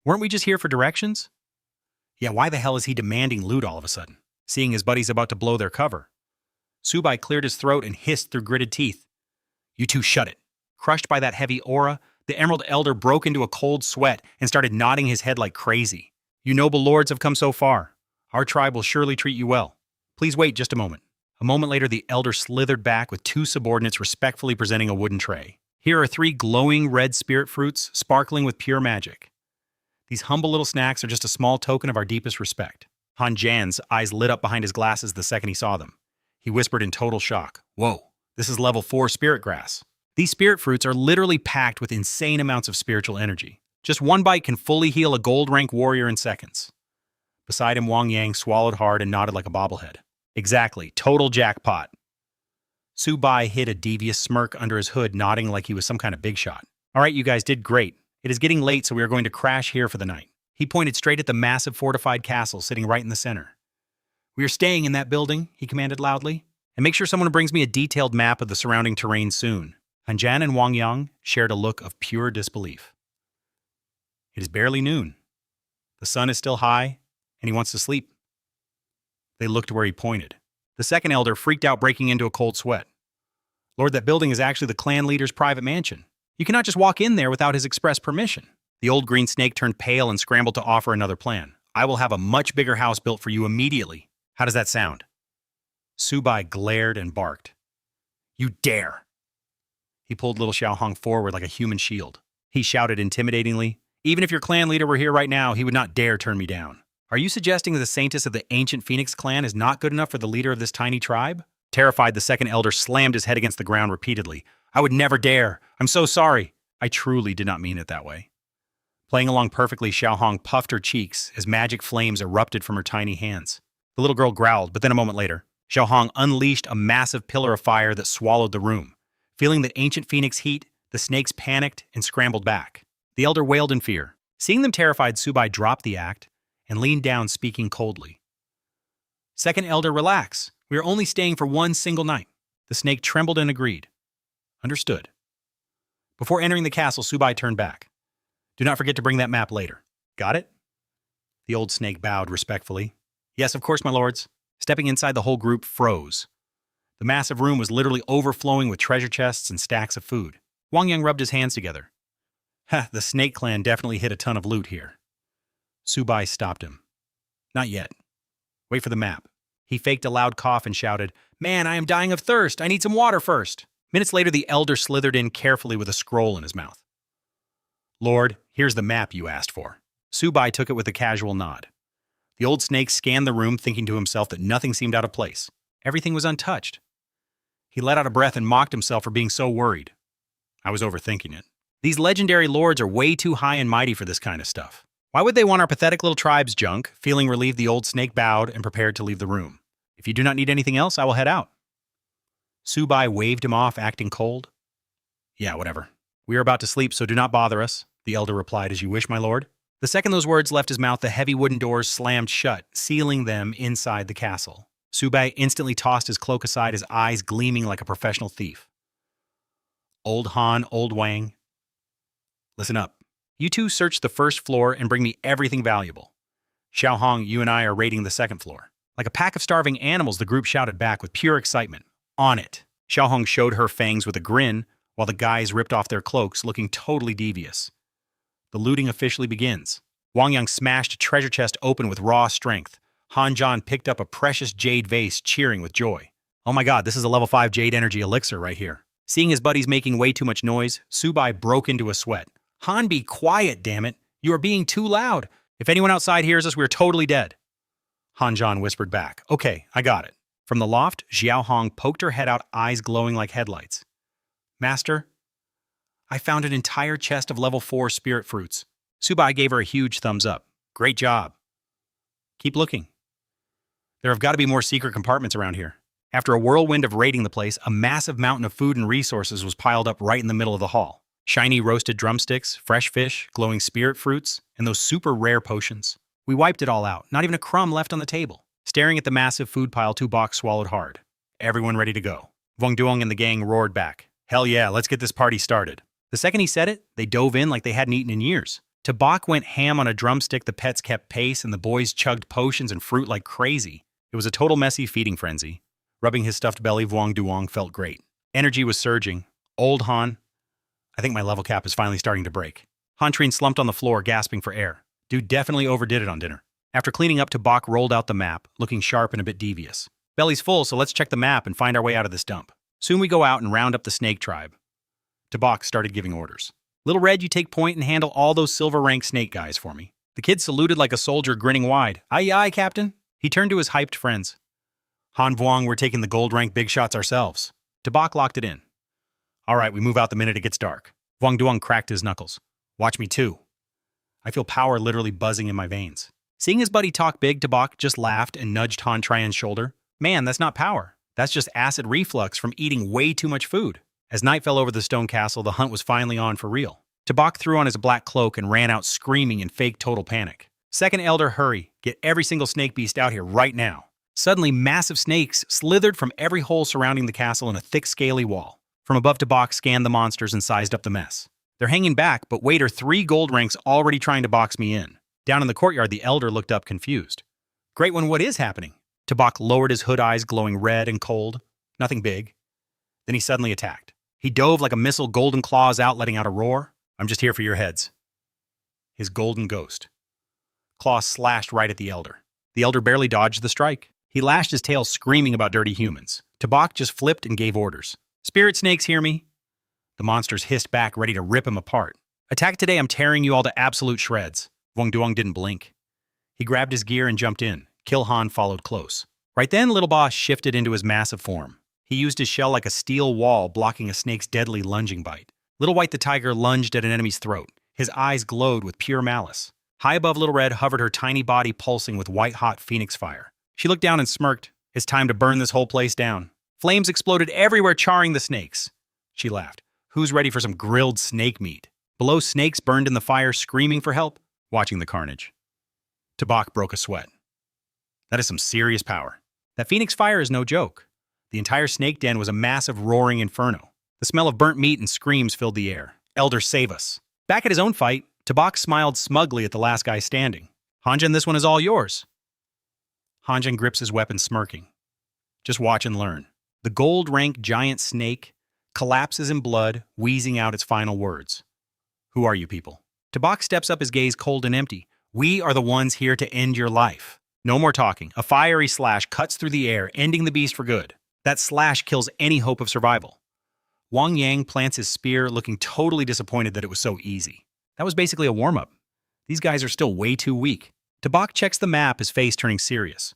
Weren't we just here for directions? Yeah, why the hell is he demanding loot all of a sudden, seeing his buddies about to blow their cover? Subai cleared his throat and hissed through gritted teeth. You two shut it. Crushed by that heavy aura, the Emerald Elder broke into a cold sweat and started nodding his head like crazy. You noble lords have come so far. Our tribe will surely treat you well. Please wait just a moment. A moment later, the Elder slithered back with two subordinates respectfully presenting a wooden tray. Here are 3 glowing red spirit fruits, sparkling with pure magic. These humble little snacks are just a small token of our deepest respect. Han Jan's eyes lit up behind his glasses the second he saw them. He whispered in total shock, Whoa, this is level 4 spirit grass. These spirit fruits are literally packed with insane amounts of spiritual energy. Just one bite can fully heal a gold-rank warrior in seconds. Beside him, Wang Yang swallowed hard and nodded like a bobblehead. Exactly, total jackpot. Subai hid a devious smirk under his hood, nodding like he was some kind of big shot. All right, you guys did great. It is getting late, so we are going to crash here for the night. He pointed straight at the massive fortified castle sitting right in the center. We are staying in that building, he commanded loudly. And make sure someone brings me a detailed map of the surrounding terrain soon. Han Jan and Wang Yang shared a look of pure disbelief. It is barely noon. The sun is still high, and he wants to sleep. They looked where he pointed. The second elder freaked out, breaking into a cold sweat. Lord, that building is actually the clan leader's private mansion. You cannot just walk in there without his express permission. The old green snake turned pale and scrambled to offer another plan. I will have a much bigger house built for you immediately. How does that sound? Subai glared and barked. You dare! He pulled little Xiaohong forward like a human shield. He shouted intimidatingly, Even if your clan leader were here right now, he would not dare turn me down. Are you suggesting that the saintess of the ancient Phoenix clan is not good enough for the leader of this tiny tribe? Terrified, the second elder slammed his head against the ground repeatedly. I would never dare. I'm so sorry. I truly did not mean it that way. Playing along perfectly, Xiaohong puffed her cheeks as magic flames erupted from her tiny hands. The little girl growled, but then a moment later, Xiaohong unleashed a massive pillar of fire that swallowed the room. Feeling that ancient Phoenix heat, the snakes panicked and scrambled back. The elder wailed in fear. Seeing them terrified, Subai dropped the act and leaned down, speaking coldly. Second elder, relax. We are only staying for one single night. The snake trembled and agreed. Understood. Before entering the castle, Subai turned back. Do not forget to bring that map later. Got it? The old snake bowed respectfully. Yes, of course, my lords. Stepping inside, the whole group froze. The massive room was literally overflowing with treasure chests and stacks of food. Wang Yang rubbed his hands together. Ha, the snake clan definitely hid a ton of loot here. Subai stopped him. Not yet. Wait for the map. He faked a loud cough and shouted, Man, I am dying of thirst. I need some water first. Minutes later, the elder slithered in carefully with a scroll in his mouth. Lord, here's the map you asked for. Subai took it with a casual nod. The old snake scanned the room, thinking to himself that nothing seemed out of place. Everything was untouched. He let out a breath and mocked himself for being so worried. I was overthinking it. These legendary lords are way too high and mighty for this kind of stuff. Why would they want our pathetic little tribe's junk? Feeling relieved, the old snake bowed and prepared to leave the room. If you do not need anything else, I will head out. Subai waved him off, acting cold. Yeah, whatever. We are about to sleep, so do not bother us, the elder replied. As you wish, my lord. The second those words left his mouth, the heavy wooden doors slammed shut, sealing them inside the castle. Subai instantly tossed his cloak aside, his eyes gleaming like a professional thief. Old Han, old Wang. Listen up. You two search the first floor and bring me everything valuable. Xiaohong, you and I are raiding the second floor. Like a pack of starving animals, the group shouted back with pure excitement. On it. Xiaohong showed her fangs with a grin, while the guys ripped off their cloaks, looking totally devious. The looting officially begins. Wang Yang smashed a treasure chest open with raw strength. Han Zhan picked up a precious jade vase, cheering with joy. Oh my god, this is a level 5 jade energy elixir right here. Seeing his buddies making way too much noise, Subai broke into a sweat. Han, be quiet, damn it. You are being too loud. If anyone outside hears us, we are totally dead. Han Zhan whispered back. Okay, I got it. From the loft, Xiaohong poked her head out, eyes glowing like headlights. Master, I found an entire chest of level 4 spirit fruits. Subai gave her a huge thumbs up. Great job. Keep looking. There have got to be more secret compartments around here. After a whirlwind of raiding the place, a massive mountain of food and resources was piled up right in the middle of the hall. Shiny roasted drumsticks, fresh fish, glowing spirit fruits, and those super rare potions. We wiped it all out, not even a crumb left on the table. Staring at the massive food pile, Tubok swallowed hard. Everyone ready to go. Vong Duong and the gang roared back. Hell yeah, let's get this party started. The second he said it, they dove in like they hadn't eaten in years. Tabak went ham on a drumstick, the pets kept pace, and the boys chugged potions and fruit like crazy. It was a total messy feeding frenzy. Rubbing his stuffed belly, Vuong Duong felt great. Energy was surging. Old Han, I think my level cap is finally starting to break. Han Trien slumped on the floor, gasping for air. Dude definitely overdid it on dinner. After cleaning up, Tabak rolled out the map, looking sharp and a bit devious. Belly's full, so let's check the map and find our way out of this dump. Soon we go out and round up the snake tribe. Tabak started giving orders. Little Red, you take point and handle all those silver-rank snake guys for me. The kid saluted like a soldier, grinning wide. Aye, aye, Captain. He turned to his hyped friends. Han Vuong, we're taking the gold-rank big shots ourselves. Tabak locked it in. All right, we move out the minute it gets dark. Vuong Duong cracked his knuckles. Watch me too. I feel power literally buzzing in my veins. Seeing his buddy talk big, Tabak just laughed and nudged Han Trien's shoulder. Man, that's not power. That's just acid reflux from eating way too much food. As night fell over the stone castle, the hunt was finally on for real. Tabak threw on his black cloak and ran out screaming in fake total panic. Second Elder, hurry. Get every single snake beast out here right now. Suddenly, massive snakes slithered from every hole surrounding the castle in a thick, scaly wall. From above, Tabak scanned the monsters and sized up the mess. They're hanging back, but wait, are 3 gold ranks already trying to box me in? Down in the courtyard, the Elder looked up confused. Great one, what is happening? Tabak lowered his hood eyes, glowing red and cold. Nothing big. Then he suddenly attacked. He dove like a missile, golden claws out, letting out a roar. I'm just here for your heads. His golden ghost. Claws slashed right at the Elder. The Elder barely dodged the strike. He lashed his tail, screaming about dirty humans. Tabak just flipped and gave orders. Spirit snakes, hear me? The monsters hissed back, ready to rip him apart. Attack today, I'm tearing you all to absolute shreds. Vuong Duong didn't blink. He grabbed his gear and jumped in. Kill Han followed close. Right then, Little Boss shifted into his massive form. He used his shell like a steel wall, blocking a snake's deadly lunging bite. Little White the Tiger lunged at an enemy's throat. His eyes glowed with pure malice. High above Little Red hovered her tiny body, pulsing with white-hot phoenix fire. She looked down and smirked. It's time to burn this whole place down. Flames exploded everywhere, charring the snakes. She laughed. Who's ready for some grilled snake meat? Below, snakes burned in the fire, screaming for help, watching the carnage. Tabak broke a sweat. That is some serious power. That phoenix fire is no joke. The entire snake den was a massive roaring inferno. The smell of burnt meat and screams filled the air. Elder, save us. Back at his own fight, Tabak smiled smugly at the last guy standing. Hanjin, this one is all yours. Hanjin grips his weapon, smirking. Just watch and learn. The gold-rank giant snake collapses in blood, wheezing out its final words. Who are you people? Tabak steps up, his gaze cold and empty. We are the ones here to end your life. No more talking. A fiery slash cuts through the air, ending the beast for good. That slash kills any hope of survival. Wang Yang plants his spear, looking totally disappointed that it was so easy. That was basically a warm-up. These guys are still way too weak. Tabak checks the map, his face turning serious.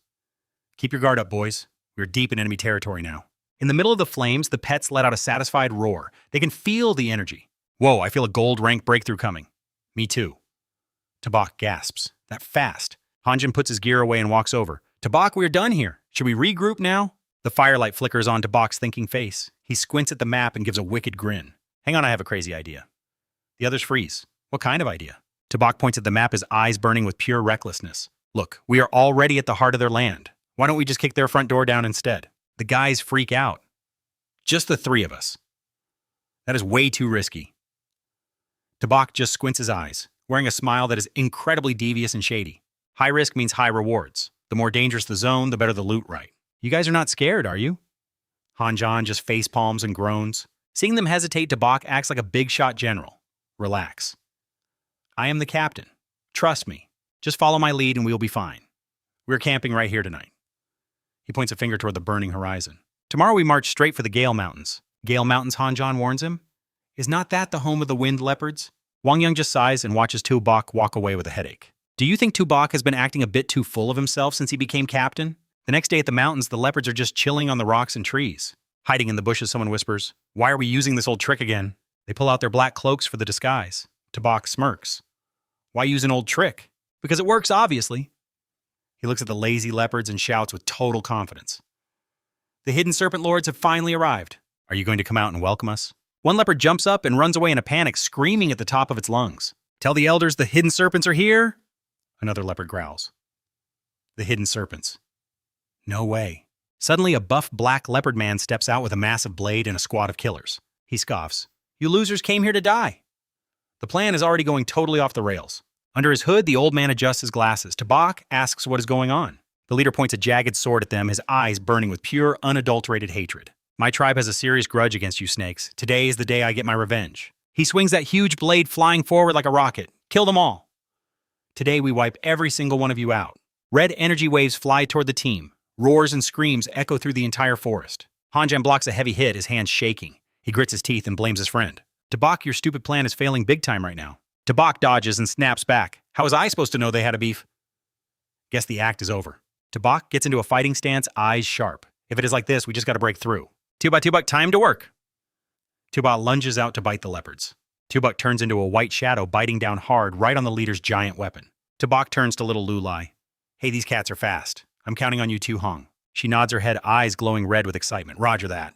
Keep your guard up, boys. We're deep in enemy territory now. In the middle of the flames, the pets let out a satisfied roar. They can feel the energy. Whoa, I feel a gold rank breakthrough coming. Me too. Tabak gasps. That fast. Hanjin puts his gear away and walks over. Tabak, we're done here. Should we regroup now? The firelight flickers on Tabak's thinking face. He squints at the map and gives a wicked grin. Hang on, I have a crazy idea. The others freeze. What kind of idea? Tabak points at the map, his eyes burning with pure recklessness. Look, we are already at the heart of their land. Why don't we just kick their front door down instead? The guys freak out. Just the 3 of us. That is way too risky. Tabak just squints his eyes, wearing a smile that is incredibly devious and shady. High risk means high rewards. The more dangerous the zone, the better the loot, right? You guys are not scared, are you? Hanjan just face palms and groans. Seeing them hesitate, Tabak acts like a big shot general. Relax. I am the captain. Trust me. Just follow my lead and we'll be fine. We're camping right here tonight. He points a finger toward the burning horizon. Tomorrow we march straight for the Gale Mountains. Gale Mountains, Hanjan warns him. Is not that the home of the wind leopards? Wang Yang just sighs and watches Tubak walk away with a headache. Do you think Tubak has been acting a bit too full of himself since he became captain? The next day at the mountains, the leopards are just chilling on the rocks and trees. Hiding in the bushes, someone whispers, "Why are we using this old trick again?" They pull out their black cloaks for the disguise. Tabak smirks. Why use an old trick? Because it works, obviously. He looks at the lazy leopards and shouts with total confidence. The hidden serpent lords have finally arrived. Are you going to come out and welcome us? One leopard jumps up and runs away in a panic, screaming at the top of its lungs. Tell the elders the hidden serpents are here. Another leopard growls. The hidden serpents. No way. Suddenly, a buff black leopard man steps out with a massive blade and a squad of killers. He scoffs. You losers came here to die. The plan is already going totally off the rails. Under his hood, the old man adjusts his glasses. Tabak asks what is going on. The leader points a jagged sword at them, his eyes burning with pure, unadulterated hatred. My tribe has a serious grudge against you snakes. Today is the day I get my revenge. He swings that huge blade flying forward like a rocket. Kill them all. Today we wipe every single one of you out. Red energy waves fly toward the team. Roars and screams echo through the entire forest. Hanjan blocks a heavy hit, his hands shaking. He grits his teeth and blames his friend. Tabak, your stupid plan is failing big time right now. Tabak dodges and snaps back. How was I supposed to know they had a beef? Guess the act is over. Tabak gets into a fighting stance, eyes sharp. If it is like this, we just gotta break through. Tubak, time to work. Tubak lunges out to bite the leopards. Tubak turns into a white shadow, biting down hard right on the leader's giant weapon. Tabak turns to little Lulai. Hey, these cats are fast. I'm counting on you too, Hong. She nods her head, eyes glowing red with excitement. Roger that.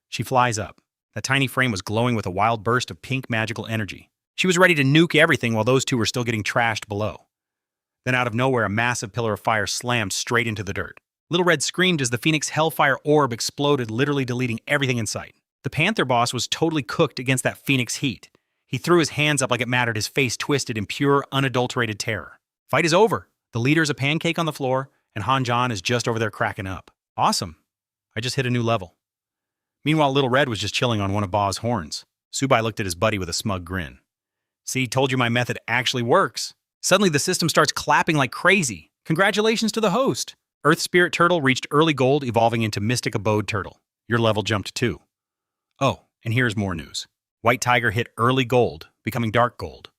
She flies up. That tiny frame was glowing with a wild burst of pink magical energy. She was ready to nuke everything while those two were still getting trashed below. Then out of nowhere, a massive pillar of fire slammed straight into the dirt. Little Red screamed as the Phoenix Hellfire orb exploded, literally deleting everything in sight. The Panther boss was totally cooked against that Phoenix heat. He threw his hands up like it mattered, his face twisted in pure, unadulterated terror. Fight is over. The leader is a pancake on the floor, and Hanjan is just over there cracking up. Awesome. I just hit a new level. Meanwhile, Little Red was just chilling on one of Ba's horns. Subai looked at his buddy with a smug grin. See, told you my method actually works. Suddenly, the system starts clapping like crazy. Congratulations to the host. Earth Spirit Turtle reached early gold, evolving into Mystic Abode Turtle. Your level jumped too. Oh, and here's more news. White Tiger hit early gold, becoming dark gold.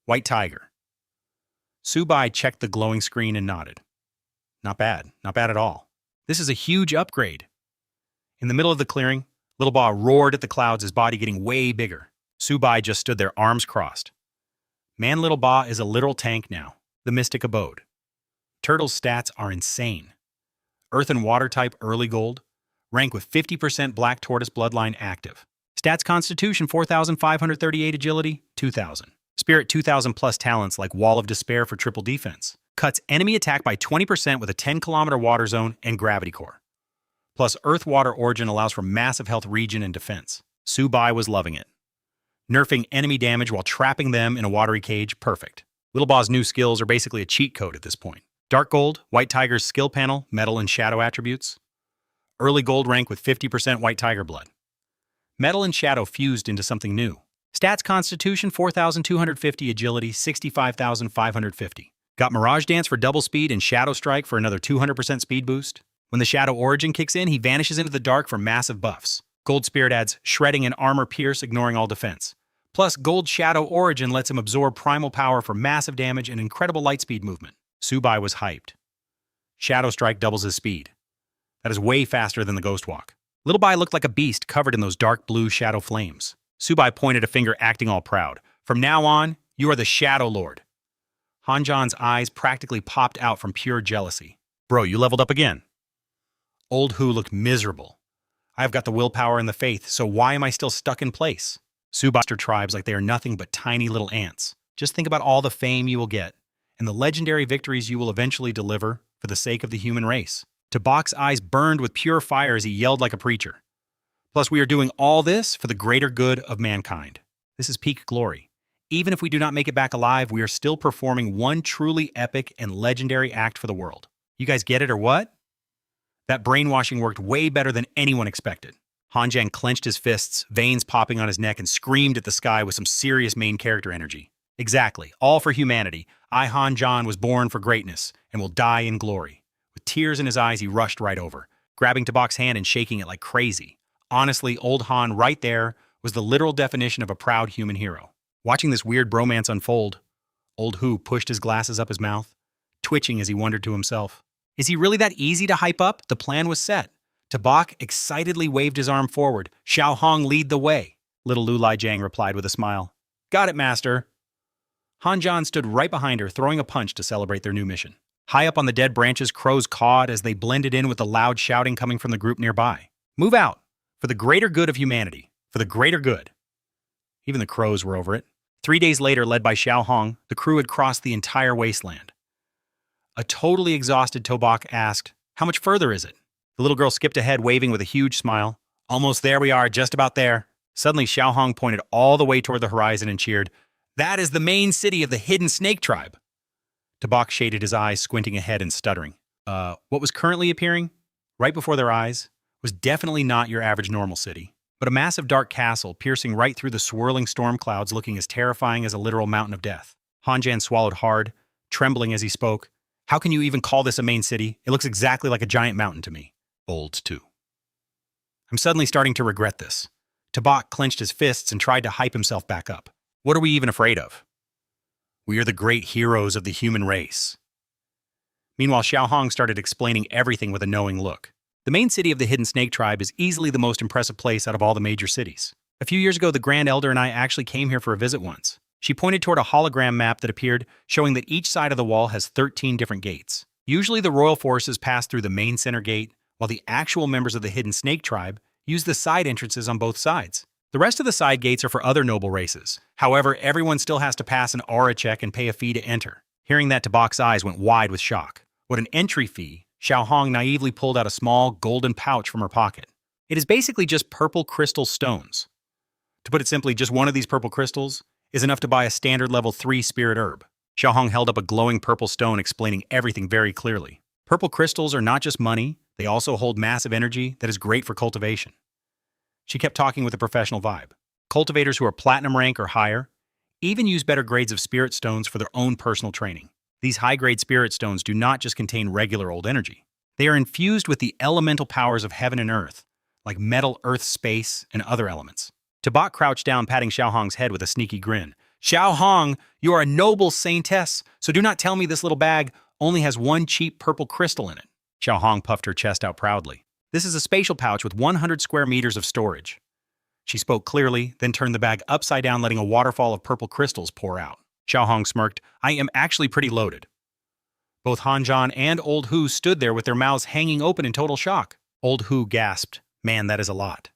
White Tiger. Subai checked the glowing screen and nodded. Not bad at all. This is a huge upgrade. In the middle of the clearing, Little Ba roared at the clouds, his body getting way bigger. Subai just stood there, arms crossed. Man Little Ba is a literal tank now, the Mystic Abode. Turtle's stats are insane. Earth and Water type early gold, rank with 50% Black Tortoise bloodline active. Stats Constitution 4,538 agility, 2,000. Spirit 2,000 plus talents like Wall of Despair for triple defense. Cuts enemy attack by 20% with a 10-kilometer water zone and gravity core. Plus Earth-Water origin allows for massive health regen and defense. Subai was loving it. Nerfing enemy damage while trapping them in a watery cage, perfect. Little Ba's new skills are basically a cheat code at this point. Dark Gold, White Tiger's skill panel, metal and shadow attributes. Early Gold rank with 50% White Tiger blood. Metal and shadow fused into something new. Stats Constitution 4,250 agility, 65,550. Got Mirage Dance for double speed and Shadow Strike for another 200% speed boost. When the Shadow Origin kicks in, he vanishes into the dark for massive buffs. Gold Spirit adds Shredding and Armor Pierce, ignoring all defense. Plus, Gold Shadow Origin lets him absorb primal power for massive damage and incredible lightspeed movement. Subai was hyped. Shadow Strike doubles his speed. That is way faster than the Ghost Walk. Little Bai looked like a beast covered in those dark blue shadow flames. Subai pointed a finger, acting all proud. From now on, you are the Shadow Lord. Hanjan's eyes practically popped out from pure jealousy. Bro, you leveled up again. Old Hu looked miserable. I've got the willpower and the faith, so why am I still stuck in place? Subai tribes like they are nothing but tiny little ants. Just think about all the fame you will get, and the legendary victories you will eventually deliver for the sake of the human race. Tabak's eyes burned with pure fire as he yelled like a preacher. Plus, we are doing all this for the greater good of mankind. This is peak glory. Even if we do not make it back alive, we are still performing one truly epic and legendary act for the world. You guys get it or what? That brainwashing worked way better than anyone expected. Hanjan clenched his fists, veins popping on his neck, and screamed at the sky with some serious main character energy. Exactly, all for humanity. I, Hanjan, was born for greatness and will die in glory. With tears in his eyes, he rushed right over, grabbing Tabak's hand and shaking it like crazy. Honestly, old Han right there was the literal definition of a proud human hero. Watching this weird bromance unfold, old Hu pushed his glasses up his mouth, twitching as he wondered to himself. Is he really that easy to hype up? The plan was set. Tabak excitedly waved his arm forward. Xiao Hong, lead the way. Little Lulai Jiang replied with a smile. Got it, master. Hanjan stood right behind her, throwing a punch to celebrate their new mission. High up on the dead branches, crows cawed as they blended in with the loud shouting coming from the group nearby. Move out! For the greater good of humanity. For the greater good. Even the crows were over it. 3 days later, led by Xiao Hong, the crew had crossed the entire wasteland. A totally exhausted Tabak asked, how much further is it? The little girl skipped ahead, waving with a huge smile. Almost there we are, just about there. Suddenly, Xiao Hong pointed all the way toward the horizon and cheered, That is the main city of the hidden snake tribe. Tabak shaded his eyes, squinting ahead and stuttering. What was currently appearing, right before their eyes, was definitely not your average normal city, but a massive dark castle piercing right through the swirling storm clouds, looking as terrifying as a literal mountain of death. Han Jan swallowed hard, trembling as he spoke. How can you even call this a main city? It looks exactly like a giant mountain to me. Old, too. I'm suddenly starting to regret this. Tabak clenched his fists and tried to hype himself back up. What are we even afraid of? We are the great heroes of the human race. Meanwhile, Xiao Hong started explaining everything with a knowing look. The main city of the Hidden Snake Tribe is easily the most impressive place out of all the major cities. A few years ago, the Grand Elder and I actually came here for a visit once. She pointed toward a hologram map that appeared, showing that each side of the wall has 13 different gates. Usually the royal forces pass through the main center gate, while the actual members of the Hidden Snake Tribe use the side entrances on both sides. The rest of the side gates are for other noble races. However, everyone still has to pass an aura check and pay a fee to enter. Hearing that, Tabak's eyes went wide with shock. What an entry fee! Xiao Hong naively pulled out a small, golden pouch from her pocket. It is basically just purple crystal stones. To put it simply, just one of these purple crystals is enough to buy a standard level 3 spirit herb. Xiao Hong held up a glowing purple stone, explaining everything very clearly. Purple crystals are not just money, they also hold massive energy that is great for cultivation. She kept talking with a professional vibe. Cultivators who are platinum rank or higher even use better grades of spirit stones for their own personal training. These high-grade spirit stones do not just contain regular old energy. They are infused with the elemental powers of heaven and earth, like metal, earth, space, and other elements. Tabak crouched down, patting Xiao Hong's head with a sneaky grin. Xiao Hong, you are a noble saintess, so do not tell me this little bag only has one cheap purple crystal in it. Xiao Hong puffed her chest out proudly. This is a spatial pouch with 100 square meters of storage. She spoke clearly, then turned the bag upside down, letting a waterfall of purple crystals pour out. Xiao Hong smirked. I am actually pretty loaded. Both Han Zhan and Old Hu stood there with their mouths hanging open in total shock. Old Hu gasped. Man, that is a lot.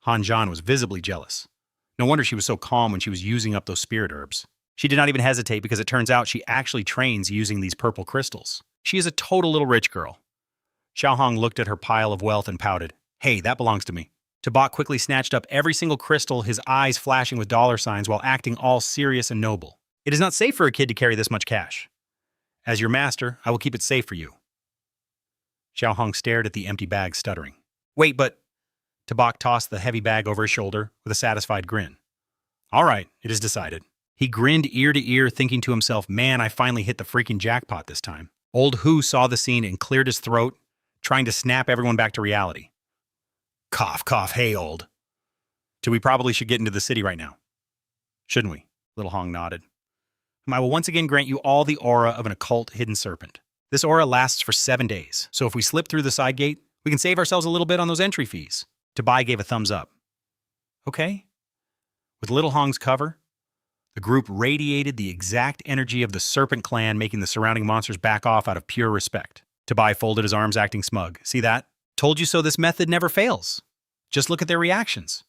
Han Zhan was visibly jealous. No wonder she was so calm when she was using up those spirit herbs. She did not even hesitate because it turns out she actually trains using these purple crystals. She is a total little rich girl. Xiao Hong looked at her pile of wealth and pouted. Hey, that belongs to me. Tabak quickly snatched up every single crystal, his eyes flashing with dollar signs while acting all serious and noble. It is not safe for a kid to carry this much cash. As your master, I will keep it safe for you. Xiao Hong stared at the empty bag, stuttering. Wait, but... Tabak tossed the heavy bag over his shoulder with a satisfied grin. All right, it is decided. He grinned ear to ear, thinking to himself, man, I finally hit the freaking jackpot this time. Old Hu saw the scene and cleared his throat, trying to snap everyone back to reality. Cough, cough, hey, old. We probably should get into the city right now. Shouldn't we? Little Hong nodded. I will once again grant you all the aura of an occult hidden serpent. This aura lasts for 7 days, so if we slip through the side gate, we can save ourselves a little bit on those entry fees. Tabai gave a thumbs up. Okay. With Little Hong's cover, the group radiated the exact energy of the Serpent Clan, making the surrounding monsters back off out of pure respect. Tabai folded his arms, acting smug. See that? Told you so, this method never fails. Just look at their reactions.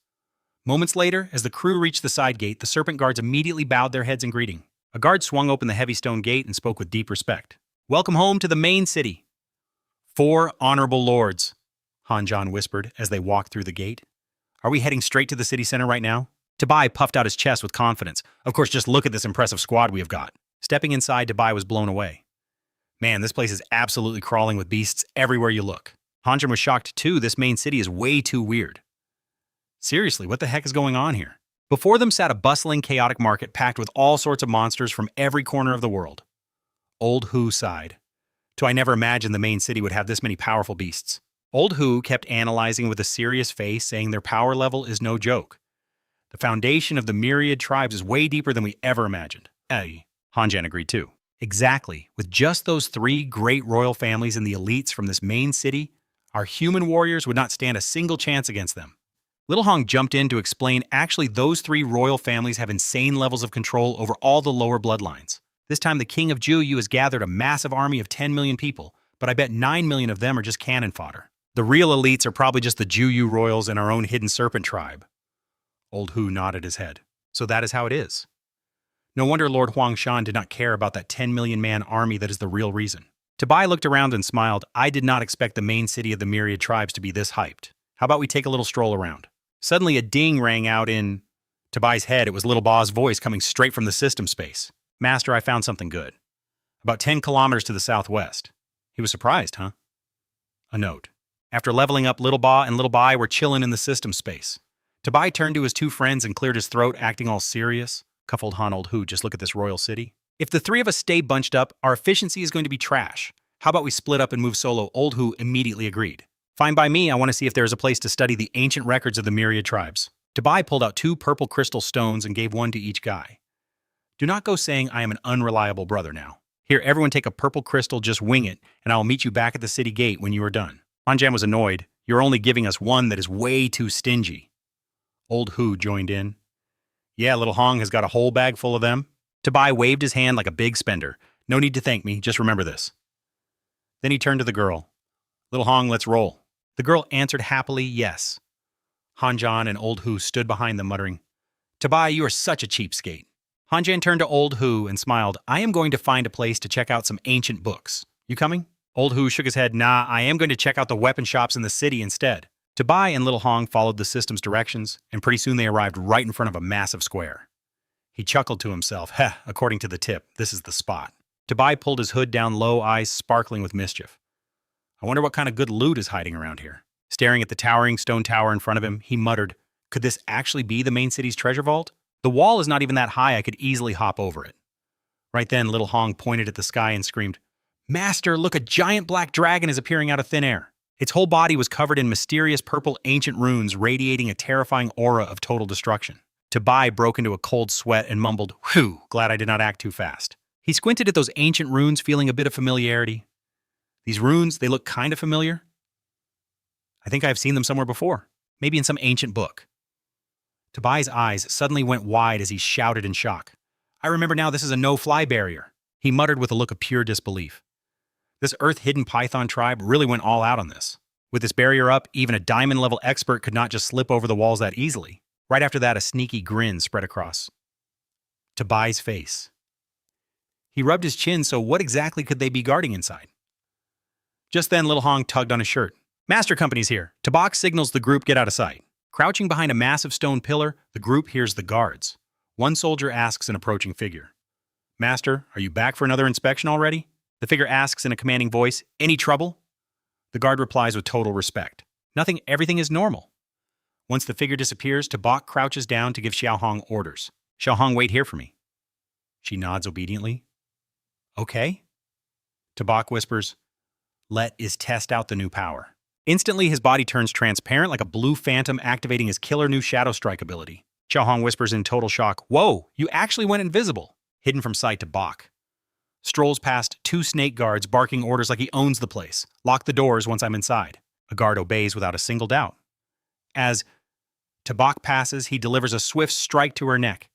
Moments later, as the crew reached the side gate, the Serpent Guards immediately bowed their heads in greeting. A guard swung open the heavy stone gate and spoke with deep respect. Welcome home to the main city. 4 honorable lords, Han Zhan whispered as they walked through the gate. Are we heading straight to the city center right now? Tabai puffed out his chest with confidence. Of course, just look at this impressive squad we have got. Stepping inside, Tabai was blown away. Man, this place is absolutely crawling with beasts everywhere you look. Han Zhan was shocked too. This main city is way too weird. Seriously, what the heck is going on here? Before them sat a bustling, chaotic market packed with all sorts of monsters from every corner of the world. Old Hu sighed. I never imagined the main city would have this many powerful beasts. Old Hu kept analyzing with a serious face, saying their power level is no joke. The foundation of the myriad tribes is way deeper than we ever imagined. Han Zhan agreed too. Exactly. With just those 3 great royal families and the elites from this main city, our human warriors would not stand a single chance against them. Little Hong jumped in to explain actually those 3 royal families have insane levels of control over all the lower bloodlines. This time the king of Juyu has gathered a massive army of 10 million people, but I bet 9 million of them are just cannon fodder. The real elites are probably just the Juyu royals and our own hidden serpent tribe. Old Hu nodded his head. So that is how it is. No wonder Lord Huangshan did not care about that 10 million man army that is the real reason. Tabai looked around and smiled. I did not expect the main city of the myriad tribes to be this hyped. How about we take a little stroll around? Suddenly a ding rang out in To Bai's head, it was Little Ba's voice coming straight from the system space. Master, I found something good. About 10 kilometers to the southwest. He was surprised, huh? A note. After leveling up, Little Ba and Little Bai were chilling in the system space. Tabai turned to his two friends and cleared his throat, acting all serious. Cuffled Han Old Hu, just look at this royal city. If the three of us stay bunched up, our efficiency is going to be trash. How about we split up and move solo? Old Hu immediately agreed. Fine by me, I want to see if there is a place to study the ancient records of the myriad tribes. Tabai pulled out 2 purple crystal stones and gave one to each guy. Do not go saying I am an unreliable brother now. Here, everyone take a purple crystal, just wing it, and I will meet you back at the city gate when you are done. Hanjan was annoyed. You're only giving us one that is way too stingy. Old Hu joined in. Yeah, Little Hong has got a whole bag full of them. Tabai waved his hand like a big spender. No need to thank me, just remember this. Then he turned to the girl. Little Hong, let's roll. The girl answered happily, yes. Hanjan and Old Hu stood behind them, muttering, Tabai, you are such a cheapskate. Hanjan turned to Old Hu and smiled. I am going to find a place to check out some ancient books. You coming? Old Hu shook his head. Nah, I am going to check out the weapon shops in the city instead. Tabai and Little Hong followed the system's directions, and pretty soon they arrived right in front of a massive square. He chuckled to himself. Heh, according to the tip, this is the spot. Tabai pulled his hood down low, eyes sparkling with mischief. I wonder what kind of good loot is hiding around here. Staring at the towering stone tower in front of him, he muttered, could this actually be the main city's treasure vault? The wall is not even that high, I could easily hop over it. Right then, Little Hong pointed at the sky and screamed, Master, look, a giant black dragon is appearing out of thin air. Its whole body was covered in mysterious purple ancient runes radiating a terrifying aura of total destruction. Tabai broke into a cold sweat and mumbled, Whew, glad I did not act too fast. He squinted at those ancient runes, feeling a bit of familiarity. These runes, they look kind of familiar. I think I've seen them somewhere before, maybe in some ancient book. Tabai's eyes suddenly went wide as he shouted in shock. I remember now, this is a no-fly barrier. He muttered with a look of pure disbelief. This Earth-hidden Python tribe really went all out on this. With this barrier up, even a diamond-level expert could not just slip over the walls that easily. Right after that, a sneaky grin spread across Tabai's face. He rubbed his chin, so what exactly could they be guarding inside? Just then, Little Hong tugged on his shirt. Master Company's here. Tabak signals the group get out of sight. Crouching behind a massive stone pillar, the group hears the guards. One soldier asks an approaching figure. Master, are you back for another inspection already? The figure asks in a commanding voice, any trouble? The guard replies with total respect. Nothing, everything is normal. Once the figure disappears, Tabak crouches down to give Xiaohong orders. Xiaohong, wait here for me. She nods obediently. Okay. Tabak whispers, let is test out the new power. Instantly, his body turns transparent like a blue phantom, activating his killer new Shadow Strike ability. Xiaohong whispers in total shock, Whoa, you actually went invisible. Hidden from sight, Tabak strolls past 2 snake guards, barking orders like he owns the place. Lock the doors once I'm inside. A guard obeys without a single doubt. As Tabak passes, he delivers a swift strike to her neck,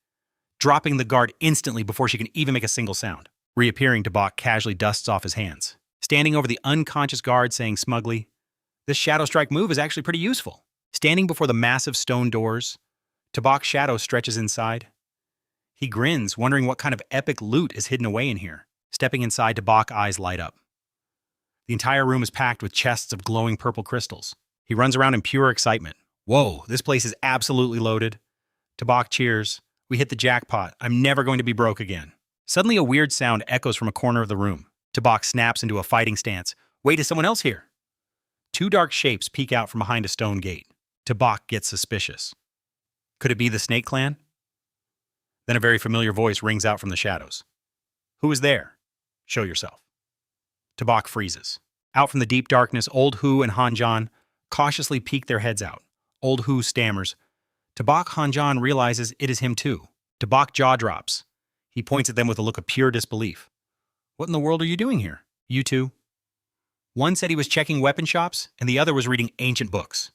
dropping the guard instantly before she can even make a single sound. Reappearing, Tabak casually dusts off his hands, standing over the unconscious guard, saying smugly, This Shadow Strike move is actually pretty useful. Standing before the massive stone doors, Tabak's shadow stretches inside. He grins, wondering what kind of epic loot is hidden away in here. Stepping inside, Tabak eyes light up. The entire room is packed with chests of glowing purple crystals. He runs around in pure excitement. Whoa, this place is absolutely loaded. Tabak cheers. We hit the jackpot. I'm never going to be broke again. Suddenly, a weird sound echoes from a corner of the room. Tabak snaps into a fighting stance. Wait, is someone else here? 2 dark shapes peek out from behind a stone gate. Tabak gets suspicious. Could it be the Snake Clan? Then a very familiar voice rings out from the shadows. Who is there? Show yourself. Tabak freezes. Out from the deep darkness, Old Hu and Hanjan cautiously peek their heads out. Old Hu stammers. Tabak Hanjan realizes it is him too. Tabak jaw drops. He points at them with a look of pure disbelief. What in the world are you doing here? You two? One said he was checking weapon shops, and the other was reading ancient books.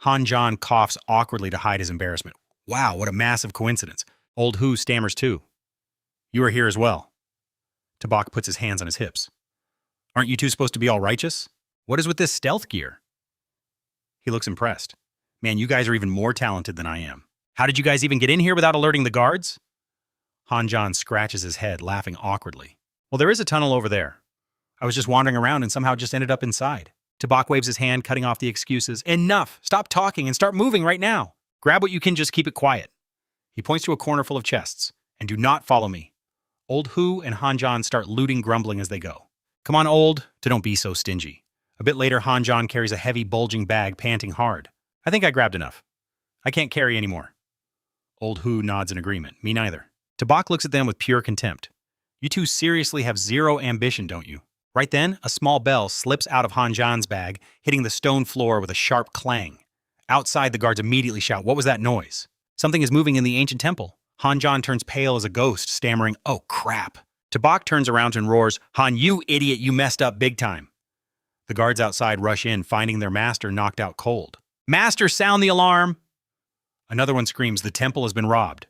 Hanjan coughs awkwardly to hide his embarrassment. Wow, what a massive coincidence. Old Hu stammers too. You are here as well. Tabak puts his hands on his hips. Aren't you two supposed to be all righteous? What is with this stealth gear? He looks impressed. Man, you guys are even more talented than I am. How did you guys even get in here without alerting the guards? Hanjan scratches his head, laughing awkwardly. Well, there is a tunnel over there. I was just wandering around and somehow just ended up inside. Tabak waves his hand, cutting off the excuses. Enough! Stop talking and start moving right now! Grab what you can, just keep it quiet. He points to a corner full of chests. And do not follow me. Old Hu and Hanjan start looting, grumbling as they go. Come on, old, don't be so stingy. A bit later, Hanjan carries a heavy, bulging bag, panting hard. I think I grabbed enough. I can't carry anymore. Old Hu nods in agreement. Me neither. Tabak looks at them with pure contempt. You two seriously have zero ambition, don't you? Right then, a small bell slips out of Hanjan's bag, hitting the stone floor with a sharp clang. Outside, the guards immediately shout, "What was that noise?" Something is moving in the ancient temple. Hanjan turns pale as a ghost, stammering, "Oh, crap." Tabak turns around and roars, "Han, you idiot, you messed up big time." The guards outside rush in, finding their master knocked out cold. "Master, sound the alarm!" Another one screams, "The temple has been robbed.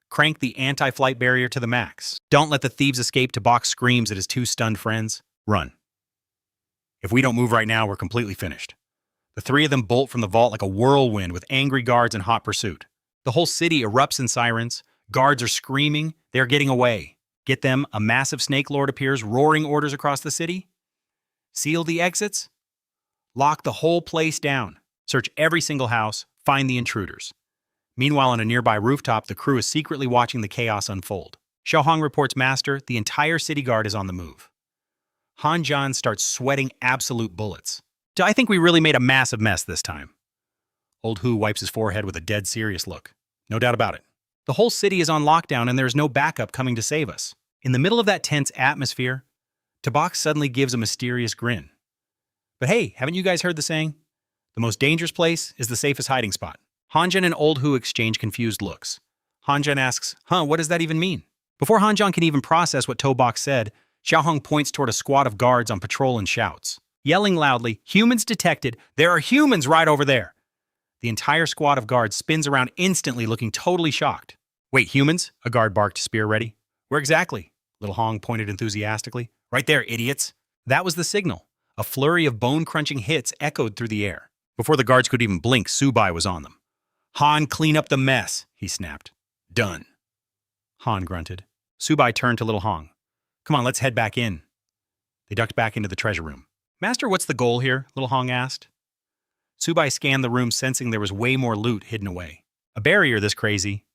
Crank the anti-flight barrier to the max. Don't let the thieves escape." Tabak screams at his two stunned friends. "Run. If we don't move right now, we're completely finished." The three of them bolt from the vault like a whirlwind with angry guards in hot pursuit. The whole city erupts in sirens. Guards are screaming. They are getting away. Get them, a massive snake lord appears, roaring orders across the city. Seal the exits. Lock the whole place down. Search every single house. Find the intruders. Meanwhile, on a nearby rooftop, the crew is secretly watching the chaos unfold. Xiaohong reports, "Master, the entire city guard is on the move." Hanjan starts sweating absolute bullets. "I think we really made a massive mess this time." Old Hu wipes his forehead with a dead serious look. "No doubt about it. The whole city is on lockdown and there is no backup coming to save us." In the middle of that tense atmosphere, Tabak suddenly gives a mysterious grin. "But hey, haven't you guys heard the saying? The most dangerous place is the safest hiding spot." Hanjan and Old Hu exchange confused looks. Hanjan asks, what does that even mean?" Before Hanjan can even process what Tabak said, Xiaohong points toward a squad of guards on patrol and shouts, yelling loudly, "Humans detected! There are humans right over there!" The entire squad of guards spins around instantly, looking totally shocked. "Wait, humans?" a guard barked, spear ready. "Where exactly?" Little Hong pointed enthusiastically. "Right there, idiots." That was the signal. A flurry of bone-crunching hits echoed through the air. Before the guards could even blink, Subai was on them. "Han, clean up the mess," he snapped. "Done." Han grunted. Subai turned to Little Hong. "Come on, let's head back in." They ducked back into the treasure room. "Master, what's the goal here?" Little Hong asked. Subai scanned the room, sensing there was way more loot hidden away. "A barrier this crazy."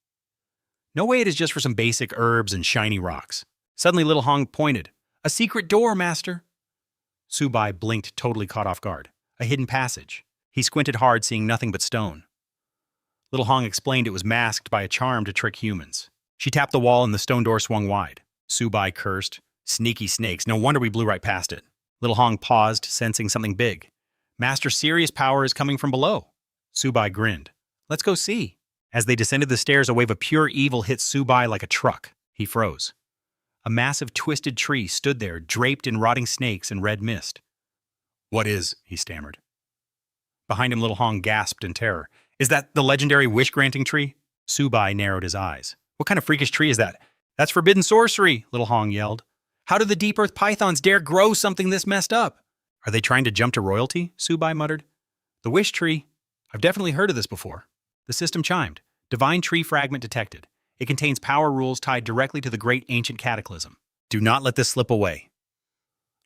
"No way it is just for some basic herbs and shiny rocks." Suddenly Little Hong pointed. "A secret door, Master." Subai blinked, totally caught off guard. A hidden passage. He squinted hard, seeing nothing but stone. Little Hong explained it was masked by a charm to trick humans. She tapped the wall and the stone door swung wide. Subai cursed. "Sneaky snakes, no wonder we blew right past it." Little Hong paused, sensing something big. "Master's serious power is coming from below." Subai grinned. "Let's go see." As they descended the stairs, a wave of pure evil hit Subai like a truck. He froze. A massive twisted tree stood there, draped in rotting snakes and red mist. "What is?" he stammered. Behind him, Little Hong gasped in terror. "Is that the legendary wish-granting tree?" Subai narrowed his eyes. "What kind of freakish tree is that?" "That's forbidden sorcery," Little Hong yelled. "How do the deep earth pythons dare grow something this messed up?" "Are they trying to jump to royalty?" Subai muttered. "The wish tree? I've definitely heard of this before." The system chimed. "Divine tree fragment detected. It contains power rules tied directly to the great ancient cataclysm. Do not let this slip away."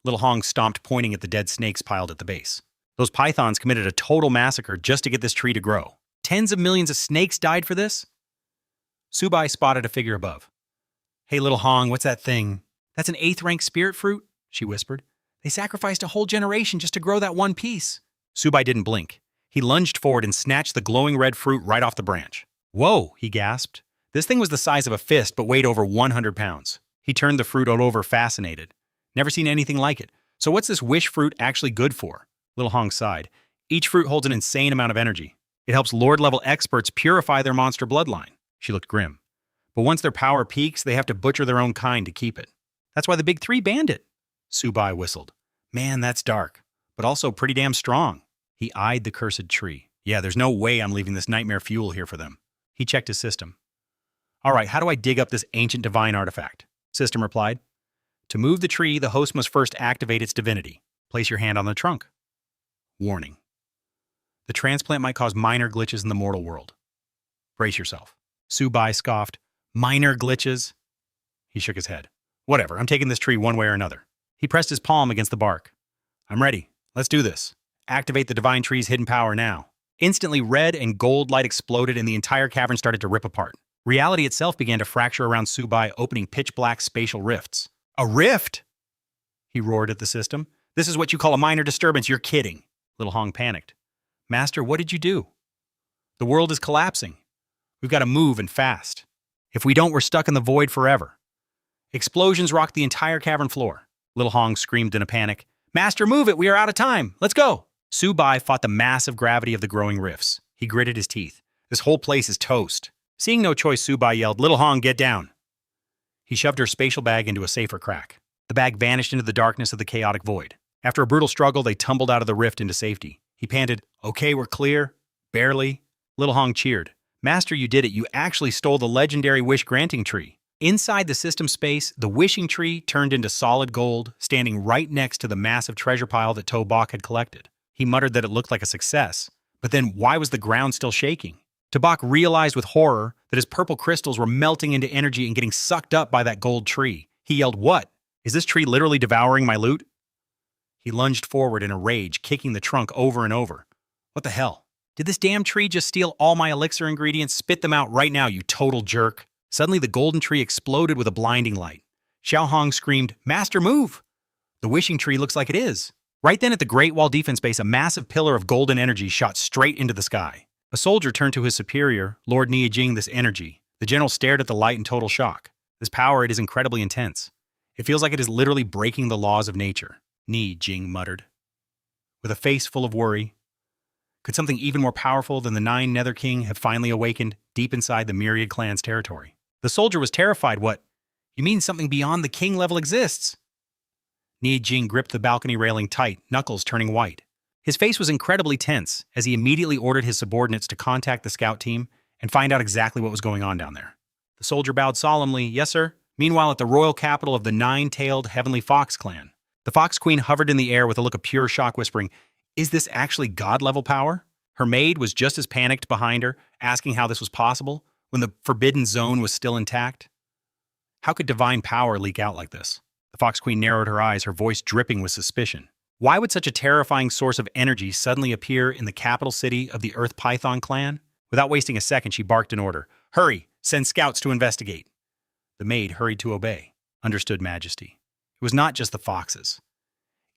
Little Hong stomped, pointing at the dead snakes piled at the base. "Those pythons committed a total massacre just to get this tree to grow. Tens of millions of snakes died for this?" Subai spotted a figure above. "Hey, Little Hong, what's that thing?" "That's an 8th-rank spirit fruit," she whispered. "They sacrificed a whole generation just to grow that one piece." Subai didn't blink. He lunged forward and snatched the glowing red fruit right off the branch. "Whoa," he gasped. This thing was the size of a fist but weighed over 100 pounds. He turned the fruit all over, fascinated. "Never seen anything like it. So what's this wish fruit actually good for?" Little Hong sighed. "Each fruit holds an insane amount of energy. It helps Lord-level experts purify their monster bloodline." She looked grim. "But once their power peaks, they have to butcher their own kind to keep it. That's why the big three banned it." Subai whistled. "Man, that's dark, but also pretty damn strong." He eyed the cursed tree. "Yeah, there's no way I'm leaving this nightmare fuel here for them." He checked his system. "All right, how do I dig up this ancient divine artifact?" System replied. "To move the tree, the host must first activate its divinity. Place your hand on the trunk." Warning. The transplant might cause minor glitches in the mortal world. Brace yourself. Subai scoffed. "Minor glitches?" He shook his head. "Whatever, I'm taking this tree one way or another." He pressed his palm against the bark. "I'm ready. Let's do this. Activate the divine tree's hidden power now." Instantly, red and gold light exploded and the entire cavern started to rip apart. Reality itself began to fracture around Subai, opening pitch-black spatial rifts. A rift? He roared at the system. This is what you call a minor disturbance. You're kidding. Little Hong panicked. Master, what did you do? The world is collapsing. We've got to move and fast. If we don't, we're stuck in the void forever. Explosions rocked the entire cavern floor. Little Hong screamed in a panic. Master, move it! We are out of time! Let's go! Subai fought the massive gravity of the growing rifts. He gritted his teeth. This whole place is toast. Seeing no choice, Subai yelled, Little Hong, get down! He shoved her spatial bag into a safer crack. The bag vanished into the darkness of the chaotic void. After a brutal struggle, they tumbled out of the rift into safety. He panted, Okay, we're clear. Barely. Little Hong cheered. Master, you did it. You actually stole the legendary wish-granting tree. Inside the system space, the wishing tree turned into solid gold, standing right next to the massive treasure pile that To Bok had collected. He muttered that it looked like a success, but then why was the ground still shaking? To Bok realized with horror that his purple crystals were melting into energy and getting sucked up by that gold tree. He yelled, What? Is this tree literally devouring my loot? He lunged forward in a rage, kicking the trunk over and over. What the hell? Did this damn tree just steal all my elixir ingredients? Spit them out right now, you total jerk. Suddenly, the golden tree exploded with a blinding light. Xiao Hong screamed, Master, move! The wishing tree looks like it is. Right then at the Great Wall defense base, a massive pillar of golden energy shot straight into the sky. A soldier turned to his superior, Lord Niajing, this energy. The general stared at the light in total shock. This power, it is incredibly intense. It feels like it is literally breaking the laws of nature. Niajing muttered. With a face full of worry, could something even more powerful than the 9 Nether King have finally awakened deep inside the Myriad clan's territory? The soldier was terrified. What? You mean something beyond the king level exists? Niajing gripped the balcony railing tight, knuckles turning white. His face was incredibly tense as he immediately ordered his subordinates to contact the scout team and find out exactly what was going on down there. The soldier bowed solemnly, Yes, sir. Meanwhile, at the royal capital of the 9-tailed Heavenly Fox clan, the Fox Queen hovered in the air with a look of pure shock, whispering, Is this actually god-level power? Her maid was just as panicked behind her, asking how this was possible when the forbidden zone was still intact. How could divine power leak out like this? The Fox Queen narrowed her eyes, her voice dripping with suspicion. Why would such a terrifying source of energy suddenly appear in the capital city of the Earth Python clan? Without wasting a second, she barked an order. Hurry! Send scouts to investigate. The maid hurried to obey. Understood, Majesty. It was not just the foxes.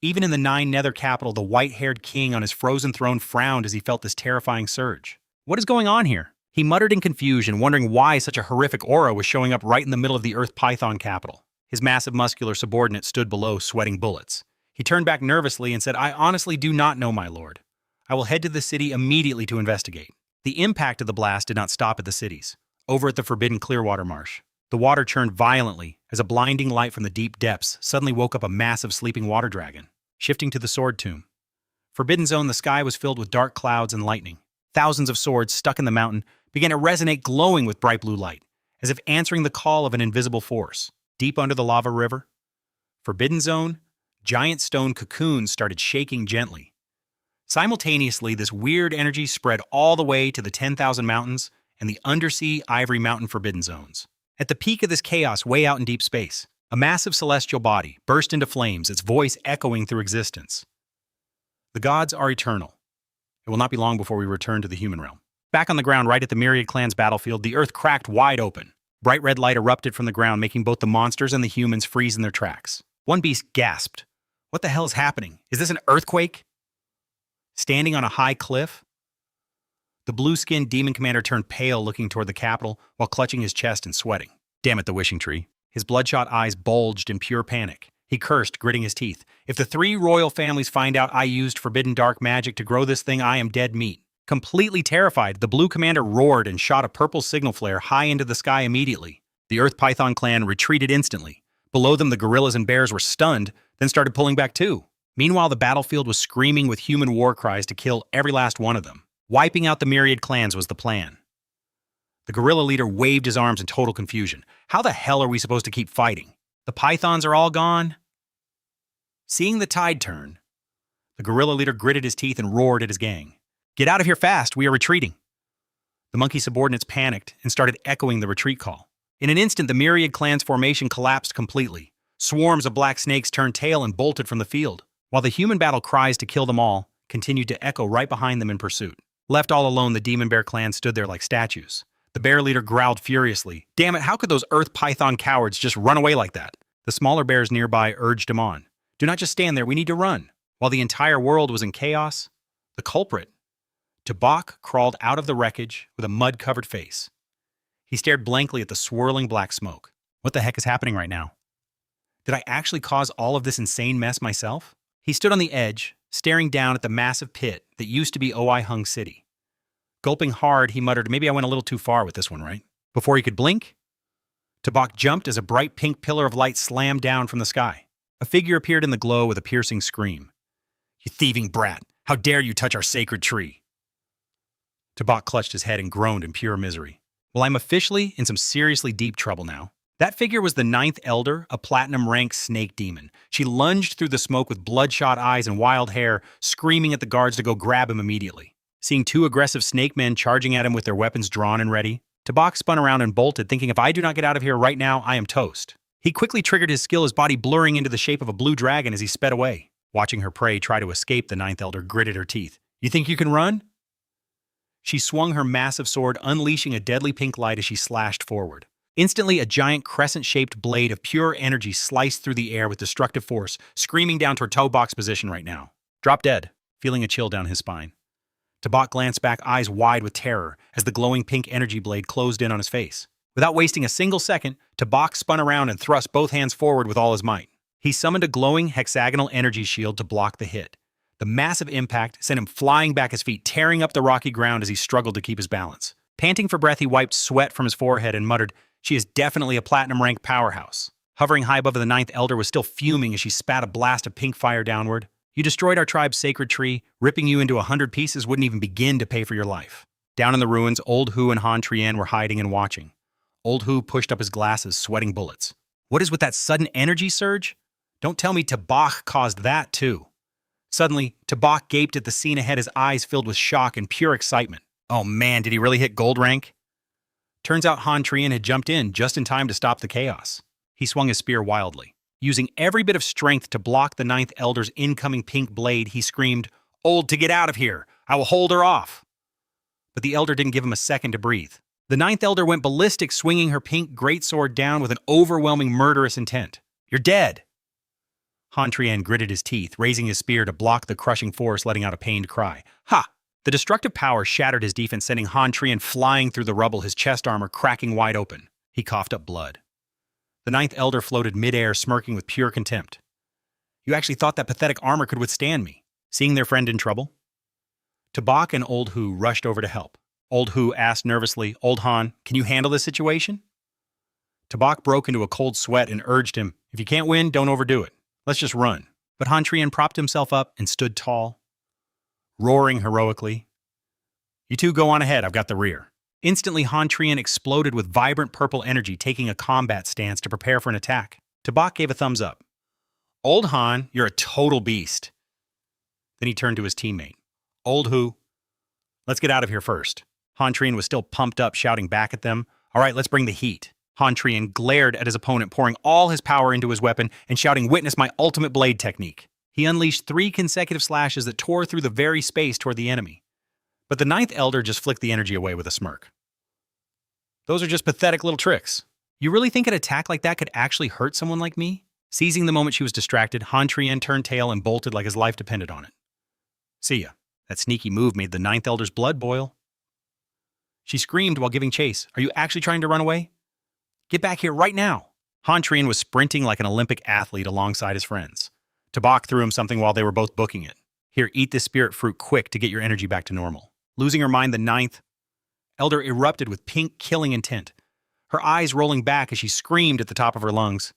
Even in the 9 Nether capital, the white-haired king on his frozen throne frowned as he felt this terrifying surge. What is going on here? He muttered in confusion, wondering why such a horrific aura was showing up right in the middle of the Earth Python capital. His massive muscular subordinate stood below, sweating bullets. He turned back nervously and said, I honestly do not know, my lord. I will head to the city immediately to investigate. The impact of the blast did not stop at the cities. Over at the forbidden Clearwater Marsh, the water churned violently as a blinding light from the deep depths suddenly woke up a massive sleeping water dragon. Shifting to the sword tomb. Forbidden Zone, the sky was filled with dark clouds and lightning. Thousands of swords stuck in the mountain began to resonate, glowing with bright blue light, as if answering the call of an invisible force. Deep under the lava river, Forbidden Zone, giant stone cocoons started shaking gently. Simultaneously, this weird energy spread all the way to the 10,000 mountains and the undersea Ivory Mountain Forbidden Zones. At the peak of this chaos, way out in deep space, a massive celestial body burst into flames, its voice echoing through existence. The gods are eternal. It will not be long before we return to the human realm. Back on the ground, right at the Myriad clan's battlefield, the earth cracked wide open. Bright red light erupted from the ground, making both the monsters and the humans freeze in their tracks. One beast gasped. What the hell is happening? Is this an earthquake? Standing on a high cliff? The blue-skinned demon commander turned pale, looking toward the capital while clutching his chest and sweating. Damn it, the wishing tree. His bloodshot eyes bulged in pure panic. He cursed, gritting his teeth. If the 3 royal families find out I used forbidden dark magic to grow this thing, I am dead meat. Completely terrified, the blue commander roared and shot a purple signal flare high into the sky immediately. The Earth Python clan retreated instantly. Below them, the gorillas and bears were stunned, then started pulling back too. Meanwhile, the battlefield was screaming with human war cries to kill every last one of them. Wiping out the Myriad clans was the plan. The gorilla leader waved his arms in total confusion. How the hell are we supposed to keep fighting? The pythons are all gone? Seeing the tide turn, the gorilla leader gritted his teeth and roared at his gang. Get out of here fast, we are retreating. The monkey subordinates panicked and started echoing the retreat call. In an instant, the Myriad clan's formation collapsed completely. Swarms of black snakes turned tail and bolted from the field, while the human battle cries to kill them all continued to echo right behind them in pursuit. Left all alone, the demon bear clan stood there like statues. The bear leader growled furiously. Damn it, how could those earth python cowards just run away like that? The smaller bears nearby urged him on. Do not just stand there, we need to run. While the entire world was in chaos, the culprit, Tabak, crawled out of the wreckage with a mud-covered face. He stared blankly at the swirling black smoke. What the heck is happening right now? Did I actually cause all of this insane mess myself? He stood on the edge, staring down at the massive pit that used to be Oi Hung City. Gulping hard, he muttered, maybe I went a little too far with this one, right? Before he could blink, Tabak jumped as a bright pink pillar of light slammed down from the sky. A figure appeared in the glow with a piercing scream. You thieving brat! How dare you touch our sacred tree! Tabak clutched his head and groaned in pure misery. Well, I'm officially in some seriously deep trouble now. That figure was the ninth elder, a platinum-rank snake demon. She lunged through the smoke with bloodshot eyes and wild hair, screaming at the guards to go grab him immediately. Seeing two aggressive snake men charging at him with their weapons drawn and ready, Tabak spun around and bolted, thinking if I do not get out of here right now, I am toast. He quickly triggered his skill, his body blurring into the shape of a blue dragon as he sped away. Watching her prey try to escape, the ninth elder gritted her teeth. You think you can run? She swung her massive sword, unleashing a deadly pink light as she slashed forward. Instantly, a giant crescent-shaped blade of pure energy sliced through the air with destructive force, screaming down toward Tabak's position right now. Drop dead, feeling a chill down his spine. Tabak glanced back, eyes wide with terror, as the glowing pink energy blade closed in on his face. Without wasting a single second, Tabak spun around and thrust both hands forward with all his might. He summoned a glowing hexagonal energy shield to block the hit. The massive impact sent him flying back, his feet tearing up the rocky ground as he struggled to keep his balance. Panting for breath, he wiped sweat from his forehead and muttered, she is definitely a platinum-rank powerhouse. Hovering high above the ninth elder was still fuming as she spat a blast of pink fire downward. You destroyed our tribe's sacred tree, ripping you into 100 pieces wouldn't even begin to pay for your life. Down in the ruins, Old Hu and Han Trien were hiding and watching. Old Hu pushed up his glasses, sweating bullets. What is with that sudden energy surge? Don't tell me Tabak caused that too. Suddenly, Tabak gaped at the scene ahead, his eyes filled with shock and pure excitement. Oh man, did he really hit gold rank? Turns out Han Trien had jumped in just in time to stop the chaos. He swung his spear wildly. Using every bit of strength to block the ninth elder's incoming pink blade, he screamed, Old, to get out of here! I will hold her off! But the elder didn't give him a second to breathe. The ninth elder went ballistic, swinging her pink greatsword down with an overwhelming murderous intent. You're dead! Han Trien gritted his teeth, raising his spear to block the crushing force, letting out a pained cry. Ha! The destructive power shattered his defense, sending Han Trien flying through the rubble, his chest armor cracking wide open. He coughed up blood. The ninth elder floated midair, smirking with pure contempt. You actually thought that pathetic armor could withstand me? Seeing their friend in trouble? Tabak and Old Hu rushed over to help. Old Hu asked nervously, Old Han, can you handle this situation? Tabak broke into a cold sweat and urged him, if you can't win, don't overdo it. Let's just run. But Han Trien propped himself up and stood tall, roaring heroically. You two go on ahead, I've got the rear. Instantly, Han Trien exploded with vibrant purple energy, taking a combat stance to prepare for an attack. Tabak gave a thumbs up. Old Han, you're a total beast. Then he turned to his teammate. Old Hu, let's get out of here first. Han Trien was still pumped up, shouting back at them. All right, let's bring the heat. Han Trien glared at his opponent, pouring all his power into his weapon and shouting, witness my ultimate blade technique. He unleashed 3 consecutive slashes that tore through the very space toward the enemy. But the ninth elder just flicked the energy away with a smirk. Those are just pathetic little tricks. You really think an attack like that could actually hurt someone like me? Seizing the moment she was distracted, Han Trien turned tail and bolted like his life depended on it. See ya. That sneaky move made the ninth elder's blood boil. She screamed while giving chase. Are you actually trying to run away? Get back here right now. Han Trien was sprinting like an Olympic athlete alongside his friends. Tabak threw him something while they were both booking it. Here, eat this spirit fruit quick to get your energy back to normal. Losing her mind, the ninth elder erupted with pink killing intent, her eyes rolling back as she screamed at the top of her lungs.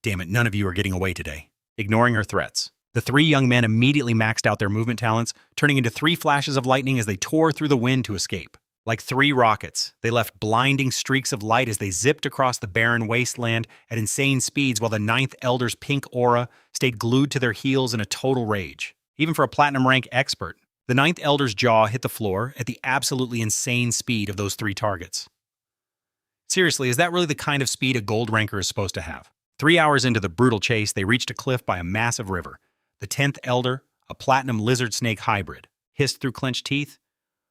Damn it, none of you are getting away today. Ignoring her threats, the 3 young men immediately maxed out their movement talents, turning into 3 flashes of lightning as they tore through the wind to escape. Like 3 rockets, they left blinding streaks of light as they zipped across the barren wasteland at insane speeds, while the ninth elder's pink aura stayed glued to their heels in a total rage. Even for a platinum rank expert, the ninth elder's jaw hit the floor at the absolutely insane speed of those 3 targets. Seriously, is that really the kind of speed a gold ranker is supposed to have? 3 hours into the brutal chase, they reached a cliff by a massive river. The 10th elder, a platinum lizard snake hybrid, hissed through clenched teeth.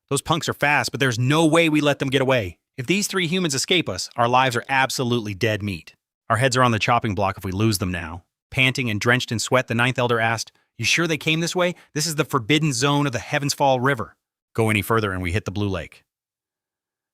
Those punks are fast, but there's no way we let them get away. If these 3 humans escape us, our lives are absolutely dead meat. Our heads are on the chopping block if we lose them now. Panting and drenched in sweat, the ninth elder asked, "You sure they came this way? This is the forbidden zone of the Heavens Fall River." Go any further and we hit the blue lake.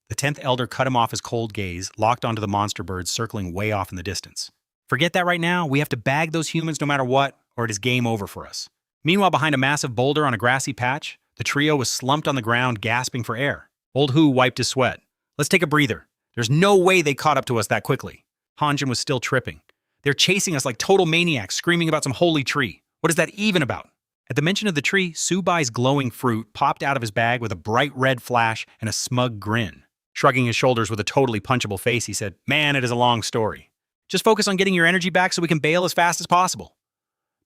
The 10th elder cut him off his cold gaze, locked onto the monster birds circling way off in the distance. Forget that right now. We have to bag those humans no matter what, or it is game over for us. Meanwhile, behind a massive boulder on a grassy patch, the trio was slumped on the ground, gasping for air. Old Hu wiped his sweat. "Let's take a breather. There's no way they caught up to us that quickly." Han Nhien was still tripping. "They're chasing us like total maniacs, screaming about some holy tree. What is that even about?" At the mention of the tree, Subai's glowing fruit popped out of his bag with a bright red flash and a smug grin. Shrugging his shoulders with a totally punchable face, he said, "Man, it is a long story. Just focus on getting your energy back so we can bail as fast as possible."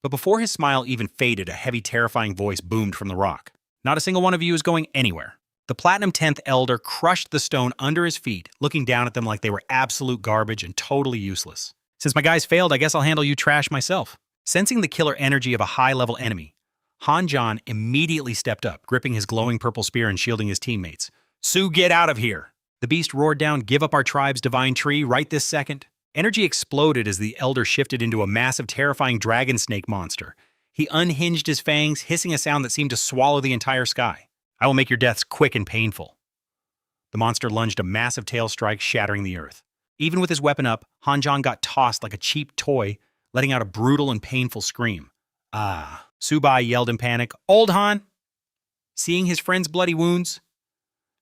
But before his smile even faded, a heavy, terrifying voice boomed from the rock. "Not a single one of you is going anywhere." The Platinum 10th Elder crushed the stone under his feet, looking down at them like they were absolute garbage and totally useless. "Since my guys failed, I guess I'll handle you trash myself." Sensing the killer energy of a high-level enemy, Han Nhien immediately stepped up, gripping his glowing purple spear and shielding his teammates. "Su, get out of here!" The beast roared down, "Give up our tribe's divine tree right this second." Energy exploded as the elder shifted into a massive, terrifying dragon snake monster. He unhinged his fangs, hissing a sound that seemed to swallow the entire sky. "I will make your deaths quick and painful." The monster lunged a massive tail strike, shattering the earth. Even with his weapon up, Han Nhien got tossed like a cheap toy, letting out a brutal and painful scream. "Ah!" Subai yelled in panic. "Old Han!" Seeing his friend's bloody wounds,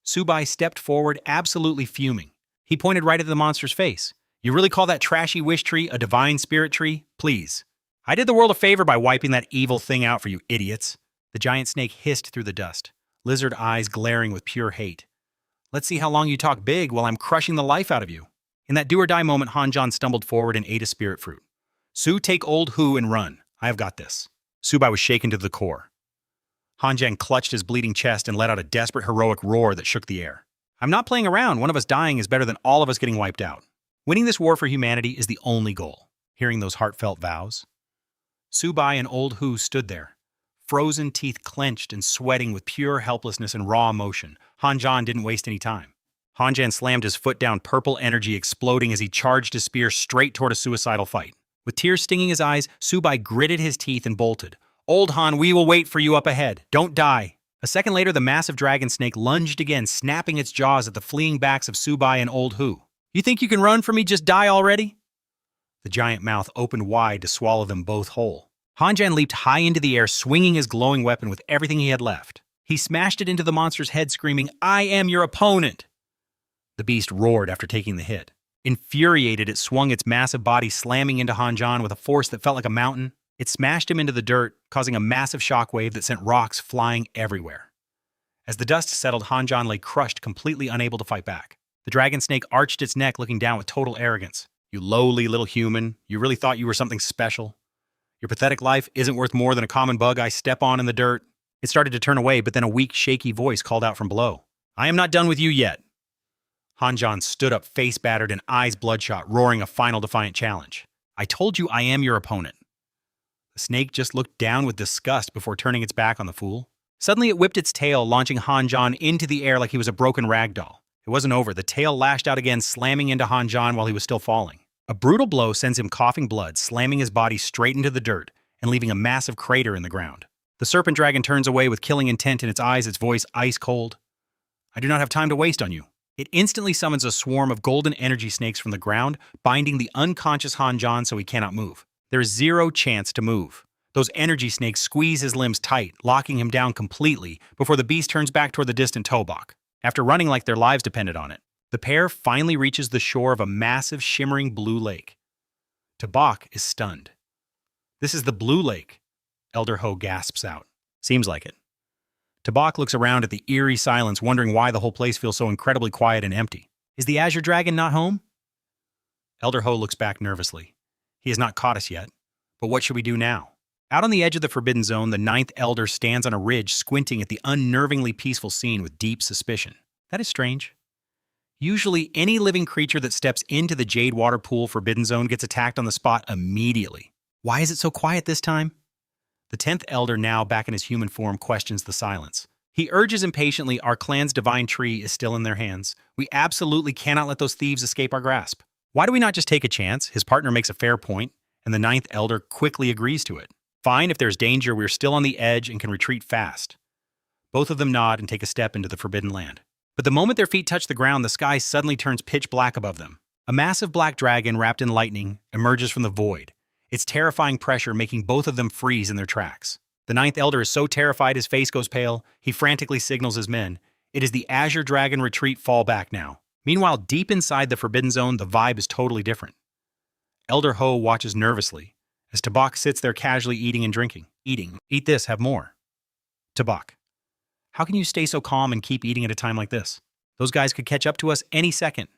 Subai stepped forward, absolutely fuming. He pointed right at the monster's face. "You really call that trashy wish tree a divine spirit tree? Please. I did the world a favor by wiping that evil thing out for you idiots." The giant snake hissed through the dust, lizard eyes glaring with pure hate. "Let's see how long you talk big while I'm crushing the life out of you." In that do-or-die moment, Han Nhien stumbled forward and ate a spirit fruit. "Su, take Old Hu and run. I have got this." Subai was shaken to the core. Han Nhien clutched his bleeding chest and let out a desperate, heroic roar that shook the air. "I'm not playing around. One of us dying is better than all of us getting wiped out. Winning this war for humanity is the only goal." Hearing those heartfelt vows, Subai and Old Hu stood there, frozen teeth clenched and sweating with pure helplessness and raw emotion. Han Nhien didn't waste any time. Han Nhien slammed his foot down, purple energy exploding as he charged his spear straight toward a suicidal fight. With tears stinging his eyes, Subai gritted his teeth and bolted. "Old Han, we will wait for you up ahead. Don't die." A second later, the massive dragon snake lunged again, snapping its jaws at the fleeing backs of Subai and Old Hu. "You think you can run from me? Just die already?" The giant mouth opened wide to swallow them both whole. Han Nhien leaped high into the air, swinging his glowing weapon with everything he had left. He smashed it into the monster's head, screaming, "I am your opponent!" The beast roared after taking the hit. Infuriated, it swung its massive body, slamming into Han Nhien with a force that felt like a mountain. It smashed him into the dirt, causing a massive shockwave that sent rocks flying everywhere. As the dust settled, Han Nhien lay crushed, completely unable to fight back. The dragon snake arched its neck, looking down with total arrogance. "You lowly little human, you really thought you were something special? Your pathetic life isn't worth more than a common bug I step on in the dirt." It started to turn away, but then a weak, shaky voice called out from below. "I am not done with you yet." Han Nhien stood up, face battered and eyes bloodshot, roaring a final defiant challenge. "I told you I am your opponent." The snake just looked down with disgust before turning its back on the fool. Suddenly it whipped its tail, launching Han Nhien into the air like he was a broken rag doll. It wasn't over. The tail lashed out again, slamming into Han Nhien while he was still falling. A brutal blow sends him coughing blood, slamming his body straight into the dirt and leaving a massive crater in the ground. The serpent dragon turns away with killing intent in its eyes, its voice ice cold. "I do not have time to waste on you." It instantly summons a swarm of golden energy snakes from the ground, binding the unconscious Han Nhien so he cannot move. There is zero chance to move. Those energy snakes squeeze his limbs tight, locking him down completely before the beast turns back toward the distant Tobok. After running like their lives depended on it, the pair finally reaches the shore of a massive, shimmering blue lake. Tobok is stunned. "This is the blue lake," Elder Ho gasps out. "Seems like it." Tobok looks around at the eerie silence, wondering why the whole place feels so incredibly quiet and empty. Is the Azure Dragon not home? Elder Ho looks back nervously. He has not caught us yet. But what should we do now? Out on the edge of the Forbidden Zone, the Ninth Elder stands on a ridge, squinting at the unnervingly peaceful scene with deep suspicion. That is strange. Usually, any living creature that steps into the Jade Water Pool Forbidden Zone gets attacked on the spot immediately. Why is it so quiet this time? The 10th Elder, now back in his human form, questions the silence. He urges impatiently our clan's divine tree is still in their hands. We absolutely cannot let those thieves escape our grasp. Why do we not just take a chance? His partner makes a fair point, and the ninth elder quickly agrees to it. Fine, if there's danger, we're still on the edge and can retreat fast. Both of them nod and take a step into the forbidden land. But the moment their feet touch the ground, the sky suddenly turns pitch black above them. A massive black dragon wrapped in lightning emerges from the void, its terrifying pressure making both of them freeze in their tracks. The ninth elder is so terrified his face goes pale, he frantically signals his men. It is the Azure Dragon retreat fall back now. Meanwhile, deep inside the Forbidden Zone, the vibe is totally different. Elder Ho watches nervously as Tabak sits there casually eating and drinking. Eating. Eat this, have more. Tabak. How can you stay so calm and keep eating at a time like this? Those guys could catch up to us any second.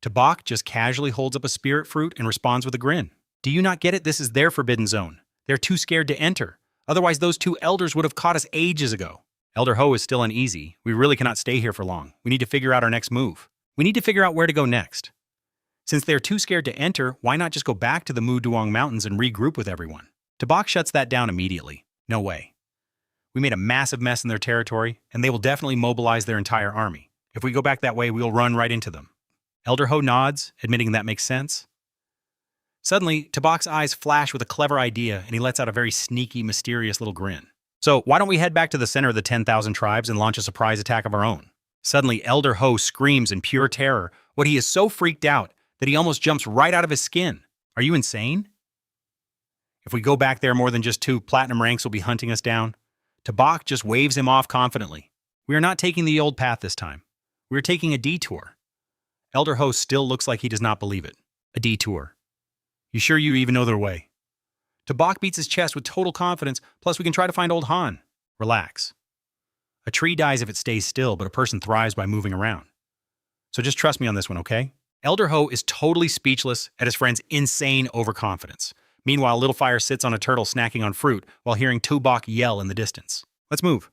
Tabak just casually holds up a spirit fruit and responds with a grin. Do you not get it? This is their Forbidden Zone. They're too scared to enter. Otherwise, those two elders would have caught us ages ago. Elder Ho is still uneasy. We really cannot stay here for long. We need to figure out our next move. We need to figure out where to go next. Since they're too scared to enter, why not just go back to the Mu Duong Mountains and regroup with everyone? Tabak shuts that down immediately. No way. We made a massive mess in their territory, and they will definitely mobilize their entire army. If we go back that way, we'll run right into them. Elder Ho nods, admitting that makes sense. Suddenly, Tabak's eyes flash with a clever idea, and he lets out a very sneaky, mysterious little grin. So, why don't we head back to the center of the 10,000 tribes and launch a surprise attack of our own? Suddenly, Elder Ho screams in pure terror, what he is so freaked out that he almost jumps right out of his skin. Are you insane? If we go back there, more than just 2 platinum ranks will be hunting us down. Tabak just waves him off confidently. We are not taking the old path this time. We are taking a detour. Elder Ho still looks like he does not believe it. A detour. You sure you even know their way? Tabak beats his chest with total confidence, plus we can try to find old Han. Relax. A tree dies if it stays still, but a person thrives by moving around. So just trust me on this one, okay? Elder Ho is totally speechless at his friend's insane overconfidence. Meanwhile, Little Fire sits on a turtle snacking on fruit while hearing Tubok yell in the distance. Let's move.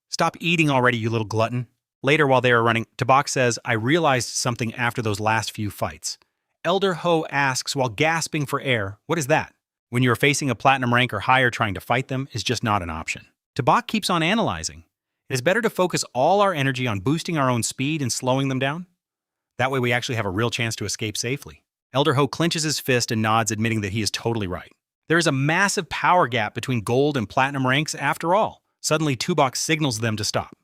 Stop eating already, you little glutton. Later, while they are running, Tabak says, I realized something after those last few fights. Elder Ho asks while gasping for air, what is that? When you are facing a platinum rank or higher, trying to fight them is just not an option. Tabak keeps on analyzing. It is better to focus all our energy on boosting our own speed and slowing them down. That way we actually have a real chance to escape safely. Elder Ho clenches his fist and nods, admitting that he is totally right. There is a massive power gap between gold and platinum ranks after all. Suddenly, Tubok signals them to stop,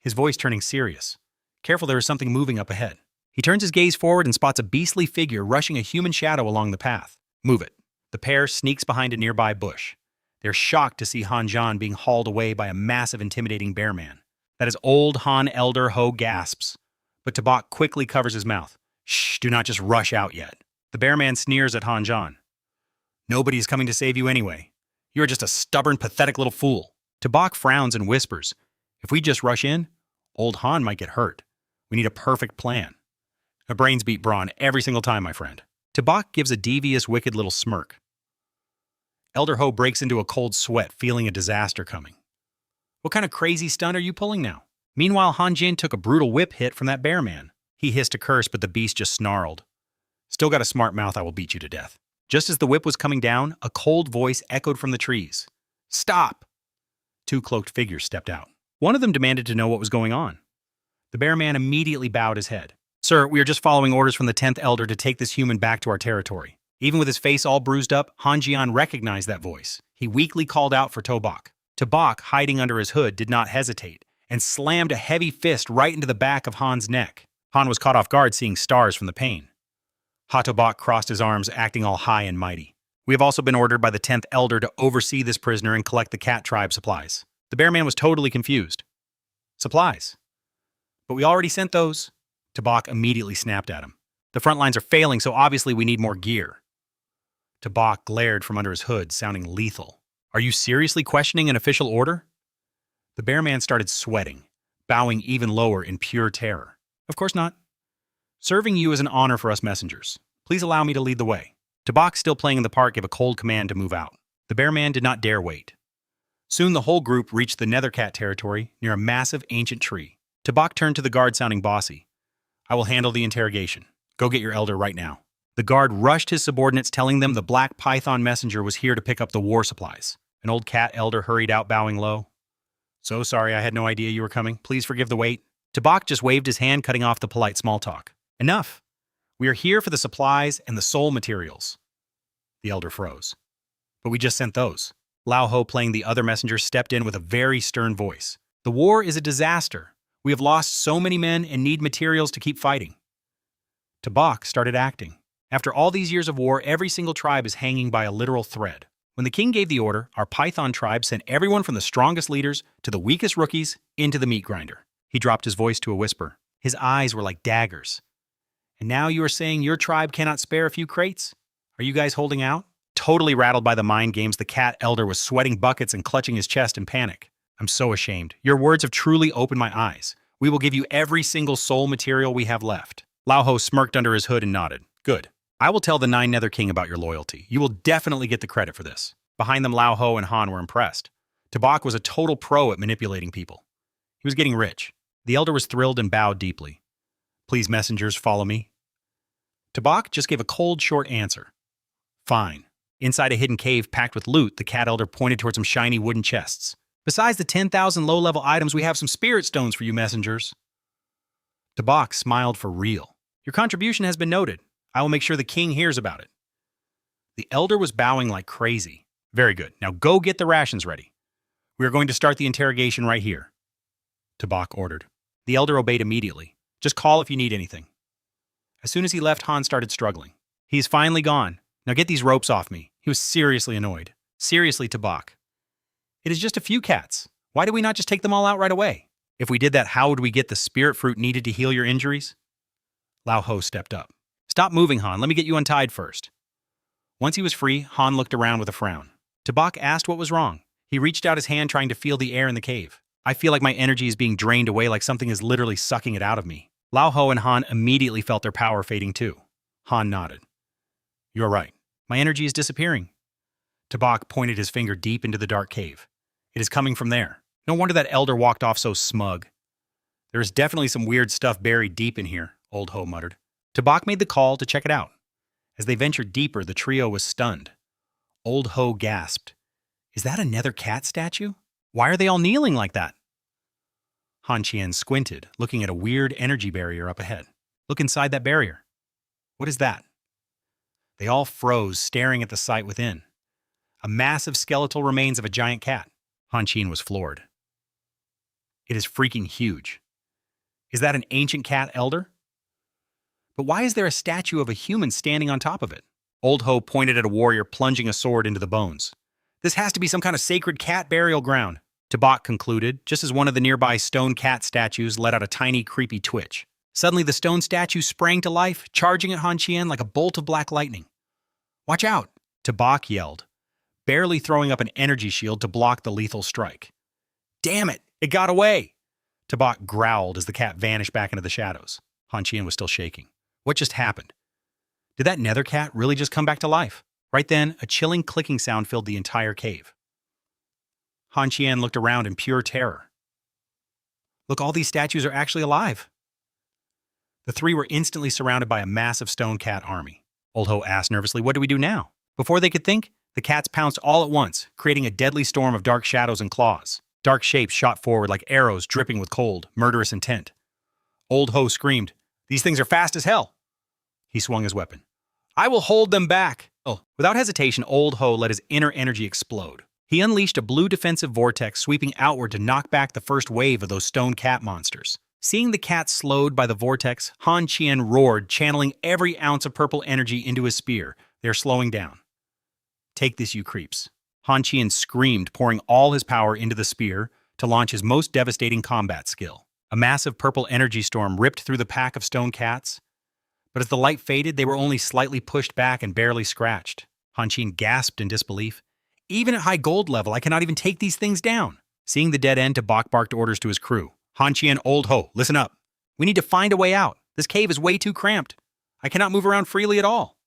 his voice turning serious. Careful, there is something moving up ahead. He turns his gaze forward and spots a beastly figure rushing a human shadow along the path. Move it. The pair sneaks behind a nearby bush. They're shocked to see Han Zhan being hauled away by a massive, intimidating bear man. That is old Han. Elder Ho gasps, but Tabak quickly covers his mouth. Shh, do not just rush out yet. The bear man sneers at Han Zhan. Nobody is coming to save you anyway. You are just a stubborn, pathetic little fool. Tabak frowns and whispers, if we just rush in, old Han might get hurt. We need a perfect plan. My brains beat brawn every single time, my friend. Tabak gives a devious, wicked little smirk. Elder Ho breaks into a cold sweat, feeling a disaster coming. What kind of crazy stunt are you pulling now? Meanwhile, Han Jin took a brutal whip hit from that bear man. He hissed a curse, but the beast just snarled. Still got a smart mouth, I will beat you to death. Just as the whip was coming down, a cold voice echoed from the trees. Stop! 2 cloaked figures stepped out. One of them demanded to know what was going on. The bear man immediately bowed his head. Sir, we are just following orders from the 10th Elder to take this human back to our territory. Even with his face all bruised up, Han Jian recognized that voice. He weakly called out for Tabak. Tabak, hiding under his hood, did not hesitate, and slammed a heavy fist right into the back of Han's neck. Han was caught off guard, seeing stars from the pain. Tabak crossed his arms, acting all high and mighty. We have also been ordered by the 10th Elder to oversee this prisoner and collect the cat tribe supplies. The bear man was totally confused. Supplies? But we already sent those. Tabak immediately snapped at him. The front lines are failing, so obviously we need more gear. Tabak glared from under his hood, sounding lethal. Are you seriously questioning an official order? The bear man started sweating, bowing even lower in pure terror. Of course not. Serving you is an honor for us messengers. Please allow me to lead the way. Tabak, still playing in the park, gave a cold command to move out. The bear man did not dare wait. Soon the whole group reached the Nethercat territory near a massive ancient tree. Tabak turned to the guard, sounding bossy. I will handle the interrogation. Go get your elder right now. The guard rushed his subordinates, telling them the Black Python messenger was here to pick up the war supplies. An old cat elder hurried out, bowing low. So sorry, I had no idea you were coming. Please forgive the wait. Tabak just waved his hand, cutting off the polite small talk. Enough. We are here for the supplies and the soul materials. The elder froze. But we just sent those. Lao Ho, playing the other messenger, stepped in with a very stern voice. The war is a disaster. We have lost so many men and need materials to keep fighting. Tabak started acting. After all these years of war, every single tribe is hanging by a literal thread. When the king gave the order, our Python tribe sent everyone from the strongest leaders to the weakest rookies into the meat grinder. He dropped his voice to a whisper. His eyes were like daggers. And now you are saying your tribe cannot spare a few crates? Are you guys holding out? Totally rattled by the mind games, the cat elder was sweating buckets and clutching his chest in panic. I'm so ashamed. Your words have truly opened my eyes. We will give you every single soul material we have left. Lao Ho smirked under his hood and nodded. Good. I will tell the Nine Nether King about your loyalty. You will definitely get the credit for this. Behind them, Lao Ho and Han were impressed. Tabak was a total pro at manipulating people. He was getting rich. The elder was thrilled and bowed deeply. Please, messengers, follow me. Tabak just gave a cold, short answer. Fine. Inside a hidden cave packed with loot, the cat elder pointed towards some shiny wooden chests. Besides the 10,000 low-level items, we have some spirit stones for you messengers. Tabak smiled for real. Your contribution has been noted. I will make sure the king hears about it. The elder was bowing like crazy. Very good. Now go get the rations ready. We are going to start the interrogation right here. Tabak ordered. The elder obeyed immediately. Just call if you need anything. As soon as he left, Han started struggling. He's finally gone. Now get these ropes off me. He was seriously annoyed. Seriously, Tabak. It is just a few cats. Why did we not just take them all out right away? If we did that, how would we get the spirit fruit needed to heal your injuries? Lao Ho stepped up. Stop moving, Han. Let me get you untied first. Once he was free, Han looked around with a frown. Tabak asked what was wrong. He reached out his hand, trying to feel the air in the cave. I feel like my energy is being drained away, like something is literally sucking it out of me. Lao Ho and Han immediately felt their power fading too. Han nodded. You're right. My energy is disappearing. Tabak pointed his finger deep into the dark cave. It is coming from there. No wonder that elder walked off so smug. There is definitely some weird stuff buried deep in here, Old Ho muttered. Tabak made the call to check it out. As they ventured deeper, the trio was stunned. Old Ho gasped. Is that a nether cat statue? Why are they all kneeling like that? Han Qian squinted, looking at a weird energy barrier up ahead. Look inside that barrier. What is that? They all froze, staring at the sight within. A massive skeletal remains of a giant cat. Han Qian was floored. It is freaking huge. Is that an ancient cat elder? But why is there a statue of a human standing on top of it? Old Ho pointed at a warrior plunging a sword into the bones. This has to be some kind of sacred cat burial ground, Tabak concluded, just as one of the nearby stone cat statues let out a tiny, creepy twitch. Suddenly, the stone statue sprang to life, charging at Han Qian like a bolt of black lightning. Watch out, Tabak yelled, barely throwing up an energy shield to block the lethal strike. Damn it, it got away! Tabak growled as the cat vanished back into the shadows. Han Qian was still shaking. What just happened? Did that nether cat really just come back to life? Right then, a chilling clicking sound filled the entire cave. Han Qian looked around in pure terror. Look, all these statues are actually alive. The three were instantly surrounded by a massive stone cat army. Old Ho asked nervously, what do we do now? Before they could think, the cats pounced all at once, creating a deadly storm of dark shadows and claws. Dark shapes shot forward like arrows dripping with cold, murderous intent. Old Ho screamed, these things are fast as hell. He swung his weapon. I will hold them back. Oh, without hesitation, Old Ho let his inner energy explode. He unleashed a blue defensive vortex sweeping outward to knock back the first wave of those stone cat monsters. Seeing the cats slowed by the vortex, Han Qian roared, channeling every ounce of purple energy into his spear. They're slowing down. Take this, you creeps. Han Qian screamed, pouring all his power into the spear to launch his most devastating combat skill. A massive purple energy storm ripped through the pack of stone cats, but as the light faded, they were only slightly pushed back and barely scratched. Han Qian gasped in disbelief. Even at high gold level, I cannot even take these things down. Seeing the dead end, Tabak barked orders to his crew. Han Qian, Old Ho, listen up. We need to find a way out. This cave is way too cramped. I cannot move around freely at all.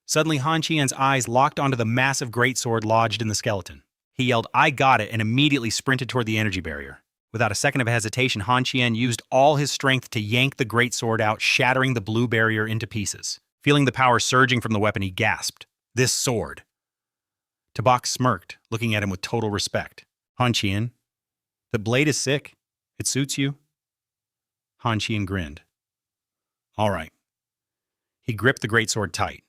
Suddenly, Han Qian's eyes locked onto the massive greatsword lodged in the skeleton. He yelled, I got it, and immediately sprinted toward the energy barrier. Without a second of hesitation, Han Qian used all his strength to yank the greatsword out, shattering the blue barrier into pieces. Feeling the power surging from the weapon, he gasped, this sword. Tabak smirked, looking at him with total respect. Han Qian, The blade is sick. It suits you? Han Chien grinned. All right. He gripped the greatsword tight,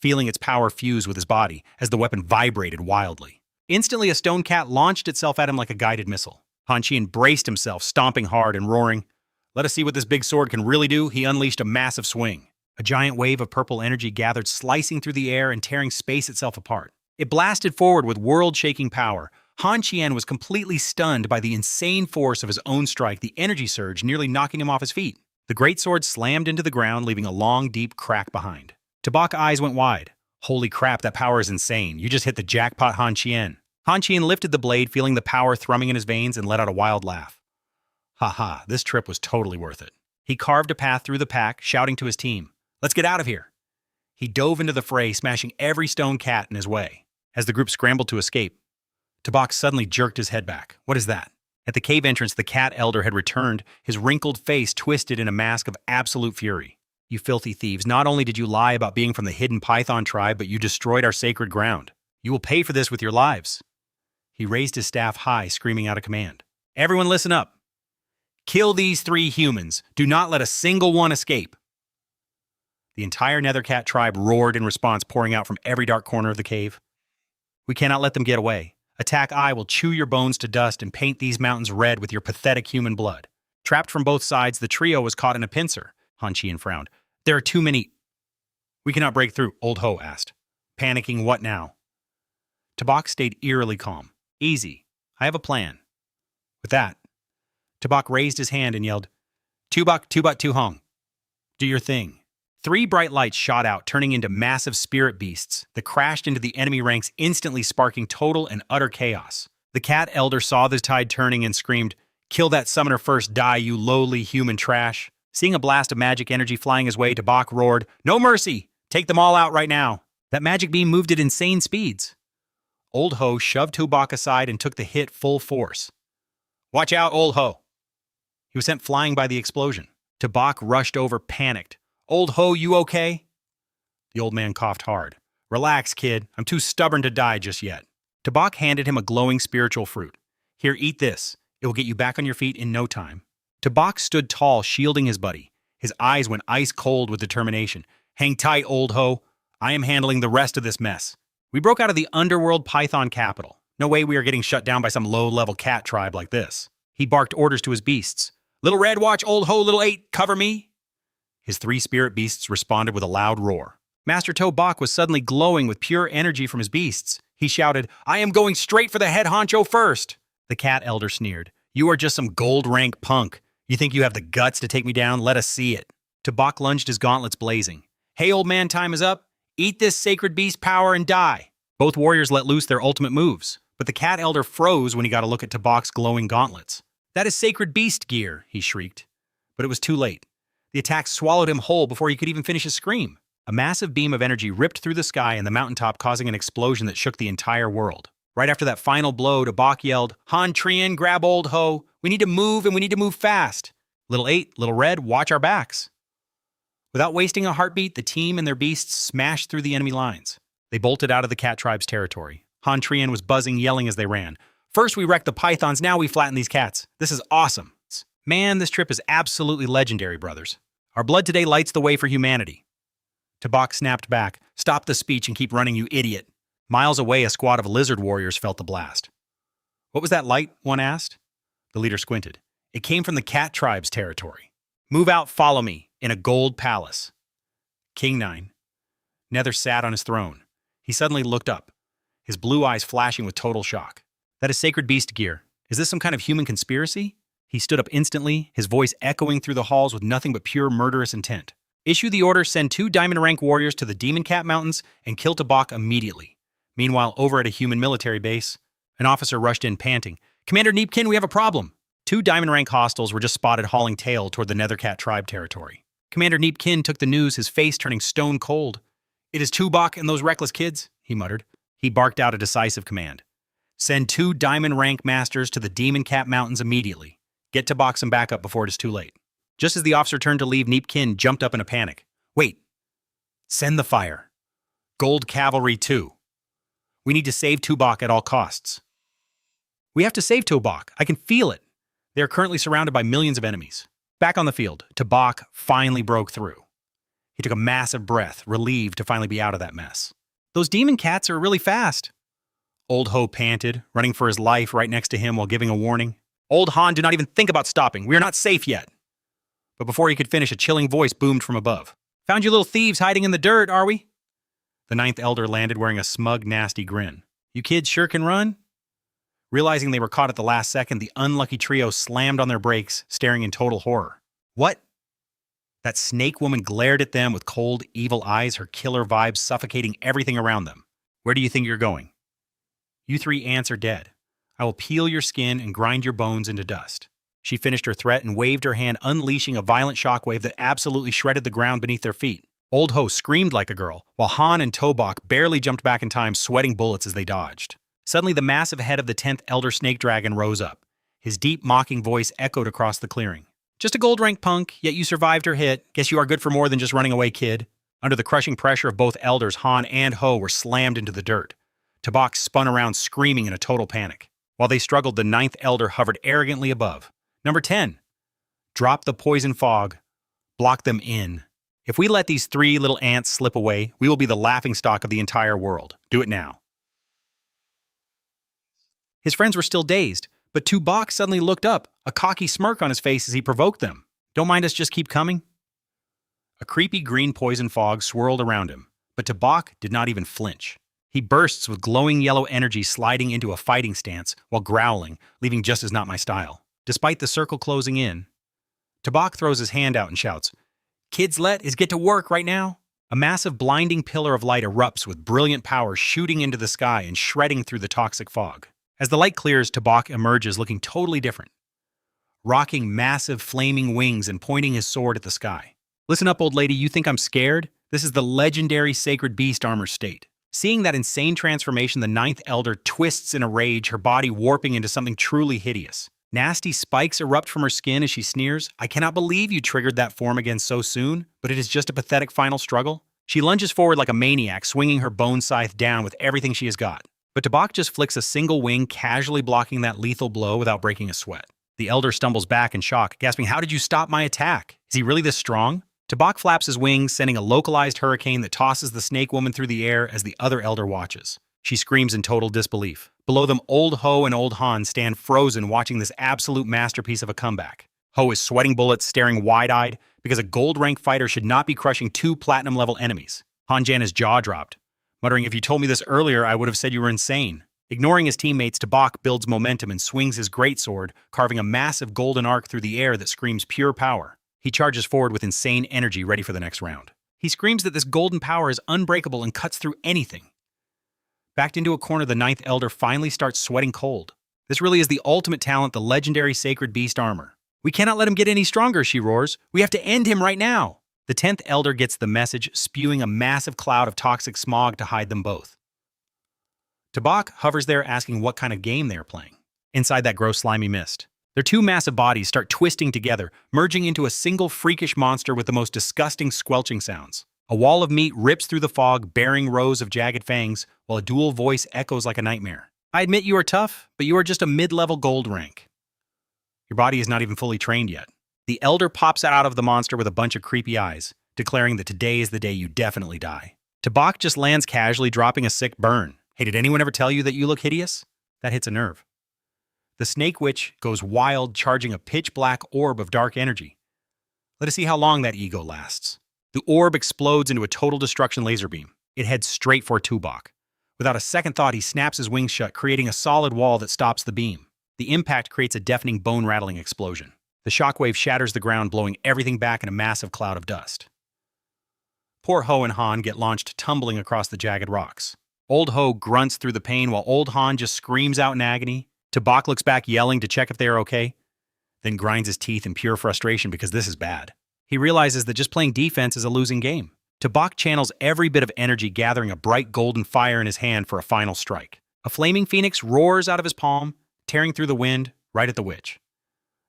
feeling its power fuse with his body as the weapon vibrated wildly. Instantly, a stone cat launched itself at him like a guided missile. Han Chien braced himself, stomping hard and roaring. Let us see what this big sword can really do. He unleashed a massive swing. A giant wave of purple energy gathered, slicing through the air and tearing space itself apart. It blasted forward with world-shaking power. Han Chien was completely stunned by the insane force of his own strike, the energy surge nearly knocking him off his feet. The greatsword slammed into the ground, leaving a long, deep crack behind. Tabak's eyes went wide. Holy crap, that power is insane. You just hit the jackpot, Han Chien. Han Chien lifted the blade, feeling the power thrumming in his veins, and let out a wild laugh. Ha ha, this trip was totally worth it. He carved a path through the pack, shouting to his team, "Let's get out of here." He dove into the fray, smashing every stone cat in his way. As the group scrambled to escape, Tabak suddenly jerked his head back. What is that? At the cave entrance, the cat elder had returned, his wrinkled face twisted in a mask of absolute fury. You filthy thieves, not only did you lie about being from the hidden python tribe, but you destroyed our sacred ground. You will pay for this with your lives. He raised his staff high, screaming out a command. Everyone listen up. Kill these 3 humans. Do not let a single one escape. The entire Nethercat tribe roared in response, pouring out from every dark corner of the cave. We cannot let them get away. Attack I will chew your bones to dust and paint these mountains red with your pathetic human blood. Trapped from both sides, the trio was caught in a pincer. Han Chien frowned. There are too many. We cannot break through, Old Ho asked. Panicking, what now? Tabak stayed eerily calm. Easy. I have a plan. With that, Tabak raised his hand and yelled, Tubak, Tubat, Tuhong. Do your thing. 3 bright lights shot out, turning into massive spirit beasts that crashed into the enemy ranks, instantly sparking total and utter chaos. The cat elder saw the tide turning and screamed, Kill that summoner first, die, you lowly human trash. Seeing a blast of magic energy flying his way, Tabak roared, No mercy! Take them all out right now! That magic beam moved at insane speeds. Old Ho shoved Tabak aside and took the hit full force. Watch out, Old Ho! He was sent flying by the explosion. Tabak rushed over, panicked. Old Ho, you okay? The old man coughed hard. Relax, kid. I'm too stubborn to die just yet. Tabak handed him a glowing spiritual fruit. Here, eat this. It will get you back on your feet in no time. Tabak stood tall, shielding his buddy. His eyes went ice cold with determination. Hang tight, Old Ho. I am handling the rest of this mess. We broke out of the underworld python capital. No way we are getting shut down by some low-level cat tribe like this. He barked orders to his beasts. Little Red, watch Old Ho, Little 8, cover me. His 3 spirit beasts responded with a loud roar. Master Tabak was suddenly glowing with pure energy from his beasts. He shouted, I am going straight for the head honcho first. The cat elder sneered. You are just some gold rank punk. You think you have the guts to take me down? Let us see it. Tabak lunged his gauntlets blazing. Hey, old man, time is up. Eat this sacred beast power and die. Both warriors let loose their ultimate moves, but the cat elder froze when he got a look at Tabak's glowing gauntlets. That is sacred beast gear, he shrieked. But it was too late. The attack swallowed him whole before he could even finish his scream. A massive beam of energy ripped through the sky and the mountaintop, causing an explosion that shook the entire world. Right after that final blow, Tabak yelled, Han Chien, grab Old Ho. We need to move, and we need to move fast. Little 8, Little Red, watch our backs. Without wasting a heartbeat, the team and their beasts smashed through the enemy lines. They bolted out of the cat tribe's territory. Han Chien was buzzing, yelling as they ran. First we wrecked the pythons, now we flatten these cats. This is awesome. Man, this trip is absolutely legendary, brothers. Our blood today lights the way for humanity. Tabak snapped back. Stop the speech and keep running, you idiot. Miles away, a squad of lizard warriors felt the blast. What was that light? One asked. The leader squinted. It came from the cat tribe's territory. Move out, follow me, in a gold palace. King 9. Nether sat on his throne. He suddenly looked up, his blue eyes flashing with total shock. That is sacred beast gear. Is this some kind of human conspiracy? He stood up instantly, his voice echoing through the halls with nothing but pure murderous intent. Issue the order, send 2 diamond rank warriors to the Demon Cat Mountains and kill Tabak immediately. Meanwhile, over at a human military base, an officer rushed in panting. Commander Nghien, we have a problem. 2 diamond rank hostiles were just spotted hauling tail toward the Nethercat tribe territory. Commander Nghien took the news, his face turning stone cold. It is Tabak and those reckless kids, he muttered. He barked out a decisive command. Send 2 diamond rank masters to the Demon Cat Mountains immediately. Get Tabak some backup before it is too late. Just as the officer turned to leave, Nghien jumped up in a panic. Wait. Send the fire. Gold Cavalry 2. We need to save Tabak at all costs. We have to save Tobak. I can feel it. They are currently surrounded by millions of enemies. Back on the field, Tobak finally broke through. He took a massive breath, relieved to finally be out of that mess. Those demon cats are really fast. Old Ho panted, running for his life right next to him while giving a warning. Old Han, do not even think about stopping. We are not safe yet. But before he could finish, a chilling voice boomed from above. Found you little thieves hiding in the dirt, are we? The ninth elder landed wearing a smug, nasty grin. You kids sure can run? Realizing they were caught at the last second, the unlucky trio slammed on their brakes, staring in total horror. What? That snake woman glared at them with cold, evil eyes, her killer vibes suffocating everything around them. Where do you think you're going? You three ants are dead. I will peel your skin and grind your bones into dust. She finished her threat and waved her hand, unleashing a violent shockwave that absolutely shredded the ground beneath their feet. Old Ho screamed like a girl, while Han and Tobak barely jumped back in time, sweating bullets as they dodged. Suddenly, the massive head of the 10th Elder Snake Dragon rose up. His deep, mocking voice echoed across the clearing. Just a gold-rank punk, yet you survived her hit. Guess you are good for more than just running away, kid. Under the crushing pressure of both elders, Han and Ho were slammed into the dirt. Tobak spun around, screaming in a total panic. While they struggled, the 9th Elder hovered arrogantly above. Number 10. Drop the poison fog. Block them in. If we let these three little ants slip away, we will be the laughingstock of the entire world. Do it now. His friends were still dazed, but Tobak suddenly looked up, a cocky smirk on his face as he provoked them. Don't mind us, just keep coming. A creepy green poison fog swirled around him, but Tobak did not even flinch. He bursts with glowing yellow energy, sliding into a fighting stance while growling, leaving just as not my style. Despite the circle closing in, Tobak throws his hand out and shouts, Kids, is get to work right now. A massive blinding pillar of light erupts with brilliant power shooting into the sky and shredding through the toxic fog. As the light clears, Tobak emerges looking totally different, rocking massive flaming wings and pointing his sword at the sky. Listen up, old lady, you think I'm scared? This is the legendary sacred beast armor state. Seeing that insane transformation, the 9th Elder twists in a rage, her body warping into something truly hideous. Nasty spikes erupt from her skin as she sneers. I cannot believe you triggered that form again so soon, but it is just a pathetic final struggle. She lunges forward like a maniac, swinging her bone scythe down with everything she has got. But Tobak just flicks a single wing, casually blocking that lethal blow without breaking a sweat. The Elder stumbles back in shock, gasping, How did you stop my attack? Is he really this strong? Tobak flaps his wings, sending a localized hurricane that tosses the snake woman through the air as the other Elder watches. She screams in total disbelief. Below them, Old Ho and Old Han stand frozen, watching this absolute masterpiece of a comeback. Ho is sweating bullets, staring wide-eyed, because a gold-rank fighter should not be crushing 2 platinum-level enemies. Han Jan jaw dropped, muttering, If you told me this earlier, I would have said you were insane. Ignoring his teammates, Tobak builds momentum and swings his greatsword, carving a massive golden arc through the air that screams pure power. He charges forward with insane energy, ready for the next round. He screams that this golden power is unbreakable and cuts through anything. Backed into a corner, the 9th Elder finally starts sweating cold. This really is the ultimate talent, the legendary sacred beast armor. We cannot let him get any stronger, she roars. We have to end him right now. The 10th Elder gets the message, spewing a massive cloud of toxic smog to hide them both. Tobak hovers there, asking what kind of game they are playing. Inside that gross slimy mist, their 2 massive bodies start twisting together, merging into a single freakish monster with the most disgusting squelching sounds. A wall of meat rips through the fog, bearing rows of jagged fangs, while a dual voice echoes like a nightmare. I admit you are tough, but you are just a mid-level gold rank. Your body is not even fully trained yet. The Elder pops out of the monster with a bunch of creepy eyes, declaring that today is the day you definitely die. Tobak just lands casually, dropping a sick burn. Hey, did anyone ever tell you that you look hideous? That hits a nerve. The Snake Witch goes wild, charging a pitch-black orb of dark energy. Let us see how long that ego lasts. The orb explodes into a total destruction laser beam. It heads straight for Tobak. Without a second thought, he snaps his wings shut, creating a solid wall that stops the beam. The impact creates a deafening, bone-rattling explosion. The shockwave shatters the ground, blowing everything back in a massive cloud of dust. Poor Ho and Han get launched tumbling across the jagged rocks. Old Ho grunts through the pain while Old Han just screams out in agony. Tobak looks back, yelling to check if they are okay, then grinds his teeth in pure frustration because this is bad. He realizes that just playing defense is a losing game. Tobak channels every bit of energy, gathering a bright golden fire in his hand for a final strike. A flaming phoenix roars out of his palm, tearing through the wind, right at the witch.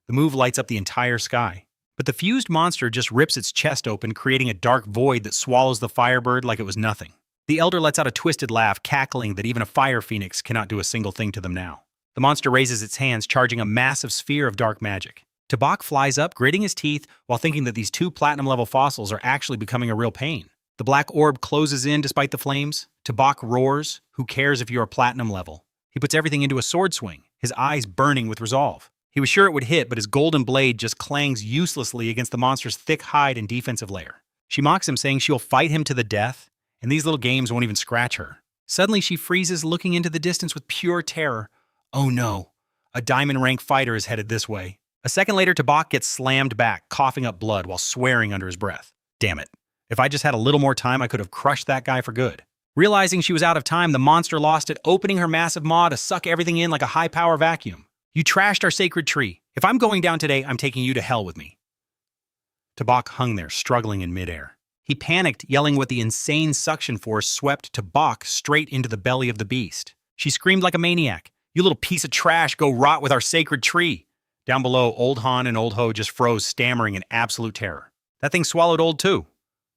The move lights up the entire sky. But the fused monster just rips its chest open, creating a dark void that swallows the firebird like it was nothing. The Elder lets out a twisted laugh, cackling that even a fire phoenix cannot do a single thing to them now. The monster raises its hands, charging a massive sphere of dark magic. Tabak flies up, gritting his teeth while thinking that these two platinum-level fossils are actually becoming a real pain. The black orb closes in despite the flames. Tabak roars, "Who cares if you're a platinum level?" He puts everything into a sword swing, his eyes burning with resolve. He was sure it would hit, but his golden blade just clangs uselessly against the monster's thick hide and defensive layer. She mocks him, saying she'll fight him to the death, and these little games won't even scratch her. Suddenly, she freezes, looking into the distance with pure terror. Oh no, a diamond rank fighter is headed this way. A second later, Tabak gets slammed back, coughing up blood while swearing under his breath. Damn it. If I just had a little more time, I could have crushed that guy for good. Realizing she was out of time, the monster lost it, opening her massive maw to suck everything in like a high-power vacuum. You trashed our sacred tree. If I'm going down today, I'm taking you to hell with me. Tabak hung there, struggling in midair. He panicked, yelling what the insane suction force swept Tabak straight into the belly of the beast. She screamed like a maniac. You little piece of trash, go rot with our sacred tree. Down below, Old Han and Old Ho just froze, stammering in absolute terror. That thing swallowed Old too.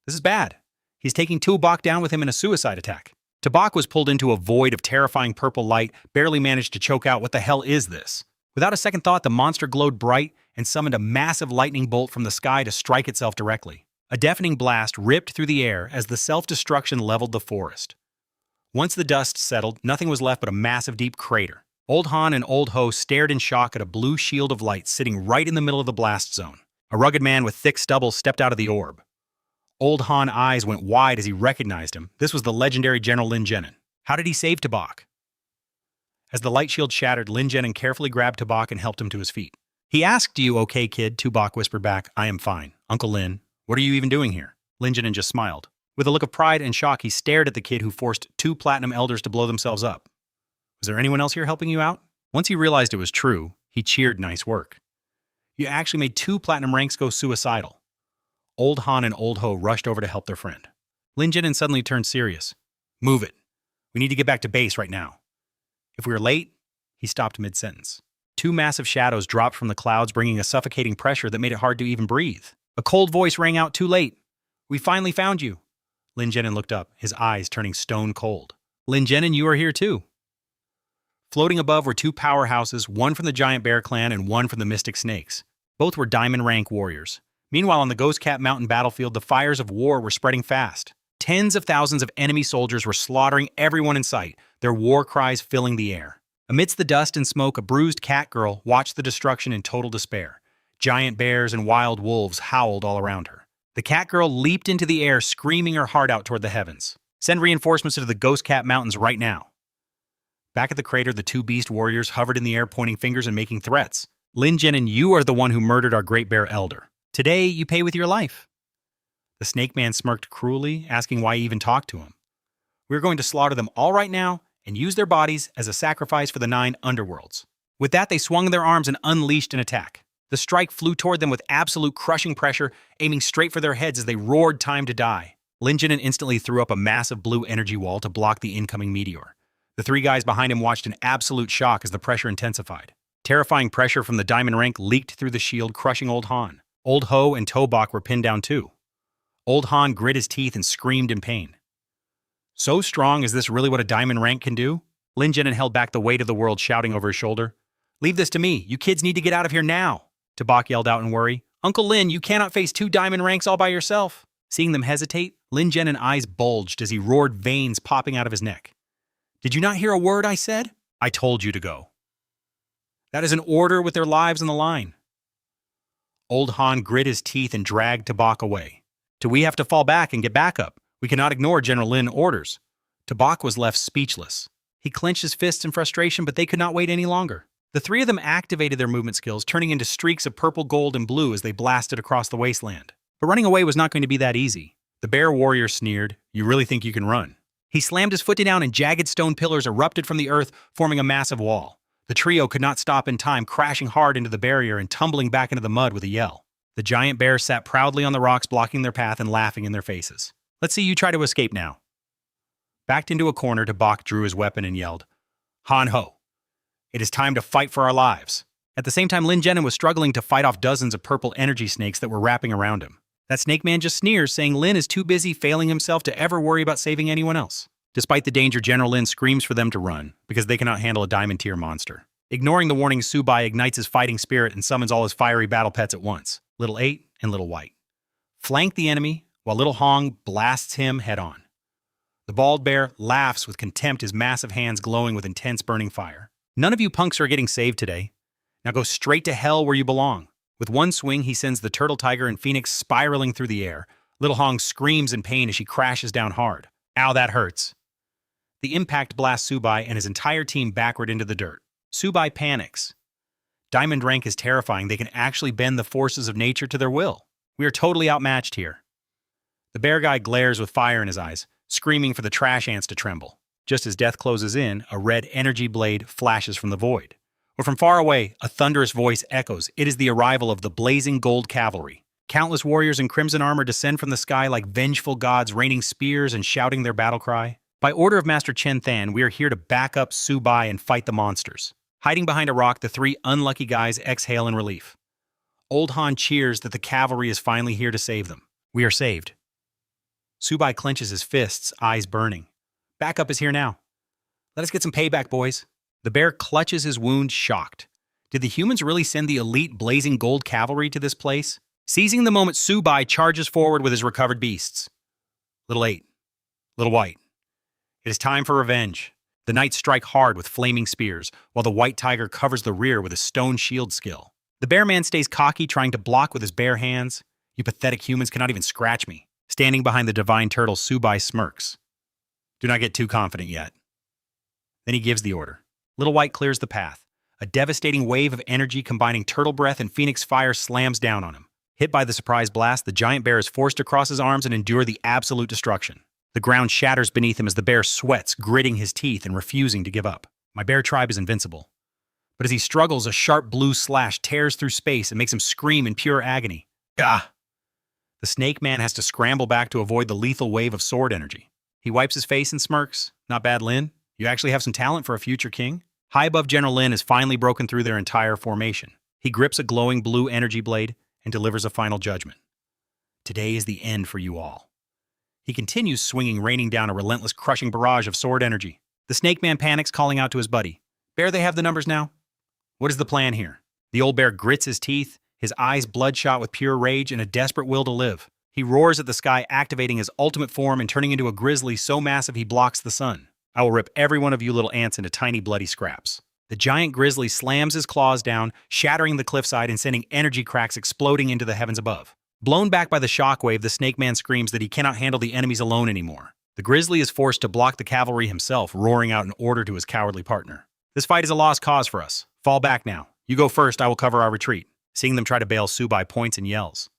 This is bad. He's taking Tabak down with him in a suicide attack. Tabak was pulled into a void of terrifying purple light, barely managed to choke out, "What the hell is this?" Without a second thought, the monster glowed bright and summoned a massive lightning bolt from the sky to strike itself directly. A deafening blast ripped through the air as the self-destruction leveled the forest. Once the dust settled, nothing was left but a massive deep crater. Old Han and Old Ho stared in shock at a blue shield of light sitting right in the middle of the blast zone. A rugged man with thick stubble stepped out of the orb. Old Han eyes went wide as he recognized him. This was the legendary General Lam Nghien Nhien. How did he save Tabak? As the light shield shattered, Lam Nghien Nhien carefully grabbed Tabak and helped him to his feet. He asked, "You okay, kid?" Tabak whispered back, "I am fine. Uncle Lin, what are you even doing here?" Lam Nghien Nhien just smiled. With a look of pride and shock, he stared at the kid who forced two platinum elders to blow themselves up. "Was there anyone else here helping you out?" Once he realized it was true, he cheered, "Nice work. You actually made two platinum ranks go suicidal." Old Han and Old Ho rushed over to help their friend. Lam Nghien Nhien suddenly turned serious. "Move it. We need to get back to base right now. If we are late..." He stopped mid-sentence. Two massive shadows dropped from the clouds, bringing a suffocating pressure that made it hard to even breathe. A cold voice rang out, "Too late. We finally found you." Lam Nghien Nhien looked up, his eyes turning stone cold. "Lam Nghien Nhien, you are here too." Floating above were two powerhouses, one from the Giant Bear clan and one from the Mystic Snakes. Both were diamond rank warriors. Meanwhile, on the Ghost Cat Mountain battlefield, the fires of war were spreading fast. Tens of thousands of enemy soldiers were slaughtering everyone in sight, their war cries filling the air. Amidst the dust and smoke, a bruised cat girl watched the destruction in total despair. Giant bears and wild wolves howled all around her. The cat girl leaped into the air, screaming her heart out toward the heavens. "Send reinforcements to the Ghost Cat Mountains right now." Back at the crater, the two beast warriors hovered in the air, pointing fingers and making threats. "Lam Nghien Nhien, you are the one who murdered our Great Bear Elder. Today, you pay with your life." The snake man smirked cruelly, asking why he even talked to him. "We're going to slaughter them all right now and use their bodies as a sacrifice for the 9 underworlds." With that, they swung their arms and unleashed an attack. The strike flew toward them with absolute crushing pressure, aiming straight for their heads as they roared time to die. Lam Nghien Nhien instantly threw up a massive blue energy wall to block the incoming meteor. The three guys behind him watched in absolute shock as the pressure intensified. Terrifying pressure from the diamond rank leaked through the shield, crushing Old Han. Old Ho and Tabak were pinned down too. Old Han grit his teeth and screamed in pain. "So strong, is this really what a diamond rank can do?" Lam Nghien Nhien held back the weight of the world, shouting over his shoulder. "Leave this to me. You kids need to get out of here now." Tabak yelled out in worry. "Uncle Lin, you cannot face 2 diamond ranks all by yourself." Seeing them hesitate, Lam Nghien Nhien's eyes bulged as he roared, veins popping out of his neck. "Did you not hear a word I said? I told you to go. That is an order with their lives on the line." Old Han grit his teeth and dragged Tabak away. "Do we have to fall back and get back up? We cannot ignore General Lin's orders." Tabak was left speechless. He clenched his fists in frustration, but they could not wait any longer. The three of them activated their movement skills, turning into streaks of purple, gold, and blue as they blasted across the wasteland. But running away was not going to be that easy. The bear warrior sneered, "You really think you can run?" He slammed his foot down and jagged stone pillars erupted from the earth, forming a massive wall. The trio could not stop in time, crashing hard into the barrier and tumbling back into the mud with a yell. The giant bear sat proudly on the rocks, blocking their path and laughing in their faces. "Let's see you try to escape now." Backed into a corner, Tabak drew his weapon and yelled, "Han Ho, it is time to fight for our lives." At the same time, Lam Nghien Nhien was struggling to fight off dozens of purple energy snakes that were wrapping around him. That snake man just sneers, saying Lin is too busy failing himself to ever worry about saving anyone else. Despite the danger, General Lin screams for them to run, because they cannot handle a diamond tier monster. Ignoring the warning, Subai ignites his fighting spirit and summons all his fiery battle pets at once, Little 8 and Little White. Flank the enemy, while Little Hong blasts him head-on. The bald bear laughs with contempt, his massive hands glowing with intense burning fire. None of you punks are getting saved today. Now go straight to hell where you belong. With one swing, he sends the turtle tiger and phoenix spiraling through the air. Little Hong screams in pain as she crashes down hard. Ow, that hurts. The impact blasts Subai and his entire team backward into the dirt. Subai panics. Diamond rank is terrifying. They can actually bend the forces of nature to their will. We are totally outmatched here. The bear guy glares with fire in his eyes, screaming for the trash ants to tremble. Just as death closes in, a red energy blade flashes from the void. Or from far away, a thunderous voice echoes. It is the arrival of the blazing gold cavalry. Countless warriors in crimson armor descend from the sky like vengeful gods, raining spears and shouting their battle cry. By order of Master Chen Than, we are here to back up Subai and fight the monsters. Hiding behind a rock, the three unlucky guys exhale in relief. Old Han cheers that the cavalry is finally here to save them. We are saved. Subai clenches his fists, eyes burning. Backup is here now. Let us get some payback, boys. The bear clutches his wound, shocked. Did the humans really send the elite blazing gold cavalry to this place? Seizing the moment, Subai charges forward with his recovered beasts. Little 8, Little White. It is time for revenge. The knights strike hard with flaming spears, while the white tiger covers the rear with a stone shield skill. The bear man stays cocky, trying to block with his bare hands. You pathetic humans cannot even scratch me. Standing behind the divine turtle, Subai smirks. Do not get too confident yet. Then he gives the order. Little White clears the path. A devastating wave of energy combining turtle breath and phoenix fire slams down on him. Hit by the surprise blast, the giant bear is forced to cross his arms and endure the absolute destruction. The ground shatters beneath him as the bear sweats, gritting his teeth and refusing to give up. My bear tribe is invincible. But as he struggles, a sharp blue slash tears through space and makes him scream in pure agony. Ah! The snake man has to scramble back to avoid the lethal wave of sword energy. He wipes his face and smirks. Not bad, Lin. You actually have some talent for a future king. High above, General Lin has finally broken through their entire formation. He grips a glowing blue energy blade and delivers a final judgment. Today is the end for you all. He continues swinging, raining down a relentless, crushing barrage of sword energy. The snake man panics, calling out to his buddy. Bear, they have the numbers now? What is the plan here? The old bear grits his teeth, his eyes bloodshot with pure rage and a desperate will to live. He roars at the sky, activating his ultimate form and turning into a grizzly so massive he blocks the sun. I will rip every one of you little ants into tiny bloody scraps. The giant grizzly slams his claws down, shattering the cliffside and sending energy cracks exploding into the heavens above. Blown back by the shockwave, the snake man screams that he cannot handle the enemies alone anymore. The grizzly is forced to block the cavalry himself, roaring out an order to his cowardly partner. This fight is a lost cause for us. Fall back now. You go first, I will cover our retreat. Seeing them try to bail, Subai points and yells.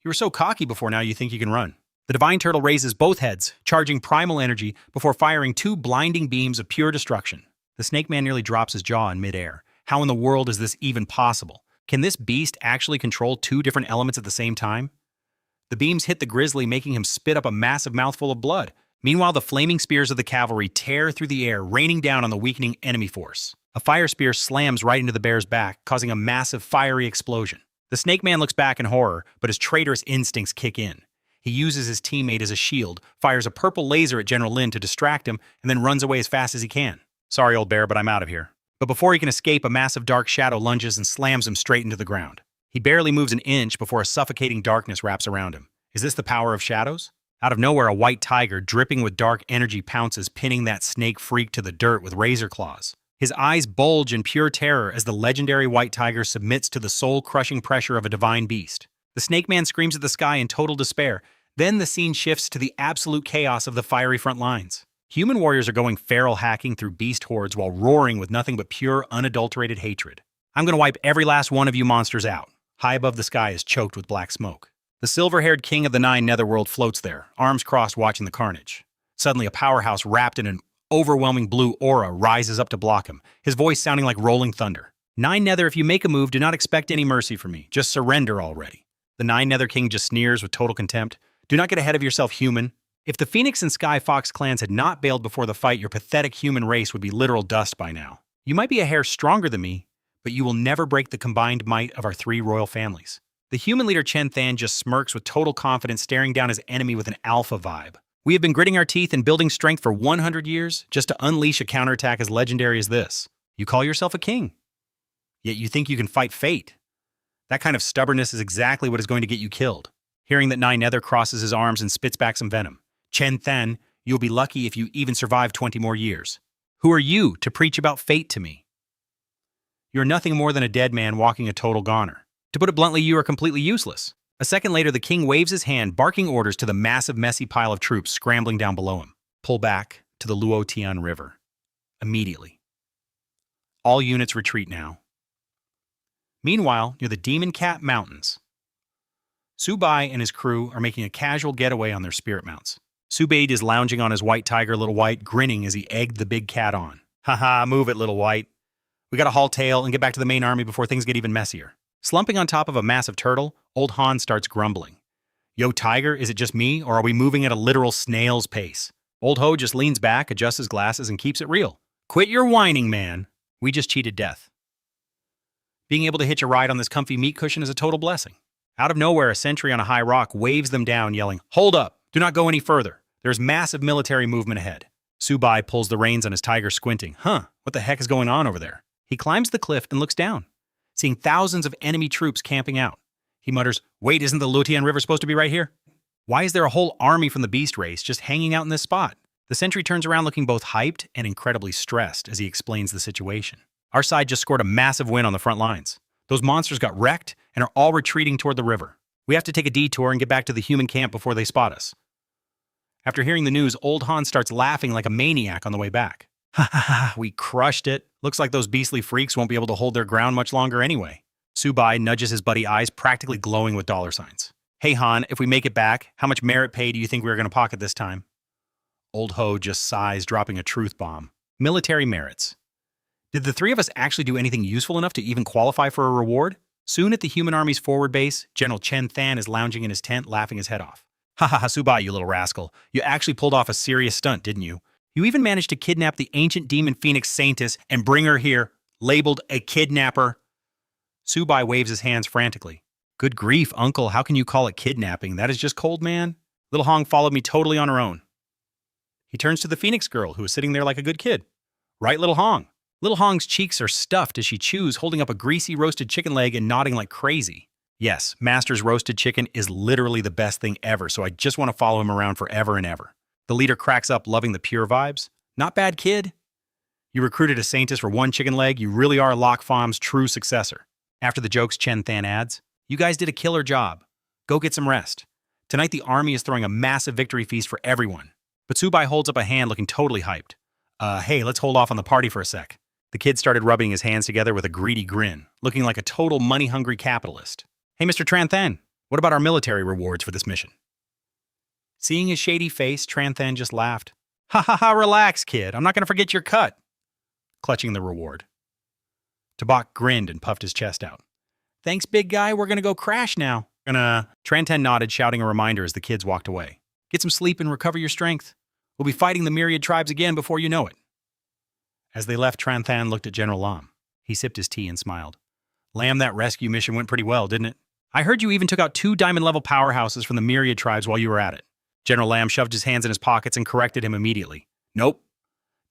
You were so cocky before, now you think you can run. The divine turtle raises both heads, charging primal energy before firing two blinding beams of pure destruction. The snake man nearly drops his jaw in midair. How in the world is this even possible? Can this beast actually control two different elements at the same time? The beams hit the grizzly, making him spit up a massive mouthful of blood. Meanwhile, the flaming spears of the cavalry tear through the air, raining down on the weakening enemy force. A fire spear slams right into the bear's back, causing a massive fiery explosion. The snake man looks back in horror, but his traitorous instincts kick in. He uses his teammate as a shield, fires a purple laser at General Lin to distract him, and then runs away as fast as he can. Sorry, old bear, but I'm out of here. But before he can escape, a massive dark shadow lunges and slams him straight into the ground. He barely moves an inch before a suffocating darkness wraps around him. Is this the power of shadows? Out of nowhere, a white tiger, dripping with dark energy, pounces, pinning that snake freak to the dirt with razor claws. His eyes bulge in pure terror as the legendary white tiger submits to the soul-crushing pressure of a divine beast. The snake man screams at the sky in total despair. Then the scene shifts to the absolute chaos of the fiery front lines. Human warriors are going feral, hacking through beast hordes while roaring with nothing but pure, unadulterated hatred. I'm going to wipe every last one of you monsters out. High above, the sky is choked with black smoke. The silver-haired king of the Nine Netherworld floats there, arms crossed, watching the carnage. Suddenly, a powerhouse wrapped in an overwhelming blue aura rises up to block him, his voice sounding like rolling thunder. Nine Nether, if you make a move, do not expect any mercy from me. Just surrender already. The Nine Nether king just sneers with total contempt. Do not get ahead of yourself, human. If the Phoenix and Sky Fox clans had not bailed before the fight, your pathetic human race would be literal dust by now. You might be a hair stronger than me, but you will never break the combined might of our three royal families. The human leader Chen Than just smirks with total confidence, staring down his enemy with an alpha vibe. We have been gritting our teeth and building strength for 100 years just to unleash a counterattack as legendary as this. You call yourself a king, yet you think you can fight fate. That kind of stubbornness is exactly what is going to get you killed. Hearing that Nai Nether crosses his arms and spits back some venom. Chen Than, you'll be lucky if you even survive 20 more years. Who are you to preach about fate to me? You're nothing more than a dead man walking a total goner. To put it bluntly, you are completely useless. A second later, the king waves his hand, barking orders to the massive, messy pile of troops scrambling down below him. Pull back to the Luotian River. Immediately. All units retreat now. Meanwhile, near the Demon Cat Mountains, Subai and his crew are making a casual getaway on their spirit mounts. Subaid is lounging on his white tiger, Little White, grinning as he egged the big cat on. Haha, move it, Little White. We gotta haul tail and get back to the main army before things get even messier. Slumping on top of a massive turtle, Old Han starts grumbling. Yo, Tiger, is it just me, or are we moving at a literal snail's pace? Old Ho just leans back, adjusts his glasses, and keeps it real. Quit your whining, man. We just cheated death. Being able to hitch a ride on this comfy meat cushion is a total blessing. Out of nowhere, a sentry on a high rock waves them down, yelling, "Hold up! Do not go any further. There's massive military movement ahead." Subai pulls the reins on his tiger, squinting. What the heck is going on over there? He climbs the cliff and looks down, seeing thousands of enemy troops camping out. He mutters, "Wait, isn't the Luotian River supposed to be right here? Why is there a whole army from the beast race just hanging out in this spot?" The sentry turns around looking both hyped and incredibly stressed as he explains the situation. Our side just scored a massive win on the front lines. Those monsters got wrecked and are all retreating toward the river. We have to take a detour and get back to the human camp before they spot us. After hearing the news, Old Han starts laughing like a maniac on the way back. Ha ha ha, we crushed it. Looks like those beastly freaks won't be able to hold their ground much longer anyway. Subai nudges his buddy, eyes practically glowing with dollar signs. Hey Han, if we make it back, how much merit pay do you think we're going to pocket this time? Old Ho just sighs, dropping a truth bomb. Military merits. Did the three of us actually do anything useful enough to even qualify for a reward? Soon at the human army's forward base, General Chen Than is lounging in his tent, laughing his head off. Ha ha ha, Subai, you little rascal. You actually pulled off a serious stunt, didn't you? You even managed to kidnap the ancient demon phoenix Saintess and bring her here, labeled a kidnapper. Subai waves his hands frantically. Good grief, uncle, how can you call it kidnapping? That is just cold, man. Little Hong followed me totally on her own. He turns to the phoenix girl, who is sitting there like a good kid. Right, Little Hong? Little Hong's cheeks are stuffed as she chews, holding up a greasy roasted chicken leg and nodding like crazy. Yes, Master's roasted chicken is literally the best thing ever, so I just want to follow him around forever and ever. The leader cracks up, loving the pure vibes. Not bad, kid. You recruited a Saintess for one chicken leg, you really are Lok Fam's true successor. After the jokes, Chen Than adds, you guys did a killer job. Go get some rest. Tonight the army is throwing a massive victory feast for everyone. But Subai holds up a hand looking totally hyped. Hey, let's hold off on the party for a sec. The kid started rubbing his hands together with a greedy grin, looking like a total money-hungry capitalist. Hey, Mr. Tran Than, what about our military rewards for this mission? Seeing his shady face, Tran Than just laughed. Ha ha ha, relax, kid. I'm not going to forget your cut. Clutching the reward. Tabak grinned and puffed his chest out. Thanks, big guy. We're going to go crash now. Tran Than nodded, shouting a reminder as the kids walked away. Get some sleep and recover your strength. We'll be fighting the myriad tribes again before you know it. As they left, Tran Than looked at General Lam. He sipped his tea and smiled. Lam, that rescue mission went pretty well, didn't it? I heard you even took out 2 diamond-level powerhouses from the myriad tribes while you were at it. General Lam shoved his hands in his pockets and corrected him immediately. Nope.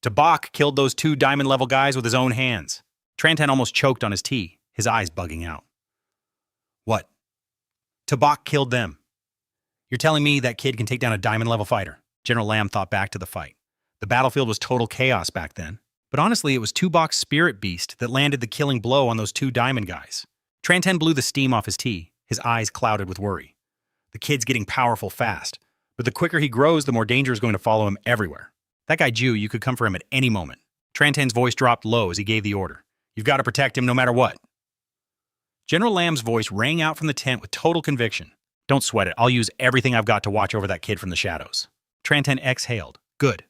Tabak killed those 2 diamond-level guys with his own hands. Tran Than almost choked on his tea, his eyes bugging out. What? Tabak killed them. You're telling me that kid can take down a diamond-level fighter? General Lam thought back to the fight. The battlefield was total chaos back then. But honestly, it was Tubok's spirit beast that landed the killing blow on those 2 diamond guys. Tran Than blew the steam off his tea, his eyes clouded with worry. The kid's getting powerful fast, but the quicker he grows, the more danger is going to follow him everywhere. That guy Ju, you could come for him at any moment. Tran Tan's voice dropped low as he gave the order. You've got to protect him no matter what. General Lam's voice rang out from the tent with total conviction. Don't sweat it. I'll use everything I've got to watch over that kid from the shadows. Tran Tan exhaled. Good.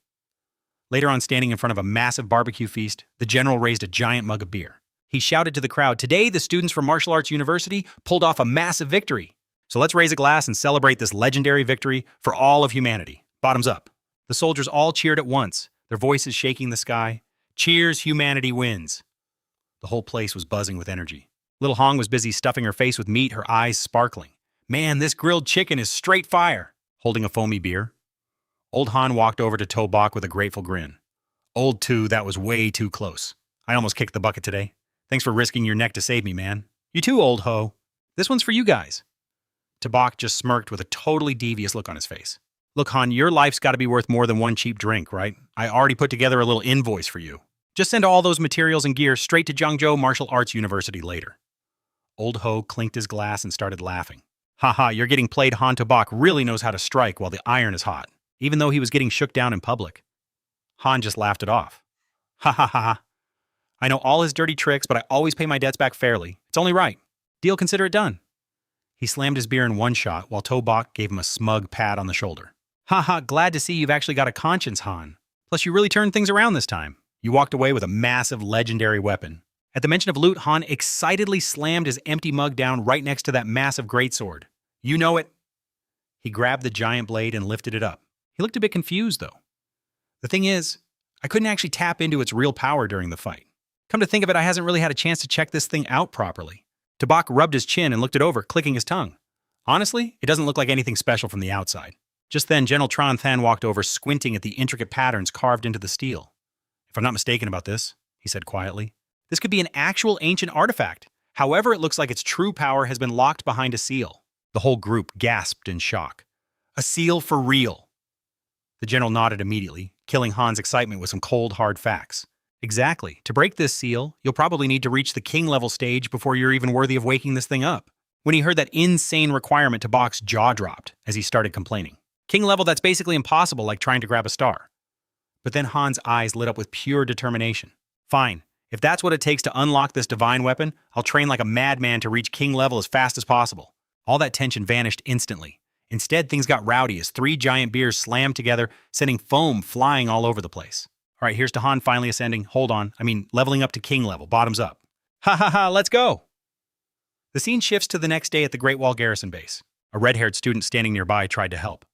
Later on, standing in front of a massive barbecue feast, the general raised a giant mug of beer. He shouted to the crowd, today the students from Martial Arts University pulled off a massive victory. So let's raise a glass and celebrate this legendary victory for all of humanity. Bottoms up. The soldiers all cheered at once, their voices shaking the sky. Cheers, humanity wins. The whole place was buzzing with energy. Little Hong was busy stuffing her face with meat, her eyes sparkling. Man, this grilled chicken is straight fire. Holding a foamy beer. Old Han walked over to Tobak with a grateful grin. Old Tu, that was way too close. I almost kicked the bucket today. Thanks for risking your neck to save me, man. You too, old ho. This one's for you guys. Tabak just smirked with a totally devious look on his face. Look, Han, your life's got to be worth more than one cheap drink, right? I already put together a little invoice for you. Just send all those materials and gear straight to Jiangzhou Martial Arts University later. Old ho clinked his glass and started laughing. Haha, you're getting played. Han Tabak really knows how to strike while the iron is hot, even though he was getting shook down in public. Han just laughed it off. Ha ha ha. I know all his dirty tricks, but I always pay my debts back fairly. It's only right. Deal, consider it done. He slammed his beer in one shot while Tabak gave him a smug pat on the shoulder. Haha, glad to see you've actually got a conscience, Han. Plus, you really turned things around this time. You walked away with a massive legendary weapon. At the mention of loot, Han excitedly slammed his empty mug down right next to that massive greatsword. You know it. He grabbed the giant blade and lifted it up. He looked a bit confused, though. The thing is, I couldn't actually tap into its real power during the fight. Come to think of it, I hasn't really had a chance to check this thing out properly. Tabak rubbed his chin and looked it over, clicking his tongue. Honestly, it doesn't look like anything special from the outside. Just then, General Tran Than walked over, squinting at the intricate patterns carved into the steel. If I'm not mistaken about this, he said quietly, this could be an actual ancient artifact. However, it looks like its true power has been locked behind a seal. The whole group gasped in shock. A seal for real. The general nodded immediately, killing Han's excitement with some cold, hard facts. Exactly. To break this seal, you'll probably need to reach the king-level stage before you're even worthy of waking this thing up. When he heard that insane requirement, Tabak's jaw dropped as he started complaining. King level, that's basically impossible, like trying to grab a star. But then Han's eyes lit up with pure determination. Fine. If that's what it takes to unlock this divine weapon, I'll train like a madman to reach king level as fast as possible. All that tension vanished instantly. Instead, things got rowdy as 3 giant beers slammed together, sending foam flying all over the place. All right, here's to Han finally ascending. Leveling up to king level, bottoms up. Ha ha ha, let's go! The scene shifts to the next day at the Great Wall Garrison Base. A red-haired student standing nearby tried to help.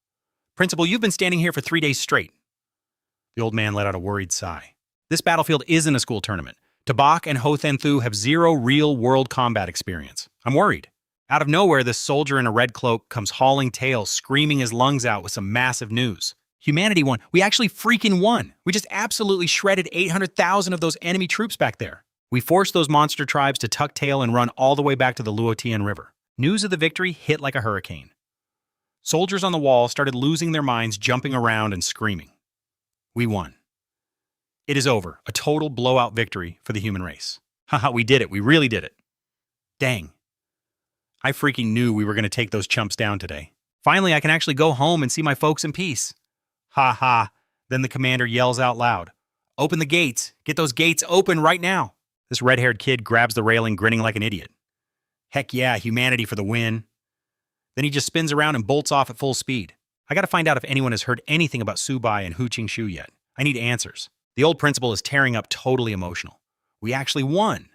Principal, you've been standing here for 3 days straight. The old man let out a worried sigh. This battlefield isn't a school tournament. Tabak and Ho Then Thu have 0 real-world combat experience. I'm worried. Out of nowhere, this soldier in a red cloak comes hauling tail, screaming his lungs out with some massive news. Humanity won. We actually freaking won. We just absolutely shredded 800,000 of those enemy troops back there. We forced those monster tribes to tuck tail and run all the way back to the Luotian River. News of the victory hit like a hurricane. Soldiers on the wall started losing their minds, jumping around and screaming. We won. It is over. A total blowout victory for the human race. Haha, we did it. We really did it. Dang. I freaking knew we were going to take those chumps down today. Finally, I can actually go home and see my folks in peace. Ha ha. Then the commander yells out loud. Open the gates. Get those gates open right now. This red-haired kid grabs the railing, grinning like an idiot. Heck yeah, humanity for the win. Then he just spins around and bolts off at full speed. I gotta find out if anyone has heard anything about Subai and Hu Qingshu yet. I need answers. The old principal is tearing up, totally emotional. We actually won.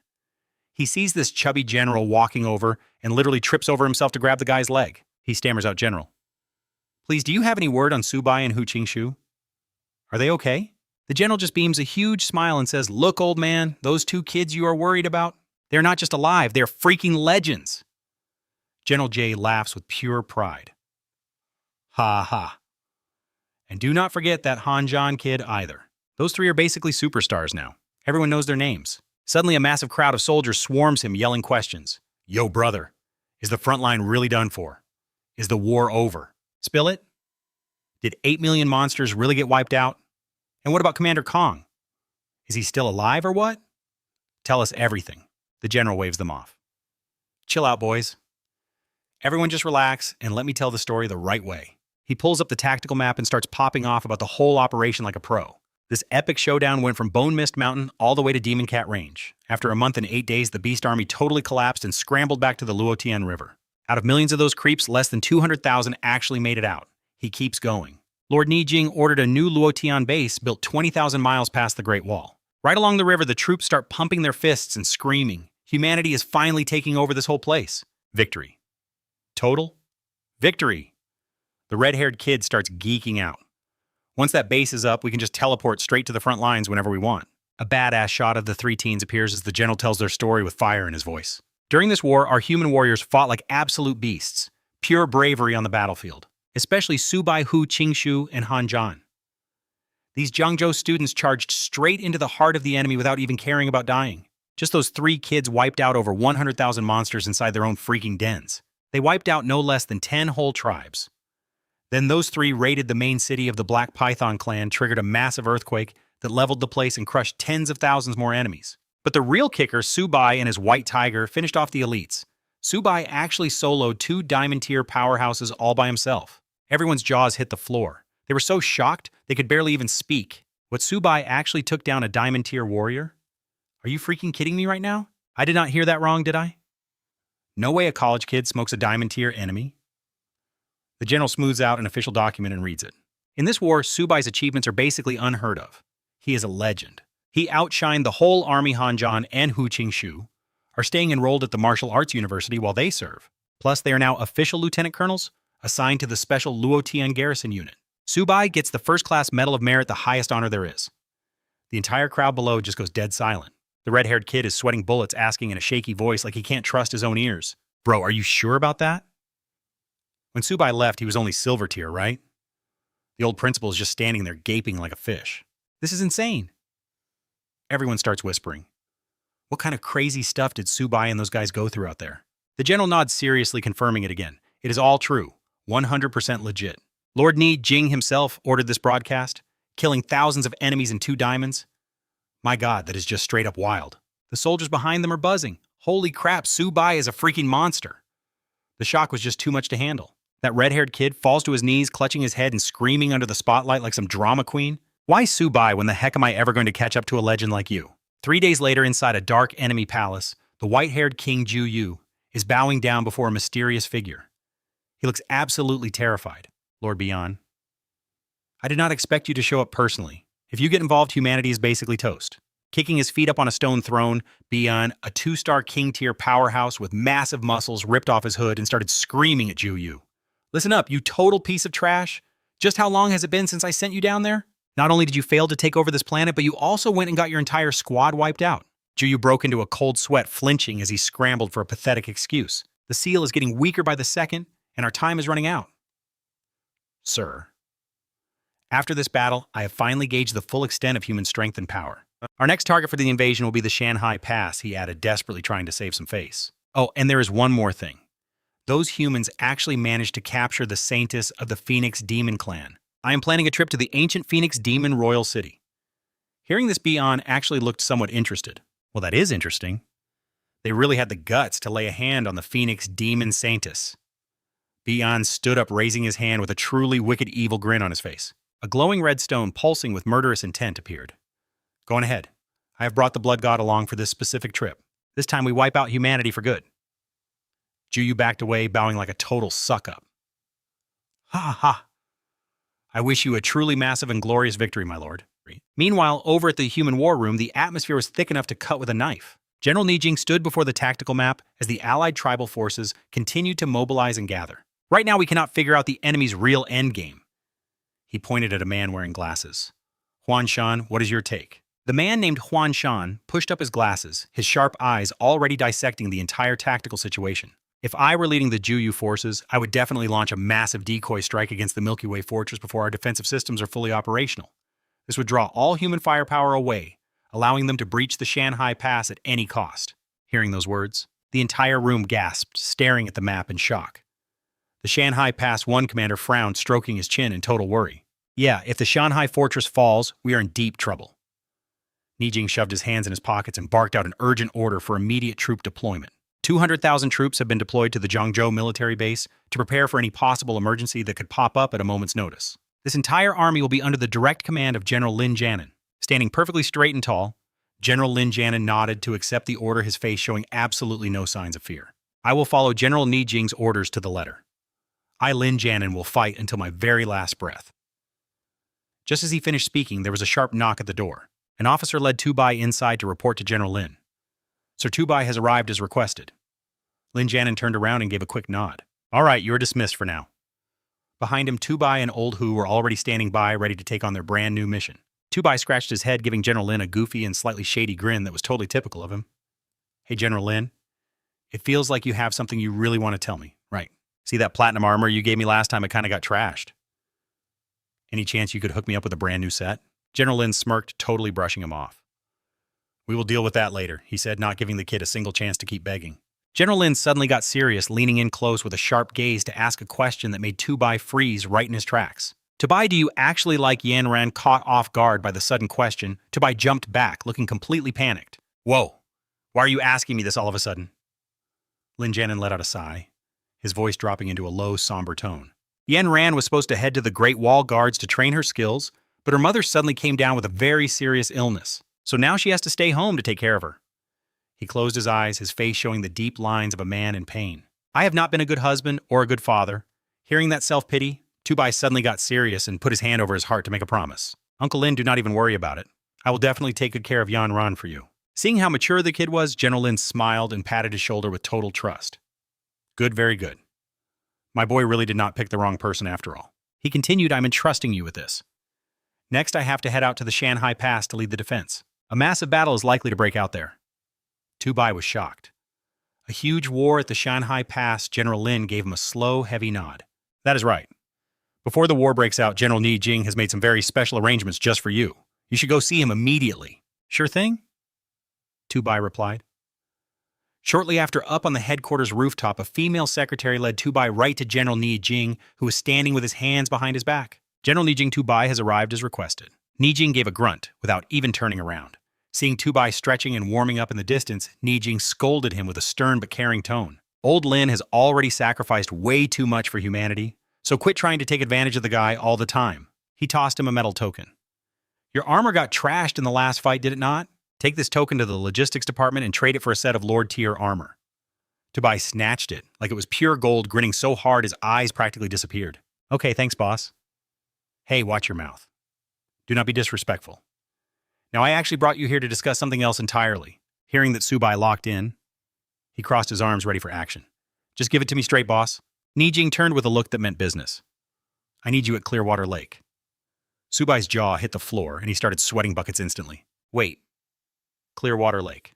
He sees this chubby general walking over and literally trips over himself to grab the guy's leg. He stammers out, General. Please, do you have any word on Subai and Hu Qingshu? Are they okay? The general just beams a huge smile and says, Look, old man, those 2 kids you are worried about, they're not just alive, they're freaking legends. General Jay laughs with pure pride. Ha ha. And do not forget that Han Zhan kid either. Those 3 are basically superstars now. Everyone knows their names. Suddenly, a massive crowd of soldiers swarms him, yelling questions. Yo, brother, is the front line really done for? Is the war over? Spill it? Did 8 million monsters really get wiped out? And what about Commander Kong? Is he still alive or what? Tell us everything. The general waves them off. Chill out, boys. Everyone just relax and let me tell the story the right way. He pulls up the tactical map and starts popping off about the whole operation like a pro. This epic showdown went from Bone Mist Mountain all the way to Demon Cat Range. After a month and 8 days, the Beast Army totally collapsed and scrambled back to the Luotian River. Out of millions of those creeps, less than 200,000 actually made it out. He keeps going. Lord Nijing ordered a new Luotian base built 20,000 miles past the Great Wall. Right along the river, the troops start pumping their fists and screaming. Humanity is finally taking over this whole place. Victory. Total victory. The red-haired kid starts geeking out. Once that base is up, we can just teleport straight to the front lines whenever we want. A badass shot of the 3 teens appears as the general tells their story with fire in his voice. During this war, our human warriors fought like absolute beasts. Pure bravery on the battlefield. Especially Subai, Hu Qingshu, and Han Zhan. These Jiangzhou students charged straight into the heart of the enemy without even caring about dying. Just those 3 kids wiped out over 100,000 monsters inside their own freaking dens. They wiped out no less than 10 whole tribes. Then those 3 raided the main city of the Black Python clan, triggered a massive earthquake that leveled the place and crushed tens of thousands more enemies. But the real kicker, Subai and his White Tiger, finished off the elites. Subai actually soloed 2 diamond-tier powerhouses all by himself. Everyone's jaws hit the floor. They were so shocked they could barely even speak. What, Subai actually took down a diamond-tier warrior? Are you freaking kidding me right now? I did not hear that wrong, did I? No way a college kid smokes a diamond-tier enemy. The general smooths out an official document and reads it. In this war, Subai's achievements are basically unheard of. He is a legend. He outshined the whole army. Hanzhan and Hu Qingshu are staying enrolled at the martial arts university while they serve. Plus, they are now official lieutenant colonels assigned to the special Luotian garrison unit. Subai gets the first-class Medal of Merit, the highest honor there is. The entire crowd below just goes dead silent. The red-haired kid is sweating bullets, asking in a shaky voice like he can't trust his own ears. Bro, are you sure about that? When Subai left, he was only silver tier, right? The old principal is just standing there gaping like a fish. This is insane. Everyone starts whispering. What kind of crazy stuff did Subai and those guys go through out there? The general nods seriously, confirming it again. It is all true. 100% legit. Lord Ni Jing himself ordered this broadcast, killing thousands of enemies in 2 diamonds. My God, that is just straight up wild. The soldiers behind them are buzzing. Holy crap, Subai is a freaking monster. The shock was just too much to handle. That red-haired kid falls to his knees, clutching his head and screaming under the spotlight like some drama queen. Why Subai when the heck am I ever going to catch up to a legend like you? 3 days later, inside a dark enemy palace, the white-haired King Ju Yu is bowing down before a mysterious figure. He looks absolutely terrified. Lord Bian, I did not expect you to show up personally. If you get involved, humanity is basically toast. Kicking his feet up on a stone throne, Bian, a 2-star king-tier powerhouse with massive muscles, ripped off his hood and started screaming at Ju Yu. Listen up, you total piece of trash. Just how long has it been since I sent you down there? Not only did you fail to take over this planet, but you also went and got your entire squad wiped out. Ju Yu broke into a cold sweat, flinching as he scrambled for a pathetic excuse. The seal is getting weaker by the second, and our time is running out. Sir, after this battle, I have finally gauged the full extent of human strength and power. Our next target for the invasion will be the Shanghai Pass, he added, desperately trying to save some face. Oh, and there is one more thing. Those humans actually managed to capture the Saintess of the Phoenix Demon Clan. I am planning a trip to the ancient Phoenix Demon Royal City. Hearing this, Bian actually looked somewhat interested. Well, that is interesting. They really had the guts to lay a hand on the Phoenix Demon Saintess. Bian stood up, raising his hand with a truly wicked evil grin on his face. A glowing red stone pulsing with murderous intent appeared. Go on ahead. I have brought the Blood God along for this specific trip. This time we wipe out humanity for good. Ju Yu backed away, bowing like a total suck-up. Ha ha ha. I wish you a truly massive and glorious victory, my lord. Meanwhile, over at the human war room, the atmosphere was thick enough to cut with a knife. General Ni Jing stood before the tactical map as the allied tribal forces continued to mobilize and gather. Right now, we cannot figure out the enemy's real endgame. He pointed at a man wearing glasses. Huan Shan, what is your take? The man named Huan Shan pushed up his glasses, his sharp eyes already dissecting the entire tactical situation. If I were leading the Ju Yu forces, I would definitely launch a massive decoy strike against the Milky Way fortress before our defensive systems are fully operational. This would draw all human firepower away, allowing them to breach the Shanghai Pass at any cost. Hearing those words, the entire room gasped, staring at the map in shock. The Shanghai Pass 1 commander frowned, stroking his chin in total worry. Yeah, if the Shanghai fortress falls, we are in deep trouble. Ni Jing shoved his hands in his pockets and barked out an urgent order for immediate troop deployment. 200,000 troops have been deployed to the Jiangzhou military base to prepare for any possible emergency that could pop up at a moment's notice. This entire army will be under the direct command of General Lam Nghien Nhien. Standing perfectly straight and tall, General Lam Nghien Nhien nodded to accept the order, his face showing absolutely no signs of fear. I will follow General Ni Jing's orders to the letter. I, Lam Nghien Nhien, will fight until my very last breath. Just as he finished speaking, there was a sharp knock at the door. An officer led Tubai inside to report to General Lin. Sir Tubai has arrived as requested. Lam Nghien Nhien turned around and gave a quick nod. All right, you're dismissed for now. Behind him, Tubai and Old Hu were already standing by, ready to take on their brand new mission. Tubai scratched his head, giving General Lin a goofy and slightly shady grin that was totally typical of him. Hey, General Lin, it feels like you have something you really want to tell me, right? See that platinum armor you gave me last time? It kind of got trashed. Any chance you could hook me up with a brand new set? General Lin smirked, totally brushing him off. We will deal with that later, he said, not giving the kid a single chance to keep begging. General Lin suddenly got serious, leaning in close with a sharp gaze to ask a question that made Tubai freeze right in his tracks. Tubai, do you actually like Yan Ran? Caught off guard by the sudden question, Tubai jumped back, looking completely panicked. Whoa, why are you asking me this all of a sudden? Lin Jianin let out a sigh, his voice dropping into a low, somber tone. Yan Ran was supposed to head to the Great Wall Guards to train her skills, but her mother suddenly came down with a very serious illness, so now she has to stay home to take care of her. He closed his eyes, his face showing the deep lines of a man in pain. I have not been a good husband or a good father. Hearing that self-pity, Tubai suddenly got serious and put his hand over his heart to make a promise. Uncle Lin, do not even worry about it. I will definitely take good care of Yan Ran for you. Seeing how mature the kid was, General Lin smiled and patted his shoulder with total trust. Good, very good. My boy really did not pick the wrong person after all. He continued, I'm entrusting you with this. Next, I have to head out to the Shanhai Pass to lead the defense. A massive battle is likely to break out there. Tubai was shocked. A huge war at the Shanhai Pass, General Lin gave him a slow, heavy nod. That is right. Before the war breaks out, General Ni Jing has made some very special arrangements just for you. You should go see him immediately. Sure thing? Tubai replied. Shortly after, up on the headquarters rooftop, a female secretary led Tubai right to General Ni Jing, who was standing with his hands behind his back. General Ni Jing Tubai has arrived as requested. Ni Jing gave a grunt without even turning around. Seeing Tubai stretching and warming up in the distance, Ni Jing scolded him with a stern but caring tone. Old Lin has already sacrificed way too much for humanity, so quit trying to take advantage of the guy all the time. He tossed him a metal token. Your armor got trashed in the last fight, did it not? Take this token to the logistics department and trade it for a set of Lord-tier armor. Tubai snatched it like it was pure gold, grinning so hard his eyes practically disappeared. Okay, thanks, boss. Hey, watch your mouth. Do not be disrespectful. Now, I actually brought you here to discuss something else entirely. Hearing that Tubai locked in, he crossed his arms ready for action. Just give it to me straight, boss. Ni Jing turned with a look that meant business. I need you at Clearwater Lake. Subai's jaw hit the floor, and he started sweating buckets instantly. Wait. Clearwater Lake.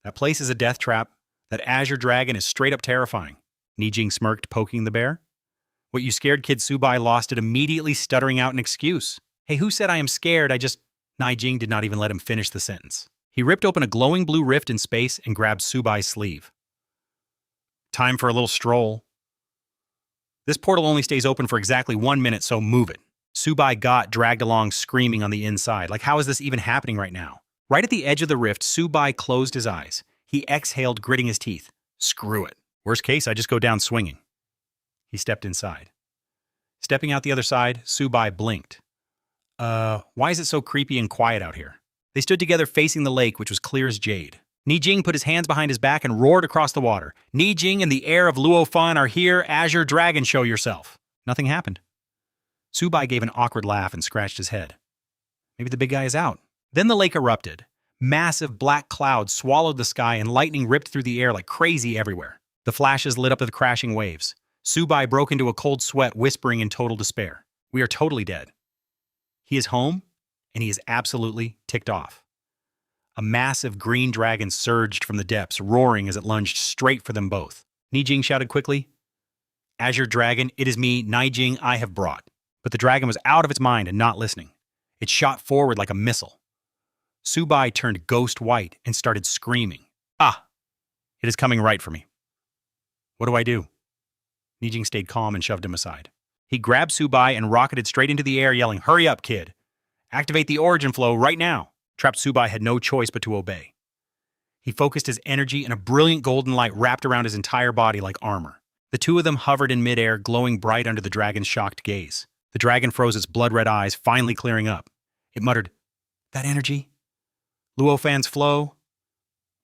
That place is a death trap. That Azure Dragon is straight up terrifying. Ni Jing smirked, poking the bear. What, you scared kid? Tubai lost it immediately, stuttering out an excuse. Hey, who said I am scared? Ni Jing did not even let him finish the sentence. He ripped open a glowing blue rift in space and grabbed Subai's sleeve. Time for a little stroll. This portal only stays open for exactly 1 minute, so move it. Tubai got dragged along, screaming on the inside. Like, how is this even happening right now? Right at the edge of the rift, Tubai closed his eyes. He exhaled, gritting his teeth. Screw it. Worst case, I just go down swinging. He stepped inside. Stepping out the other side, Tubai blinked. Why is it so creepy and quiet out here? They stood together facing the lake, which was clear as jade. Ni Jing put his hands behind his back and roared across the water. Ni Jing and the heir of Luo Fan are here. Azure Dragon, show yourself. Nothing happened. Tubai gave an awkward laugh and scratched his head. Maybe the big guy is out. Then the lake erupted. Massive black clouds swallowed the sky and lightning ripped through the air like crazy everywhere. The flashes lit up the crashing waves. Tubai broke into a cold sweat, whispering in total despair. We are totally dead. He is home, and he is absolutely ticked off. A massive green dragon surged from the depths, roaring as it lunged straight for them both. Ni Jing shouted quickly, Azure Dragon, it is me, Ni Jing, I have brought. But the dragon was out of its mind and not listening. It shot forward like a missile. Tubai turned ghost white and started screaming. Ah! It is coming right for me. What do I do? Ni Jing stayed calm and shoved him aside. He grabbed Tubai and rocketed straight into the air, yelling, Hurry up, kid! Activate the origin flow right now! Trapped Tubai had no choice but to obey. He focused his energy, and a brilliant golden light wrapped around his entire body like armor. The two of them hovered in midair, glowing bright under the dragon's shocked gaze. The dragon froze its blood-red eyes, finally clearing up. It muttered, That energy? Luo Fan's flow?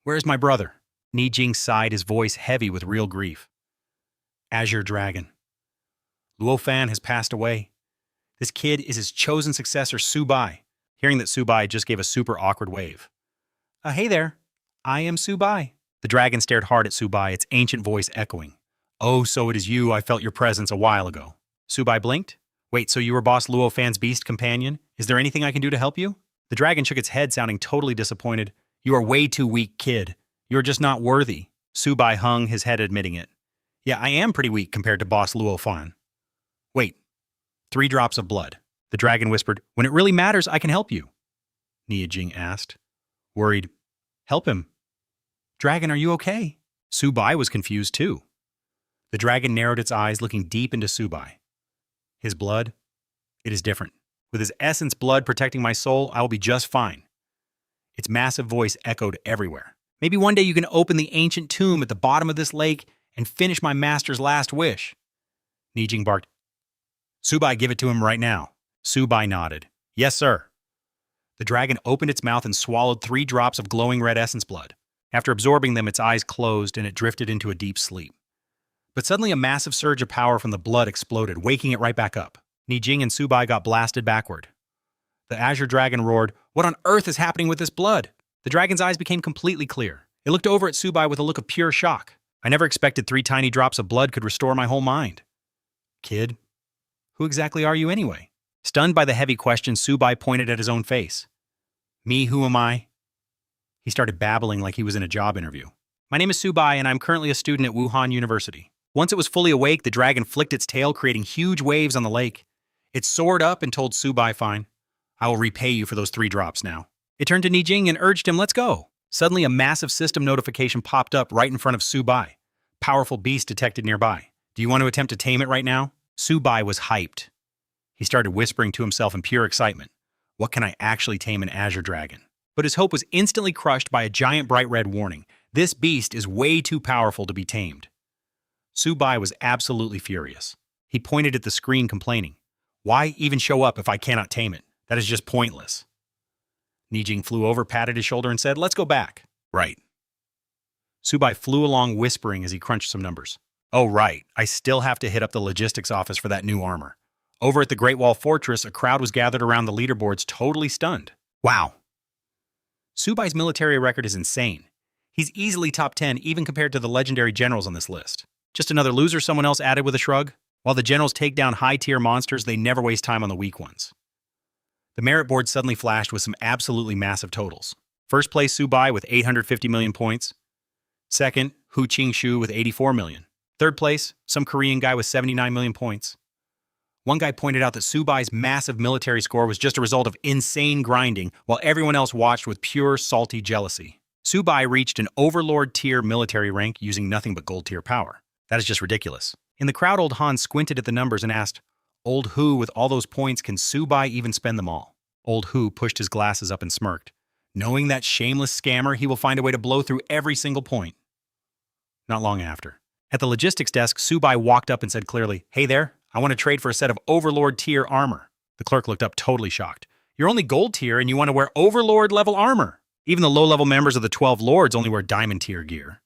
Where is my brother? Ni Jing sighed, his voice heavy with real grief. Azure Dragon. Luo Fan has passed away. This kid is his chosen successor, Tubai. Hearing that, Tubai just gave a super awkward wave. Hey there. I am Tubai. The dragon stared hard at Tubai, its ancient voice echoing. Oh, so it is you. I felt your presence a while ago. Tubai blinked. Wait, so you were Boss Luo Fan's beast companion? Is there anything I can do to help you? The dragon shook its head, sounding totally disappointed. You are way too weak, kid. You are just not worthy. Tubai hung his head, admitting it. Yeah, I am pretty weak compared to Boss Luo Fan. Wait. 3 drops of blood. The dragon whispered, "When it really matters, I can help you." Nghien Nhien asked, worried, "Help him. Dragon, are you okay?" Subai was confused too. The dragon narrowed its eyes, looking deep into Subai. "His blood? It is different. With his essence blood protecting my soul, I will be just fine." Its massive voice echoed everywhere. "Maybe one day you can open the ancient tomb at the bottom of this lake and finish my master's last wish." Nghien Nhien barked, "Subai, give it to him right now." Subai nodded. "Yes, sir." The dragon opened its mouth and swallowed 3 drops of glowing red essence blood. After absorbing them, its eyes closed and it drifted into a deep sleep. But suddenly a massive surge of power from the blood exploded, waking it right back up. Nghien Nhien and Subai got blasted backward. The azure dragon roared, "What on earth is happening with this blood?" The dragon's eyes became completely clear. It looked over at Subai with a look of pure shock. "I never expected 3 tiny drops of blood could restore my whole mind." "Kid, who exactly are you anyway?" Stunned by the heavy question, Subai pointed at his own face. "Me, who am I?" He started babbling like he was in a job interview. "My name is Subai, and I'm currently a student at Wuhan University." Once it was fully awake, the dragon flicked its tail, creating huge waves on the lake. It soared up and told Subai, "Fine, I will repay you for those 3 drops now." It turned to Nghien Nhien and urged him, "Let's go." Suddenly, a massive system notification popped up right in front of Subai. "Powerful beast detected nearby. Do you want to attempt to tame it right now?" Subai was hyped. He started whispering to himself in pure excitement. What can I actually tame an azure dragon? But his hope was instantly crushed by a giant bright red warning. This beast is way too powerful to be tamed. Subai was absolutely furious. He pointed at the screen complaining, "Why even show up if I cannot tame it? That is just pointless." Nghien Nhien flew over, patted his shoulder, and said, "Let's go back." "Right." Subai flew along whispering as he crunched some numbers. "Oh, right. I still have to hit up the logistics office for that new armor." Over at the Great Wall Fortress, a crowd was gathered around the leaderboards, totally stunned. Wow. Subai's military record is insane. He's easily top 10, even compared to the legendary generals on this list. Just another loser, someone else added with a shrug. While the generals take down high-tier monsters, they never waste time on the weak ones. The merit board suddenly flashed with some absolutely massive totals. First place Subai with 850 million points. Second, Hu Qingshu with 84 million. Third place, some Korean guy with 79 million points. One guy pointed out that Subai's massive military score was just a result of insane grinding, while everyone else watched with pure, salty jealousy. Subai reached an overlord tier military rank using nothing but gold tier power. That is just ridiculous. In the crowd, old Han squinted at the numbers and asked, "Old Hu, with all those points, can Subai even spend them all?" Old Hu pushed his glasses up and smirked. Knowing that shameless scammer, he will find a way to blow through every single point. Not long after. At the logistics desk, Subai walked up and said clearly, "Hey there. I want to trade for a set of Overlord tier armor." The clerk looked up totally shocked. "You're only gold tier and you want to wear Overlord level armor. Even the low-level members of the 12 Lords only wear diamond tier gear.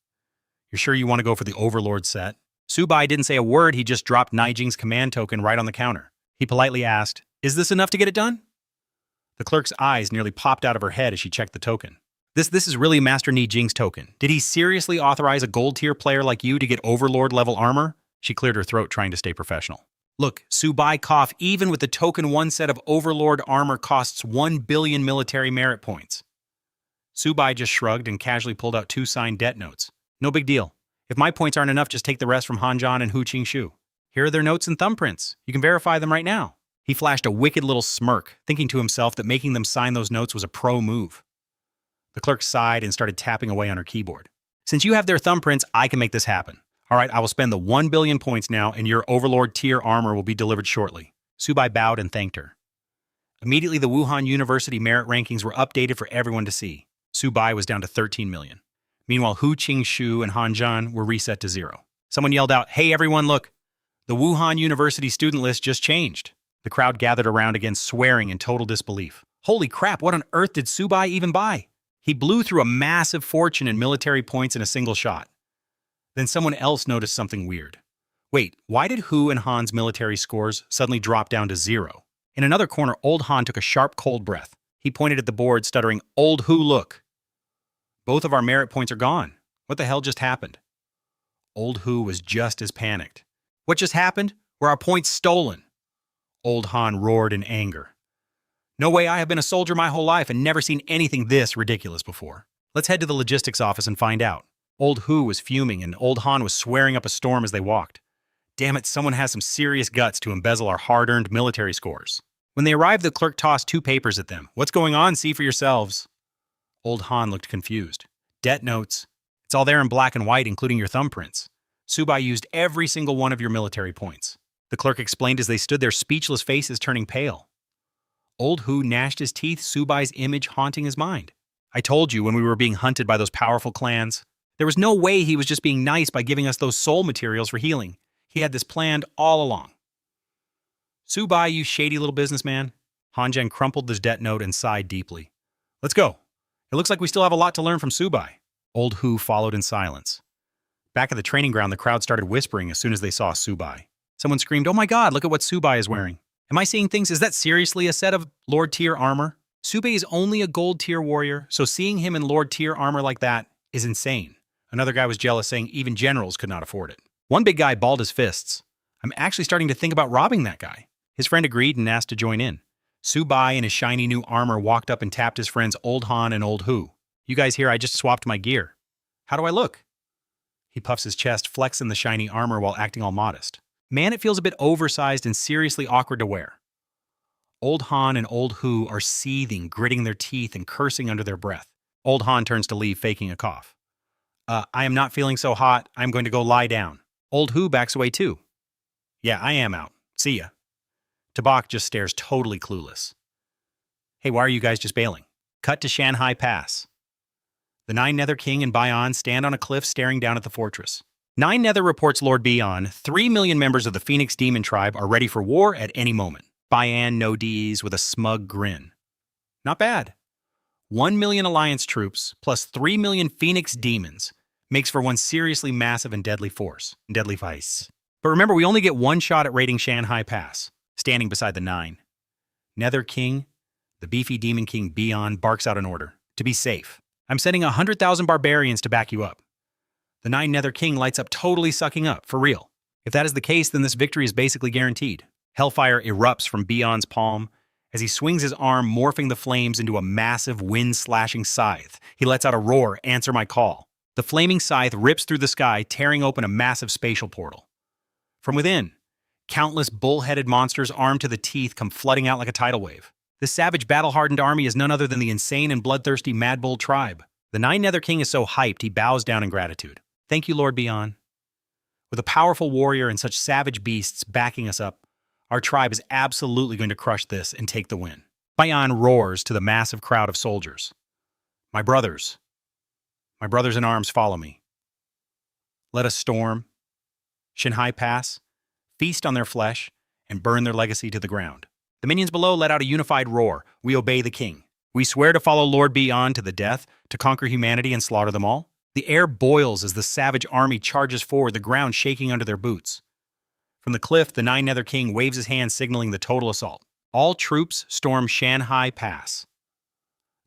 You're sure you want to go for the Overlord set?" Subai didn't say a word, he just dropped Nghien Nhien's command token right on the counter. He politely asked, "Is this enough to get it done?" The clerk's eyes nearly popped out of her head as she checked the token. This is really Master Nghien Nhien's token. Did he seriously authorize a gold tier player like you to get Overlord level armor? She cleared her throat trying to stay professional. "Look, Subai cough, even with the token, one set of Overlord armor costs 1 billion military merit points." Subai just shrugged and casually pulled out 2 signed debt notes. "No big deal. If my points aren't enough, just take the rest from Hanjan and Hu Qingshu. Here are their notes and thumbprints. You can verify them right now." He flashed a wicked little smirk, thinking to himself that making them sign those notes was a pro move. The clerk sighed and started tapping away on her keyboard. "Since you have their thumbprints, I can make this happen. All right, I will spend the 1 billion points now, and your Overlord tier armor will be delivered shortly." Subai bowed and thanked her. Immediately, the Wuhan University merit rankings were updated for everyone to see. Subai was down to 13 million. Meanwhile, Hu Qingshu and Hanjan were reset to 0. Someone yelled out, "Hey everyone, look! The Wuhan University student list just changed." The crowd gathered around again, swearing in total disbelief. Holy crap, what on earth did Subai even buy? He blew through a massive fortune in military points in a single shot. Then someone else noticed something weird. Wait, why did Hu and Han's military scores suddenly drop down to 0? In another corner, old Han took a sharp, cold breath. He pointed at the board, stuttering, "Old Hu, look! Both of our merit points are gone. What the hell just happened?" Old Hu was just as panicked. "What just happened? Were our points stolen?" Old Han roared in anger. "No way, I have been a soldier my whole life and never seen anything this ridiculous before. Let's head to the logistics office and find out." Old Hu was fuming and Old Han was swearing up a storm as they walked. Damn it, someone has some serious guts to embezzle our hard-earned military scores. When they arrived, the clerk tossed 2 papers at them. What's going on? See for yourselves. Old Han looked confused. Debt notes. It's all there in black and white, including your thumbprints. Subai used every single one of your military points. The clerk explained as they stood there, speechless faces turning pale. Old Hu gnashed his teeth, Subai's image haunting his mind. I told you when we were being hunted by those powerful clans. There was no way he was just being nice by giving us those soul materials for healing. He had this planned all along. Subai, you shady little businessman. Han Zhen crumpled his debt note and sighed deeply. Let's go. It looks like we still have a lot to learn from Subai. Old Hu followed in silence. Back at the training ground, the crowd started whispering as soon as they saw Subai. Someone screamed, "Oh my god, look at what Subai is wearing." Am I seeing things? Is that seriously a set of Lord tier armor? Subai is only a gold tier warrior, so seeing him in Lord tier armor like that is insane. Another guy was jealous, saying even generals could not afford it. One big guy balled his fists. I'm actually starting to think about robbing that guy. His friend agreed and asked to join in. Subai in his shiny new armor walked up and tapped his friends Old Han and Old Hu. You guys here, I just swapped my gear. How do I look? He puffs his chest, flexing the shiny armor while acting all modest. Man, it feels a bit oversized and seriously awkward to wear. Old Han and Old Hu are seething, gritting their teeth and cursing under their breath. Old Han turns to leave, faking a cough. I am not feeling so hot. I'm going to go lie down. Old Hu backs away too. Yeah, I am out. See ya. Tabak just stares totally clueless. Hey, why are you guys just bailing? Cut to Shanghai Pass. The Nine Nether King and Bayan stand on a cliff staring down at the fortress. Nine Nether reports Lord Bayan, 3 million members of the Phoenix Demon Tribe are ready for war at any moment. Bayan nods with a smug grin. Not bad. 1 million Alliance troops plus 3 million Phoenix Demons makes for one seriously massive and deadly force. Deadly vice. But remember, we only get one shot at raiding Shanghai Pass. Standing beside the Nine Nether King, the beefy Demon King Bayan barks out an order. To be safe, I'm sending 100,000 barbarians to back you up. The Nine Nether King lights up, totally sucking up, for real. If that is the case, then this victory is basically guaranteed. Hellfire erupts from Bayan's palm as he swings his arm, morphing the flames into a massive wind-slashing scythe. He lets out a roar, "Answer my call." The flaming scythe rips through the sky, tearing open a massive spatial portal. From within, countless bull-headed monsters armed to the teeth come flooding out like a tidal wave. This savage, battle-hardened army is none other than the insane and bloodthirsty Mad Bull tribe. The Nine Nether King is so hyped, he bows down in gratitude. Thank you, Lord Bayan. With a powerful warrior and such savage beasts backing us up, our tribe is absolutely going to crush this and take the win. Bayan roars to the massive crowd of soldiers. My brothers in arms, follow me. Let us storm Shanghai Pass, feast on their flesh, and burn their legacy to the ground. The minions below let out a unified roar. We obey the king. We swear to follow Lord Bayan to the death, to conquer humanity and slaughter them all. The air boils as the savage army charges forward, the ground shaking under their boots. From the cliff, the Nine Nether King waves his hand, signaling the total assault. All troops storm Shanghai Pass.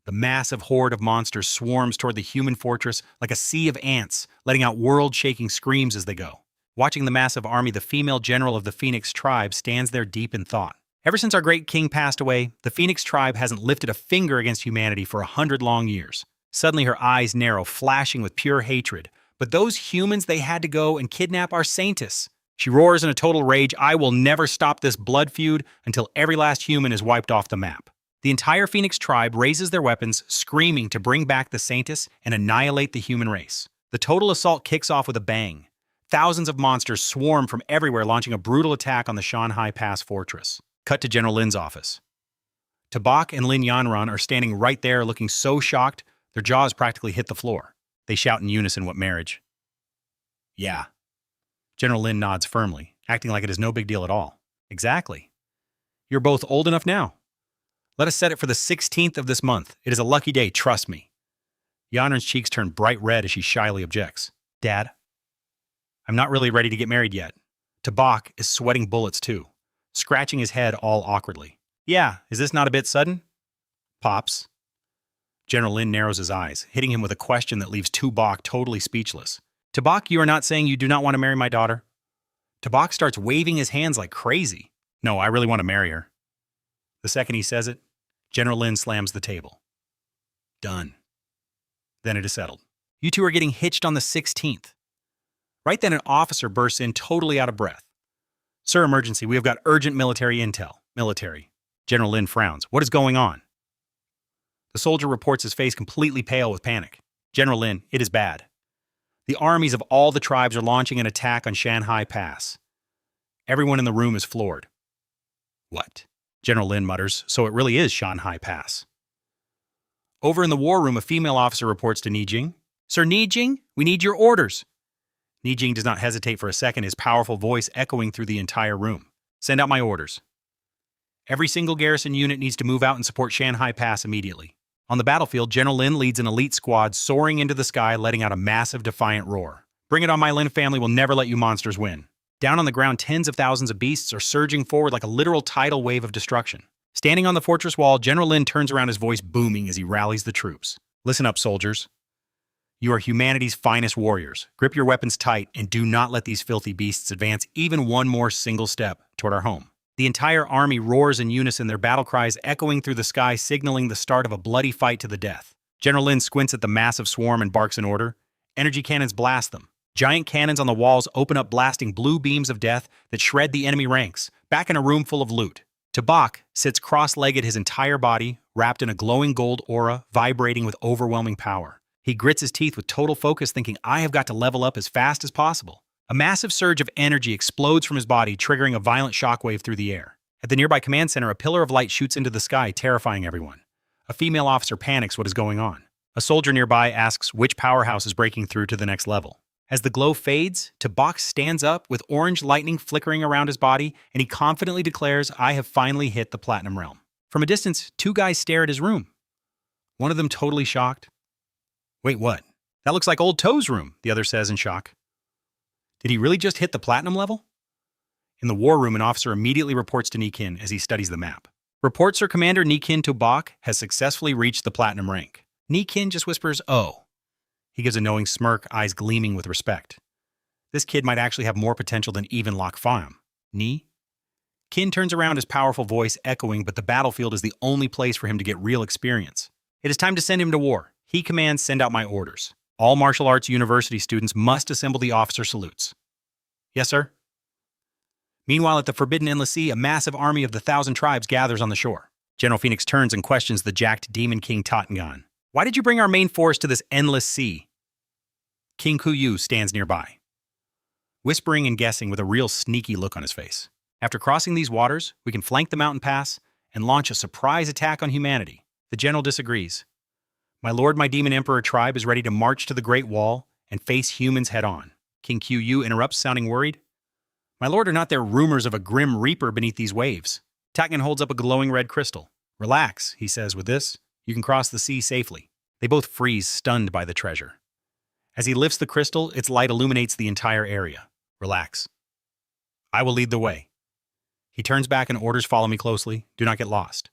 The massive horde of monsters swarms toward the human fortress like a sea of ants, letting out world-shaking screams as they go. Watching the massive army, the female general of the Phoenix tribe stands there deep in thought. Ever since our great king passed away, the Phoenix tribe hasn't lifted a finger against humanity for 100 long years. Suddenly her eyes narrow, flashing with pure hatred. But those humans, they had to go and kidnap our saintess. She roars in a total rage, I will never stop this blood feud until every last human is wiped off the map. The entire Phoenix tribe raises their weapons, screaming to bring back the saintess and annihilate the human race. The total assault kicks off with a bang. Thousands of monsters swarm from everywhere, launching a brutal attack on the Shanghai Pass fortress. Cut to General Lin's office. Tabak and Lin Yanran are standing right there, looking so shocked, their jaws practically hit the floor. They shout in unison, what marriage? Yeah. General Lin nods firmly, acting like it is no big deal at all. Exactly. You're both old enough now. Let us set it for the 16th of this month. It is a lucky day, trust me. Yanran's cheeks turn bright red as she shyly objects. Dad? I'm not really ready to get married yet. Tabak is sweating bullets too, scratching his head all awkwardly. Yeah, is this not a bit sudden? Pops. General Lin narrows his eyes, hitting him with a question that leaves Tabak totally speechless. Tabak, you are not saying you do not want to marry my daughter? Tabak starts waving his hands like crazy. No, I really want to marry her. The second he says it, General Lin slams the table. Done. Then it is settled. You two are getting hitched on the 16th. Right then, an officer bursts in, totally out of breath. Sir, emergency, we have got urgent military intel. Military. General Lin frowns. What is going on? The soldier reports his face completely pale with panic. General Lin, it is bad. The armies of all the tribes are launching an attack on Shanhai Pass. Everyone in the room is floored. What? General Lin mutters, so it really is Shanhai Pass. Over in the war room, a female officer reports to Nijing. Sir Nijing, we need your orders. Nijing does not hesitate for a second, his powerful voice echoing through the entire room. Send out my orders. Every single garrison unit needs to move out and support Shanhai Pass immediately. On the battlefield, General Lin leads an elite squad soaring into the sky, letting out a massive defiant roar. Bring it on, my Lin family will never let you monsters win. Down on the ground, tens of thousands of beasts are surging forward like a literal tidal wave of destruction. Standing on the fortress wall, General Lin turns around, his voice booming as he rallies the troops. Listen up, soldiers. You are humanity's finest warriors. Grip your weapons tight and do not let these filthy beasts advance even one more single step toward our home. The entire army roars in unison, their battle cries echoing through the sky, signaling the start of a bloody fight to the death. General Lin squints at the massive swarm and barks an order. Energy cannons blast them. Giant cannons on the walls open up, blasting blue beams of death that shred the enemy ranks, back in a room full of loot. Tabak sits cross-legged, his entire body wrapped in a glowing gold aura, vibrating with overwhelming power. He grits his teeth with total focus, thinking, I have got to level up as fast as possible. A massive surge of energy explodes from his body, triggering a violent shockwave through the air. At the nearby command center, a pillar of light shoots into the sky, terrifying everyone. A female officer panics what is going on. A soldier nearby asks which powerhouse is breaking through to the next level. As the glow fades, Tabak stands up with orange lightning flickering around his body, and he confidently declares, I have finally hit the Platinum Realm. From a distance, two guys stare at his room. One of them totally shocked. Wait, what? That looks like old Toe's room, the other says in shock. Did he really just hit the Platinum level? In the war room, an officer immediately reports to Nikin as he studies the map. Reports Sir Commander Nikin Tabak has successfully reached the Platinum rank. Nikin just whispers, oh. He gives a knowing smirk, eyes gleaming with respect. This kid might actually have more potential than even Lok Pham. Ni? Kin turns around, his powerful voice echoing, but the battlefield is the only place for him to get real experience. It is time to send him to war. He commands, send out my orders. All martial arts university students must assemble. The officer salutes. Yes, sir. Meanwhile, at the Forbidden Endless Sea, a massive army of the 1,000 tribes gathers on the shore. General Phoenix turns and questions the jacked demon king Tottengan. Why did you bring our main force to this endless sea? King Kuyu stands nearby, whispering and guessing with a real sneaky look on his face. After crossing these waters, we can flank the mountain pass and launch a surprise attack on humanity. The general disagrees. My lord, my demon emperor tribe is ready to march to the Great Wall and face humans head-on. King Kuyu interrupts, sounding worried. My lord, are not there rumors of a grim reaper beneath these waves? Tottengan holds up a glowing red crystal. Relax, he says, with this, you can cross the sea safely. They both freeze, stunned by the treasure. As he lifts the crystal, its light illuminates the entire area. Relax. I will lead the way. He turns back and orders, follow me closely. Do not get lost.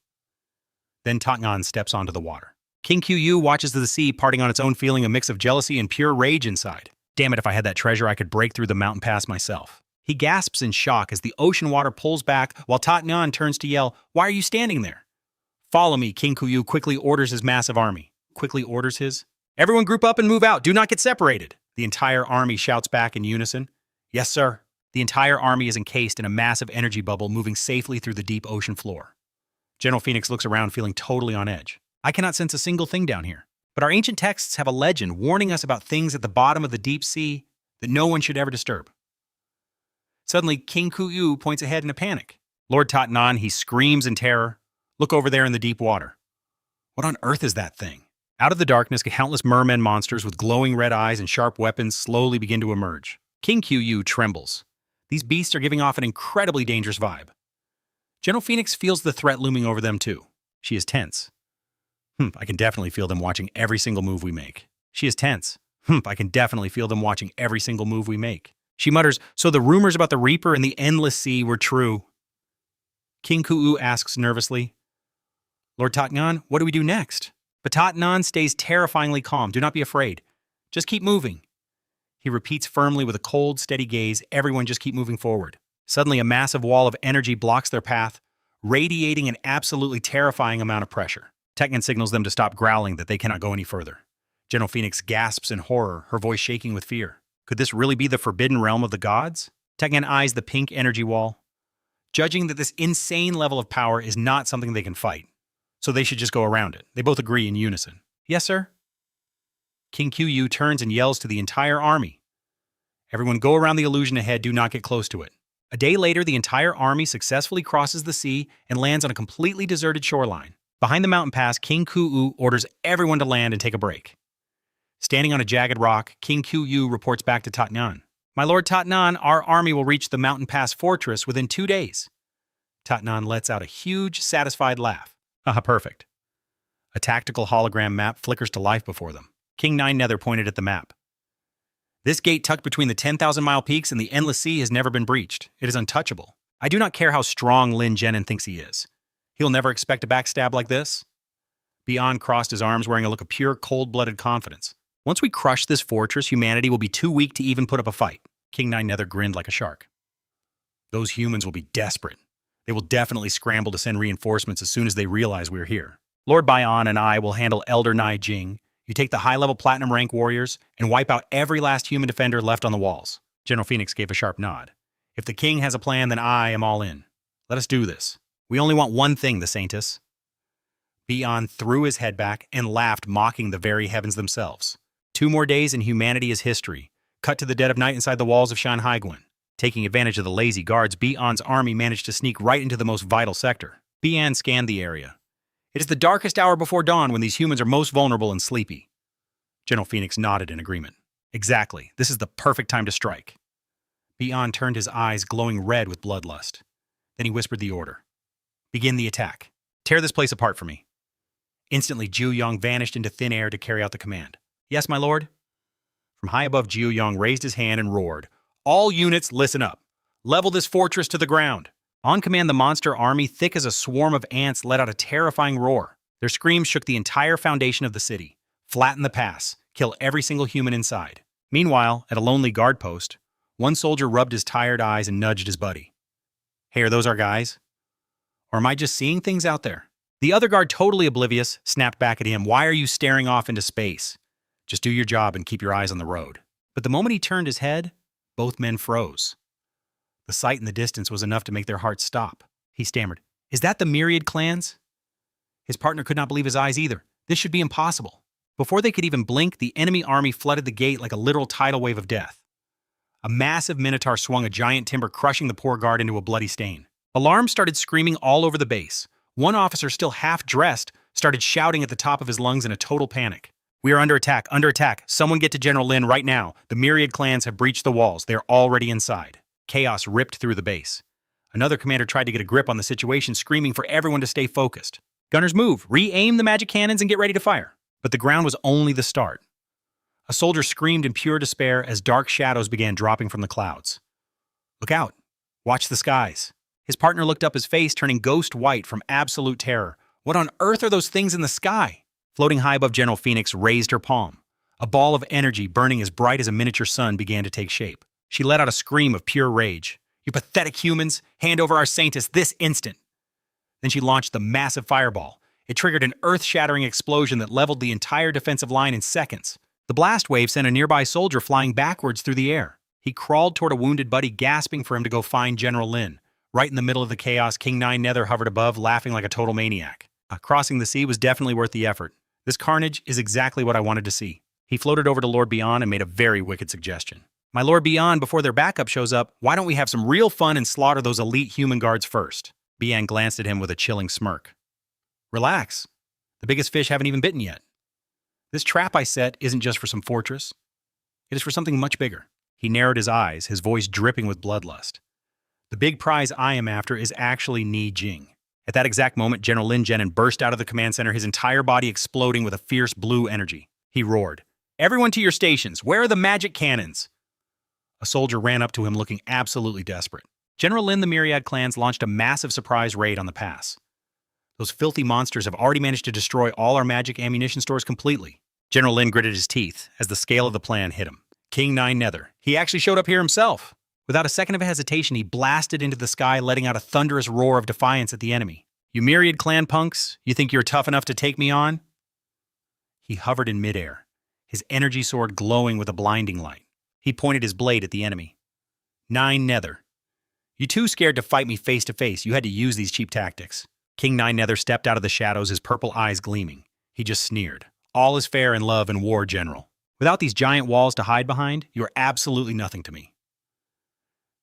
Then Tottengan steps onto the water. King Kuyu watches the sea parting on its own, feeling a mix of jealousy and pure rage inside. Damn it, if I had that treasure, I could break through the mountain pass myself. He gasps in shock as the ocean water pulls back, while Tottengan turns to yell, Why are you standing there? Follow me, King Kuyu quickly orders his massive army. Quickly orders his? Everyone group up and move out. Do not get separated. The entire army shouts back in unison. Yes, sir. The entire army is encased in a massive energy bubble, moving safely through the deep ocean floor. General Phoenix looks around, feeling totally on edge. I cannot sense a single thing down here. But our ancient texts have a legend warning us about things at the bottom of the deep sea that no one should ever disturb. Suddenly, King Kuyu points ahead in a panic. Lord Tottengan, he screams in terror. Look over there in the deep water. What on earth is that thing? Out of the darkness, countless merman monsters with glowing red eyes and sharp weapons slowly begin to emerge. King Kuyu trembles. These beasts are giving off an incredibly dangerous vibe. General Phoenix feels the threat looming over them too. She is tense. I can definitely feel them watching every single move we make. She is tense. I can definitely feel them watching every single move we make. She mutters, so the rumors about the Reaper and the Endless Sea were true. King Kuyu asks nervously, Lord Tottengan, what do we do next? But Tottengan stays terrifyingly calm. Do not be afraid. Just keep moving. He repeats firmly with a cold, steady gaze, everyone just keep moving forward. Suddenly, a massive wall of energy blocks their path, radiating an absolutely terrifying amount of pressure. Tottengan signals them to stop growling, that they cannot go any further. General Phoenix gasps in horror, her voice shaking with fear. Could this really be the forbidden realm of the gods? Tottengan eyes the pink energy wall. judging that this insane level of power is not something they can fight. So they should just go around it. They both agree in unison. Yes, sir? King Qiu turns and yells to the entire army. Everyone go around the illusion ahead, do not get close to it. A day later, the entire army successfully crosses the sea and lands on a completely deserted shoreline. Behind the mountain pass, King Qiu orders everyone to land and take a break. Standing on a jagged rock, King Qiu reports back to Tatnan. My lord Tatnan, our army will reach the mountain pass fortress within 2 days. Tatnan lets out a huge, satisfied laugh. Haha, perfect. A tactical hologram map flickers to life before them. King Nine Nether pointed at the map. This gate tucked between the 10,000-mile peaks and the endless sea has never been breached. It is untouchable. I do not care how strong Lin Zhenin thinks he is. He'll never expect a backstab like this. Beyond crossed his arms, wearing a look of pure, cold-blooded confidence. Once we crush this fortress, humanity will be too weak to even put up a fight. King Nine Nether grinned like a shark. Those humans will be desperate. They will definitely scramble to send reinforcements as soon as they realize we're here. Lord Bion and I will handle Elder Nai Jing. You take the high-level platinum rank warriors and wipe out every last human defender left on the walls. General Phoenix gave a sharp nod. If the king has a plan, then I am all in. Let us do this. We only want one thing, the Saintess. Bion threw his head back and laughed, mocking the very heavens themselves. 2 more days and humanity is history. Cut to the dead of night inside the walls of Shanhaiguan. Taking advantage of the lazy guards, Bion's army managed to sneak right into the most vital sector. Bion scanned the area. It is the darkest hour before dawn when these humans are most vulnerable and sleepy. General Phoenix nodded in agreement. Exactly. This is the perfect time to strike. Bion turned his eyes glowing red with bloodlust. Then he whispered the order. Begin the attack. Tear this place apart for me. Instantly, Jiu Yong vanished into thin air to carry out the command. Yes, my lord? From high above, Jiu Yong raised his hand and roared. All units, listen up. Level this fortress to the ground. On command, the monster army, thick as a swarm of ants, let out a terrifying roar. Their screams shook the entire foundation of the city. Flatten the pass. Kill every single human inside. Meanwhile, at a lonely guard post, one soldier rubbed his tired eyes and nudged his buddy. Hey, are those our guys? Or am I just seeing things out there? The other guard, totally oblivious, snapped back at him. Why are you staring off into space? Just do your job and keep your eyes on the road. But the moment he turned his head, both men froze. The sight in the distance was enough to make their hearts stop. He stammered, Is that the myriad clans? His partner could not believe his eyes either. This should be impossible. Before they could even blink, the enemy army flooded the gate like a literal tidal wave of death. A massive minotaur swung a giant timber, crushing the poor guard into a bloody stain. Alarms started screaming all over the base. One officer, still half-dressed, started shouting at the top of his lungs in a total panic. We are under attack, under attack. Someone get to General Lin right now. The myriad clans have breached the walls. They are already inside. Chaos ripped through the base. Another commander tried to get a grip on the situation, screaming for everyone to stay focused. Gunners, move! Re-aim the magic cannons and get ready to fire. But the ground was only the start. A soldier screamed in pure despair as dark shadows began dropping from the clouds. Look out. Watch the skies. His partner looked up, his face turning ghost white from absolute terror. What on earth are those things in the sky? Floating high above General Phoenix raised her palm. A ball of energy burning as bright as a miniature sun began to take shape. She let out a scream of pure rage. You pathetic humans, hand over our Saintess this instant. Then she launched the massive fireball. It triggered an earth-shattering explosion that leveled the entire defensive line in seconds. The blast wave sent a nearby soldier flying backwards through the air. He crawled toward a wounded buddy, gasping for him to go find General Lin. Right in the middle of the chaos, King Nine Nether hovered above, laughing like a total maniac. Crossing the sea was definitely worth the effort. This carnage is exactly what I wanted to see. He floated over to Lord Beyond and made a very wicked suggestion. My Lord Beyond, before their backup shows up, why don't we have some real fun and slaughter those elite human guards first? Bian glanced at him with a chilling smirk. Relax. The biggest fish haven't even bitten yet. This trap I set isn't just for some fortress. It is for something much bigger. He narrowed his eyes, his voice dripping with bloodlust. The big prize I am after is actually Ni Jing. At that exact moment, General Lin Zhenin burst out of the command center, his entire body exploding with a fierce blue energy. He roared, Everyone to your stations! Where are the magic cannons? A soldier ran up to him looking absolutely desperate. General Lin, the Myriad clans launched a massive surprise raid on the pass. Those filthy monsters have already managed to destroy all our magic ammunition stores completely. General Lin gritted his teeth as the scale of the plan hit him. King Nine Nether. He actually showed up here himself. Without a second of hesitation, he blasted into the sky, letting out a thunderous roar of defiance at the enemy. You Myriad clan punks, you think you're tough enough to take me on? He hovered in midair, his energy sword glowing with a blinding light. He pointed his blade at the enemy. Nine Nether. You too scared to fight me face to face. You had to use these cheap tactics. King Nine Nether stepped out of the shadows, his purple eyes gleaming. He just sneered. All is fair in love and war, General. Without these giant walls to hide behind, you are absolutely nothing to me.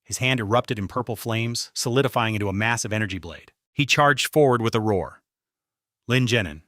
His hand erupted in purple flames, solidifying into a massive energy blade. He charged forward with a roar. Lin Jenin,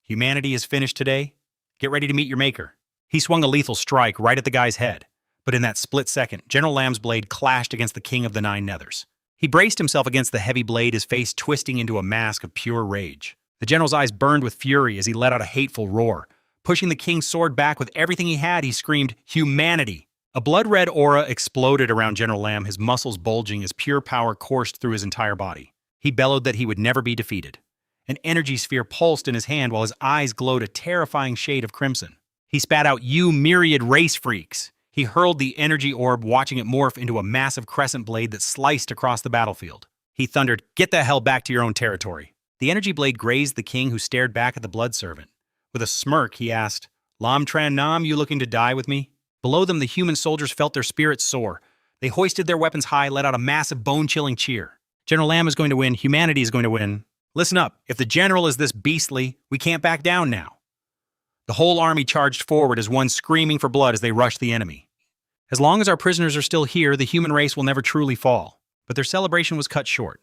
humanity is finished today. Get ready to meet your maker. He swung a lethal strike right at the guy's head, but in that split second, General Lam's blade clashed against the King of the Nine Nethers. He braced himself against the heavy blade, his face twisting into a mask of pure rage. The general's eyes burned with fury as he let out a hateful roar. Pushing the king's sword back with everything he had, he screamed, "Humanity!" A blood-red aura exploded around General Lam, his muscles bulging as pure power coursed through his entire body. He bellowed that he would never be defeated. An energy sphere pulsed in his hand while his eyes glowed a terrifying shade of crimson. He spat out, "You myriad race freaks!" He hurled the energy orb, watching it morph into a massive crescent blade that sliced across the battlefield. He thundered, "Get the hell back to your own territory." The energy blade grazed the king, who stared back at the blood servant. With a smirk, he asked, "Lam Tran Nam, you looking to die with me?" Below them, the human soldiers felt their spirits soar. They hoisted their weapons high, let out a massive bone-chilling cheer. General Lam is going to win. Humanity is going to win. Listen up. If the general is this beastly, we can't back down now. The whole army charged forward as one, screaming for blood as they rushed the enemy. As long as our prisoners are still here, the human race will never truly fall. But their celebration was cut short.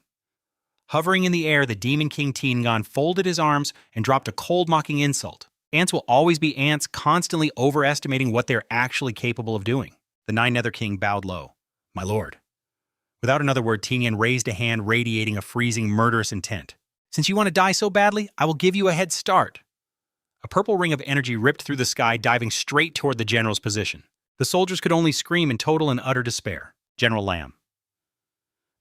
Hovering in the air, the Demon King Tiangan folded his arms and dropped a cold, mocking insult. Ants will always be ants, constantly overestimating what they're actually capable of doing. The Nine Nether King bowed low. "My lord." Without another word, Tianyan raised a hand, radiating a freezing, murderous intent. "Since you want to die so badly, I will give you a head start." A purple ring of energy ripped through the sky, diving straight toward the general's position. The soldiers could only scream in total and utter despair. General Lam.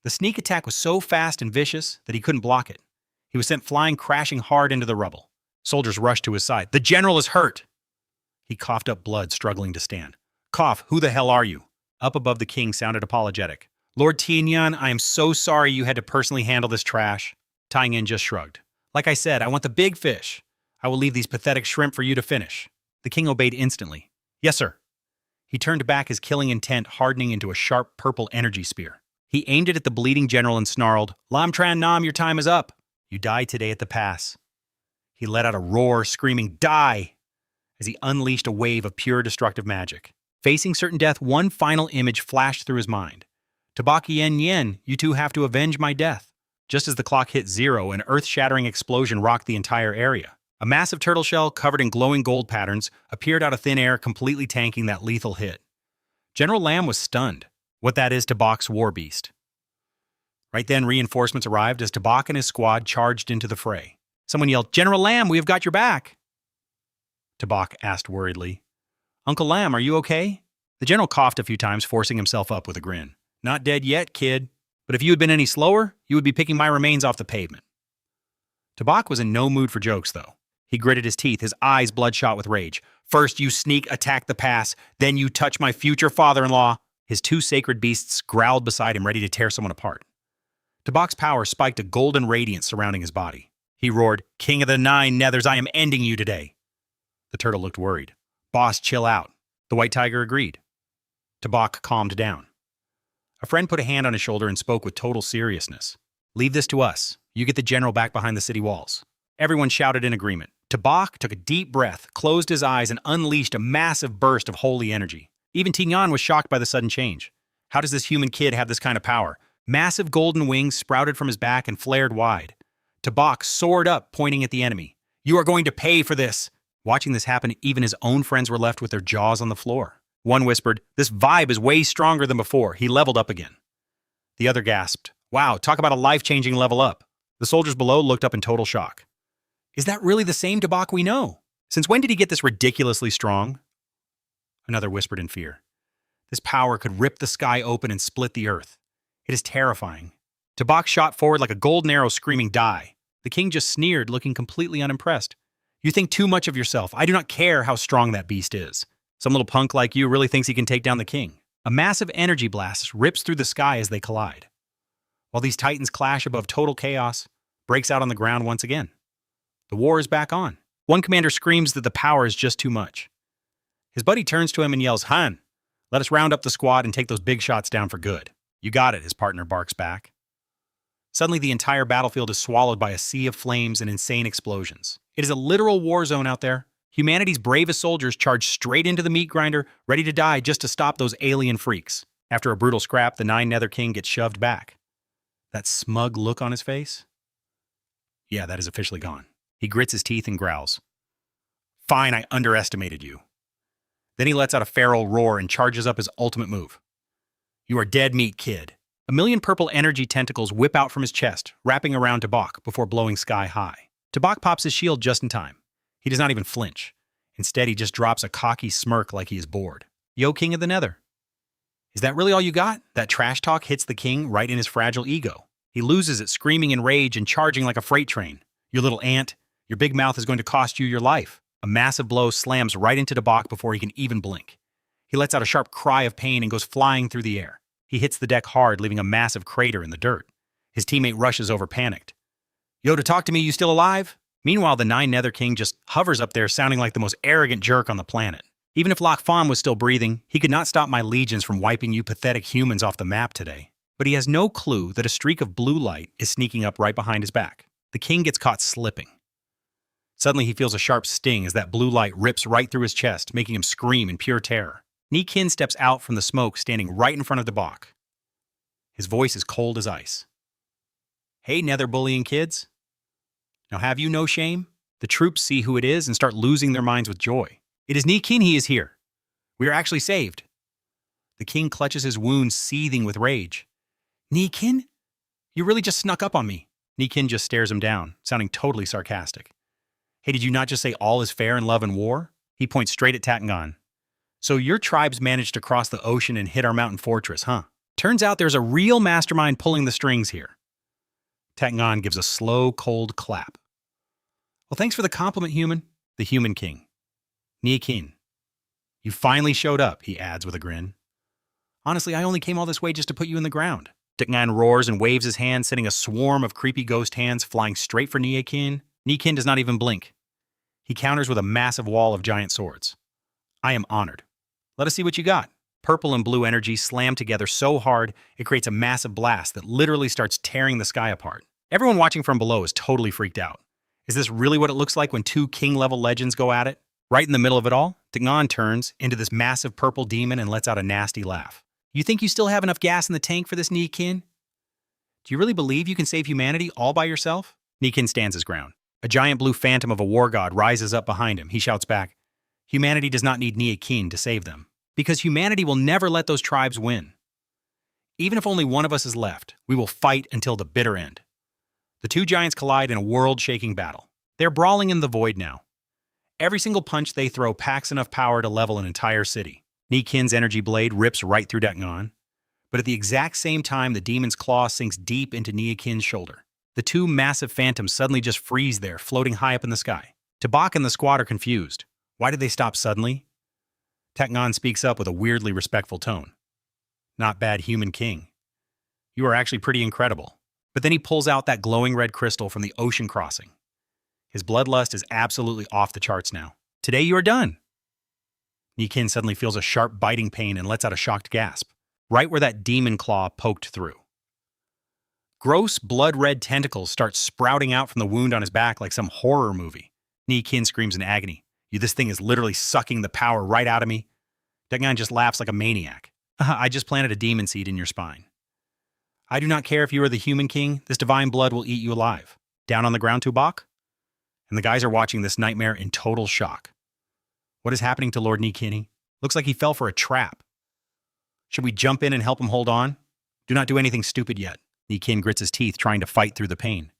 The sneak attack was so fast and vicious that he couldn't block it. He was sent flying, crashing hard into the rubble. Soldiers rushed to his side. "The general is hurt!" He coughed up blood, struggling to stand. "Cough, who the hell are you?" Up above, the king sounded apologetic. "Lord Tianyan, I am so sorry you had to personally handle this trash." Tianyan just shrugged. "Like I said, I want the big fish. I will leave these pathetic shrimp for you to finish." The king obeyed instantly. "Yes, sir." He turned back, his killing intent hardening into a sharp purple energy spear. He aimed it at the bleeding general and snarled, "Lam Tran Nam, your time is up. You die today at the pass." He let out a roar, screaming, "Die!" as he unleashed a wave of pure destructive magic. Facing certain death, one final image flashed through his mind. "Lam Nghien Nhien, you two have to avenge my death." Just as the clock hit 0, an earth-shattering explosion rocked the entire area. A massive turtle shell, covered in glowing gold patterns, appeared out of thin air, completely tanking that lethal hit. General Lam was stunned. What that is Tabak's war beast. Right then, reinforcements arrived as Tabak and his squad charged into the fray. Someone yelled, "General Lam, we have got your back." Tabak asked worriedly, "Uncle Lam, are you okay?" The general coughed a few times, forcing himself up with a grin. "Not dead yet, kid. But if you had been any slower, you would be picking my remains off the pavement." Tabak was in no mood for jokes, though. He gritted his teeth, his eyes bloodshot with rage. "First you sneak attack the pass, then you touch my future father-in-law." His two sacred beasts growled beside him, ready to tear someone apart. Tabak's power spiked a golden radiance surrounding his body. He roared, "King of the Nine Nethers, I am ending you today." The turtle looked worried. "Boss, chill out." The white tiger agreed. Tabak calmed down. A friend put a hand on his shoulder and spoke with total seriousness. "Leave this to us. You get the general back behind the city walls." Everyone shouted in agreement. Tabak took a deep breath, closed his eyes, and unleashed a massive burst of holy energy. Even Tingyan was shocked by the sudden change. How does this human kid have this kind of power? Massive golden wings sprouted from his back and flared wide. Tabak soared up, pointing at the enemy. "You are going to pay for this." Watching this happen, even his own friends were left with their jaws on the floor. One whispered, "This vibe is way stronger than before." He leveled up again. The other gasped, "Wow, talk about a life-changing level up." The soldiers below looked up in total shock. "Is that really the same Tabak we know? Since when did he get this ridiculously strong?" Another whispered in fear. "This power could rip the sky open and split the earth. It is terrifying." Tabak shot forward like a golden arrow, screaming, "Die." The king just sneered, looking completely unimpressed. "You think too much of yourself. I do not care how strong that beast is. Some little punk like you really thinks he can take down the king." A massive energy blast rips through the sky as they collide. While these titans clash above, total chaos breaks out on the ground once again. The war is back on. One commander screams that the power is just too much. His buddy turns to him and yells, "Han, let us round up the squad and take those big shots down for good." You got it, his partner barks back. Suddenly, the entire battlefield is swallowed by a sea of flames and insane explosions. It is a literal war zone out there. Humanity's bravest soldiers charge straight into the meat grinder, ready to die just to stop those alien freaks. After a brutal scrap, the Nine Nether King gets shoved back. That smug look on his face? Yeah, that is officially gone. He grits his teeth and growls. Fine, I underestimated you. Then he lets out a feral roar and charges up his ultimate move. You are dead meat, kid. A million purple energy tentacles whip out from his chest, wrapping around Tabak before blowing sky high. Tabak pops his shield just in time. He does not even flinch. Instead, he just drops a cocky smirk like he is bored. Yo, King of the Nether. Is that really all you got? That trash talk hits the king right in his fragile ego. He loses it, screaming in rage and charging like a freight train. You little ant, your big mouth is going to cost you your life. A massive blow slams right into Tabak before he can even blink. He lets out a sharp cry of pain and goes flying through the air. He hits the deck hard, leaving a massive crater in the dirt. His teammate rushes over, panicked. Yo, to talk to me, you still alive? Meanwhile, the Nine Nether King just hovers up there, sounding like the most arrogant jerk on the planet. Even if Lock Fawn was still breathing, he could not stop my legions from wiping you pathetic humans off the map today. But he has no clue that a streak of blue light is sneaking up right behind his back. The king gets caught slipping. Suddenly, he feels a sharp sting as that blue light rips right through his chest, making him scream in pure terror. Nghien steps out from the smoke, standing right in front of Tabak. His voice is cold as ice. Hey, nether bullying kids. Now have you no shame? The troops see who it is and start losing their minds with joy. It is Nghien, he is here. We are actually saved. The king clutches his wounds, seething with rage. Nghien? You really just snuck up on me. Nghien just stares him down, sounding totally sarcastic. Hey, did you not just say all is fair in love and war? He points straight at Tatngan. So your tribes managed to cross the ocean and hit our mountain fortress, huh? Turns out there's a real mastermind pulling the strings here. Tatngan gives a slow, cold clap. Well, thanks for the compliment, human. The human king. Nghien. You finally showed up, he adds with a grin. Honestly, I only came all this way just to put you in the ground. Tatngan roars and waves his hand, sending a swarm of creepy ghost hands flying straight for Nghien. Nghien does not even blink. He counters with a massive wall of giant swords. I am honored. Let us see what you got. Purple and blue energy slam together so hard, it creates a massive blast that literally starts tearing the sky apart. Everyone watching from below is totally freaked out. Is this really what it looks like when two king-level legends go at it? Right in the middle of it all, Tatngan turns into this massive purple demon and lets out a nasty laugh. You think you still have enough gas in the tank for this, Nghien? Do you really believe you can save humanity all by yourself? Nghien stands his ground. A giant blue phantom of a war god rises up behind him. He shouts back, humanity does not need Nghien to save them, because humanity will never let those tribes win. Even if only one of us is left, we will fight until the bitter end. The two giants collide in a world-shaking battle. They're brawling in the void now. Every single punch they throw packs enough power to level an entire city. Nghien energy blade rips right through Tatngan, but at the exact same time, the demon's claw sinks deep into Nghien shoulder. The two massive phantoms suddenly just freeze there, floating high up in the sky. Tabak and the squad are confused. Why did they stop suddenly? Tatngan speaks up with a weirdly respectful tone. Not bad, human king. You are actually pretty incredible. But then he pulls out that glowing red crystal from the ocean crossing. His bloodlust is absolutely off the charts now. Today you are done. Nghien suddenly feels a sharp biting pain and lets out a shocked gasp, right where that demon claw poked through. Gross, blood-red tentacles start sprouting out from the wound on his back like some horror movie. Nghien screams in agony. This thing is literally sucking the power right out of me. Tatngan just laughs like a maniac. I just planted a demon seed in your spine. I do not care if you are the human king, this divine blood will eat you alive. Down on the ground, Tabak? And the guys are watching this nightmare in total shock. What is happening to Lord Nghien? Looks like he fell for a trap. Should we jump in and help him hold on? Do not do anything stupid yet. Nghien grits his teeth, trying to fight through the pain.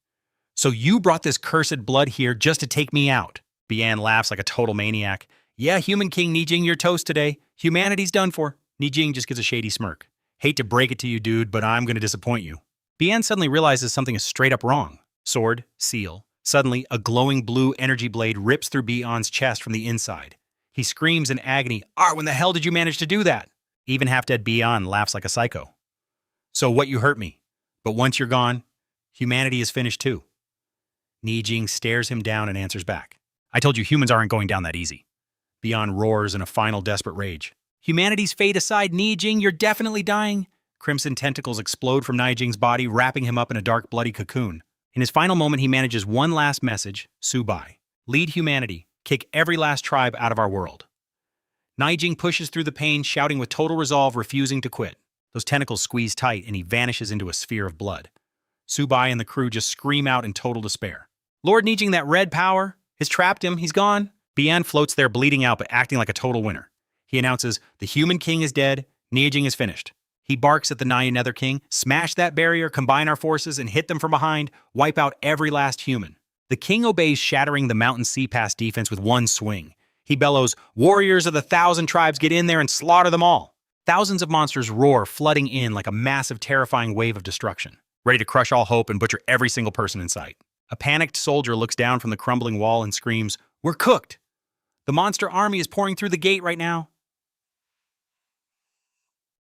So you brought this cursed blood here just to take me out. Bian laughs like a total maniac. Yeah, human king Nghien, you're toast today. Humanity's done for. Nghien just gives a shady smirk. Hate to break it to you, dude, but I'm going to disappoint you. Bian suddenly realizes something is straight up wrong. Sword, seal. Suddenly, a glowing blue energy blade rips through Bian's chest from the inside. He screams in agony, when the hell did you manage to do that? Even half-dead Bian laughs like a psycho. So what, you hurt me? But once you're gone, humanity is finished too. Nghien stares him down and answers back. I told you humans aren't going down that easy. Bian roars in a final desperate rage. Humanity's fate aside, Nghien, you're definitely dying. Crimson tentacles explode from Naijing's body, wrapping him up in a dark, bloody cocoon. In his final moment, he manages one last message: Subai. Lead humanity. Kick every last tribe out of our world. Naijing pushes through the pain, shouting with total resolve, refusing to quit. Those tentacles squeeze tight, and he vanishes into a sphere of blood. Subai and the crew just scream out in total despair. Lord Nijing, that red power has trapped him. He's gone. Bian floats there, bleeding out, but acting like a total winner. He announces, the human king is dead. Nijing is finished. He barks at the Naya Nether King, smash that barrier, combine our forces, and hit them from behind, wipe out every last human. The king obeys, shattering the mountain sea pass defense with one swing. He bellows, warriors of the 1,000 tribes, get in there and slaughter them all. Thousands of monsters roar, flooding in like a massive, terrifying wave of destruction, ready to crush all hope and butcher every single person in sight. A panicked soldier looks down from the crumbling wall and screams, we're cooked. The monster army is pouring through the gate right now.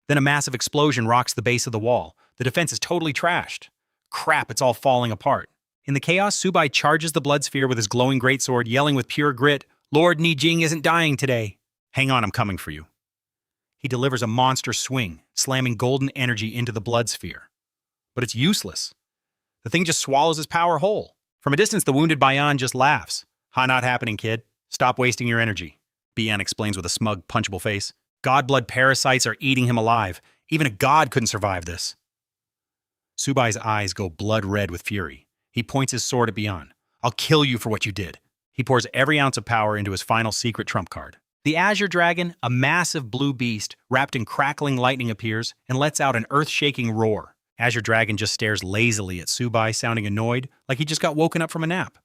Then a massive explosion rocks the base of the wall. The defense is totally trashed. Crap, it's all falling apart. In the chaos, Subai charges the blood sphere with his glowing greatsword, yelling with pure grit, Lord Nijing isn't dying today. Hang on, I'm coming for you. He delivers a monster swing, slamming golden energy into the blood sphere. But it's useless. The thing just swallows his power whole. From a distance, the wounded Bayan just laughs. Ha, not happening, kid. Stop wasting your energy. Bian explains with a smug, punchable face. Godblood parasites are eating him alive. Even a god couldn't survive this. Subai's eyes go blood red with fury. He points his sword at Bian. I'll kill you for what you did. He pours every ounce of power into his final secret trump card. The Azure Dragon, a massive blue beast wrapped in crackling lightning, appears and lets out an earth-shaking roar. Azure Dragon just stares lazily at Subai, sounding annoyed, like he just got woken up from a nap.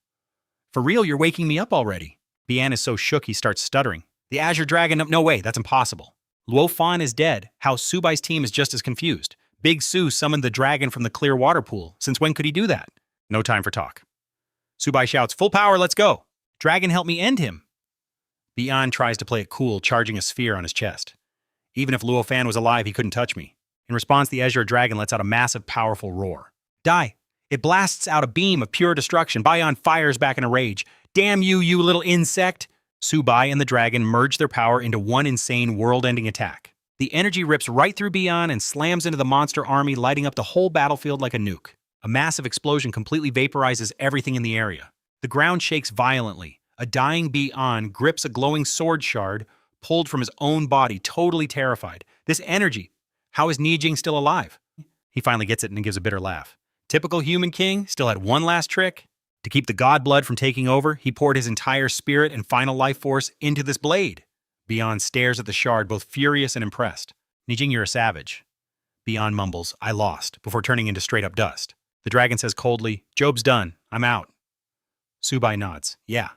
For real, you're waking me up already. Bian is so shook he starts stuttering. The Azure Dragon, no way, that's impossible. Luo Fan is dead. How Subai's team is just as confused. Big Su summoned the dragon from the clear water pool. Since when could he do that? No time for talk. Subai shouts, full power, let's go. Dragon, help me end him. Bian tries to play it cool, charging a sphere on his chest. Even if Luo Fan was alive, he couldn't touch me. In response, the Azure Dragon lets out a massive, powerful roar. Die. It blasts out a beam of pure destruction. Bian fires back in a rage. Damn you, you little insect! Subai and the dragon merge their power into one insane, world-ending attack. The energy rips right through Bian and slams into the monster army, lighting up the whole battlefield like a nuke. A massive explosion completely vaporizes everything in the area. The ground shakes violently. A dying Bian grips a glowing sword shard, pulled from his own body, totally terrified. This energy, how is Nijing still alive? He finally gets it and gives a bitter laugh. Typical human king still had one last trick. To keep the god blood from taking over, he poured his entire spirit and final life force into this blade. Bian stares at the shard, both furious and impressed. Nijing, you're a savage. Bian mumbles, I lost, before turning into straight-up dust. The dragon says coldly, Job's done. I'm out. Subai nods. Yeah.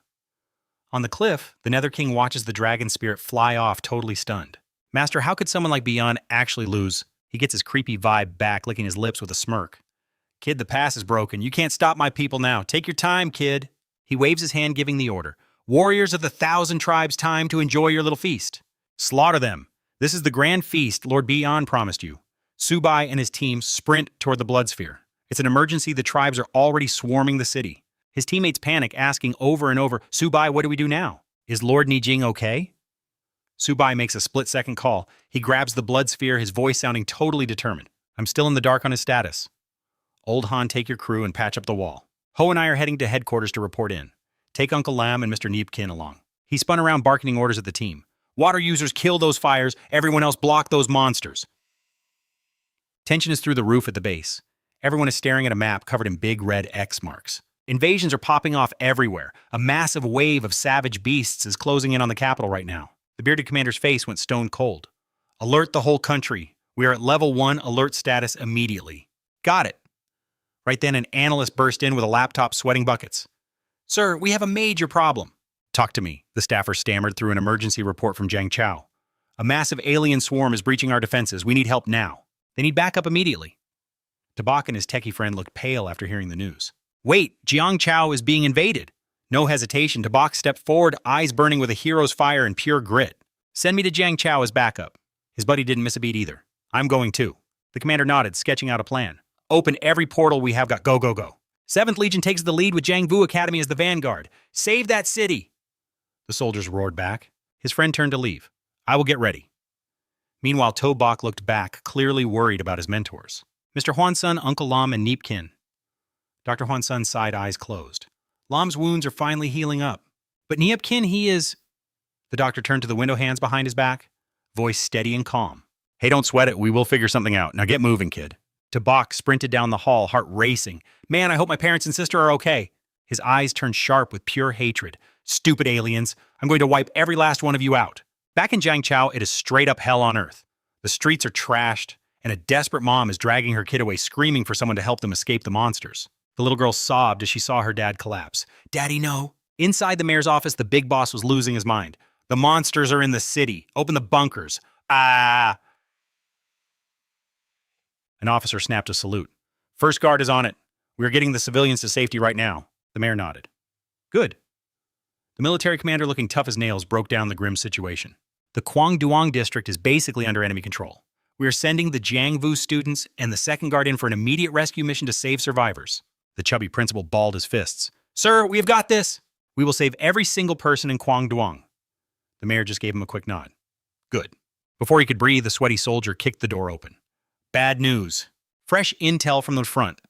On the cliff, the Nether King watches the dragon spirit fly off, totally stunned. Master, how could someone like Bian actually lose? He gets his creepy vibe back, licking his lips with a smirk. Kid, the pass is broken. You can't stop my people now. Take your time, kid. He waves his hand, giving the order. Warriors of the 1,000 tribes, time to enjoy your little feast. Slaughter them. This is the grand feast Lord Bian promised you. Subai and his team sprint toward the blood sphere. It's an emergency. The tribes are already swarming the city. His teammates panic, asking over and over, Subai, what do we do now? Is Lord Nijing okay? Subai makes a split-second call. He grabs the blood sphere, his voice sounding totally determined. I'm still in the dark on his status. Old Han, take your crew and patch up the wall. Ho and I are heading to headquarters to report in. Take Uncle Lam and Mr. Nghien Nhien along. He spun around, barking orders at the team. Water users, kill those fires. Everyone else, block those monsters. Tension is through the roof at the base. Everyone is staring at a map covered in big red X marks. Invasions are popping off everywhere. A massive wave of savage beasts is closing in on the capital right now. The bearded commander's face went stone cold. Alert the whole country. We are at level 1 alert status immediately. Got it. Right then, an analyst burst in with a laptop, sweating buckets. Sir, we have a major problem. Talk to me, the staffer stammered through an emergency report from Jiang Chao. A massive alien swarm is breaching our defenses. We need help now. They need backup immediately. Tabak and his techie friend looked pale after hearing the news. Wait, Jiang Chao is being invaded. No hesitation, Tabak stepped forward, eyes burning with a hero's fire and pure grit. Send me to Jiang Chao as backup. His buddy didn't miss a beat either. I'm going too. The commander nodded, sketching out a plan. Open every portal we have got. Go, go, go. 7th Legion takes the lead with Jiangvu Academy as the vanguard. Save that city. The soldiers roared back. His friend turned to leave. I will get ready. Meanwhile, Tobok looked back, clearly worried about his mentors. Mr. Hwansun, Uncle Lam, and Nghien. Dr. Hwansun's side eyes closed. Lam's wounds are finally healing up. But Nghien, he is... The doctor turned to the window hands behind his back, voice steady and calm. Hey, don't sweat it. We will figure something out. Now get moving, kid. Tobok sprinted down the hall, heart racing. Man, I hope my parents and sister are okay. His eyes turned sharp with pure hatred. Stupid aliens. I'm going to wipe every last one of you out. Back in Jiangchao, it is straight up hell on earth. The streets are trashed, and a desperate mom is dragging her kid away screaming for someone to help them escape the monsters. The little girl sobbed as she saw her dad collapse. Daddy, no. Inside the mayor's office, the big boss was losing his mind. The monsters are in the city. Open the bunkers. Ah! An officer snapped a salute. First guard is on it. We are getting the civilians to safety right now. The mayor nodded. Good. The military commander, looking tough as nails, broke down the grim situation. The Kwangduong district is basically under enemy control. We are sending the Jiangvu students and the second guard in for an immediate rescue mission to save survivors. The chubby principal balled his fists. Sir, we have got this. We will save every single person in Kwangduong. The mayor just gave him a quick nod. Good. Before he could breathe, the sweaty soldier kicked the door open. Bad news. Fresh intel from the front.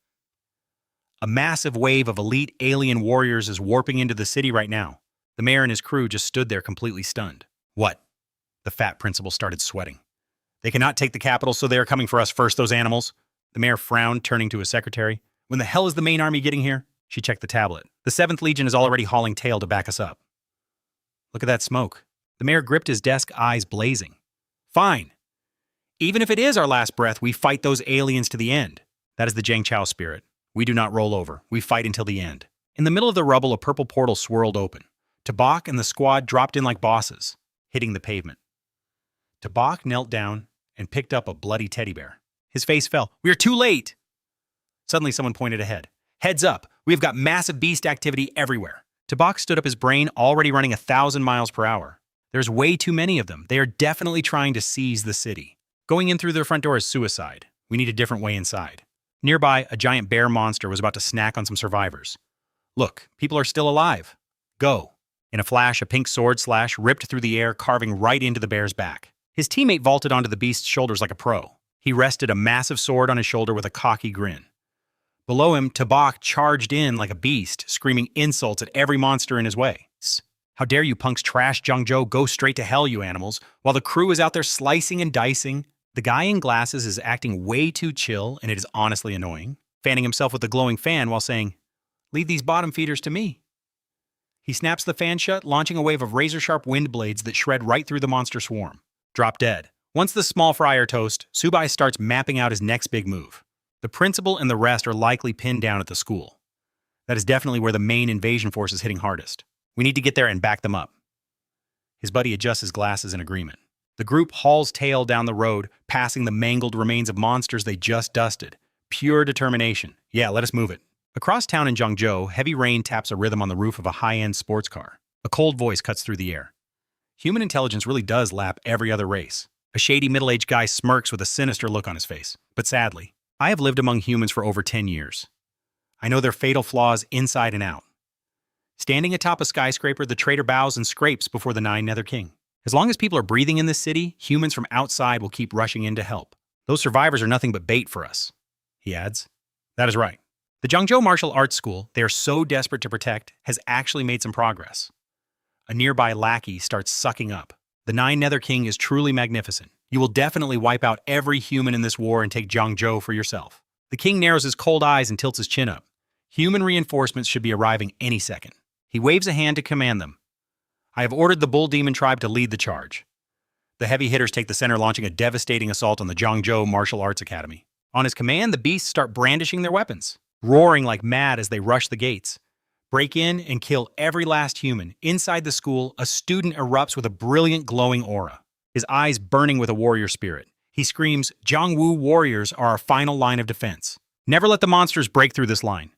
A massive wave of elite alien warriors is warping into the city right now. The mayor and his crew just stood there completely stunned. What? The fat principal started sweating. They cannot take the capital, so they are coming for us first, those animals. The mayor frowned, turning to his secretary. When the hell is the main army getting here? She checked the tablet. The 7th Legion is already hauling tail to back us up. Look at that smoke. The mayor gripped his desk, eyes blazing. Fine. Even if it is our last breath, we fight those aliens to the end. That is the Jiangchao spirit. We do not roll over. We fight until the end. In the middle of the rubble, a purple portal swirled open. Tobok and the squad dropped in like bosses, hitting the pavement. Tobok knelt down and picked up a bloody teddy bear. His face fell. We are too late! Suddenly, someone pointed ahead. Heads up! We have got massive beast activity everywhere. Tobok stood up, his brain already running 1,000 miles per hour. There's way too many of them. They are definitely trying to seize the city. Going in through their front door is suicide. We need a different way inside. Nearby, a giant bear monster was about to snack on some survivors. Look, people are still alive. Go. In a flash, a pink sword slash ripped through the air, carving right into the bear's back. His teammate vaulted onto the beast's shoulders like a pro. He rested a massive sword on his shoulder with a cocky grin. Below him, Tobok charged in like a beast, screaming insults at every monster in his way. How dare you punks trash Jiangzhou, go straight to hell, you animals, while the crew is out there slicing and dicing. The guy in glasses is acting way too chill, and it is honestly annoying, fanning himself with a glowing fan while saying, leave these bottom feeders to me. He snaps the fan shut, launching a wave of razor-sharp wind blades that shred right through the monster swarm. Drop dead. Once the small fry are toast, Subai starts mapping out his next big move. The principal and the rest are likely pinned down at the school. That is definitely where the main invasion force is hitting hardest. We need to get there and back them up. His buddy adjusts his glasses in agreement. The group hauls tail down the road, passing the mangled remains of monsters they just dusted. Pure determination. Yeah, let us move it. Across town in Jiangzhou, heavy rain taps a rhythm on the roof of a high-end sports car. A cold voice cuts through the air. Human intelligence really does lap every other race. A shady middle-aged guy smirks with a sinister look on his face. But sadly, I have lived among humans for over 10 years. I know their fatal flaws inside and out. Standing atop a skyscraper, the traitor bows and scrapes before the Nine Nether King. As long as people are breathing in this city, humans from outside will keep rushing in to help. Those survivors are nothing but bait for us, he adds. That is right. The Jiangzhou Martial Arts School they are so desperate to protect has actually made some progress. A nearby lackey starts sucking up. The Nine Nether King is truly magnificent. You will definitely wipe out every human in this war and take Jiangzhou for yourself. The king narrows his cold eyes and tilts his chin up. Human reinforcements should be arriving any second. He waves a hand to command them. I have ordered the Bull Demon tribe to lead the charge. The heavy hitters take the center, launching a devastating assault on the Jiangzhou Martial Arts Academy. On his command, the beasts start brandishing their weapons, roaring like mad as they rush the gates. Break in and kill every last human. Inside the school, a student erupts with a brilliant glowing aura, his eyes burning with a warrior spirit. He screams, Jiangwu warriors are our final line of defense. Never let the monsters break through this line.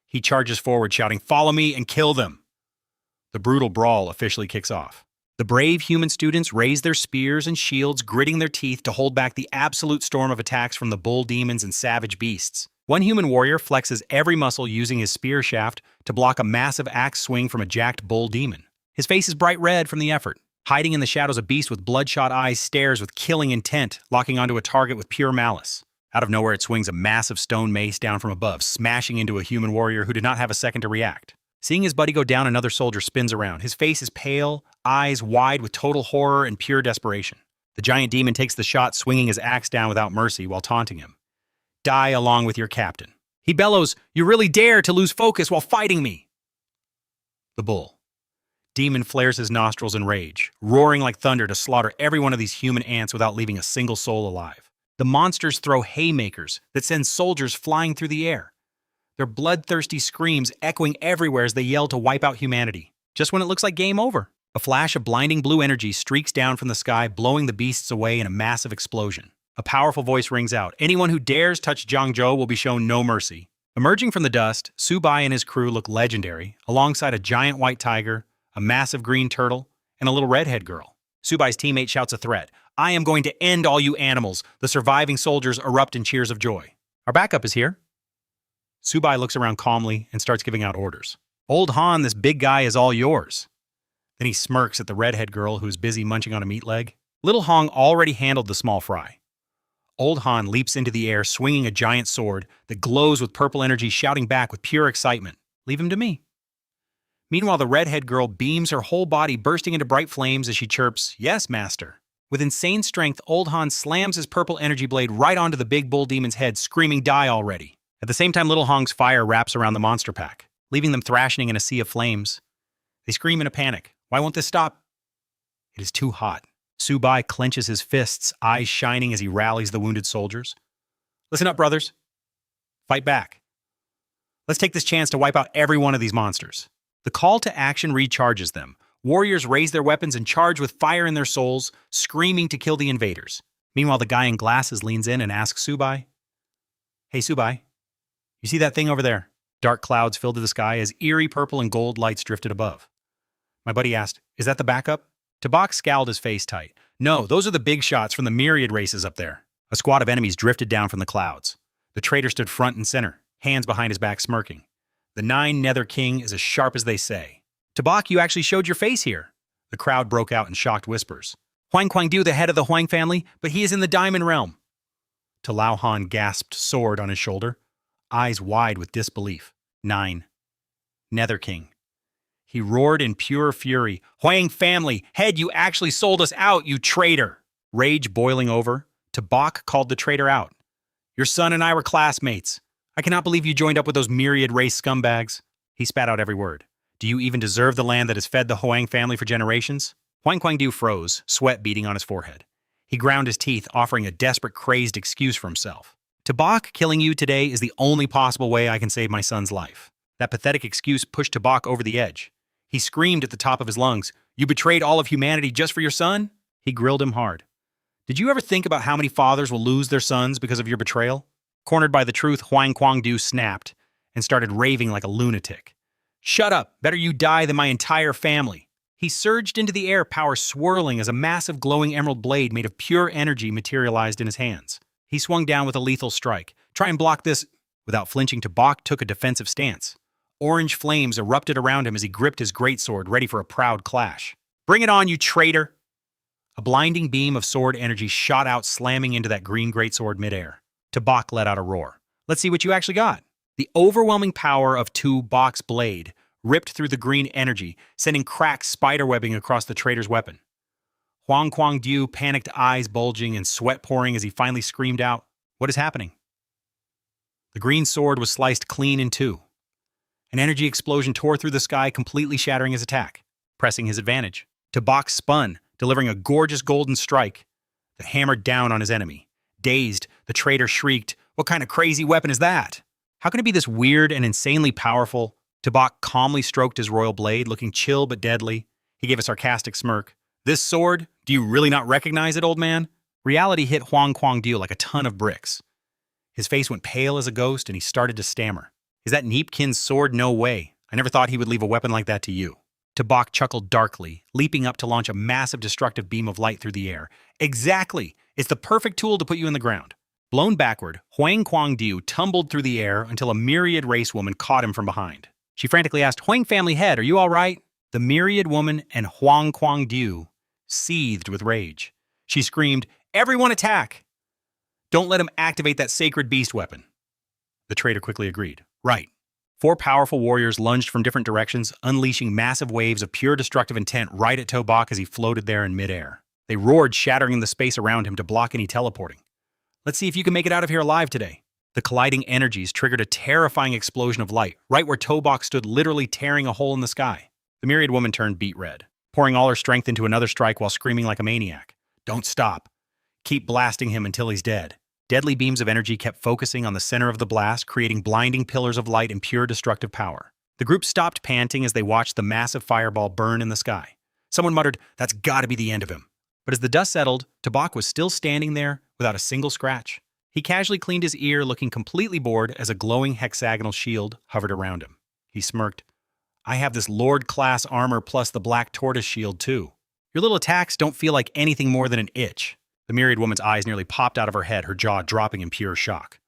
He charges forward, shouting, follow me and kill them. The brutal brawl officially kicks off. The brave human students raise their spears and shields, gritting their teeth to hold back the absolute storm of attacks from the bull demons and savage beasts. One human warrior flexes every muscle using his spear shaft to block a massive axe swing from a jacked bull demon. His face is bright red from the effort. Hiding in the shadows, a beast with bloodshot eyes stares with killing intent, locking onto a target with pure malice. Out of nowhere, it swings a massive stone mace down from above, smashing into a human warrior who did not have a second to react. Seeing his buddy go down, another soldier spins around. His face is pale, eyes wide with total horror and pure desperation. The giant demon takes the shot, swinging his axe down without mercy while taunting him. Die along with your captain. He bellows, "You really dare to lose focus while fighting me!" The bull. Demon flares his nostrils in rage, roaring like thunder to slaughter every one of these human ants without leaving a single soul alive. The monsters throw haymakers that send soldiers flying through the air, their bloodthirsty screams echoing everywhere as they yell to wipe out humanity. Just when it looks like game over, a flash of blinding blue energy streaks down from the sky, blowing the beasts away in a massive explosion. A powerful voice rings out. Anyone who dares touch Jiangzhou will be shown no mercy. Emerging from the dust, Subai and his crew look legendary, alongside a giant white tiger, a massive green turtle, and a little redhead girl. Subai's teammate shouts a threat. "I am going to end all you animals." The surviving soldiers erupt in cheers of joy. "Our backup is here." Subai looks around calmly and starts giving out orders. "Old Han, this big guy is all yours." Then he smirks at the redhead girl who is busy munching on a meat leg. Little Hong already handled the small fry. Old Han leaps into the air, swinging a giant sword that glows with purple energy, shouting back with pure excitement, "Leave him to me." Meanwhile, the redhead girl beams her whole body, bursting into bright flames as she chirps, "Yes, master." With insane strength, Old Han slams his purple energy blade right onto the big bull demon's head, screaming, "Die already." At the same time, Little Hong's fire wraps around the monster pack, leaving them thrashing in a sea of flames. They scream in a panic. Why won't this stop? It is too hot. Subai clenches his fists, eyes shining as he rallies the wounded soldiers. "Listen up, brothers. Fight back. Let's take this chance to wipe out every one of these monsters." The call to action recharges them. Warriors raise their weapons and charge with fire in their souls, screaming to kill the invaders. Meanwhile, the guy in glasses leans in and asks Subai, "Hey, Subai, you see that thing over there?" Dark clouds filled the sky as eerie purple and gold lights drifted above. My buddy asked, "Is that the backup?" Tabak scowled his face tight. "No, those are the big shots from the myriad races up there." A squad of enemies drifted down from the clouds. The traitor stood front and center, hands behind his back smirking. The 9 Nether King is as sharp as they say. "Tabak, you actually showed your face here." The crowd broke out in shocked whispers. "Huang Kuangdu, the head of the Huang family, but he is in the Diamond Realm." To Lao Han gasped, sword on his shoulder, eyes wide with disbelief. 9. Nether King. He roared in pure fury, "Huang family, head, you actually sold us out, you traitor!" Rage boiling over, Tabak called the traitor out. "Your son and I were classmates. I cannot believe you joined up with those myriad race scumbags." He spat out every word. "Do you even deserve the land that has fed the Huang family for generations?" Huang Kuangdu froze, sweat beading on his forehead. He ground his teeth, offering a desperate, crazed excuse for himself. "Tabak, killing you today is the only possible way I can save my son's life." That pathetic excuse pushed Tabak over the edge. He screamed at the top of his lungs, "You betrayed all of humanity just for your son?" He grilled him hard. "Did you ever think about how many fathers will lose their sons because of your betrayal?" Cornered by the truth, Huang Kuangdu snapped and started raving like a lunatic. "Shut up! Better you die than my entire family." He surged into the air, power swirling as a massive glowing emerald blade made of pure energy materialized in his hands. He swung down with a lethal strike. "Try and block this." Without flinching, Tabak took a defensive stance. Orange flames erupted around him as he gripped his greatsword, ready for a proud clash. "Bring it on, you traitor!" A blinding beam of sword energy shot out, slamming into that green greatsword midair. Tabak let out a roar. "Let's see what you actually got." The overwhelming power of Tabak's blade ripped through the green energy, sending cracks spiderwebbing across the traitor's weapon. Huang Kuangdu, panicked eyes bulging and sweat pouring as he finally screamed out, "What is happening?" The green sword was sliced clean in two. An energy explosion tore through the sky, completely shattering his attack, pressing his advantage. Tabak spun, delivering a gorgeous golden strike that hammered down on his enemy. Dazed, the traitor shrieked, "What kind of crazy weapon is that? How can it be this weird and insanely powerful?" Tabak calmly stroked his royal blade, looking chill but deadly. He gave a sarcastic smirk. "This sword? Do you really not recognize it, old man?" Reality hit Huang Kuangdu like a ton of bricks. His face went pale as a ghost and he started to stammer. "Is that Neepkin's sword? No way. I never thought he would leave a weapon like that to you." Tabak chuckled darkly, leaping up to launch a massive destructive beam of light through the air. "Exactly! It's the perfect tool to put you in the ground." Blown backward, Huang Kuangdu tumbled through the air until a myriad race woman caught him from behind. She frantically asked, "Huang family head, are you all right?" The myriad woman and Huang Kuangdu seethed with rage. She screamed, "Everyone attack! Don't let him activate that sacred beast weapon." The traitor quickly agreed. Right. 4 powerful warriors lunged from different directions, unleashing massive waves of pure destructive intent right at Tobak as he floated there in midair. They roared, shattering the space around him to block any teleporting. "Let's see if you can make it out of here alive today." The colliding energies triggered a terrifying explosion of light, right where Tobak stood, literally tearing a hole in the sky. The myriad woman turned beet red, pouring all her strength into another strike while screaming like a maniac. "Don't stop. Keep blasting him until he's dead." Deadly beams of energy kept focusing on the center of the blast, creating blinding pillars of light and pure destructive power. The group stopped panting as they watched the massive fireball burn in the sky. Someone muttered, "That's gotta be the end of him." But as the dust settled, Tobak was still standing there without a single scratch. He casually cleaned his ear, looking completely bored as a glowing hexagonal shield hovered around him. He smirked. "I have this Lord-class armor plus the black Tortoise shield, too. Your little attacks don't feel like anything more than an itch." The myriad woman's eyes nearly popped out of her head, her jaw dropping in pure shock.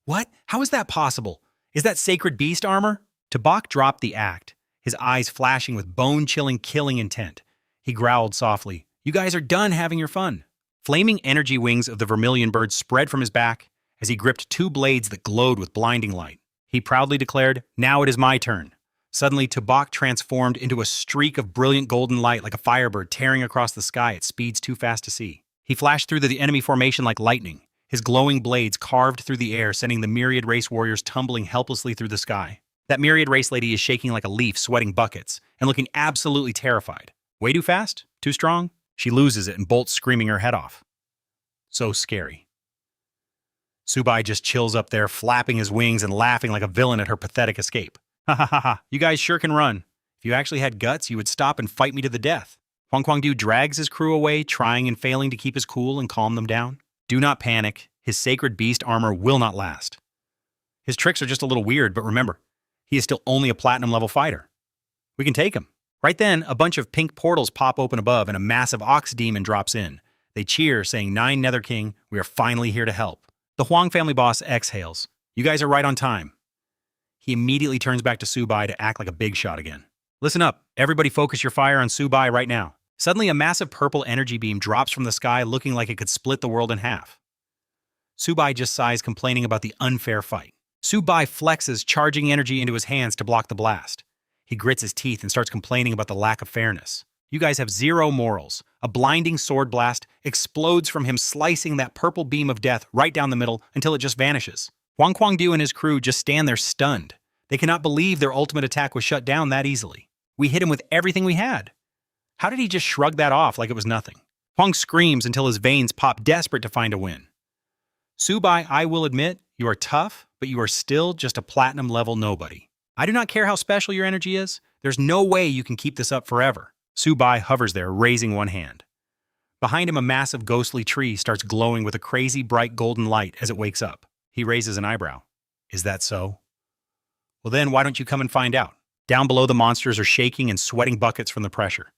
"What? How is that possible? Is that sacred beast armor?" Tobak dropped the act, his eyes flashing with bone-chilling killing intent. He growled softly, "You guys are done having your fun." Flaming energy wings of the vermilion bird spread from his back as he gripped 2 blades that glowed with blinding light. He proudly declared, "Now it is my turn." Suddenly, Tobak transformed into a streak of brilliant golden light like a firebird tearing across the sky at speeds too fast to see. He flashed through the enemy formation like lightning, his glowing blades carved through the air, sending the myriad race warriors tumbling helplessly through the sky. That myriad race lady is shaking like a leaf, sweating buckets, and looking absolutely terrified. Way too fast? Too strong? She loses it and bolts, screaming her head off. So scary. Subai just chills up there, flapping his wings and laughing like a villain at her pathetic escape. "Ha ha ha ha, you guys sure can run. If you actually had guts, you would stop and fight me to the death." Huang Kwangdu drags his crew away, trying and failing to keep his cool and calm them down. Do not panic. His sacred beast armor will not last. His tricks are just a little weird, but remember, he is still only a platinum-level fighter. We can take him. Right then, a bunch of pink portals pop open above and a massive ox demon drops in. They cheer, saying, "Nine Nether King, we are finally here to help." The Huang family boss exhales. "You guys are right on time." He immediately turns back to Subai to act like a big shot again. "Listen up. Everybody focus your fire on Subai right now." Suddenly, a massive purple energy beam drops from the sky, looking like it could split the world in half. Subai just sighs, complaining about the unfair fight. Subai flexes, charging energy into his hands to block the blast. He grits his teeth and starts complaining about the lack of fairness. "You guys have zero morals." A blinding sword blast explodes from him, slicing that purple beam of death right down the middle until it just vanishes. Huang Kwangdu and his crew just stand there stunned. They cannot believe their ultimate attack was shut down that easily. "We hit him with everything we had. How did he just shrug that off like it was nothing?" Huang screams until his veins pop, desperate to find a win. "Subai, I will admit, you are tough, but you are still just a platinum-level nobody. I do not care how special your energy is. There's no way you can keep this up forever." Subai hovers there, raising one hand. Behind him, a massive ghostly tree starts glowing with a crazy bright golden light as it wakes up. He raises an eyebrow. "Is that so?" "Well then, why don't you come and find out?" Down below, the monsters are shaking and sweating buckets from the pressure.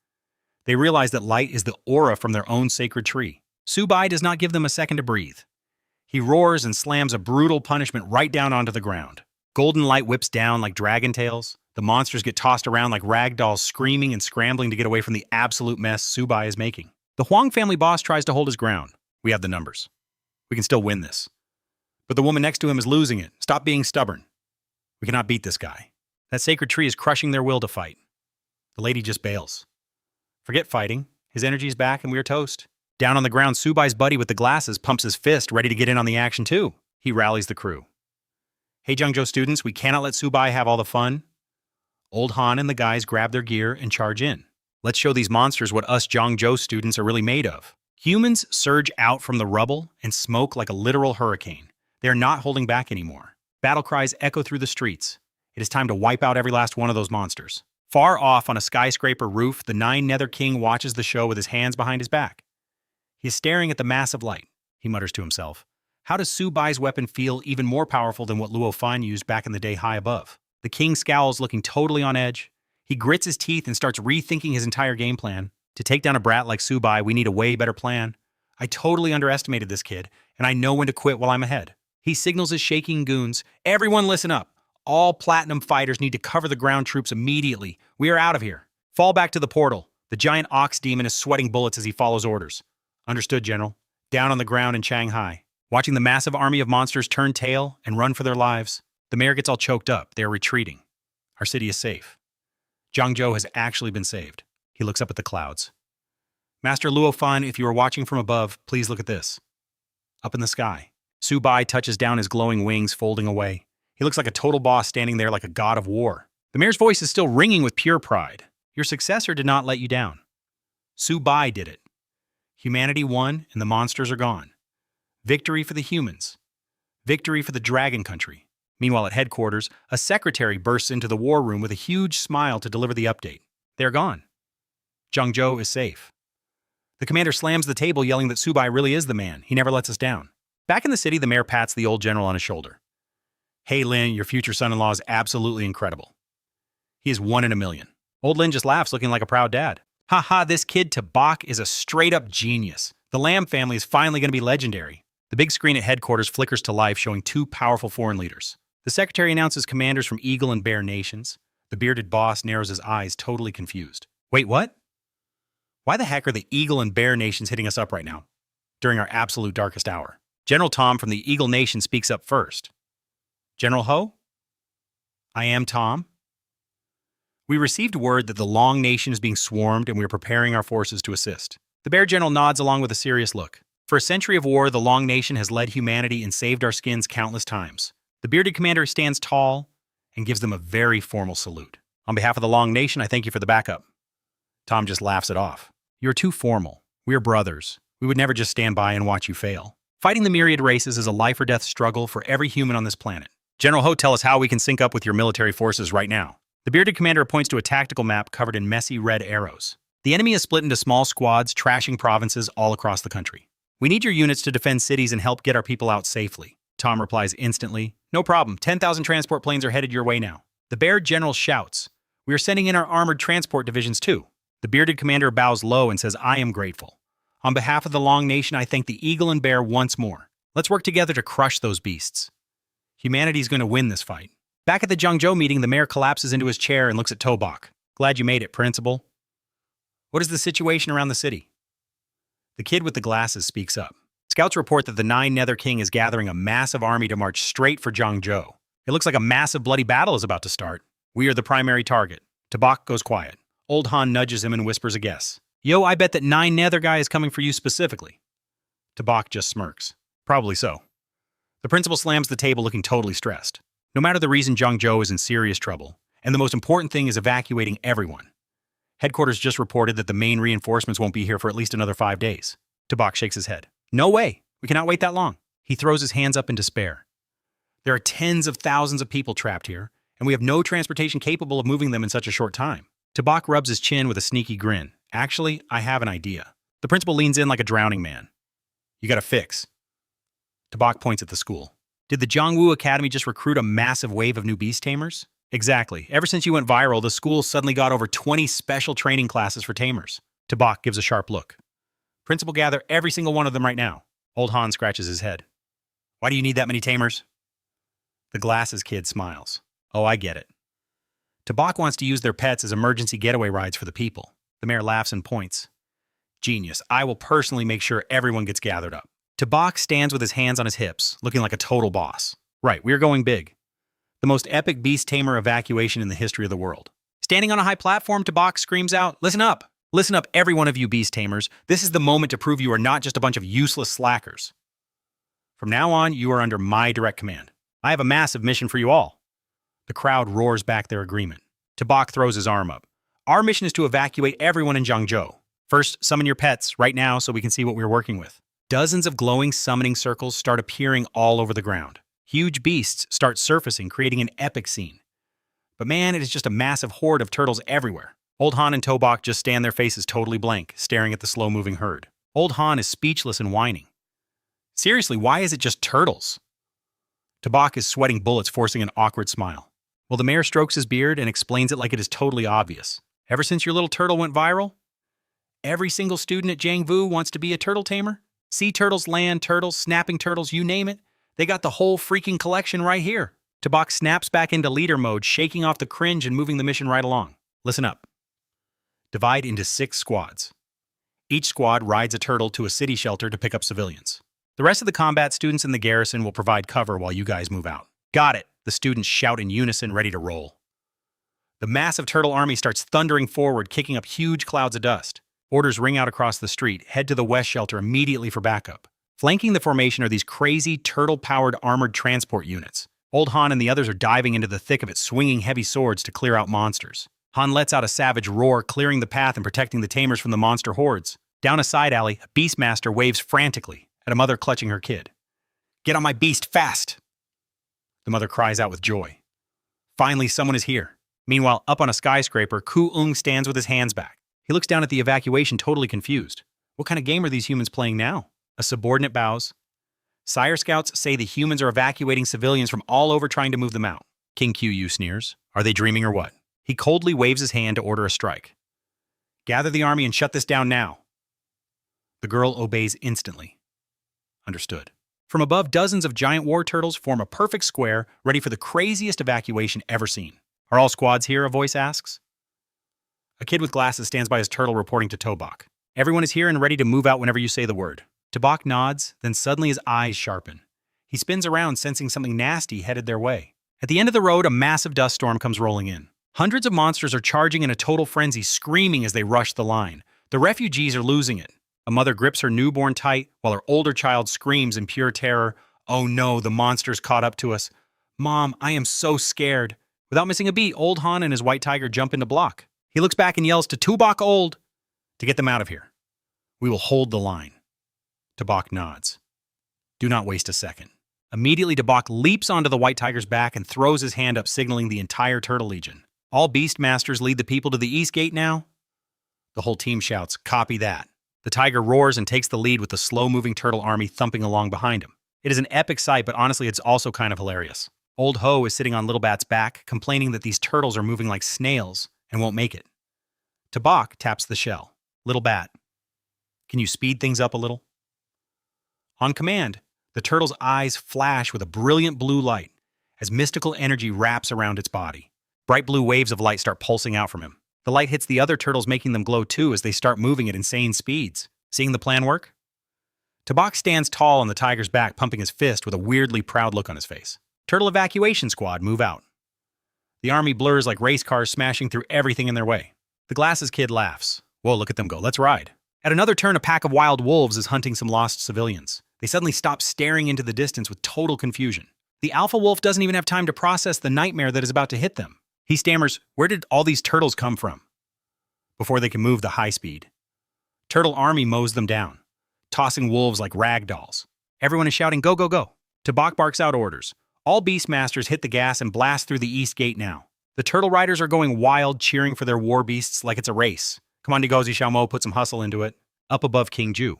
They realize that light is the aura from their own sacred tree. Subai does not give them a second to breathe. He roars and slams a brutal punishment right down onto the ground. Golden light whips down like dragon tails. The monsters get tossed around like rag dolls, screaming and scrambling to get away from the absolute mess Subai is making. The Huang family boss tries to hold his ground. "We have the numbers. We can still win this." But the woman next to him is losing it. "Stop being stubborn. We cannot beat this guy. That sacred tree is crushing their will to fight." The lady just bails. "Forget fighting. His energy is back and we are toast." Down on the ground, Subai's buddy with the glasses pumps his fist, ready to get in on the action too. He rallies the crew. "Hey Zhengzhou students, we cannot let Subai have all the fun." Old Han and the guys grab their gear and charge in. "Let's show these monsters what us Zhengzhou students are really made of." Humans surge out from the rubble and smoke like a literal hurricane. They are not holding back anymore. Battle cries echo through the streets. It is time to wipe out every last one of those monsters. Far off on a skyscraper roof, the Nine Nether King watches the show with his hands behind his back. He is staring at the massive light. He mutters to himself, "How does Subai's weapon feel even more powerful than what Luo Fan used back in the day high above?" The king scowls, looking totally on edge. He grits his teeth and starts rethinking his entire game plan. To take down a brat like Subai, we need a way better plan. I totally underestimated this kid, and I know when to quit while I'm ahead. He signals his shaking goons. "Everyone listen up. All platinum fighters need to cover the ground troops immediately. We are out of here. Fall back to the portal. The giant ox demon is sweating bullets as he follows orders. Understood, General. Down on the ground in Shanghai. Watching the massive army of monsters turn tail and run for their lives, the mayor gets all choked up. They are retreating. Our city is safe. Zhangzhou has actually been saved. He looks up at the clouds. Master Luo Fan, if you are watching from above, please look at this. Up in the sky, Su Bai touches down his glowing wings, folding away. He looks like a total boss standing there like a god of war. The mayor's voice is still ringing with pure pride. Your successor did not let you down. Su Bai did it. Humanity won and the monsters are gone. Victory for the humans. Victory for the Dragon Country. Meanwhile, at headquarters, a secretary bursts into the war room with a huge smile to deliver the update. They're gone. Zhangzhou is safe. The commander slams the table, yelling that Su Bai really is the man. He never lets us down. Back in the city, the mayor pats the old general on his shoulder. Hey, Lin, your future son-in-law is absolutely incredible. He is 1 in a million. Old Lin just laughs, looking like a proud dad. Haha, this kid Tabak is a straight-up genius. The Lam family is finally going to be legendary. The big screen at headquarters flickers to life, showing 2 powerful foreign leaders. The secretary announces commanders from Eagle and Bear nations. The bearded boss narrows his eyes, totally confused. Wait, what? Why the heck are the Eagle and Bear nations hitting us up right now, during our absolute darkest hour? General Tom from the Eagle Nation speaks up first. General Ho? I am Tom. We received word that the Long Nation is being swarmed and we are preparing our forces to assist. The Bear General nods along with a serious look. For a century of war, the Long Nation has led humanity and saved our skins countless times. The bearded commander stands tall and gives them a very formal salute. On behalf of the Long Nation, I thank you for the backup. Tom just laughs it off. You're too formal. We're brothers. We would never just stand by and watch you fail. Fighting the myriad races is a life or death struggle for every human on this planet. General Ho, tell us how we can sync up with your military forces right now. The bearded commander points to a tactical map covered in messy red arrows. The enemy is split into small squads, trashing provinces all across the country. We need your units to defend cities and help get our people out safely. Tom replies instantly. No problem. 10,000 transport planes are headed your way now. The Bear General shouts. We are sending in our armored transport divisions too. The bearded commander bows low and says, I am grateful. On behalf of the Long Nation, I thank the Eagle and Bear once more. Let's work together to crush those beasts. Humanity's going to win this fight. Back at the Zhangzhou meeting, the mayor collapses into his chair and looks at Tobak. Glad you made it, Principal. What is the situation around the city? The kid with the glasses speaks up. Scouts report that the Nine Nether King is gathering a massive army to march straight for Zhangzhou. It looks like a massive bloody battle is about to start. We are the primary target. Tabak goes quiet. Old Han nudges him and whispers a guess. Yo, I bet that Nine Nether guy is coming for you specifically. Tabak just smirks. Probably so. The principal slams the table looking totally stressed. No matter the reason, Zhangzhou is in serious trouble, and the most important thing is evacuating everyone. Headquarters just reported that the main reinforcements won't be here for at least another 5 days. Tabak shakes his head. No way. We cannot wait that long. He throws his hands up in despair. There are tens of thousands of people trapped here, and we have no transportation capable of moving them in such a short time. Tabak rubs his chin with a sneaky grin. Actually, I have an idea. The principal leans in like a drowning man. You got a fix. Tabak points at the school. Did the Zhongwu Academy just recruit a massive wave of new Beast Tamers? Exactly. Ever since you went viral, the school suddenly got over 20 special training classes for tamers. Tabak gives a sharp look. Principal, gather every single one of them right now. Old Han scratches his head. Why do you need that many tamers? The glasses kid smiles. Oh, I get it. Tabak wants to use their pets as emergency getaway rides for the people. The mayor laughs and points. Genius. I will personally make sure everyone gets gathered up. Tabak stands with his hands on his hips, looking like a total boss. Right, we're going big. The most epic Beast Tamer evacuation in the history of the world. Standing on a high platform, Tabak screams out, Listen up! Listen up, every one of you Beast Tamers. This is the moment to prove you are not just a bunch of useless slackers. From now on, you are under my direct command. I have a massive mission for you all. The crowd roars back their agreement. Tabak throws his arm up. Our mission is to evacuate everyone in Zhangzhou. First, summon your pets right now so we can see what we're working with. Dozens of glowing summoning circles start appearing all over the ground. Huge beasts start surfacing, creating an epic scene. But man, it is just a massive horde of turtles everywhere. Old Han and Tobak just stand their faces totally blank, staring at the slow-moving herd. Old Han is speechless and whining. Seriously, why is it just turtles? Tabak is sweating bullets, forcing an awkward smile. Well, the mayor strokes his beard and explains it like it is totally obvious. Ever since your little turtle went viral, every single student at Jiangvu wants to be a turtle tamer. Sea turtles, land turtles, snapping turtles, you name it. They got the whole freaking collection right here. Tabak snaps back into leader mode, shaking off the cringe and moving the mission right along. Listen up. Divide into 6 squads. Each squad rides a turtle to a city shelter to pick up civilians. The rest of the combat students in the garrison will provide cover while you guys move out. Got it, the students shout in unison, ready to roll. The massive turtle army starts thundering forward, kicking up huge clouds of dust. Orders ring out across the street, head to the west shelter immediately for backup. Flanking the formation are these crazy, turtle-powered armored transport units. Old Han and the others are diving into the thick of it, swinging heavy swords to clear out monsters. Han lets out a savage roar, clearing the path and protecting the tamers from the monster hordes. Down a side alley, a Beastmaster waves frantically at a mother clutching her kid. "Get on my beast, fast!" The mother cries out with joy. Finally, someone is here. Meanwhile, up on a skyscraper, Ku-ung stands with his hands back. He looks down at the evacuation, totally confused. What kind of game are these humans playing now? A subordinate bows. Sire Scouts say the humans are evacuating civilians from all over trying to move them out. King Q sneers. Are they dreaming or what? He coldly waves his hand to order a strike. Gather the army and shut this down now. The girl obeys instantly. Understood. From above, dozens of giant war turtles form a perfect square, ready for the craziest evacuation ever seen. Are all squads here? A voice asks. A kid with glasses stands by his turtle reporting to Tobak. Everyone is here and ready to move out whenever you say the word. Tobak nods, then suddenly his eyes sharpen. He spins around, sensing something nasty headed their way. At the end of the road, a massive dust storm comes rolling in. Hundreds of monsters are charging in a total frenzy, screaming as they rush the line. The refugees are losing it. A mother grips her newborn tight, while her older child screams in pure terror. "Oh no, the monster's caught up to us. Mom, I am so scared." Without missing a beat, Old Han and his white tiger jump into block. He looks back and yells to Tubok Old to get them out of here. "We will hold the line." Tubok nods. Do not waste a second. Immediately, Tubok leaps onto the white tiger's back and throws his hand up, signaling the entire Turtle Legion. All Beastmasters lead the people to the East Gate now? The whole team shouts, "Copy that." The tiger roars and takes the lead with the slow-moving turtle army thumping along behind him. It is an epic sight, but honestly, it's also kind of hilarious. Old Ho is sitting on Little Bat's back, complaining that these turtles are moving like snails and won't make it. Tubok taps the shell. "Little Bat, can you speed things up a little?" On command, the turtle's eyes flash with a brilliant blue light as mystical energy wraps around its body. Bright blue waves of light start pulsing out from him. The light hits the other turtles, making them glow too as they start moving at insane speeds. Seeing the plan work? Tubok stands tall on the tiger's back, pumping his fist with a weirdly proud look on his face. Turtle evacuation squad, move out. The army blurs like race cars, smashing through everything in their way. The glasses kid laughs. Whoa, look at them go. Let's ride. At another turn, a pack of wild wolves is hunting some lost civilians. They suddenly stop, staring into the distance with total confusion. The alpha wolf doesn't even have time to process the nightmare that is about to hit them. He stammers, "Where did all these turtles come from?" Before they can move the high speed. Turtle army mows them down, tossing wolves like rag dolls. Everyone is shouting, "Go, go, go." Tubok barks out orders. All Beastmasters hit the gas and blast through the East Gate now. The Turtle Riders are going wild, cheering for their war beasts like it's a race. Commander Gozi Xiaomo put some hustle into it. Up above King Ju,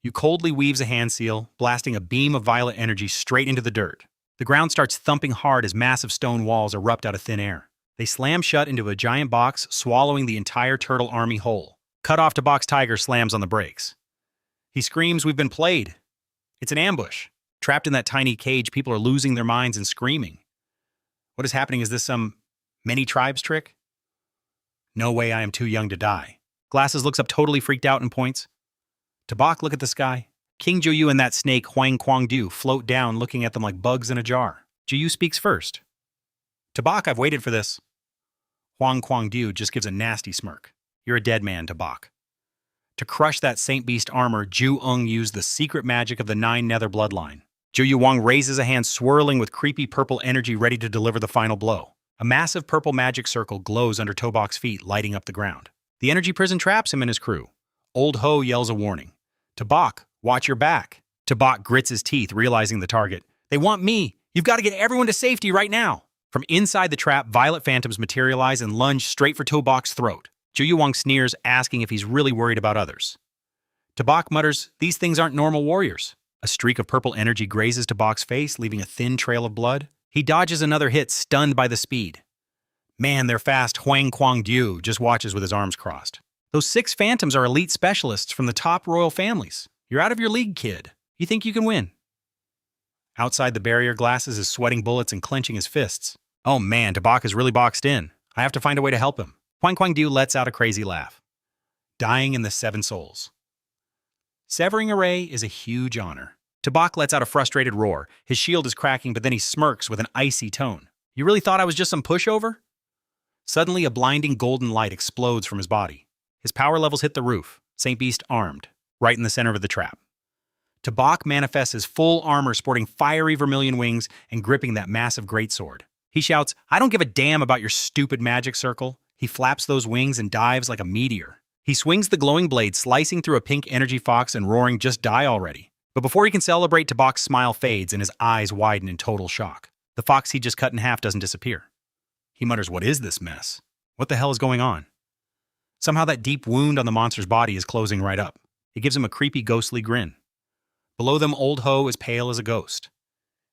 Yu coldly weaves a hand seal, blasting a beam of violet energy straight into the dirt. The ground starts thumping hard as massive stone walls erupt out of thin air. They slam shut into a giant box, swallowing the entire turtle army whole. Cut off Tubok's tiger slams on the brakes. He screams, "We've been played." It's an ambush. Trapped in that tiny cage, people are losing their minds and screaming. What is happening? Is this some many tribes trick? No way, I am too young to die. Glasses looks up totally freaked out and points. Tubok, look at the sky. King Juyu and that snake Huang Kwangdu float down, looking at them like bugs in a jar. Juyu speaks first. Tubok, I've waited for this. Huang Kwangdu just gives a nasty smirk. You're a dead man, Tubok. To crush that Saint Beast armor, Ju-ung used the secret magic of the 9 Nether bloodline. Juyu Wang raises a hand swirling with creepy purple energy ready to deliver the final blow. A massive purple magic circle glows under Tobok's feet, lighting up the ground. The energy prison traps him and his crew. Old Ho yells a warning. Tubok, watch your back. Tubok grits his teeth, realizing the target. They want me. You've got to get everyone to safety right now. From inside the trap, violet phantoms materialize and lunge straight for Tobok's throat. Juyu Wang sneers, asking if he's really worried about others. Tubok mutters, "These things aren't normal warriors." A streak of purple energy grazes Tubok's face, leaving a thin trail of blood. He dodges another hit, stunned by the speed. Man, they're fast. Huang Kwangdu just watches with his arms crossed. Those 6 phantoms are elite specialists from the top royal families. You're out of your league, kid. You think you can win? Outside the barrier, Glasses is sweating bullets and clenching his fists. Oh man, Tubok is really boxed in. I have to find a way to help him. Huang Guangdiu lets out a crazy laugh. Dying in the Seven Souls. Severing a ray is a huge honor. Tabak lets out a frustrated roar. His shield is cracking, but then he smirks with an icy tone. You really thought I was just some pushover? Suddenly, a blinding golden light explodes from his body. His power levels hit the roof, Saint Beast armed, right in the center of the trap. Tabak manifests his full armor sporting fiery vermilion wings and gripping that massive greatsword. He shouts, I don't give a damn about your stupid magic circle. He flaps those wings and dives like a meteor. He swings the glowing blade, slicing through a pink energy fox and roaring, just die already. But before he can celebrate, Tabak's smile fades and his eyes widen in total shock. The fox he just cut in half doesn't disappear. He mutters, what is this mess? What the hell is going on? Somehow that deep wound on the monster's body is closing right up. It gives him a creepy, ghostly grin. Below them, Old Ho is pale as a ghost.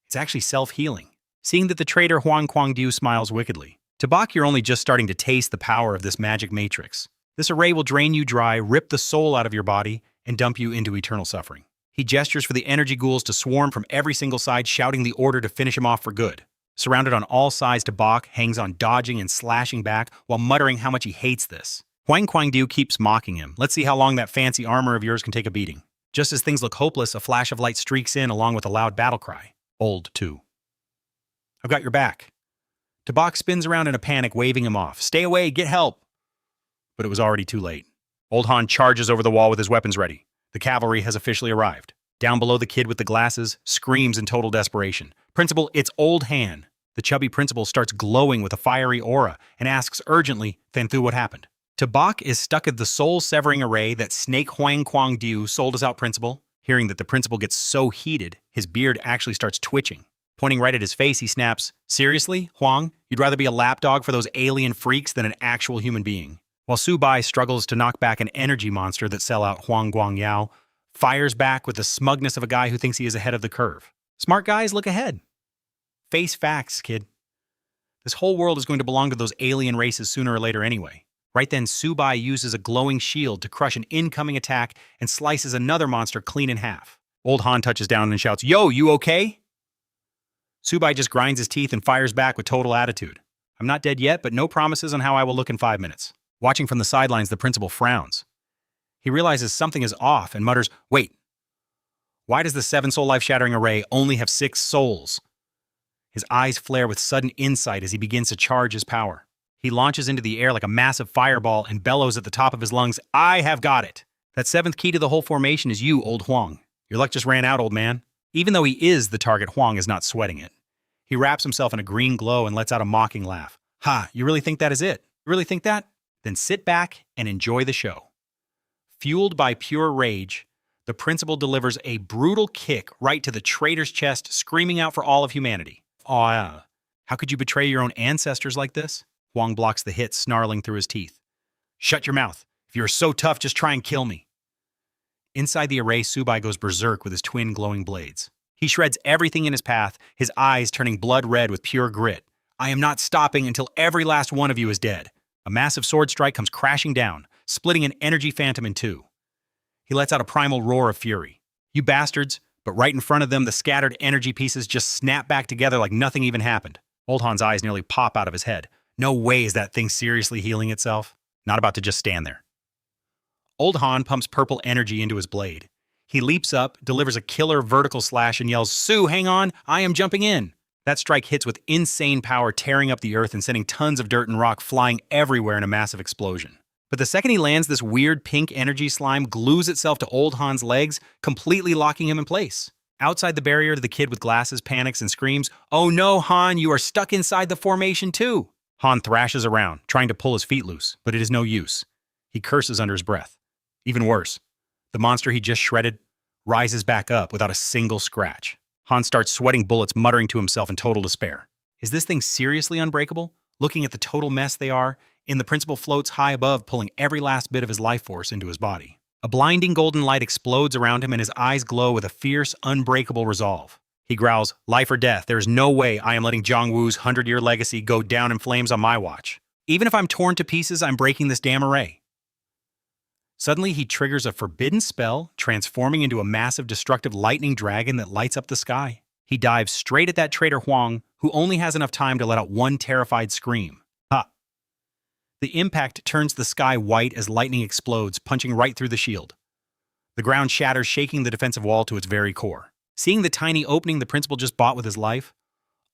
It's actually self-healing. Seeing that the traitor Huang Guangdiu smiles wickedly. Tabak, you're only just starting to taste the power of this magic matrix. This array will drain you dry, rip the soul out of your body, and dump you into eternal suffering. He gestures for the energy ghouls to swarm from every single side, shouting the order to finish him off for good. Surrounded on all sides, Tabak hangs on dodging and slashing back while muttering how much he hates this. Huang Guangdiu keeps mocking him. Let's see how long that fancy armor of yours can take a beating. Just as things look hopeless, a flash of light streaks in along with a loud battle cry. Old, too. I've got your back. Tabak spins around in a panic, waving him off. Stay away, get help. But it was already too late. Old Han charges over the wall with his weapons ready. The cavalry has officially arrived. Down below, the kid with the glasses screams in total desperation. Principal, it's Old Han. The chubby principal starts glowing with a fiery aura and asks urgently, Fanthu, what happened? Tabak is stuck at the soul-severing array that Snake Huang Guangdiu sold us out, principal. Hearing that the principal gets so heated, his beard actually starts twitching. Pointing right at his face, he snaps, seriously, Huang? You'd rather be a lapdog for those alien freaks than an actual human being. While Su Bai struggles to knock back an energy monster that sellout Huang Guangyao, fires back with the smugness of a guy who thinks he is ahead of the curve. Smart guys look ahead. Face facts, kid. This whole world is going to belong to those alien races sooner or later anyway. Right then, Su Bai uses a glowing shield to crush an incoming attack and slices another monster clean in half. Old Han touches down and shouts, Yo, you okay? Su Bai just grinds his teeth and fires back with total attitude. I'm not dead yet, but no promises on how I will look in 5 minutes. Watching from the sidelines, the principal frowns. He realizes something is off and mutters, Wait, why does the 7-soul life-shattering array only have 6 souls? His eyes flare with sudden insight as he begins to charge his power. He launches into the air like a massive fireball and bellows at the top of his lungs, I have got it! That 7th key to the whole formation is you, Old Huang. Your luck just ran out, old man. Even though he is the target, Huang is not sweating it. He wraps himself in a green glow and lets out a mocking laugh. Ha, you really think that is it? You really think that? Then sit back and enjoy the show. Fueled by pure rage, the principal delivers a brutal kick right to the traitor's chest, screaming out for all of humanity. Aw, how could you betray your own ancestors like this? Huang blocks the hit, snarling through his teeth. Shut your mouth. If you are so tough, just try and kill me. Inside the array, Su Bai goes berserk with his twin glowing blades. He shreds everything in his path, his eyes turning blood red with pure grit. I am not stopping until every last one of you is dead. A massive sword strike comes crashing down, splitting an energy phantom in two. He lets out a primal roar of fury. You bastards, but right in front of them, the scattered energy pieces just snap back together like nothing even happened. Old Han's eyes nearly pop out of his head. No way is that thing seriously healing itself. Not about to just stand there. Old Han pumps purple energy into his blade. He leaps up, delivers a killer vertical slash, and yells, Sue, hang on, I am jumping in. That strike hits with insane power, tearing up the earth and sending tons of dirt and rock flying everywhere in a massive explosion. But the second he lands, this weird pink energy slime glues itself to Old Han's legs, completely locking him in place. Outside the barrier, the kid with glasses panics and screams, Oh no, Han, you are stuck inside the formation too. Han thrashes around, trying to pull his feet loose, but it is no use. He curses under his breath. Even worse, the monster he just shredded rises back up without a single scratch. Han starts sweating bullets, muttering to himself in total despair. Is this thing seriously unbreakable? Looking at the total mess they are, the principal floats high above, pulling every last bit of his life force into his body. A blinding golden light explodes around him and his eyes glow with a fierce, unbreakable resolve. He growls, life or death, there is no way I am letting Zhongwu's 100-year legacy go down in flames on my watch. Even if I'm torn to pieces, I'm breaking this damn array. Suddenly, he triggers a forbidden spell, transforming into a massive destructive lightning dragon that lights up the sky. He dives straight at that traitor Huang, who only has enough time to let out one terrified scream. Ha! The impact turns the sky white as lightning explodes, punching right through the shield. The ground shatters, shaking the defensive wall to its very core. Seeing the tiny opening the principal just bought with his life,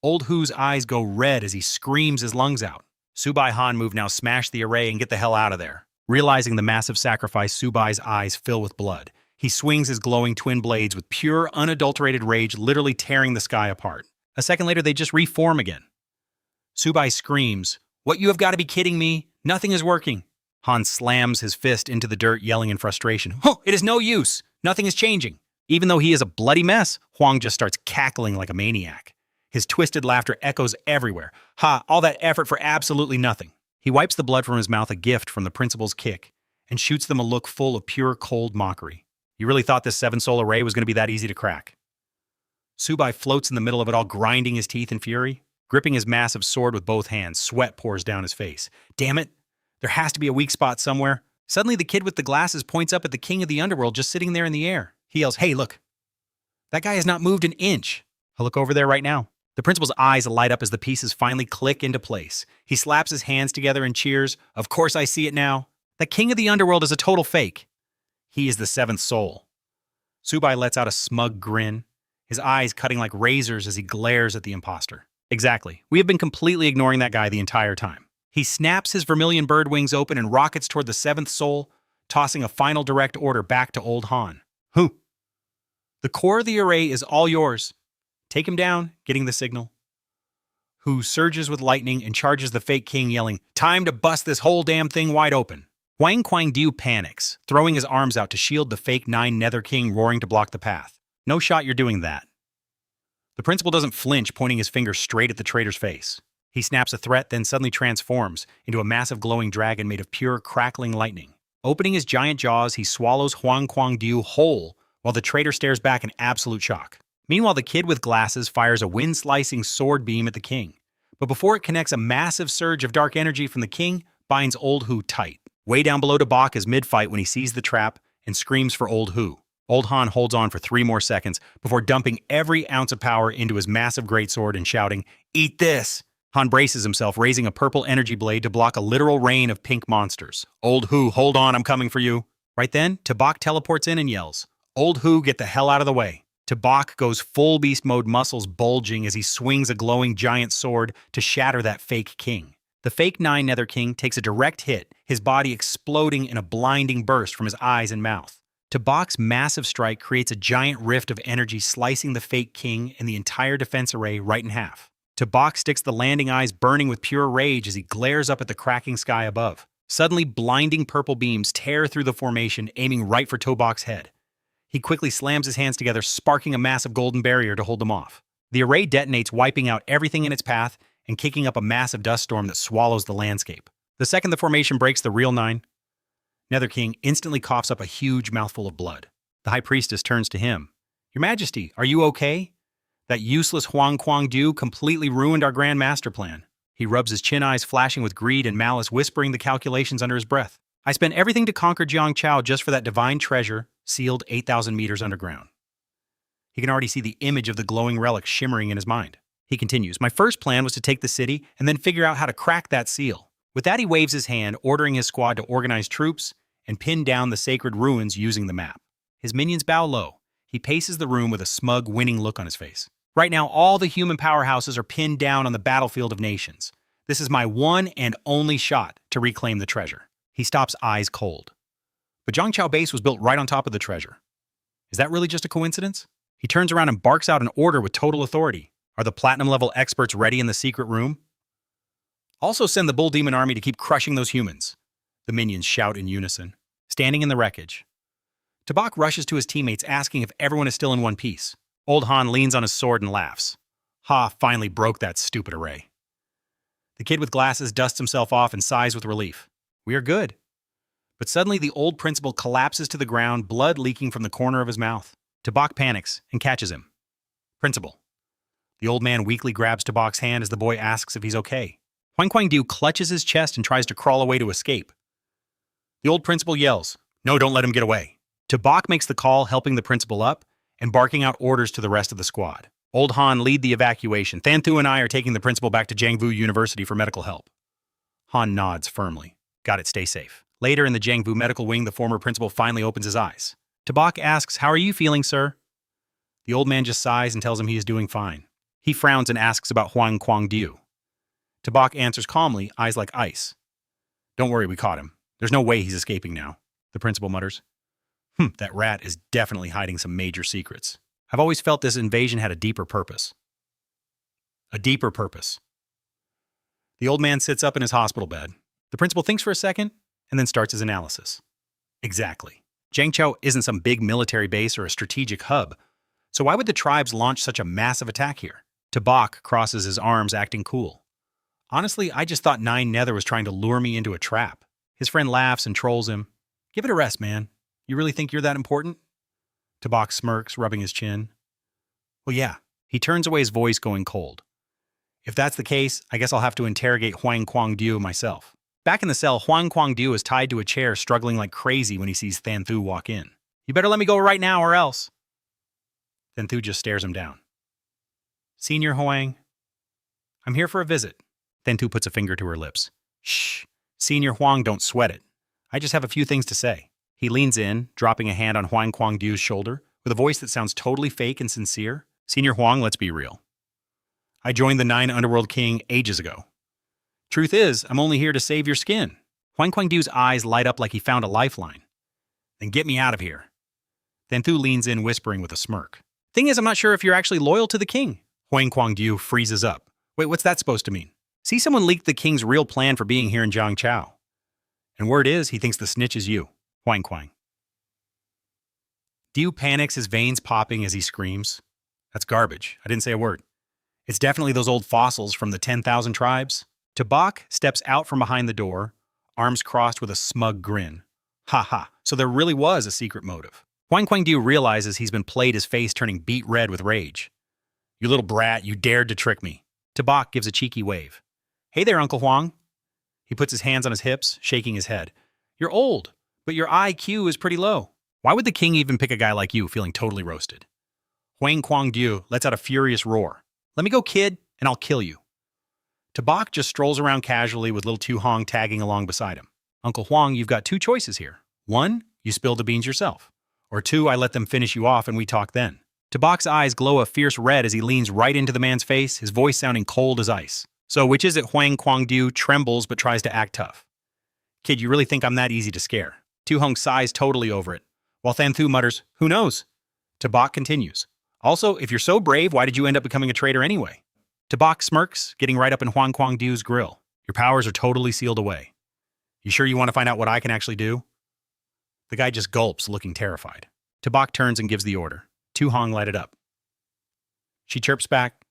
Old Hu's eyes go red as he screams his lungs out. Subai Han move now smash the array and get the hell out of there. Realizing the massive sacrifice, Subai's eyes fill with blood. He swings his glowing twin blades with pure, unadulterated rage, literally tearing the sky apart. A second later, they just reform again. Subai screams, "What, you have got to be kidding me? Nothing is working." Han slams his fist into the dirt, yelling in frustration, "Oh, it is no use. Nothing is changing." Even though he is a bloody mess, Huang just starts cackling like a maniac. His twisted laughter echoes everywhere. Ha, all that effort for absolutely nothing. He wipes the blood from his mouth, a gift from the principal's kick, and shoots them a look full of pure, cold mockery. You really thought this 7-soul array was going to be that easy to crack? Subai floats in the middle of it all, grinding his teeth in fury. Gripping his massive sword with both hands, sweat pours down his face. Damn it! There has to be a weak spot somewhere. Suddenly, the kid with the glasses points up at the king of the underworld just sitting there in the air. He yells, "Hey, look! That guy has not moved an inch." I'll look over there right now. The principal's eyes light up as the pieces finally click into place. He slaps his hands together and cheers. "Of course I see it now. The king of the underworld is a total fake. He is the 7th soul." Subai lets out a smug grin, his eyes cutting like razors as he glares at the imposter. Exactly. We have been completely ignoring that guy the entire time. He snaps his vermilion bird wings open and rockets toward the 7th soul, tossing a final direct order back to Old Han. "Who? The core of the array is all yours. Take him down," getting the signal. Hu surges with lightning and charges the fake king, yelling, "Time to bust this whole damn thing wide open." Huang Kuang-Diu panics, throwing his arms out to shield the fake 9 Nether King roaring to block the path. "No shot you're doing that." The principal doesn't flinch, pointing his finger straight at the traitor's face. He snaps a threat, then suddenly transforms into a massive glowing dragon made of pure, crackling lightning. Opening his giant jaws, he swallows Huang Kuang-Diu whole, while the traitor stares back in absolute shock. Meanwhile, the kid with glasses fires a wind-slicing sword beam at the king. But before it connects, a massive surge of dark energy from the king binds Old Hu tight. Way down below, Tabak is mid-fight when he sees the trap and screams for Old Hu. Old Han holds on for 3 more seconds before dumping every ounce of power into his massive greatsword and shouting, "Eat this!" Han braces himself, raising a purple energy blade to block a literal rain of pink monsters. "Old Hu, hold on, I'm coming for you." Right then, Tabak teleports in and yells, "Old Hu, get the hell out of the way." Tabak goes full beast mode, muscles bulging as he swings a glowing giant sword to shatter that fake king. The fake 9 Nether King takes a direct hit, his body exploding in a blinding burst from his eyes and mouth. Tabak's massive strike creates a giant rift of energy, slicing the fake king and the entire defense array right in half. Tabak sticks the landing eyes burning with pure rage as he glares up at the cracking sky above. Suddenly, blinding purple beams tear through the formation, aiming right for Tabak's head. He quickly slams his hands together, sparking a massive golden barrier to hold them off. The array detonates, wiping out everything in its path and kicking up a massive dust storm that swallows the landscape. The second the formation breaks, the real 9 Nether King instantly coughs up a huge mouthful of blood. The High Priestess turns to him. "Your Majesty, are you okay? That useless Huang Kuang-Diu completely ruined our grand master plan." He rubs his chin, eyes flashing with greed and malice, whispering the calculations under his breath. "I spent everything to conquer Jiang Chao just for that divine treasure, sealed 8,000 meters underground." He can already see the image of the glowing relic shimmering in his mind. He continues, "My first plan was to take the city and then figure out how to crack that seal." With that, he waves his hand, ordering his squad to organize troops and pin down the sacred ruins using the map. His minions bow low. He paces the room with a smug, winning look on his face. "Right now, all the human powerhouses are pinned down on the battlefield of nations. This is my one and only shot to reclaim the treasure." He stops, eyes cold. But Jiangchao base was built right on top of the treasure. Is that really just a coincidence? He turns around and barks out an order with total authority. Are the platinum-level experts ready in the secret room? "Also send the Bull Demon Army to keep crushing those humans," the minions shout in unison. Standing in the wreckage, Tabak rushes to his teammates, asking if everyone is still in one piece. Old Han leans on his sword and laughs. "Ha, finally broke that stupid array." The kid with glasses dusts himself off and sighs with relief. "We are good." But suddenly the old principal collapses to the ground, blood leaking from the corner of his mouth. Tabak panics and catches him. "Principal." The old man weakly grabs Tabak's hand as the boy asks if he's okay. Huang Kuang-Diu clutches his chest and tries to crawl away to escape. The old principal yells, "No, don't let him get away." Tabak makes the call, helping the principal up and barking out orders to the rest of the squad. Old Han lead the evacuation. "Thanthu and I are taking the principal back to Jiangvu University for medical help." Han nods firmly. Got it, stay safe. Later in the Jiangvu medical wing, the former principal finally opens his eyes. Tabak asks, "How are you feeling, sir?" The old man just sighs and tells him he is doing fine. He frowns and asks about Huang Kuang-diu. Tabak answers calmly, eyes like ice. "Don't worry, we caught him. There's no way he's escaping now," the principal mutters. That rat is definitely hiding some major secrets. I've always felt this invasion had a deeper purpose. A deeper purpose. The old man sits up in his hospital bed. The principal thinks for a second and then starts his analysis. Exactly. Jiangqiao isn't some big military base or a strategic hub, so why would the tribes launch such a massive attack here? Tabak crosses his arms, acting cool. Honestly, I just thought Nine Nether was trying to lure me into a trap. His friend laughs and trolls him. "Give it a rest, man. You really think you're that important?" Tabak smirks, rubbing his chin. "Well, yeah." He turns away, his voice going cold. "If that's the case, I guess I'll have to interrogate Huang Kuang-diu myself." Back in the cell, Huang Kuang-diu is tied to a chair, struggling like crazy when he sees Thanthu walk in. "You better let me go right now or else." Thanthu just stares him down. "Senior Huang, I'm here for a visit." Thanthu puts a finger to her lips. "Shh. Senior Huang, don't sweat it. I just have a few things to say." He leans in, dropping a hand on Huang Kuang-diu's shoulder, with a voice that sounds totally fake and sincere. "Senior Huang, let's be real. I joined the 9 Underworld King ages ago. Truth is, I'm only here to save your skin." Huang Kuang-diu's eyes light up like he found a lifeline. "Then get me out of here." Thanthu leans in, whispering with a smirk. "Thing is, I'm not sure if you're actually loyal to the king." Huang Kuang-diu freezes up. "Wait, what's that supposed to mean?" "See, someone leaked the king's real plan for being here in Jiangqiao. And word is, he thinks the snitch is you, Huang Kuang." Diu panics, his veins popping as he screams. "That's garbage. I didn't say a word. It's definitely those old fossils from the 10,000 tribes." Tabak steps out from behind the door, arms crossed with a smug grin. "Ha ha, so there really was a secret motive." Huang Kuang-diu realizes he's been played, his face turning beet red with rage. "You little brat, you dared to trick me." Tabak gives a cheeky wave. "Hey there, Uncle Huang." He puts his hands on his hips, shaking his head. "You're old, but your IQ is pretty low. Why would the king even pick a guy like you, feeling totally roasted?" Huang Kuang-diu lets out a furious roar. "Let me go, kid, and I'll kill you." Tabak just strolls around casually with little Tu Hong tagging along beside him. "Uncle Huang, you've got 2 choices here. 1, you spill the beans yourself. Or 2, I let them finish you off and we talk then." Tabak's eyes glow a fierce red as he leans right into the man's face, his voice sounding cold as ice. "So which is it?" Huang Kuang-diu trembles but tries to act tough. "Kid, you really think I'm that easy to scare?" Tu Hong sighs totally over it, while Thanthu mutters, "Who knows?" Tabak continues. "Also, if you're so brave, why did you end up becoming a traitor anyway?" Tabak smirks, getting right up in Huang Kuang-diu's grill. "Your powers are totally sealed away. You sure you want to find out what I can actually do?" The guy just gulps, looking terrified. Tabak turns and gives the order. Tu Hong lighted up. She chirps back,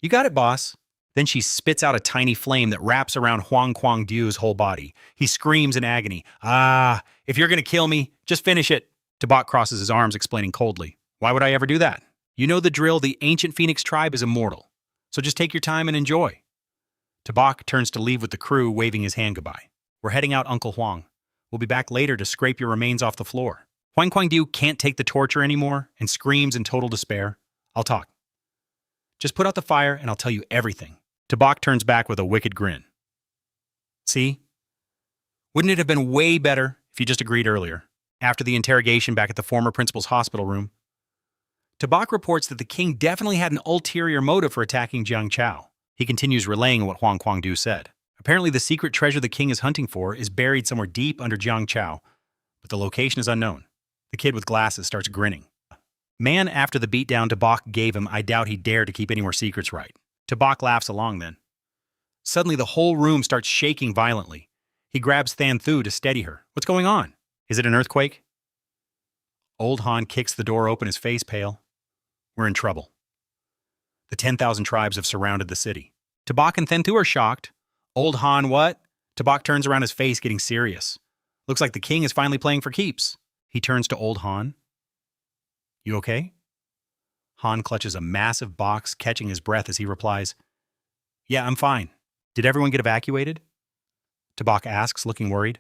"You got it, boss." Then she spits out a tiny flame that wraps around Huang Kuang-diu's whole body. He screams in agony. "Ah, if you're going to kill me, just finish it." Tabak crosses his arms, explaining coldly. "Why would I ever do that? You know the drill, the ancient Phoenix tribe is immortal. So just take your time and enjoy." Tabak turns to leave with the crew, waving his hand goodbye. "We're heading out, Uncle Huang. We'll be back later to scrape your remains off the floor." Huang Kuang-diu can't take the torture anymore and screams in total despair. "I'll talk. Just put out the fire and I'll tell you everything." Tabak turns back with a wicked grin. "See? Wouldn't it have been way better if you just agreed earlier?" After the interrogation back at the former principal's hospital room, Tabak reports that the king definitely had an ulterior motive for attacking Jiangqiao. He continues relaying what Huang Kuang-diu said. Apparently the secret treasure the king is hunting for is buried somewhere deep under Jiangqiao, but the location is unknown. The kid with glasses starts grinning. "Man, after the beatdown Tabak gave him, I doubt he'd dare to keep any more secrets right." Tabak laughs along then. Suddenly the whole room starts shaking violently. He grabs Thanthu to steady her. "What's going on? Is it an earthquake?" Old Han kicks the door open, his face pale. "We're in trouble. The 10,000 tribes have surrounded the city." Tabak and Thanthu are shocked. "Old Han, what?" Tabak turns around, his face getting serious. "Looks like the king is finally playing for keeps." He turns to Old Han. "You okay?" Han clutches a massive box, catching his breath as he replies, "Yeah, I'm fine. Did everyone get evacuated?" Tabak asks, looking worried.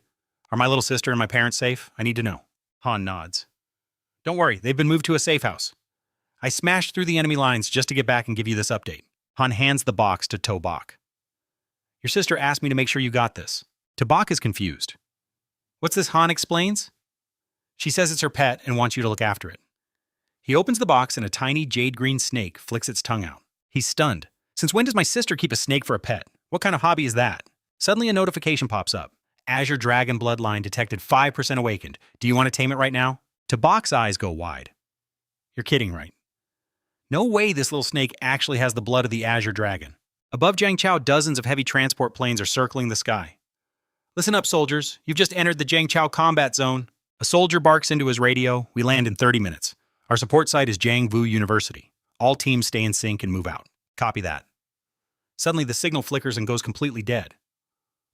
"Are my little sister and my parents safe? I need to know." Han nods. "Don't worry, they've been moved to a safe house. I smashed through the enemy lines just to get back and give you this update." Han hands the box to Tabak. "Your sister asked me to make sure you got this." Tabak is confused. What's this Han explains? She says it's her pet and wants you to look after it. He opens the box and a tiny jade-green snake flicks its tongue out. He's stunned. Since when does my sister keep a snake for a pet? What kind of hobby is that? Suddenly a notification pops up. Azure Dragon Bloodline detected 5% awakened. Do you want to tame it right now? Tabak's eyes go wide. You're kidding, right? No way this little snake actually has the blood of the Azure Dragon. Above Jiangchao, dozens of heavy transport planes are circling the sky. Listen up, soldiers. You've just entered the Jiangchao combat zone. A soldier barks into his radio. We land in 30 minutes. Our support site is Jiangvu University. All teams stay in sync and move out. Copy that. Suddenly, the signal flickers and goes completely dead.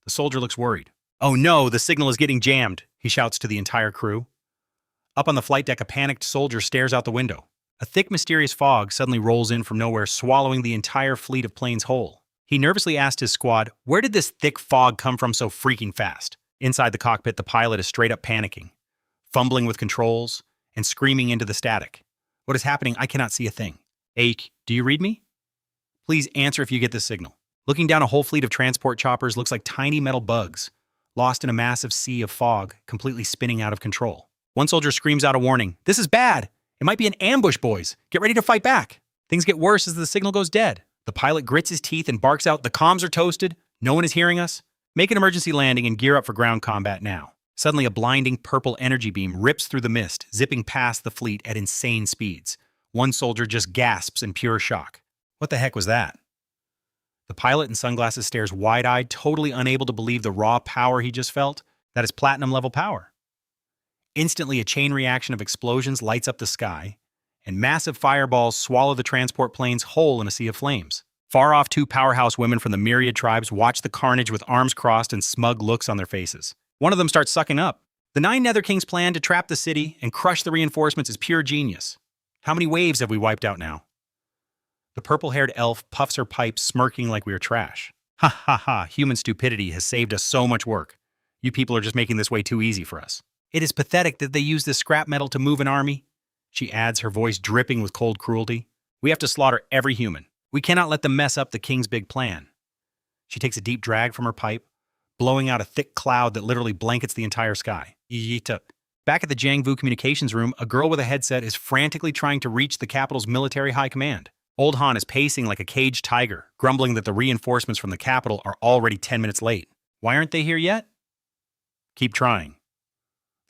The soldier looks worried. Oh no, the signal is getting jammed, he shouts to the entire crew. Up on the flight deck, a panicked soldier stares out the window. A thick, mysterious fog suddenly rolls in from nowhere, swallowing the entire fleet of planes whole. He nervously asked his squad, where did this thick fog come from so freaking fast? Inside the cockpit, the pilot is straight up panicking, fumbling with controls, and screaming into the static. What is happening? I cannot see a thing. Ake, do you read me? Please answer if you get this signal. Looking down, a whole fleet of transport choppers looks like tiny metal bugs, lost in a massive sea of fog, completely spinning out of control. One soldier screams out a warning. This is bad. It might be an ambush, boys. Get ready to fight back. Things get worse as the signal goes dead. The pilot grits his teeth and barks out, the comms are toasted. No one is hearing us. Make an emergency landing and gear up for ground combat now. Suddenly, a blinding purple energy beam rips through the mist, zipping past the fleet at insane speeds. One soldier just gasps in pure shock. What the heck was that? The pilot in sunglasses stares wide-eyed, totally unable to believe the raw power he just felt. That is platinum-level power. Instantly, a chain reaction of explosions lights up the sky, and massive fireballs swallow the transport planes whole in a sea of flames. Far off, two powerhouse women from the myriad tribes watch the carnage with arms crossed and smug looks on their faces. One of them starts sucking up. The 9 Nether Kings' plan to trap the city and crush the reinforcements is pure genius. How many waves have we wiped out now? The purple-haired elf puffs her pipe, smirking like we are trash. Ha ha ha, human stupidity has saved us so much work. You people are just making this way too easy for us. It is pathetic that they use this scrap metal to move an army. She adds, her voice dripping with cold cruelty. We have to slaughter every human. We cannot let them mess up the king's big plan. She takes a deep drag from her pipe, blowing out a thick cloud that literally blankets the entire sky. Yeeta. Back at the Jiangvu communications room, a girl with a headset is frantically trying to reach the capital's military high command. Old Han is pacing like a caged tiger, grumbling that the reinforcements from the capital are already 10 minutes late. Why aren't they here yet? Keep trying.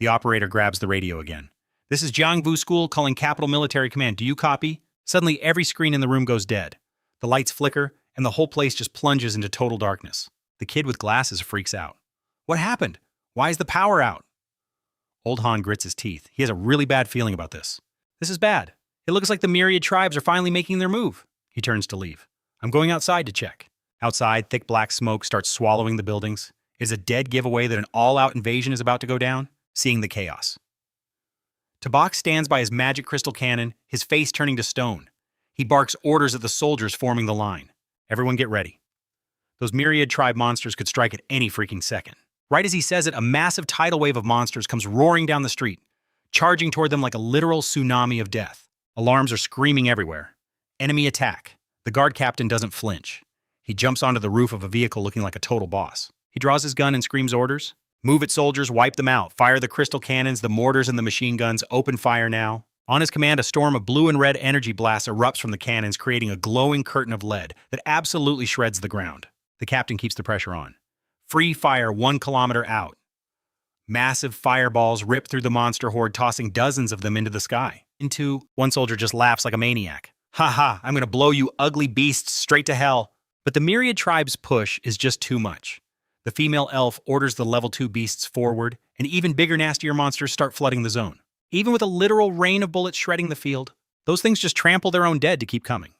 The operator grabs the radio again. This is Jiangvu School calling Capital Military Command. Do you copy? Suddenly, every screen in the room goes dead. The lights flicker, and the whole place just plunges into total darkness. The kid with glasses freaks out. What happened? Why is the power out? Old Han grits his teeth. He has a really bad feeling about this. This is bad. It looks like the myriad tribes are finally making their move. He turns to leave. I'm going outside to check. Outside, thick black smoke starts swallowing the buildings. It is a dead giveaway that an all-out invasion is about to go down, seeing the chaos. Tabak stands by his magic crystal cannon, his face turning to stone. He barks orders at the soldiers forming the line. Everyone get ready. Those myriad tribe monsters could strike at any freaking second. Right as he says it, a massive tidal wave of monsters comes roaring down the street, charging toward them like a literal tsunami of death. Alarms are screaming everywhere. Enemy attack. The guard captain doesn't flinch. He jumps onto the roof of a vehicle looking like a total boss. He draws his gun and screams orders. Move it, soldiers, wipe them out. Fire the crystal cannons, the mortars, and the machine guns. Open fire now. On his command, a storm of blue and red energy blasts erupts from the cannons, creating a glowing curtain of lead that absolutely shreds the ground. The captain keeps the pressure on. Free fire 1 kilometer out. Massive fireballs rip through the monster horde, tossing dozens of them into the sky. One soldier just laughs like a maniac. Ha ha, I'm gonna blow you ugly beasts straight to hell. But the myriad tribe's push is just too much. The female elf orders the level 2 beasts forward, and even bigger, nastier monsters start flooding the zone. Even with a literal rain of bullets shredding the field, those things just trample their own dead to keep coming.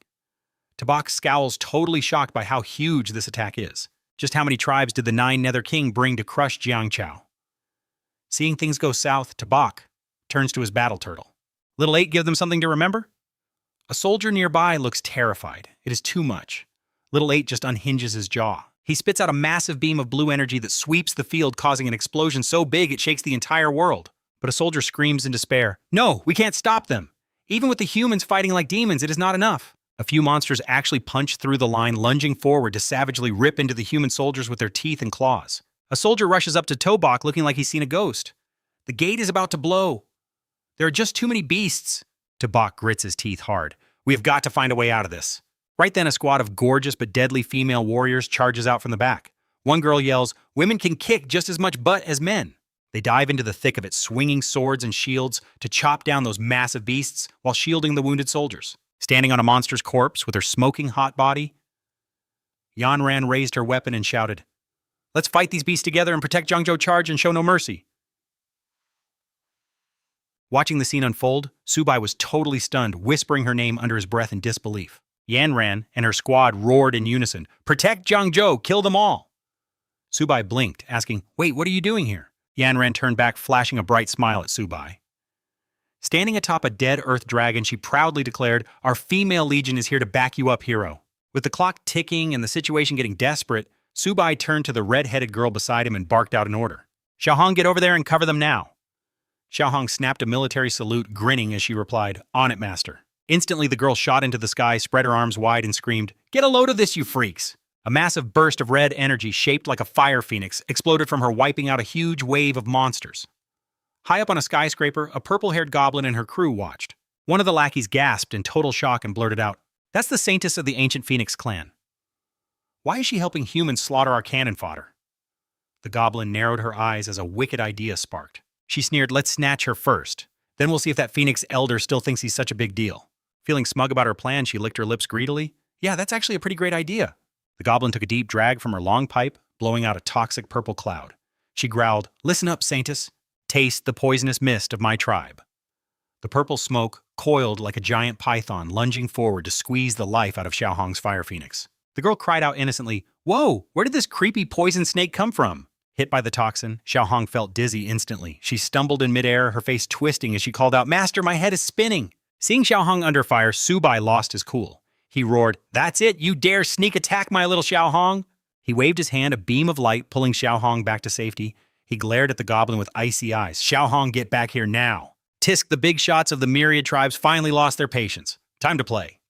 Tabak scowls, totally shocked by how huge this attack is. Just how many tribes did the 9 Nether King bring to crush Jiangchao? Seeing things go south, Tabak turns to his battle turtle. Little 8 give them something to remember? A soldier nearby looks terrified. It is too much. Little 8 just unhinges his jaw. He spits out a massive beam of blue energy that sweeps the field, causing an explosion so big it shakes the entire world. But a soldier screams in despair. No, we can't stop them. Even with the humans fighting like demons, it is not enough. A few monsters actually punch through the line, lunging forward to savagely rip into the human soldiers with their teeth and claws. A soldier rushes up to Tobok looking like he's seen a ghost. The gate is about to blow. There are just too many beasts. Tobok grits his teeth hard. We have got to find a way out of this. Right then, a squad of gorgeous but deadly female warriors charges out from the back. One girl yells, "Women can kick just as much butt as men." They dive into the thick of it, swinging swords and shields to chop down those massive beasts while shielding the wounded soldiers. Standing on a monster's corpse with her smoking hot body, Yanran raised her weapon and shouted, "Let's fight these beasts together and protect Zhangzhou charge and show no mercy." Watching the scene unfold, Subai was totally stunned, whispering her name under his breath in disbelief. Yanran and her squad roared in unison, "Protect Zhangzhou! Kill them all!" Subai blinked, asking, "Wait, what are you doing here?" Yanran turned back, flashing a bright smile at Subai. Standing atop a dead earth dragon, she proudly declared, "Our female legion is here to back you up, hero." With the clock ticking and the situation getting desperate, Subai turned to the red-headed girl beside him and barked out an order. "Xiaohong, get over there and cover them now." Xiaohong snapped a military salute, grinning as she replied, "On it, master." Instantly, the girl shot into the sky, spread her arms wide, and screamed, "Get a load of this, you freaks!" A massive burst of red energy, shaped like a fire phoenix, exploded from her, wiping out a huge wave of monsters. High up on a skyscraper, a purple-haired goblin and her crew watched. One of the lackeys gasped in total shock and blurted out, "That's the saintess of the ancient Phoenix clan. Why is she helping humans slaughter our cannon fodder?" The goblin narrowed her eyes as a wicked idea sparked. She sneered, "Let's snatch her first. Then we'll see if that Phoenix elder still thinks he's such a big deal." Feeling smug about her plan, she licked her lips greedily. "Yeah, that's actually a pretty great idea." The goblin took a deep drag from her long pipe, blowing out a toxic purple cloud. She growled, "Listen up, saintess. Taste the poisonous mist of my tribe." The purple smoke coiled like a giant python, lunging forward to squeeze the life out of Xiaohong's fire phoenix. The girl cried out innocently, "Whoa, where did this creepy poison snake come from?" Hit by the toxin, Xiaohong felt dizzy instantly. She stumbled in midair, her face twisting as she called out, "Master, my head is spinning." Seeing Xiaohong under fire, Subai lost his cool. He roared, "That's it, you dare sneak attack my little Xiaohong!" He waved his hand, a beam of light pulling Xiaohong back to safety. He glared at the goblin with icy eyes. "Xiaohong, get back here now." Tisk, the big shots of the myriad tribes, finally lost their patience. Time to play.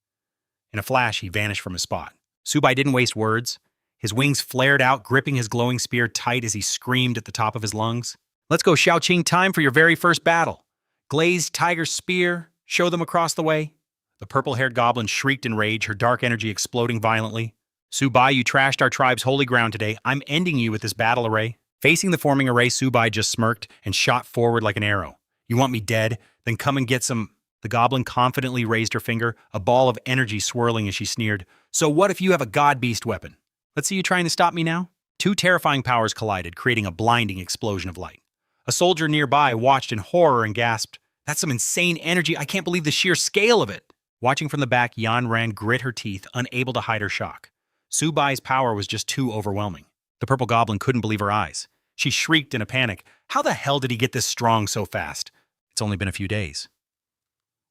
In a flash, he vanished from his spot. Subai didn't waste words. His wings flared out, gripping his glowing spear tight as he screamed at the top of his lungs. "Let's go, Xiaoqing, time for your very first battle. Glazed tiger spear, show them across the way." The purple-haired goblin shrieked in rage, her dark energy exploding violently. "Subai, you trashed our tribe's holy ground today. I'm ending you with this battle array." Facing the forming array, Subai just smirked and shot forward like an arrow. "You want me dead? Then come and get some." The goblin confidently raised her finger, a ball of energy swirling as she sneered, "So what if you have a god-beast weapon? Let's see you trying to stop me now?" Two terrifying powers collided, creating a blinding explosion of light. A soldier nearby watched in horror and gasped, "That's some insane energy. I can't believe the sheer scale of it." Watching from the back, Yanran grit her teeth, unable to hide her shock. Subai's power was just too overwhelming. The purple goblin couldn't believe her eyes. She shrieked in a panic, "How the hell did he get this strong so fast? It's only been a few days.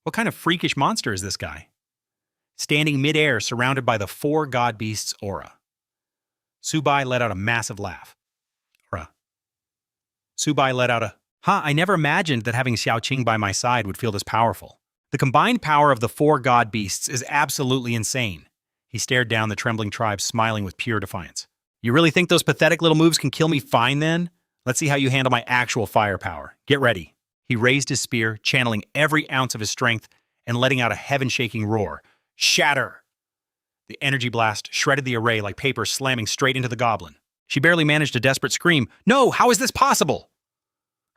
What kind of freakish monster is this guy?" Standing midair, surrounded by the four god beasts' aura, Subai let out a massive laugh. Subai let out a, I never imagined that having Xiaoqing by my side would feel this powerful. The combined power of the four god beasts is absolutely insane." He stared down the trembling tribe, smiling with pure defiance. "You really think those pathetic little moves can kill me fine then? Let's see how you handle my actual firepower. Get ready." He raised his spear, channeling every ounce of his strength and letting out a heaven-shaking roar. Shatter! The energy blast shredded the array like paper, slamming straight into the goblin. She barely managed a desperate scream. "No, how is this possible?"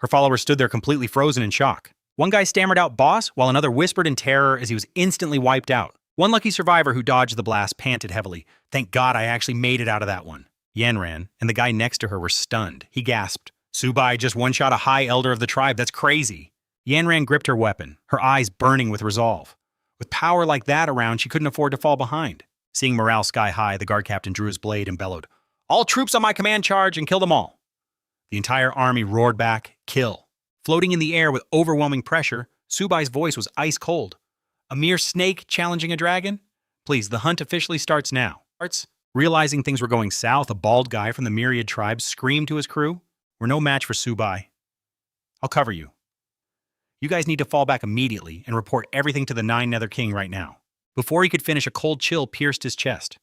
Her followers stood there completely frozen in shock. One guy stammered out, "Boss," while another whispered in terror as he was instantly wiped out. One lucky survivor who dodged the blast panted heavily. "Thank God I actually made it out of that one." Yanran and the guy next to her were stunned. He gasped, "Subai just one-shot a high elder of the tribe. That's crazy." Yanran gripped her weapon, her eyes burning with resolve. With power like that around, she couldn't afford to fall behind. Seeing morale sky high, the guard captain drew his blade and bellowed, "All troops on my command charge and kill them all." The entire army roared back, "Kill." Floating in the air with overwhelming pressure, Subai's voice was ice cold. "A mere snake challenging a dragon? Please, the hunt officially starts now." Realizing things were going south, a bald guy from the myriad tribes screamed to his crew, "We're no match for Subai. I'll cover you. You guys need to fall back immediately and report everything to the Nine Nether King right now." Before he could finish, a cold chill pierced his chest.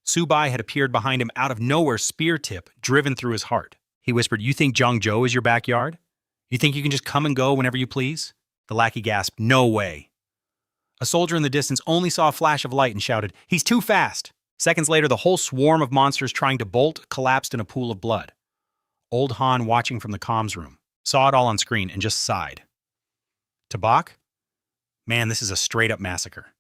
Subai had appeared behind him out of nowhere, spear tip driven through his heart. He whispered, "You think Zhangzhou is your backyard? You think you can just come and go whenever you please?" The lackey gasped, "No way." A soldier in the distance only saw a flash of light and shouted, "He's too fast!" Seconds later, the whole swarm of monsters trying to bolt collapsed in a pool of blood. Old Han, watching from the comms room, saw it all on screen and just sighed. Tabak? Man, this is a straight-up massacre.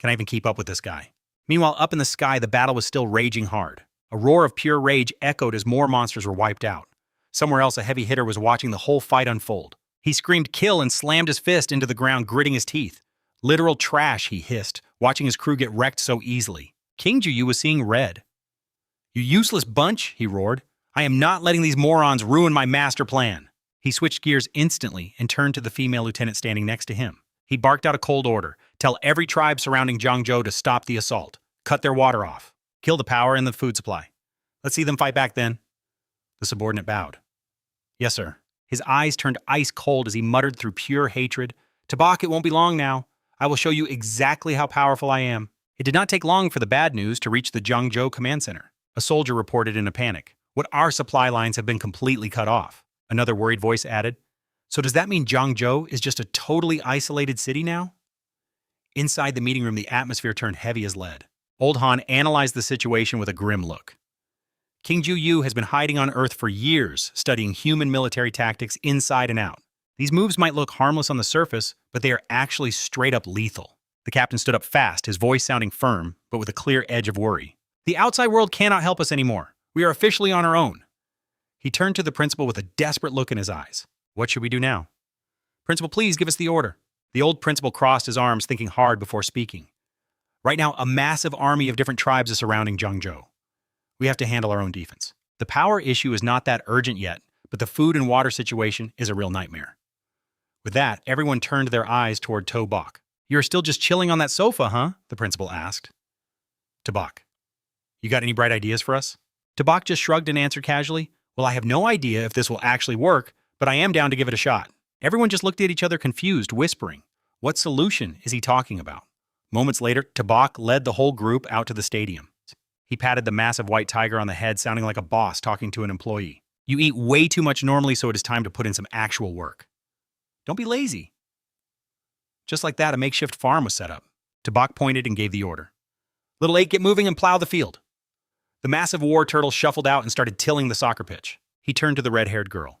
Can I even keep up with this guy? Meanwhile, up in the sky, the battle was still raging hard. A roar of pure rage echoed as more monsters were wiped out. Somewhere else, a heavy hitter was watching the whole fight unfold. He screamed "kill" and slammed his fist into the ground, gritting his teeth. "Literal trash," he hissed, watching his crew get wrecked so easily. King Juyu was seeing red. "You useless bunch," he roared. "I am not letting these morons ruin my master plan." He switched gears instantly and turned to the female lieutenant standing next to him. He barked out a cold order. "Tell every tribe surrounding Zhangzhou to stop the assault. Cut their water off. Kill the power and the food supply. Let's see them fight back then." The subordinate bowed. "Yes, sir." His eyes turned ice cold as he muttered through pure hatred, "Tabak, it won't be long now. I will show you exactly how powerful I am." It did not take long for the bad news to reach the Zhangzhou command center. A soldier reported in a panic, "What, our supply lines have been completely cut off." Another worried voice added, "So does that mean Zhangzhou is just a totally isolated city now?" Inside the meeting room, the atmosphere turned heavy as lead. Old Han analyzed the situation with a grim look. King Juyu has been hiding on Earth for years, studying human military tactics inside and out. These moves might look harmless on the surface, but they are actually straight-up lethal. The captain stood up fast, his voice sounding firm, but with a clear edge of worry. "The outside world cannot help us anymore. We are officially on our own." He turned to the principal with a desperate look in his eyes. "What should we do now?" "Principal, please give us the order." The old principal crossed his arms, thinking hard before speaking. "Right now, a massive army of different tribes is surrounding Zhangzhou. We have to handle our own defense. The power issue is not that urgent yet, but the food and water situation is a real nightmare." With that, everyone turned their eyes toward Tabak. "You're still just chilling on that sofa, huh?" the principal asked. "Tabak, you got any bright ideas for us?" Tabak just shrugged and answered casually, "Well, I have no idea if this will actually work, but I am down to give it a shot." Everyone just looked at each other confused, whispering, "What solution is he talking about?" Moments later, Tabak led the whole group out to the stadium. He patted the massive white tiger on the head, sounding like a boss talking to an employee. "You eat way too much normally, so it is time to put in some actual work. Don't be lazy." Just like that, a makeshift farm was set up. Tabak pointed and gave the order. "Little 8, get moving and plow the field." The massive war turtle shuffled out and started tilling the soccer pitch. He turned to the red-haired girl.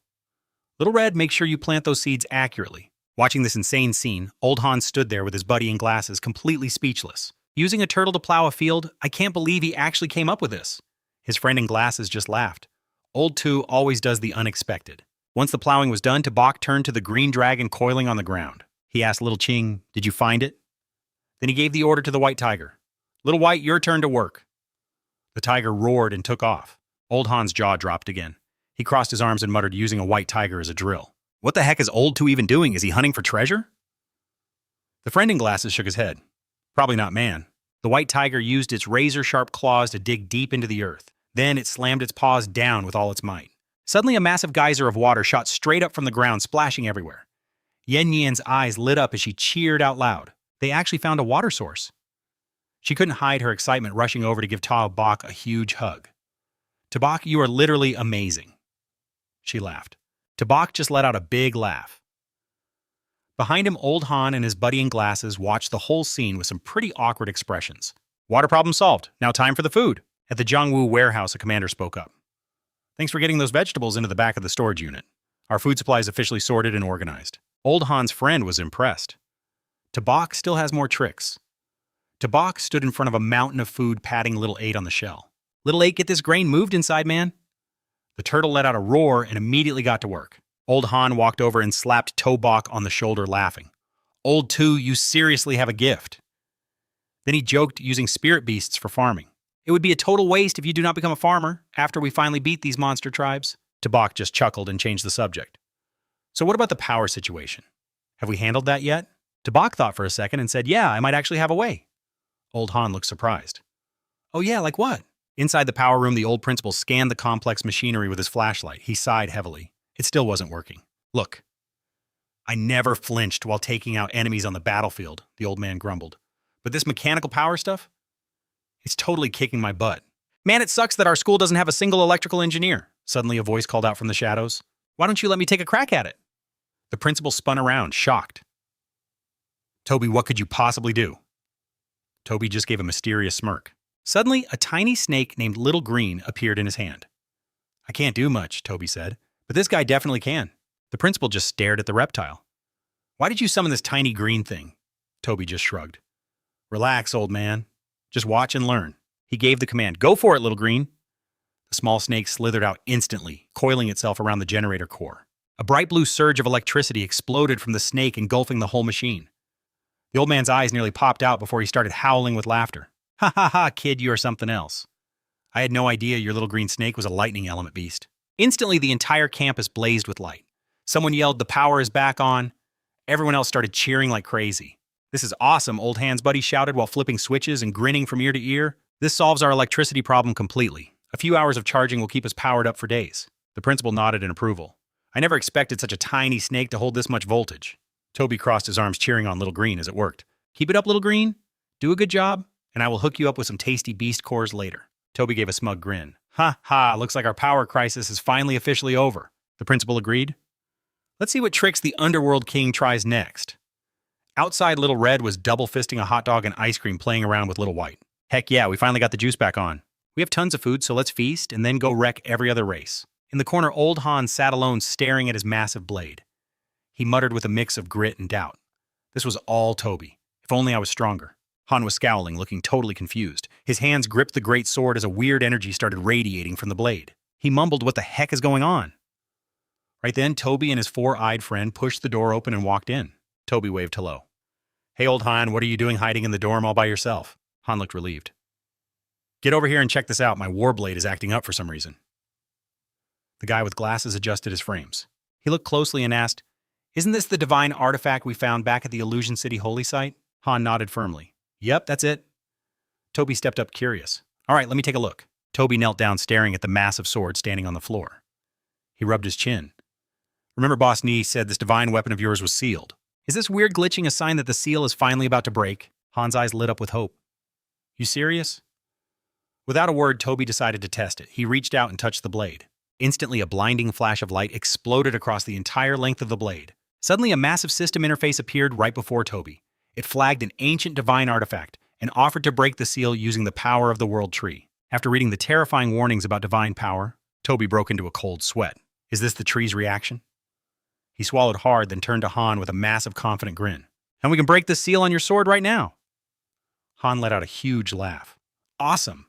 "Little Red, make sure you plant those seeds accurately." Watching this insane scene, Old Han stood there with his buddy in glasses, completely speechless. Using a turtle to plow a field? I can't believe he actually came up with this. His friend in glasses just laughed. Old Tu always does the unexpected. Once the plowing was done, Tabak turned to the green dragon coiling on the ground. He asked Little Ching, "Did you find it?" Then he gave the order to the white tiger. "Little White, your turn to work." The tiger roared and took off. Old Han's jaw dropped again. He crossed his arms and muttered, using a white tiger as a drill. "What the heck is Old Tu even doing? Is he hunting for treasure?" The friend in glasses shook his head. "Probably not, man." The white tiger used its razor-sharp claws to dig deep into the earth. Then it slammed its paws down with all its might. Suddenly, a massive geyser of water shot straight up from the ground, splashing everywhere. Nghien Nhien's eyes lit up as she cheered out loud. They actually found a water source. She couldn't hide her excitement, rushing over to give Tabak a huge hug. "Tabak, you are literally amazing." She laughed. Tabak just let out a big laugh. Behind him, Old Han and his buddy in glasses watched the whole scene with some pretty awkward expressions. "Water problem solved. Now time for the food." At the Zhongwu warehouse, a commander spoke up. "Thanks for getting those vegetables into the back of the storage unit. Our food supply is officially sorted and organized." Old Han's friend was impressed. Tabak still has more tricks. Tabak stood in front of a mountain of food, patting Little 8 on the shell. "Little 8, get this grain moved inside, man." The turtle let out a roar and immediately got to work. Old Han walked over and slapped Tabak on the shoulder, laughing. "Old Tu, you seriously have a gift." Then he joked, using spirit beasts for farming. "It would be a total waste if you do not become a farmer after we finally beat these monster tribes." Tabak just chuckled and changed the subject. "So what about the power situation? Have we handled that yet?" Tabak thought for a second and said, "Yeah, I might actually have a way." Old Han looked surprised. "Oh yeah, like what?" Inside the power room, the old principal scanned the complex machinery with his flashlight. He sighed heavily. It still wasn't working. "Look, I never flinched while taking out enemies on the battlefield," the old man grumbled. "But this mechanical power stuff? It's totally kicking my butt. Man, it sucks that our school doesn't have a single electrical engineer. Suddenly a voice called out from the shadows. Why don't you let me take a crack at it? The principal spun around, shocked. Toby, what could you possibly do? Toby just gave a mysterious smirk. Suddenly, a tiny snake named Little Green appeared in his hand. I can't do much, Toby said, but this guy definitely can. The principal just stared at the reptile. Why did you summon this tiny green thing? Toby just shrugged. Relax, old man. Just watch and learn. He gave the command, go for it, Little Green. The small snake slithered out instantly, coiling itself around the generator core. A bright blue surge of electricity exploded from the snake, engulfing the whole machine. The old man's eyes nearly popped out before he started howling with laughter. Ha ha ha, kid, you are something else. I had no idea your little green snake was a lightning element beast. Instantly, the entire campus blazed with light. Someone yelled, the power is back on. Everyone else started cheering like crazy. This is awesome, Old Hands Buddy shouted while flipping switches and grinning from ear to ear. This solves our electricity problem completely. A few hours of charging will keep us powered up for days. The principal nodded in approval. I never expected such a tiny snake to hold this much voltage. Toby crossed his arms, cheering on Little Green as it worked. Keep it up, Little Green. Do a good job, and I will hook you up with some tasty beast cores later. Toby gave a smug grin. Ha ha, looks like our power crisis is finally officially over. The principal agreed. Let's see what tricks the Underworld King tries next. Outside, Little Red was double-fisting a hot dog and ice cream, playing around with Little White. Heck yeah, we finally got the juice back on. We have tons of food, so let's feast and then go wreck every other race. In the corner, Old Han sat alone, staring at his massive blade. He muttered with a mix of grit and doubt. This was all Toby. If only I was stronger. Han was scowling, looking totally confused. His hands gripped the great sword as a weird energy started radiating from the blade. He mumbled, what the heck is going on? Right then, Toby and his four-eyed friend pushed the door open and walked in. Toby waved hello. Hey, Old Han, what are you doing hiding in the dorm all by yourself? Han looked relieved. Get over here and check this out. My war blade is acting up for some reason. The guy with glasses adjusted his frames. He looked closely and asked, Isn't this the divine artifact we found back at the Illusion City holy site? Han nodded firmly. Yep, that's it. Toby stepped up, curious. All right, let me take a look. Toby knelt down, staring at the massive sword standing on the floor. He rubbed his chin. Remember Boss Nee said this divine weapon of yours was sealed. Is this weird glitching a sign that the seal is finally about to break? Han's eyes lit up with hope. You serious? Without a word, Toby decided to test it. He reached out and touched the blade. Instantly, a blinding flash of light exploded across the entire length of the blade. Suddenly, a massive system interface appeared right before Toby. It flagged an ancient divine artifact and offered to break the seal using the power of the world tree. After reading the terrifying warnings about divine power, Toby broke into a cold sweat. Is this the tree's reaction? He swallowed hard, then turned to Han with a massive, confident grin. And we can break the seal on your sword right now. Han let out a huge laugh. Awesome.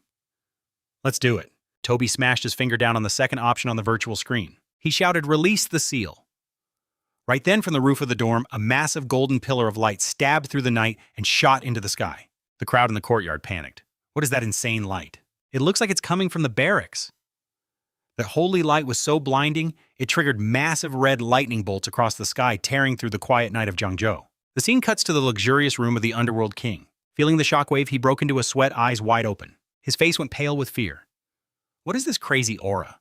Let's do it. Toby smashed his finger down on the second option on the virtual screen. He shouted, release the seal. Right then, from the roof of the dorm, a massive golden pillar of light stabbed through the night and shot into the sky. The crowd in the courtyard panicked. What is that insane light? It looks like it's coming from the barracks. The holy light was so blinding, it triggered massive red lightning bolts across the sky, tearing through the quiet night of Jiangzhou. The scene cuts to the luxurious room of the Underworld King. Feeling the shockwave, he broke into a sweat, eyes wide open. His face went pale with fear. What is this crazy aura?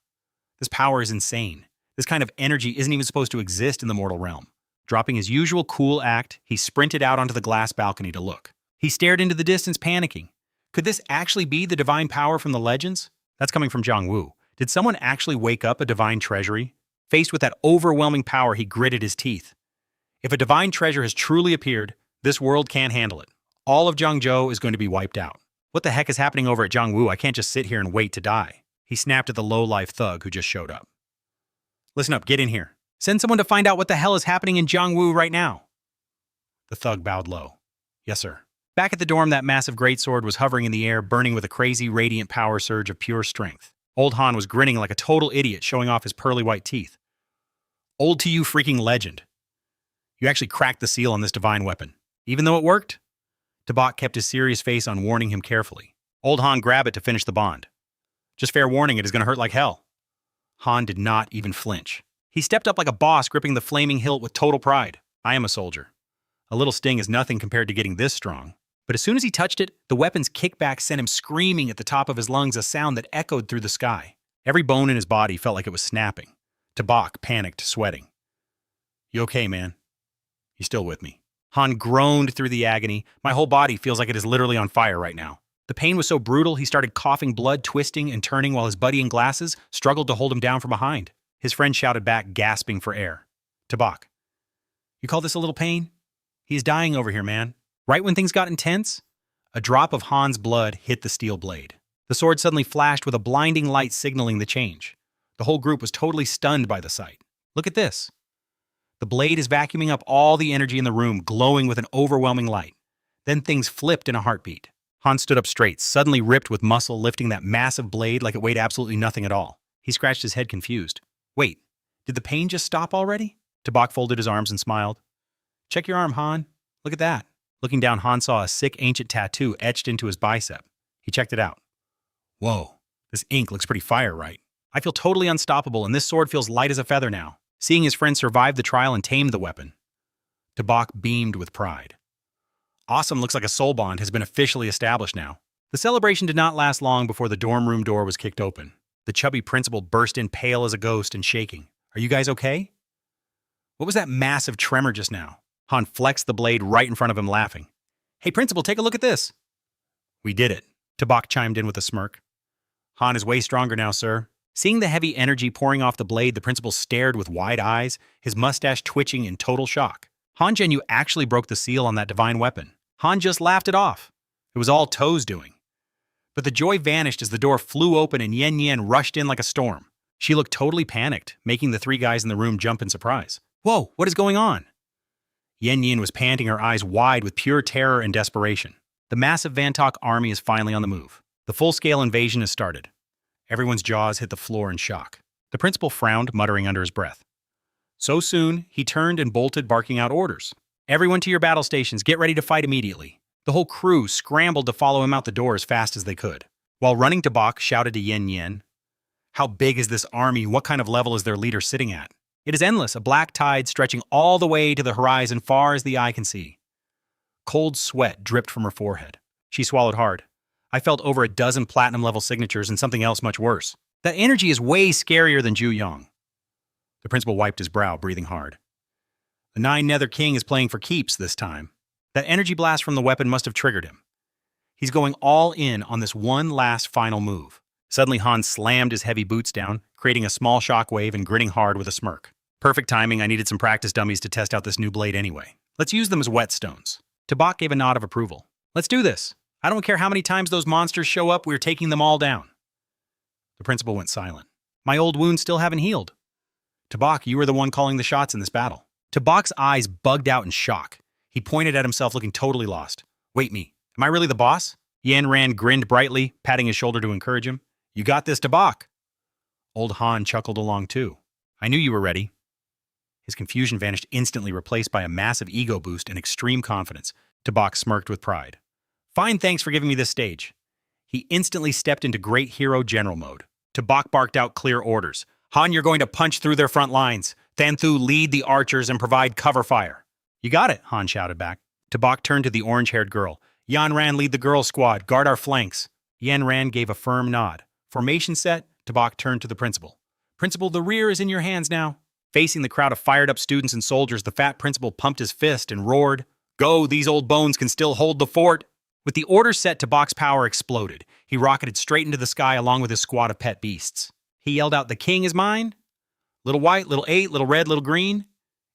This power is insane. This kind of energy isn't even supposed to exist in the mortal realm. Dropping his usual cool act, he sprinted out onto the glass balcony to look. He stared into the distance, panicking. Could this actually be the divine power from the legends? That's coming from Jiangwu. Did someone actually wake up a divine treasury? Faced with that overwhelming power, he gritted his teeth. If a divine treasure has truly appeared, this world can't handle it. All of Jiangzhou is going to be wiped out. What the heck is happening over at Jiangwu? I can't just sit here and wait to die. He snapped at the low-life thug who just showed up. Listen up, get in here. Send someone to find out what the hell is happening in Jiangwu right now. The thug bowed low. Yes, sir. Back at the dorm, that massive greatsword was hovering in the air, burning with a crazy, radiant power surge of pure strength. Old Han was grinning like a total idiot, showing off his pearly white teeth. Old to you, freaking legend. You actually cracked the seal on this divine weapon. Even though it worked? Tabak kept his serious face on, warning him carefully. Old Han, grab it to finish the bond. Just fair warning, it is going to hurt like hell. Han did not even flinch. He stepped up like a boss, gripping the flaming hilt with total pride. I am a soldier. A little sting is nothing compared to getting this strong. But as soon as he touched it, the weapon's kickback sent him screaming at the top of his lungs, a sound that echoed through the sky. Every bone in his body felt like it was snapping. Tabak panicked, sweating. You okay, man? You still with me? Han groaned through the agony. My whole body feels like it is literally on fire right now. The pain was so brutal he started coughing blood, twisting and turning while his buddy in glasses struggled to hold him down from behind. His friend shouted back, gasping for air. Tabak, you call this a little pain? He's dying over here, man. Right when things got intense, a drop of Han's blood hit the steel blade. The sword suddenly flashed with a blinding light signaling the change. The whole group was totally stunned by the sight. Look at this. The blade is vacuuming up all the energy in the room, glowing with an overwhelming light. Then things flipped in a heartbeat. Han stood up straight, suddenly ripped with muscle, lifting that massive blade like it weighed absolutely nothing at all. He scratched his head confused. Wait, did the pain just stop already? Tabak folded his arms and smiled. Check your arm, Han. Look at that. Looking down, Han saw a sick ancient tattoo etched into his bicep. He checked it out. Whoa, this ink looks pretty fire, right? I feel totally unstoppable, and this sword feels light as a feather now. Seeing his friend survive the trial and tame the weapon, Tabak beamed with pride. Awesome, looks like a soul bond has been officially established now. The celebration did not last long before the dorm room door was kicked open. The chubby principal burst in pale as a ghost and shaking. Are you guys okay? What was that massive tremor just now? Han flexed the blade right in front of him, laughing. Hey, principal, take a look at this. We did it, Tabak chimed in with a smirk. Han is way stronger now, sir. Seeing the heavy energy pouring off the blade, the principal stared with wide eyes, his mustache twitching in total shock. Han Zhenyu actually broke the seal on that divine weapon. Han just laughed it off. It was all Toe's doing. But the joy vanished as the door flew open and Nghien Nhien rushed in like a storm. She looked totally panicked, making the three guys in the room jump in surprise. Whoa, what is going on? Nghien Nhien was panting, her eyes wide with pure terror and desperation. The massive Vantok army is finally on the move. The full-scale invasion has started. Everyone's jaws hit the floor in shock. The principal frowned, muttering under his breath. So soon, he turned and bolted, barking out orders. Everyone to your battle stations, get ready to fight immediately. The whole crew scrambled to follow him out the door as fast as they could. While running, Tabak shouted to Nghien Nhien, how big is this army? What kind of level is their leader sitting at? It is endless, a black tide stretching all the way to the horizon far as the eye can see. Cold sweat dripped from her forehead. She swallowed hard. I felt over a dozen platinum-level signatures and something else much worse. That energy is way scarier than Zhu Yong. The principal wiped his brow, breathing hard. The Nine Nether King is playing for keeps this time. That energy blast from the weapon must have triggered him. He's going all in on this one last final move. Suddenly, Han slammed his heavy boots down, creating a small shockwave and grinning hard with a smirk. Perfect timing, I needed some practice dummies to test out this new blade anyway. Let's use them as whetstones. Tabak gave a nod of approval. Let's do this. I don't care how many times those monsters show up, we're taking them all down. The principal went silent. My old wounds still haven't healed. Tabak, you were the one calling the shots in this battle. Tabak's eyes bugged out in shock. He pointed at himself, looking totally lost. Wait me, am I really the boss? Yan Ran grinned brightly, patting his shoulder to encourage him. You got this, Tabak. Old Han chuckled along too. I knew you were ready. His confusion vanished instantly, replaced by a massive ego boost and extreme confidence. Tabak smirked with pride. Fine, thanks for giving me this stage. He instantly stepped into great hero general mode. Tabak barked out clear orders. Han, you're going to punch through their front lines. Thanthu, lead the archers and provide cover fire. You got it, Han shouted back. Tabak turned to the orange-haired girl. Yan Ran, lead the girl squad. Guard our flanks. Yan Ran gave a firm nod. Formation set, Tabak turned to the principal. Principal, the rear is in your hands now. Facing the crowd of fired-up students and soldiers, the fat principal pumped his fist and roared, Go, these old bones can still hold the fort. With the order set, Tabak's power exploded. He rocketed straight into the sky along with his squad of pet beasts. He yelled out, The king is mine. Little white, little 8, little red, little green.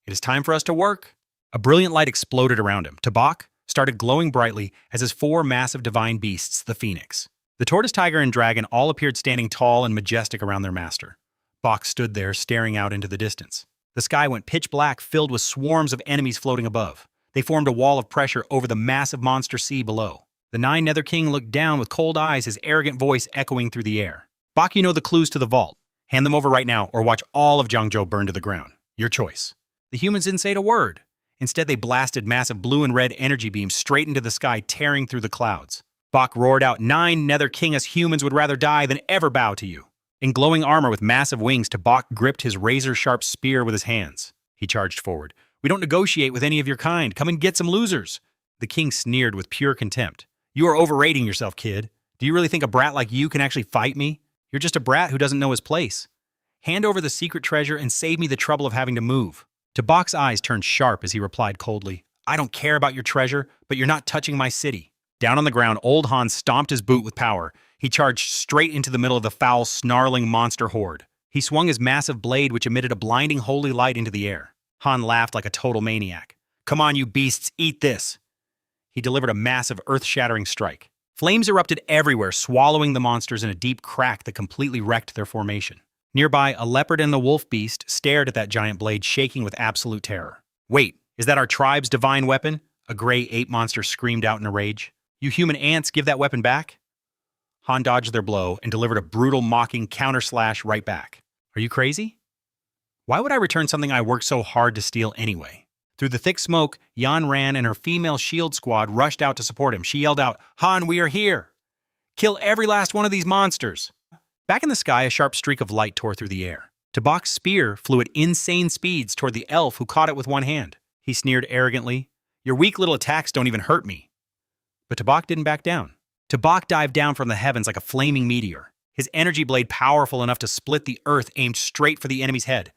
It is time for us to work. A brilliant light exploded around him. Tabak started glowing brightly as his 4 massive divine beasts, the phoenix. The tortoise, tiger, and dragon all appeared standing tall and majestic around their master. Bok stood there, staring out into the distance. The sky went pitch black, filled with swarms of enemies floating above. They formed a wall of pressure over the massive monster sea below. The Nine Nether King looked down with cold eyes, his arrogant voice echoing through the air. Bok, you know the clues to the vault. Hand them over right now, or watch all of Jiangzhou burn to the ground. Your choice. The humans didn't say a word. Instead, they blasted massive blue and red energy beams straight into the sky, tearing through the clouds. Bok roared out, Nine Nether King, us humans would rather die than ever bow to you. In glowing armor with massive wings, Tabak gripped his razor-sharp spear with his hands. He charged forward. We don't negotiate with any of your kind. Come and get some losers. The king sneered with pure contempt. You are overrating yourself, kid. Do you really think a brat like you can actually fight me? You're just a brat who doesn't know his place. Hand over the secret treasure and save me the trouble of having to move. Tabak's eyes turned sharp as he replied coldly, I don't care about your treasure, but you're not touching my city. Down on the ground, old Han stomped his boot with power. He charged straight into the middle of the foul, snarling monster horde. He swung his massive blade, which emitted a blinding holy light into the air. Han laughed like a total maniac. "Come on, you beasts, eat this!" He delivered a massive, earth-shattering strike. Flames erupted everywhere, swallowing the monsters in a deep crack that completely wrecked their formation. Nearby, a leopard and a wolf beast stared at that giant blade, shaking with absolute terror. "Wait, is that our tribe's divine weapon?" A gray ape monster screamed out in a rage. "You human ants, give that weapon back?" Han dodged their blow and delivered a brutal, mocking counter-slash right back. "Are you crazy? Why would I return something I worked so hard to steal anyway?" Through the thick smoke, Yuan ran and her female shield squad rushed out to support him. She yelled out, "Han, we are here! Kill every last one of these monsters!" Back in the sky, a sharp streak of light tore through the air. Tabak's spear flew at insane speeds toward the elf who caught it with one hand. He sneered arrogantly, "Your weak little attacks don't even hurt me." But Tabak didn't back down. Tabak dived down from the heavens like a flaming meteor, his energy blade powerful enough to split the earth aimed straight for the enemy's head.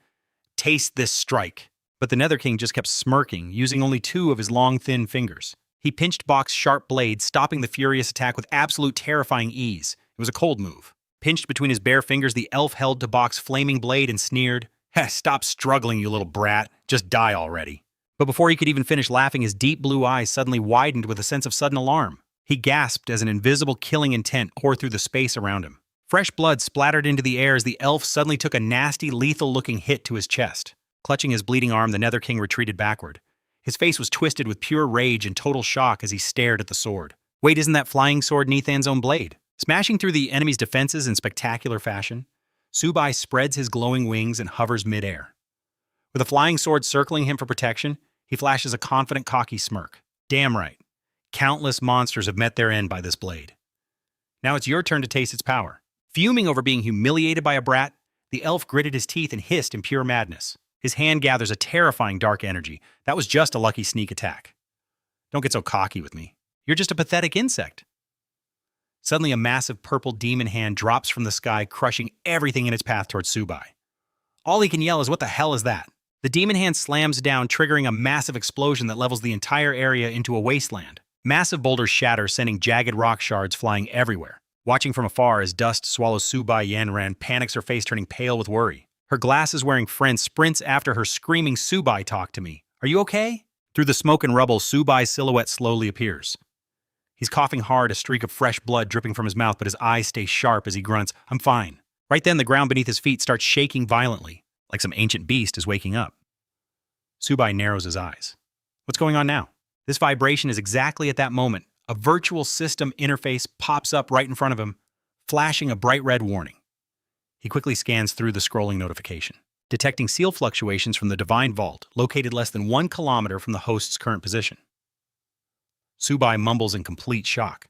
"Taste this strike." But the Nether King just kept smirking, using only 2 of his long, thin fingers. He pinched Bak's sharp blade, stopping the furious attack with absolute terrifying ease. It was a cold move. Pinched between his bare fingers, the elf held to Bak's flaming blade and sneered, "Stop struggling, you little brat. Just die already." But before he could even finish laughing, his deep blue eyes suddenly widened with a sense of sudden alarm. He gasped as an invisible killing intent tore through the space around him. Fresh blood splattered into the air as the elf suddenly took a nasty, lethal-looking hit to his chest. Clutching his bleeding arm, the Nether King retreated backward. His face was twisted with pure rage and total shock as he stared at the sword. Wait, isn't that flying sword Nethan's own blade? Smashing through the enemy's defenses in spectacular fashion, Subai spreads his glowing wings and hovers midair. With a flying sword circling him for protection, he flashes a confident, cocky smirk. "Damn right. Countless monsters have met their end by this blade. Now it's your turn to taste its power." Fuming over being humiliated by a brat, the elf gritted his teeth and hissed in pure madness. His hand gathers a terrifying dark energy. That was just a lucky sneak attack. "Don't get so cocky with me. You're just a pathetic insect." Suddenly, a massive purple demon hand drops from the sky, crushing everything in its path towards Subai. All he can yell is, "What the hell is that?" The demon hand slams down, triggering a massive explosion that levels the entire area into a wasteland. Massive boulders shatter, sending jagged rock shards flying everywhere. Watching from afar as dust swallows Subai, Yanran panics, her face turning pale with worry. Her glasses-wearing friend sprints after her, screaming, "Subai, talk to me. Are you okay?" Through the smoke and rubble, Subai's silhouette slowly appears. He's coughing hard, a streak of fresh blood dripping from his mouth, but his eyes stay sharp as he grunts, "I'm fine." Right then, the ground beneath his feet starts shaking violently, like some ancient beast is waking up. Subai narrows his eyes. What's going on now? This vibration is exactly at that moment. A virtual system interface pops up right in front of him, flashing a bright red warning. He quickly scans through the scrolling notification, detecting seal fluctuations from the Divine Vault, located less than 1 kilometer from the host's current position. Subai mumbles in complete shock.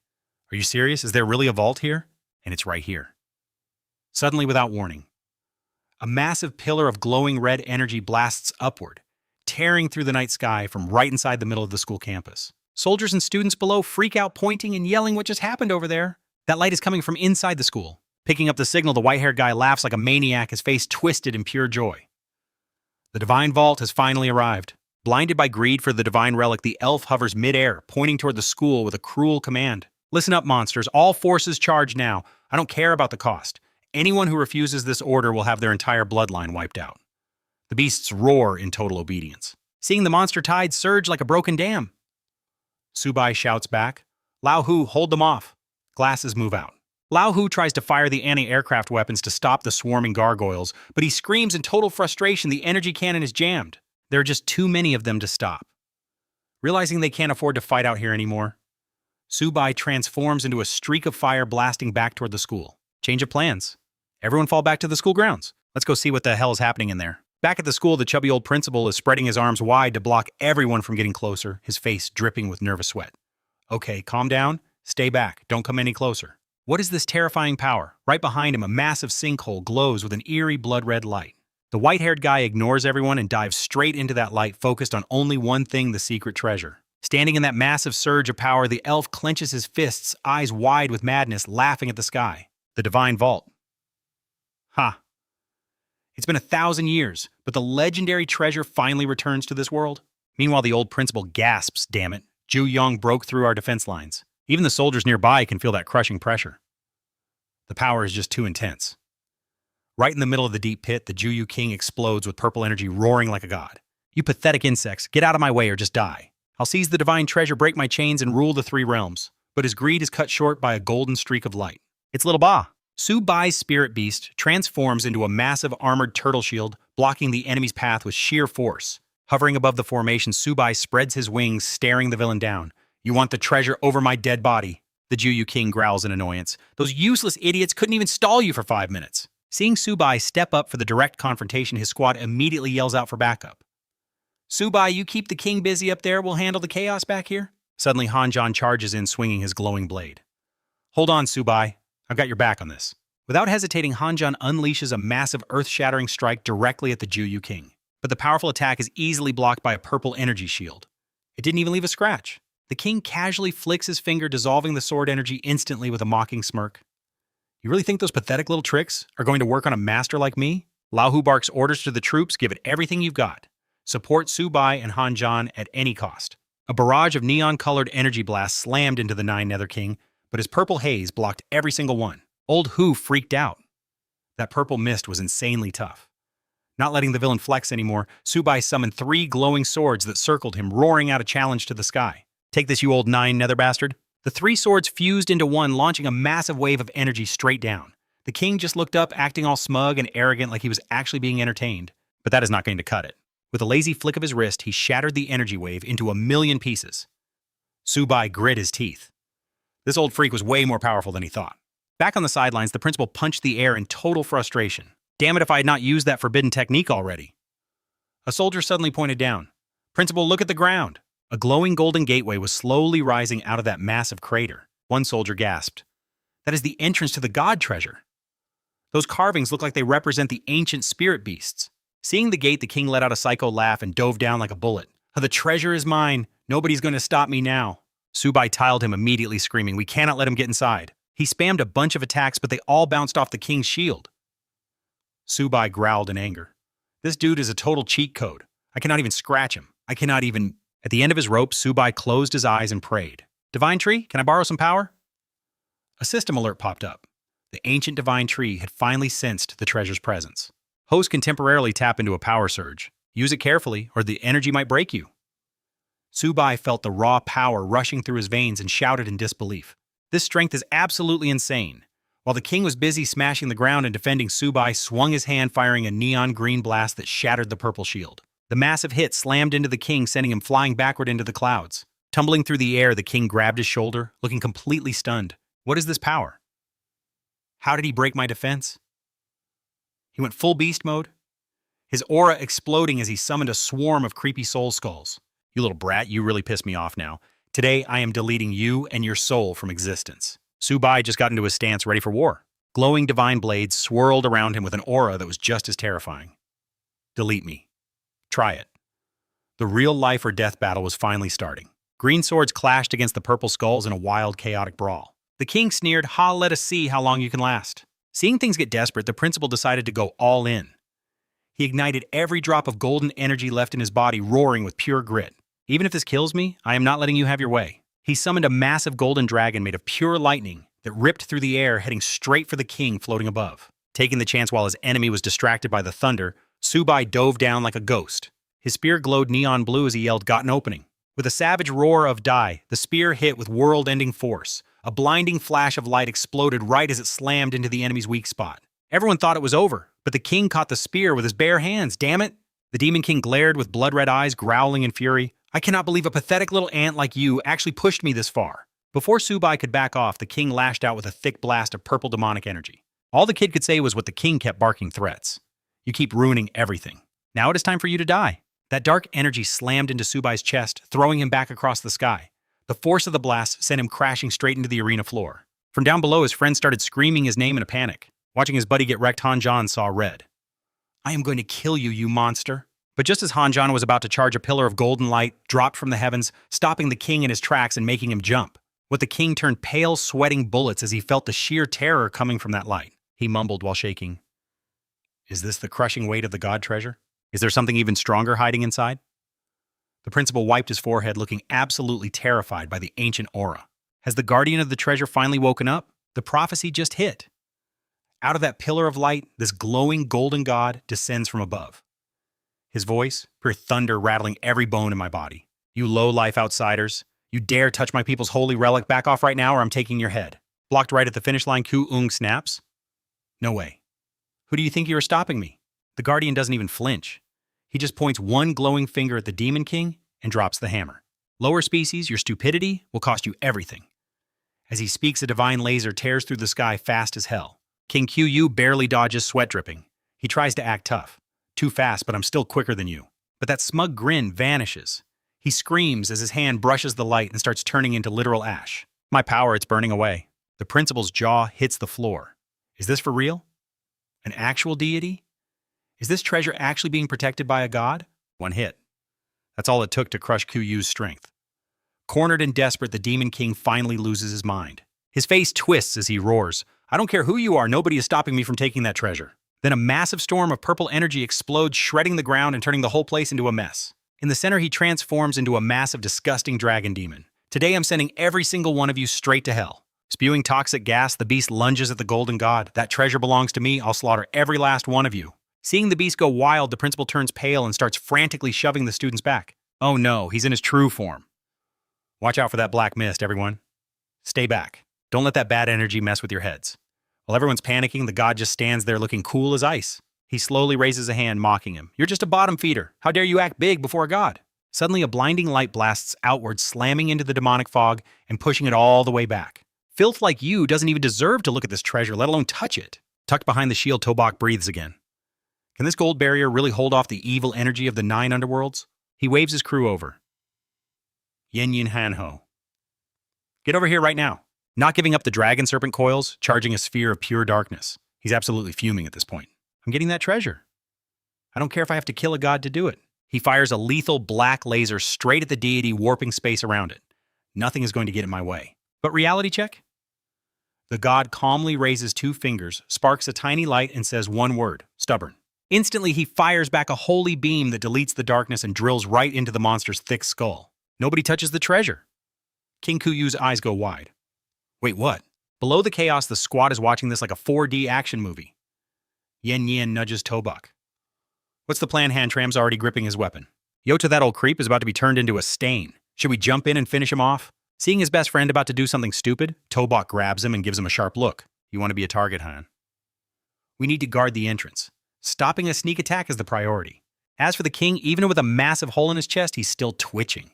"Are you serious? Is there really a vault here?" And it's right here. Suddenly, without warning, a massive pillar of glowing red energy blasts upward, tearing through the night sky from right inside the middle of the school campus. Soldiers and students below freak out, pointing and yelling, "What just happened over there?" That light is coming from inside the school. Picking up the signal, the white-haired guy laughs like a maniac, his face twisted in pure joy. The Divine Vault has finally arrived. Blinded by greed for the divine relic, the elf hovers mid-air, pointing toward the school with a cruel command. "Listen up, monsters. All forces charge now. I don't care about the cost. Anyone who refuses this order will have their entire bloodline wiped out." The beasts roar in total obedience, seeing the monster tide surge like a broken dam. Subai shouts back, "Lao Hu, hold them off." Glasses move out. Lao Hu tries to fire the anti-aircraft weapons to stop the swarming gargoyles, but he screams in total frustration. The energy cannon is jammed. There are just too many of them to stop. Realizing they can't afford to fight out here anymore, Subai transforms into a streak of fire blasting back toward the school. Change of plans. Everyone fall back to the school grounds. Let's go see what the hell is happening in there. Back at the school, the chubby old principal is spreading his arms wide to block everyone from getting closer, his face dripping with nervous sweat. "Okay, calm down. Stay back. Don't come any closer." What is this terrifying power? Right behind him, a massive sinkhole glows with an eerie blood-red light. The white-haired guy ignores everyone and dives straight into that light, focused on only one thing, the secret treasure. Standing in that massive surge of power, the elf clenches his fists, eyes wide with madness, laughing at the sky. The Divine Vault. Ha! It's been 1,000 years, but the legendary treasure finally returns to this world. Meanwhile, the old principal gasps, "Damn it. Zhu Yong broke through our defense lines. Even the soldiers nearby can feel that crushing pressure. The power is just too intense. Right in the middle of the deep pit, the Juyu King explodes with purple energy roaring like a god. You pathetic insects, get out of my way or just die. I'll seize the divine treasure, break my chains, and rule the three realms. But his greed is cut short by a golden streak of light. It's Little Ba. Su Bai's spirit beast transforms into a massive armored turtle shield, blocking the enemy's path with sheer force. Hovering above the formation, Su Bai spreads his wings, staring the villain down. You want the treasure over my dead body? The Juyu King growls in annoyance. Those useless idiots couldn't even stall you for 5 minutes. Seeing Su Bai step up for the direct confrontation, his squad immediately yells out for backup. Su Bai, you keep the king busy up there, we'll handle the chaos back here? Suddenly, Han Zhan charges in, swinging his glowing blade. Hold on, Su Bai. I've got your back on this. Without hesitating, Han Zhan unleashes a massive earth-shattering strike directly at the Juyu King. But the powerful attack is easily blocked by a purple energy shield. It didn't even leave a scratch. The king casually flicks his finger, dissolving the sword energy instantly with a mocking smirk. You really think those pathetic little tricks are going to work on a master like me? Lao Hu barks orders to the troops, give it everything you've got. Support Su Bai and Han Zhan at any cost. A barrage of neon-colored energy blasts slammed into the Nine Nether King, but his purple haze blocked every single one. Old Hu freaked out. That purple mist was insanely tough. Not letting the villain flex anymore, Su Bai summoned 3 glowing swords that circled him, roaring out a challenge to the sky. Take this, you old Nine Nether bastard. The 3 swords fused into one, launching a massive wave of energy straight down. The king just looked up, acting all smug and arrogant like he was actually being entertained. But that is not going to cut it. With a lazy flick of his wrist, he shattered the energy wave into 1,000,000 pieces. Su Bai grit his teeth. This old freak was way more powerful than he thought. Back on the sidelines, the principal punched the air in total frustration. Damn it if I had not used that forbidden technique already. A soldier suddenly pointed down. Principal, look at the ground. A glowing golden gateway was slowly rising out of that massive crater. One soldier gasped. That is the entrance to the god treasure. Those carvings look like they represent the ancient spirit beasts. Seeing the gate, the king let out a psycho laugh and dove down like a bullet. The treasure is mine. Nobody's going to stop me now. Su Bai tiled him, immediately screaming, we cannot let him get inside. He spammed a bunch of attacks, but they all bounced off the king's shield. Su Bai growled in anger. This dude is a total cheat code. I cannot even scratch him. I cannot even... At the end of his rope, Su Bai closed his eyes and prayed. Divine Tree, can I borrow some power? A system alert popped up. The ancient Divine Tree had finally sensed the treasure's presence. Host can temporarily tap into a power surge. Use it carefully, or the energy might break you. Su Bai felt the raw power rushing through his veins and shouted in disbelief. This strength is absolutely insane. While the king was busy smashing the ground and defending, Su Bai swung his hand, firing a neon green blast that shattered the purple shield. The massive hit slammed into the king, sending him flying backward into the clouds. Tumbling through the air, the king grabbed his shoulder, looking completely stunned. What is this power? How did he break my defense? He went full beast mode, his aura exploding as he summoned a swarm of creepy soul skulls. You little brat, you really pissed me off now. Today, I am deleting you and your soul from existence. Su Bai just got into his stance, ready for war. Glowing divine blades swirled around him with an aura that was just as terrifying. Delete me. Try it. The real life or death battle was finally starting. Green swords clashed against the purple skulls in a wild, chaotic brawl. The king sneered, "Ha, let us see how long you can last." Seeing things get desperate, the principal decided to go all in. He ignited every drop of golden energy left in his body, roaring with pure grit. Even if this kills me, I am not letting you have your way. He summoned a massive golden dragon made of pure lightning that ripped through the air, heading straight for the king floating above. Taking the chance while his enemy was distracted by the thunder, Su Bai dove down like a ghost. His spear glowed neon blue as he yelled, "Got an opening." With a savage roar of die, the spear hit with world-ending force. A blinding flash of light exploded right as it slammed into the enemy's weak spot. Everyone thought it was over, but the king caught the spear with his bare hands. Damn it! The demon king glared with blood-red eyes, growling in fury. I cannot believe a pathetic little ant like you actually pushed me this far. Before Su Bai could back off, the king lashed out with a thick blast of purple demonic energy. All the kid could say was what the king kept barking threats. You keep ruining everything. Now it is time for you to die. That dark energy slammed into Su Bai's chest, throwing him back across the sky. The force of the blast sent him crashing straight into the arena floor. From down below, his friend started screaming his name in a panic. Watching his buddy get wrecked, Han Zhan saw red. I am going to kill you, you monster. But just as Han Zhan was about to charge, a pillar of golden light dropped from the heavens, stopping the king in his tracks and making him jump. What the king turned pale, sweating bullets as he felt the sheer terror coming from that light. He mumbled while shaking. Is this the crushing weight of the god treasure? Is there something even stronger hiding inside? The principal wiped his forehead, looking absolutely terrified by the ancient aura. Has the guardian of the treasure finally woken up? The prophecy just hit. Out of that pillar of light, this glowing golden god descends from above. His voice, pure thunder rattling every bone in my body. You low-life outsiders. You dare touch my people's holy relic, back off right now or I'm taking your head. Blocked right at the finish line, Ku-ung snaps. No way. Who do you think you are stopping me? The guardian doesn't even flinch. He just points one glowing finger at the Demon King and drops the hammer. Lower species, your stupidity will cost you everything. As he speaks, a divine laser tears through the sky fast as hell. King Q barely dodges, sweat dripping. He tries to act tough. Too fast, but I'm still quicker than you. But that smug grin vanishes. He screams as his hand brushes the light and starts turning into literal ash. My power, it's burning away. The principal's jaw hits the floor. Is this for real? An actual deity? Is this treasure actually being protected by a god? One hit. That's all it took to crush Kuyu's strength. Cornered and desperate, the Demon King finally loses his mind. His face twists as he roars. I don't care who you are, nobody is stopping me from taking that treasure. Then a massive storm of purple energy explodes, shredding the ground and turning the whole place into a mess. In the center, he transforms into a massive, disgusting dragon demon. Today, I'm sending every single one of you straight to hell. Spewing toxic gas, the beast lunges at the golden god. That treasure belongs to me. I'll slaughter every last one of you. Seeing the beast go wild, the principal turns pale and starts frantically shoving the students back. Oh no, he's in his true form. Watch out for that black mist, everyone. Stay back. Don't let that bad energy mess with your heads. While everyone's panicking, the god just stands there looking cool as ice. He slowly raises a hand, mocking him. You're just a bottom feeder. How dare you act big before a god? Suddenly, a blinding light blasts outward, slamming into the demonic fog and pushing it all the way back. Filth like you doesn't even deserve to look at this treasure, let alone touch it. Tucked behind the shield, Tobak breathes again. Can this gold barrier really hold off the evil energy of the 9 underworlds? He waves his crew over. Yen Yin Han Ho. Get over here right now. Not giving up the dragon serpent coils, charging a sphere of pure darkness. He's absolutely fuming at this point. I'm getting that treasure. I don't care if I have to kill a god to do it. He fires a lethal black laser straight at the deity, warping space around it. Nothing is going to get in my way. But reality check? The god calmly raises 2 fingers, sparks a tiny light, and says one word, stubborn. Instantly, he fires back a holy beam that deletes the darkness and drills right into the monster's thick skull. Nobody touches the treasure. King Kuyu's eyes go wide. Wait, what? Below the chaos, the squad is watching this like a 4D action movie. Yen Nhien nudges Tobak. What's the plan? Hantram's already gripping his weapon. Yota, that old creep, is about to be turned into a stain. Should we jump in and finish him off? Seeing his best friend about to do something stupid, Tobak grabs him and gives him a sharp look. You want to be a target, Han? We need to guard the entrance. Stopping a sneak attack is the priority. As for the king, even with a massive hole in his chest, he's still twitching.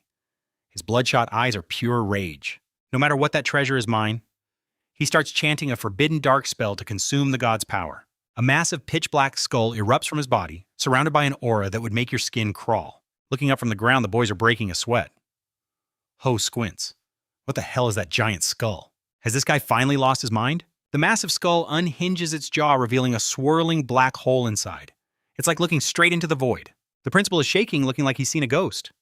His bloodshot eyes are pure rage. No matter what, that treasure is mine. He starts chanting a forbidden dark spell to consume the god's power. A massive pitch-black skull erupts from his body, surrounded by an aura that would make your skin crawl. Looking up from the ground, the boys are breaking a sweat. Ho squints. What the hell is that giant skull? Has this guy finally lost his mind? The massive skull unhinges its jaw, revealing a swirling black hole inside. It's like looking straight into the void. The principal is shaking, looking like he's seen a ghost.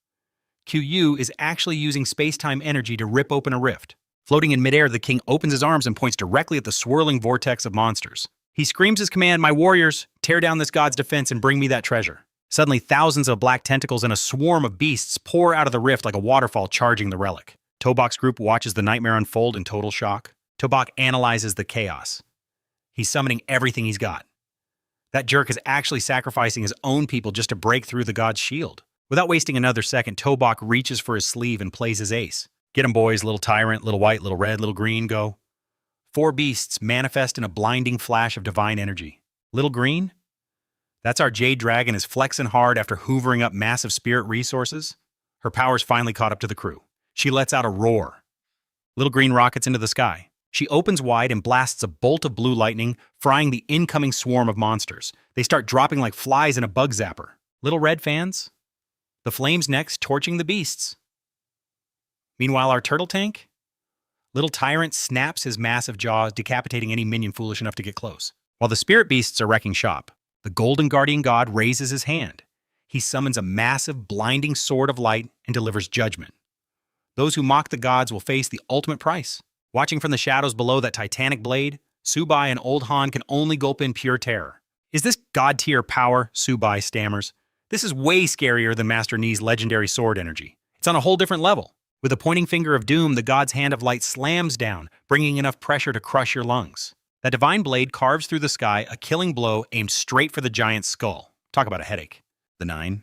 Q is actually using space-time energy to rip open a rift. Floating in midair, the king opens his arms and points directly at the swirling vortex of monsters. He screams his command, "My warriors, tear down this god's defense and bring me that treasure." Suddenly, thousands of black tentacles and a swarm of beasts pour out of the rift like a waterfall, charging the relic. Tobak's group watches the nightmare unfold in total shock. Tobak analyzes the chaos. He's summoning everything he's got. That jerk is actually sacrificing his own people just to break through the god's shield. Without wasting another second, Tobak reaches for his sleeve and plays his ace. Get him, boys, little tyrant, little white, little red, little green, go. 4 beasts manifest in a blinding flash of divine energy. Little green? That's our Jade Dragon is flexing hard after hoovering up massive spirit resources. Her powers finally caught up to the crew. She lets out a roar. Little green rockets into the sky. She opens wide and blasts a bolt of blue lightning, frying the incoming swarm of monsters. They start dropping like flies in a bug zapper. Little red fans? The flames next, torching the beasts. Meanwhile, our turtle tank? Little Tyrant snaps his massive jaws, decapitating any minion foolish enough to get close. While the spirit beasts are wrecking shop, the Golden Guardian God raises his hand. He summons a massive, blinding sword of light and delivers judgment. Those who mock the gods will face the ultimate price. Watching from the shadows below that titanic blade, Subai and Old Han can only gulp in pure terror. Is this god-tier power? Subai stammers. This is way scarier than Master Ni's legendary sword energy. It's on a whole different level. With a pointing finger of doom, the god's hand of light slams down, bringing enough pressure to crush your lungs. That divine blade carves through the sky, a killing blow aimed straight for the giant's skull. Talk about a headache. The 9.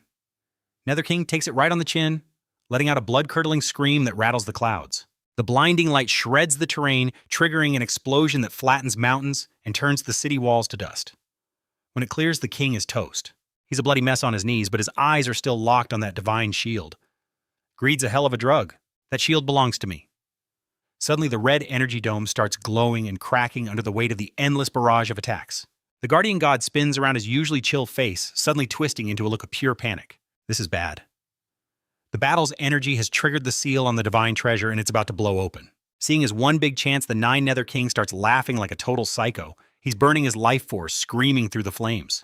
Nether King takes it right on the chin, letting out a blood-curdling scream that rattles the clouds. The blinding light shreds the terrain, triggering an explosion that flattens mountains and turns the city walls to dust. When it clears, the king is toast. He's a bloody mess on his knees, but his eyes are still locked on that divine shield. Greed's a hell of a drug. That shield belongs to me. Suddenly, the red energy dome starts glowing and cracking under the weight of the endless barrage of attacks. The guardian god spins around his usually chill face, suddenly twisting into a look of pure panic. This is bad. The battle's energy has triggered the seal on the divine treasure and it's about to blow open. Seeing his one big chance, the 9 Nether King starts laughing like a total psycho. He's burning his life force, screaming through the flames.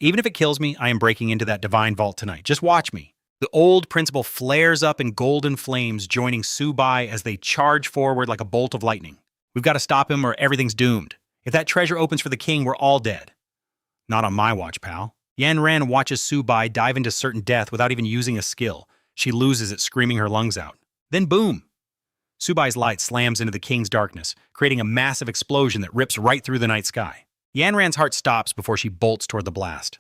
Even if it kills me, I am breaking into that divine vault tonight. Just watch me. The old principal flares up in golden flames, joining Subai as they charge forward like a bolt of lightning. We've got to stop him or everything's doomed. If that treasure opens for the king, we're all dead. Not on my watch, pal. Yan Ran watches Subai dive into certain death without even using a skill. She loses it, screaming her lungs out. Then boom! Subai's light slams into the king's darkness, creating a massive explosion that rips right through the night sky. Yan Ran's heart stops before she bolts toward the blast.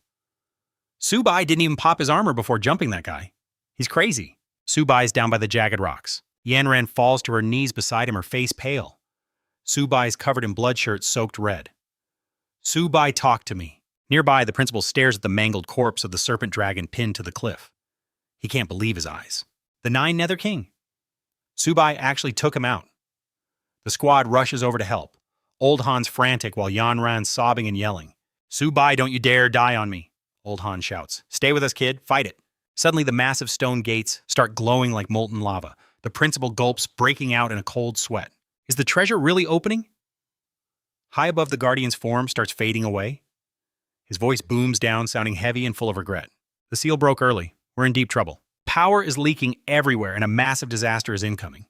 Subai didn't even pop his armor before jumping that guy. He's crazy. Subai's down by the jagged rocks. Yan Ran falls to her knees beside him, her face pale. Subai's covered in blood shirt soaked red. Subai, talk to me. Nearby, the principal stares at the mangled corpse of the serpent dragon pinned to the cliff. He can't believe his eyes. The 9 Nether King. Subai actually took him out. The squad rushes over to help. Old Han's frantic while Yan Ran's sobbing and yelling. Subai, don't you dare die on me. Old Han shouts. Stay with us, kid. Fight it. Suddenly, the massive stone gates start glowing like molten lava. The principal gulps, breaking out in a cold sweat. Is the treasure really opening? High above the guardian's form starts fading away. His voice booms down, sounding heavy and full of regret. The seal broke early. We're in deep trouble. Power is leaking everywhere and a massive disaster is incoming.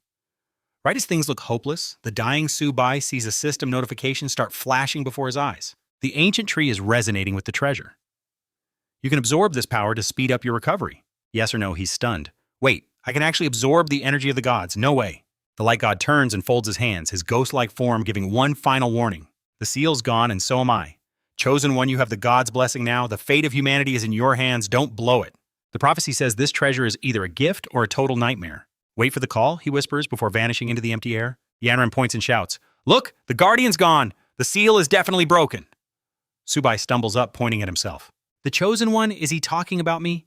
Right as things look hopeless, the dying Subai sees a system notification start flashing before his eyes. The ancient tree is resonating with the treasure. You can absorb this power to speed up your recovery. Yes or no, he's stunned. Wait, I can actually absorb the energy of the gods. No way. The light god turns and folds his hands, his ghost-like form giving one final warning. The seal's gone and so am I. Chosen one, you have the god's blessing now. The fate of humanity is in your hands. Don't blow it. The prophecy says this treasure is either a gift or a total nightmare. Wait for the call, he whispers before vanishing into the empty air. Yanran points and shouts, Look, the guardian's gone. The seal is definitely broken. Subai stumbles up, pointing at himself. The chosen one, is he talking about me?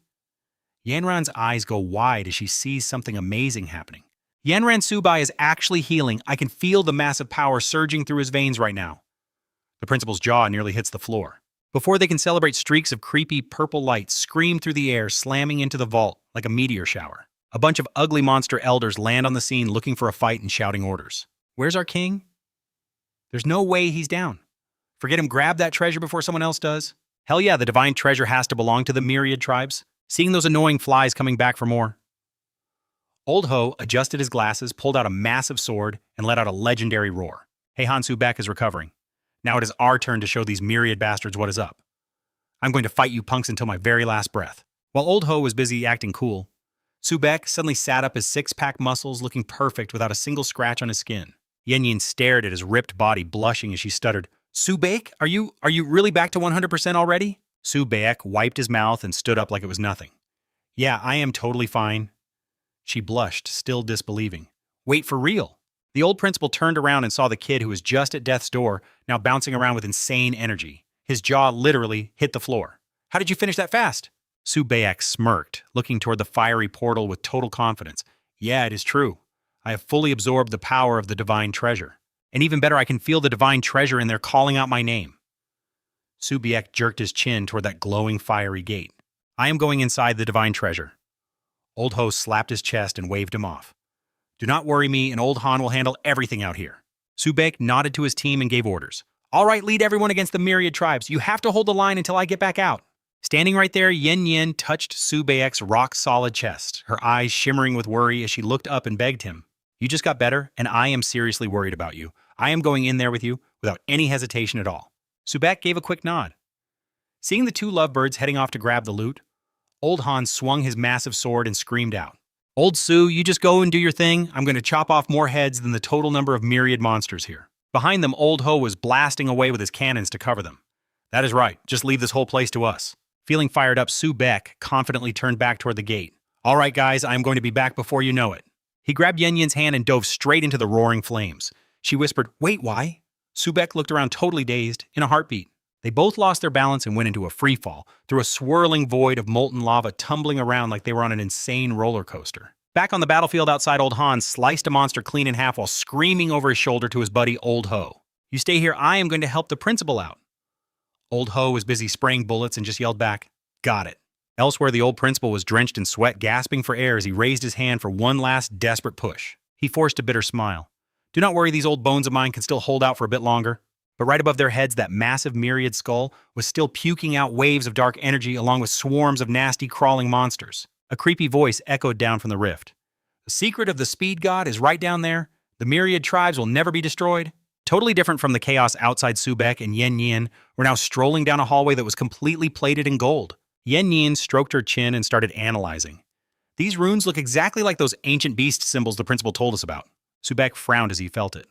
Yanran's eyes go wide as she sees something amazing happening. Yanran Subai is actually healing. I can feel the massive power surging through his veins right now. The principal's jaw nearly hits the floor. Before they can celebrate, streaks of creepy purple light scream through the air, slamming into the vault like a meteor shower. A bunch of ugly monster elders land on the scene looking for a fight and shouting orders. Where's our king? There's no way he's down. Forget him, grab that treasure before someone else does. Hell yeah, the divine treasure has to belong to the myriad tribes. Seeing those annoying flies coming back for more. Old Ho adjusted his glasses, pulled out a massive sword, and let out a legendary roar. Hey, Han Su-Baek is recovering. Now it is our turn to show these myriad bastards what is up. I'm going to fight you punks until my very last breath. While Old Ho was busy acting cool, Su-Baek suddenly sat up, his six-pack muscles looking perfect without a single scratch on his skin. Yen Yin stared at his ripped body, blushing as she stuttered, Su-Baek, are you really back to 100% already? Su-Baek wiped his mouth and stood up like it was nothing. Yeah, I am totally fine. She blushed, still disbelieving. Wait, for real? The old principal turned around and saw the kid who was just at death's door, now bouncing around with insane energy. His jaw literally hit the floor. How did you finish that fast? Su-Baek smirked, looking toward the fiery portal with total confidence. Yeah, it is true. I have fully absorbed the power of the divine treasure. And even better, I can feel the divine treasure in there calling out my name. Su-Baek jerked his chin toward that glowing fiery gate. I am going inside the divine treasure. Old Ho slapped his chest and waved him off. Do not worry me, and Old Han will handle everything out here. Su-Baek nodded to his team and gave orders. All right, lead everyone against the myriad tribes. You have to hold the line until I get back out. Standing right there, Yen Yin touched Su-Baek's rock-solid chest, her eyes shimmering with worry as she looked up and begged him. You just got better, and I am seriously worried about you. I am going in there with you without any hesitation at all. Su-Baek gave a quick nod. Seeing the two lovebirds heading off to grab the loot, Old Han swung his massive sword and screamed out. Old Sue, you just go and do your thing. I'm going to chop off more heads than the total number of myriad monsters here. Behind them, Old Ho was blasting away with his cannons to cover them. That is right. Just leave this whole place to us. Feeling fired up, Sue Beck confidently turned back toward the gate. All right, guys, I'm going to be back before you know it. He grabbed Nghien Nhien's hand and dove straight into the roaring flames. She whispered, "Wait, why?" Sue Beck looked around totally dazed, in a heartbeat. They both lost their balance and went into a free fall, through a swirling void of molten lava tumbling around like they were on an insane roller coaster. Back on the battlefield outside, Old Han sliced a monster clean in half while screaming over his shoulder to his buddy Old Ho. "You stay here, I am going to help the principal out." Old Ho was busy spraying bullets and just yelled back, "Got it." Elsewhere, the old principal was drenched in sweat, gasping for air as he raised his hand for one last desperate push. He forced a bitter smile. "Do not worry, these old bones of mine can still hold out for a bit longer." But right above their heads, that massive myriad skull was still puking out waves of dark energy along with swarms of nasty crawling monsters. A creepy voice echoed down from the rift. "The secret of the speed god is right down there. The myriad tribes will never be destroyed." Totally different from the chaos outside, Sue Beck and Nghien Nhien were now strolling down a hallway that was completely plated in gold. Nghien Nhien stroked her chin and started analyzing. "These runes look exactly like those ancient beast symbols the principal told us about." Sue Beck frowned as he felt it.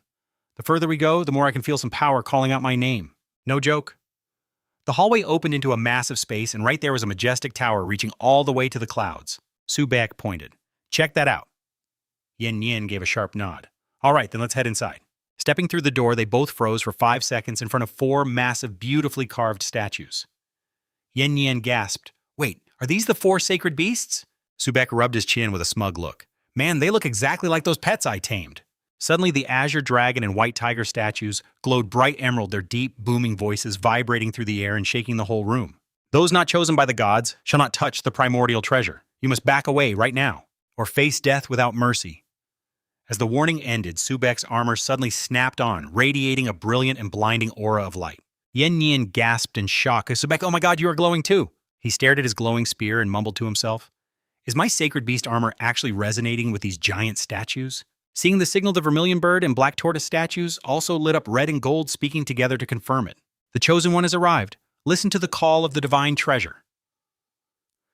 "The further we go, the more I can feel some power calling out my name. No joke." The hallway opened into a massive space, and right there was a majestic tower reaching all the way to the clouds. Sue Beck pointed. "Check that out." Nghien Nhien gave a sharp nod. "All right, then let's head inside." Stepping through the door, they both froze for 5 seconds in front of 4 massive, beautifully carved statues. Nghien Nhien gasped, "Wait, are these the 4 sacred beasts?" Sue Beck rubbed his chin with a smug look. "Man, they look exactly like those pets I tamed." Suddenly, the azure dragon and white tiger statues glowed bright emerald, their deep, booming voices vibrating through the air and shaking the whole room. "Those not chosen by the gods shall not touch the primordial treasure. You must back away right now, or face death without mercy." As the warning ended, Sue Beck's armor suddenly snapped on, radiating a brilliant and blinding aura of light. Nghien Nhien gasped in shock. "Sue Beck, oh my god, you are glowing too." He stared at his glowing spear and mumbled to himself, "Is my sacred beast armor actually resonating with these giant statues?" Seeing the signal, the vermilion bird and black tortoise statues also lit up red and gold, speaking together to confirm it. "The chosen one has arrived. Listen to the call of the divine treasure."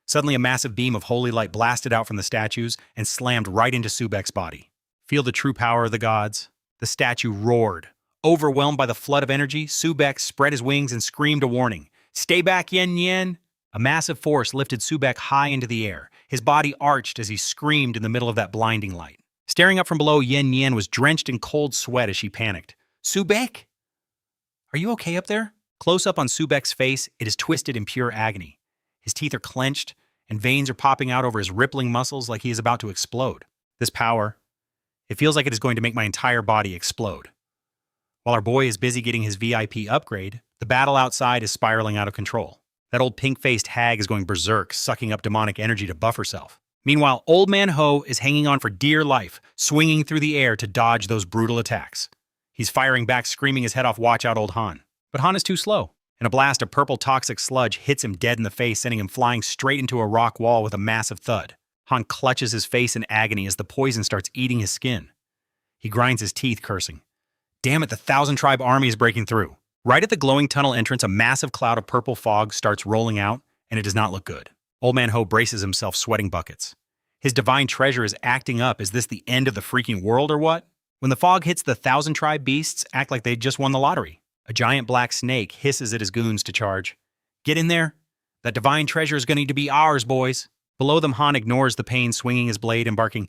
Suddenly, a massive beam of holy light blasted out from the statues and slammed right into Sue Beck's body. "Feel the true power of the gods." The statue roared. Overwhelmed by the flood of energy, Sue Beck spread his wings and screamed a warning. "Stay back, Nghien Nhien!" A massive force lifted Sue Beck high into the air. His body arched as he screamed in the middle of that blinding light. Staring up from below, Nghien Nhien was drenched in cold sweat as she panicked. "Sue Beck? Are you okay up there?" Close up on Sue Beck's face, it is twisted in pure agony. His teeth are clenched, and veins are popping out over his rippling muscles like he is about to explode. This power, it feels like it is going to make my entire body explode. While our boy is busy getting his VIP upgrade, the battle outside is spiraling out of control. That old pink-faced hag is going berserk, sucking up demonic energy to buff herself. Meanwhile, Old Man Ho is hanging on for dear life, swinging through the air to dodge those brutal attacks. He's firing back, screaming his head off, "Watch out, Old Han." But Han is too slow, and a blast of purple toxic sludge hits him dead in the face, sending him flying straight into a rock wall with a massive thud. Han clutches his face in agony as the poison starts eating his skin. He grinds his teeth, cursing. Damn it, the 1,000-tribe army is breaking through. Right at the glowing tunnel entrance, a massive cloud of purple fog starts rolling out, and it does not look good. Old Man Ho braces himself, sweating buckets. His divine treasure is acting up. Is this the end of the freaking world or what? When the fog hits, the 1,000-tribe beasts act like they just won the lottery. A giant black snake hisses at his goons to charge. "Get in there. That divine treasure is going to be ours, boys." Below them, Han ignores the pain, swinging his blade and barking,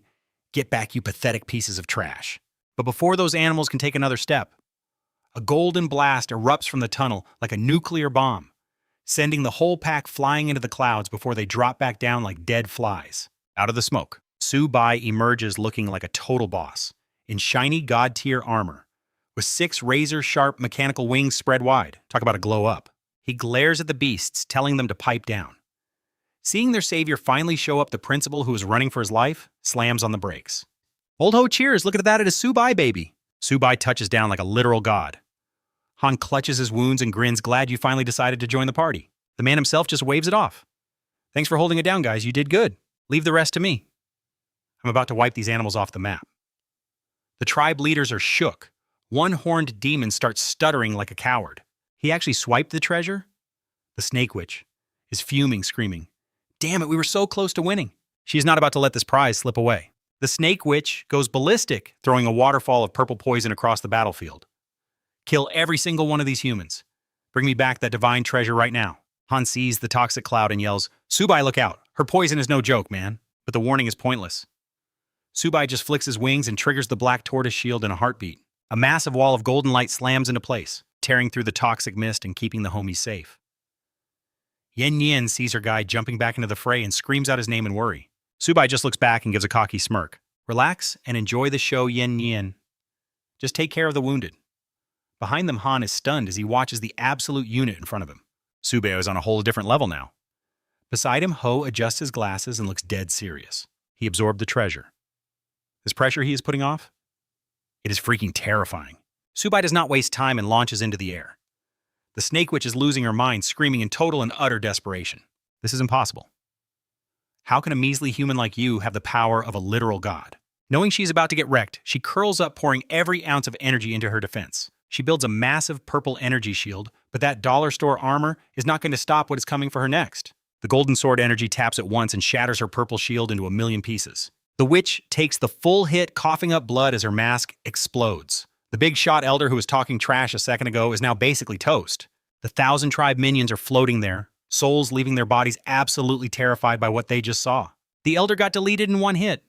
"Get back, you pathetic pieces of trash." But before those animals can take another step, a golden blast erupts from the tunnel like a nuclear bomb, sending the whole pack flying into the clouds before they drop back down like dead flies. Out of the smoke, Su Bai emerges looking like a total boss, in shiny god-tier armor, with 6 razor-sharp mechanical wings spread wide. Talk about a glow-up. He glares at the beasts, telling them to pipe down. Seeing their savior finally show up, the principal, who is running for his life, slams on the brakes. "Old Ho cheers, look at that, it is Su Bai, baby." Su Bai touches down like a literal god. Han clutches his wounds and grins, "Glad you finally decided to join the party." The man himself just waves it off. "Thanks for holding it down, guys, you did good. Leave the rest to me. I'm about to wipe these animals off the map." The tribe leaders are shook. One horned demon starts stuttering like a coward. He actually swiped the treasure? The Snake Witch is fuming, screaming, "Damn it, we were so close to winning." She's not about to let this prize slip away. The Snake Witch goes ballistic, throwing a waterfall of purple poison across the battlefield. Kill every single one of these humans. Bring me back that divine treasure right now. Han sees the toxic cloud and yells, Subai, look out. Her poison is no joke, man. But the warning is pointless. Subai just flicks his wings and triggers the black tortoise shield in a heartbeat. A massive wall of golden light slams into place, tearing through the toxic mist and keeping the homies safe. Nghien Nhien sees her guy jumping back into the fray and screams out his name in worry. Subai just looks back and gives a cocky smirk. Relax and enjoy the show, Nghien Nhien. Just take care of the wounded. Behind them, Han is stunned as he watches the absolute unit in front of him. Subai is on a whole different level now. Beside him, Ho adjusts his glasses and looks dead serious. He absorbed the treasure. This pressure he is putting off? It is freaking terrifying. Subai does not waste time and launches into the air. The Snake Witch is losing her mind, screaming in total and utter desperation. This is impossible. How can a measly human like you have the power of a literal god? Knowing she's about to get wrecked, she curls up, pouring every ounce of energy into her defense. She builds a massive purple energy shield, but that dollar store armor is not going to stop what is coming for her next. The golden sword energy taps at once and shatters her purple shield into a million pieces. The witch takes the full hit, coughing up blood as her mask explodes. The big shot elder who was talking trash a second ago is now basically toast. The 1,000 tribe minions are floating there, souls leaving their bodies absolutely terrified by what they just saw. The elder got deleted in one hit.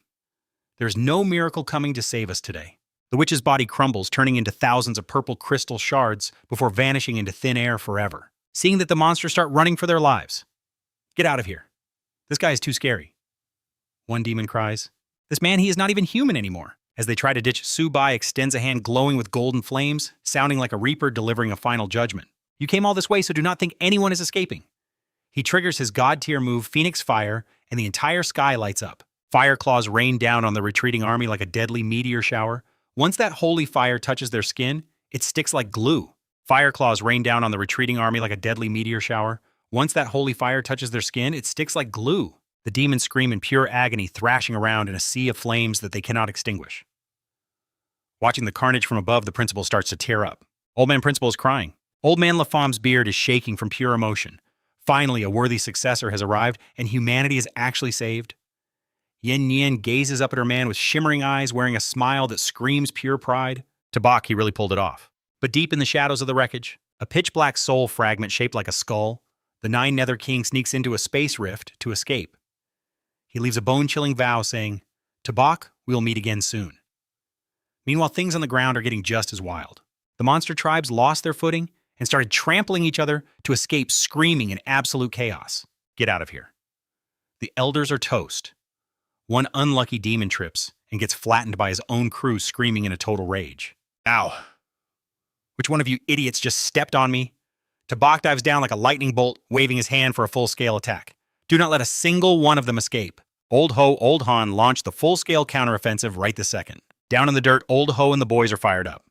There's no miracle coming to save us today. The witch's body crumbles, turning into thousands of purple crystal shards before vanishing into thin air forever. Seeing that the monsters start running for their lives. Get out of here. This guy is too scary. One demon cries. This man, he is not even human anymore. As they try to ditch, Subai extends a hand glowing with golden flames, sounding like a reaper delivering a final judgment. You came all this way, so do not think anyone is escaping. He triggers his god-tier move, Phoenix Fire, and the entire sky lights up. Fire claws rain down on the retreating army like a deadly meteor shower. Once that holy fire touches their skin, it sticks like glue. Fire claws rain down on the retreating army like a deadly meteor shower. Once that holy fire touches their skin, it sticks like glue. The demons scream in pure agony, thrashing around in a sea of flames that they cannot extinguish. Watching the carnage from above, the principal starts to tear up. Old Man Principal is crying. Old Man Lafamme's beard is shaking from pure emotion. Finally, a worthy successor has arrived, and humanity is actually saved. Nghien Nhien gazes up at her man with shimmering eyes, wearing a smile that screams pure pride. To Bach, he really pulled it off. But deep in the shadows of the wreckage, a pitch-black soul fragment shaped like a skull, the Nine Nether King sneaks into a space rift to escape. He leaves a bone-chilling vow saying, "To Bach, we'll meet again soon." Meanwhile, things on the ground are getting just as wild. The monster tribes lost their footing and started trampling each other to escape, screaming in absolute chaos. Get out of here. The elders are toast. One unlucky demon trips and gets flattened by his own crew, screaming in a total rage. Ow. Which one of you idiots just stepped on me? Tabak dives down like a lightning bolt, waving his hand for a full-scale attack. Do not let a single one of them escape. Old Ho, Old Han launched the full-scale counteroffensive right this second. Down in the dirt, Old Ho and the boys are fired up.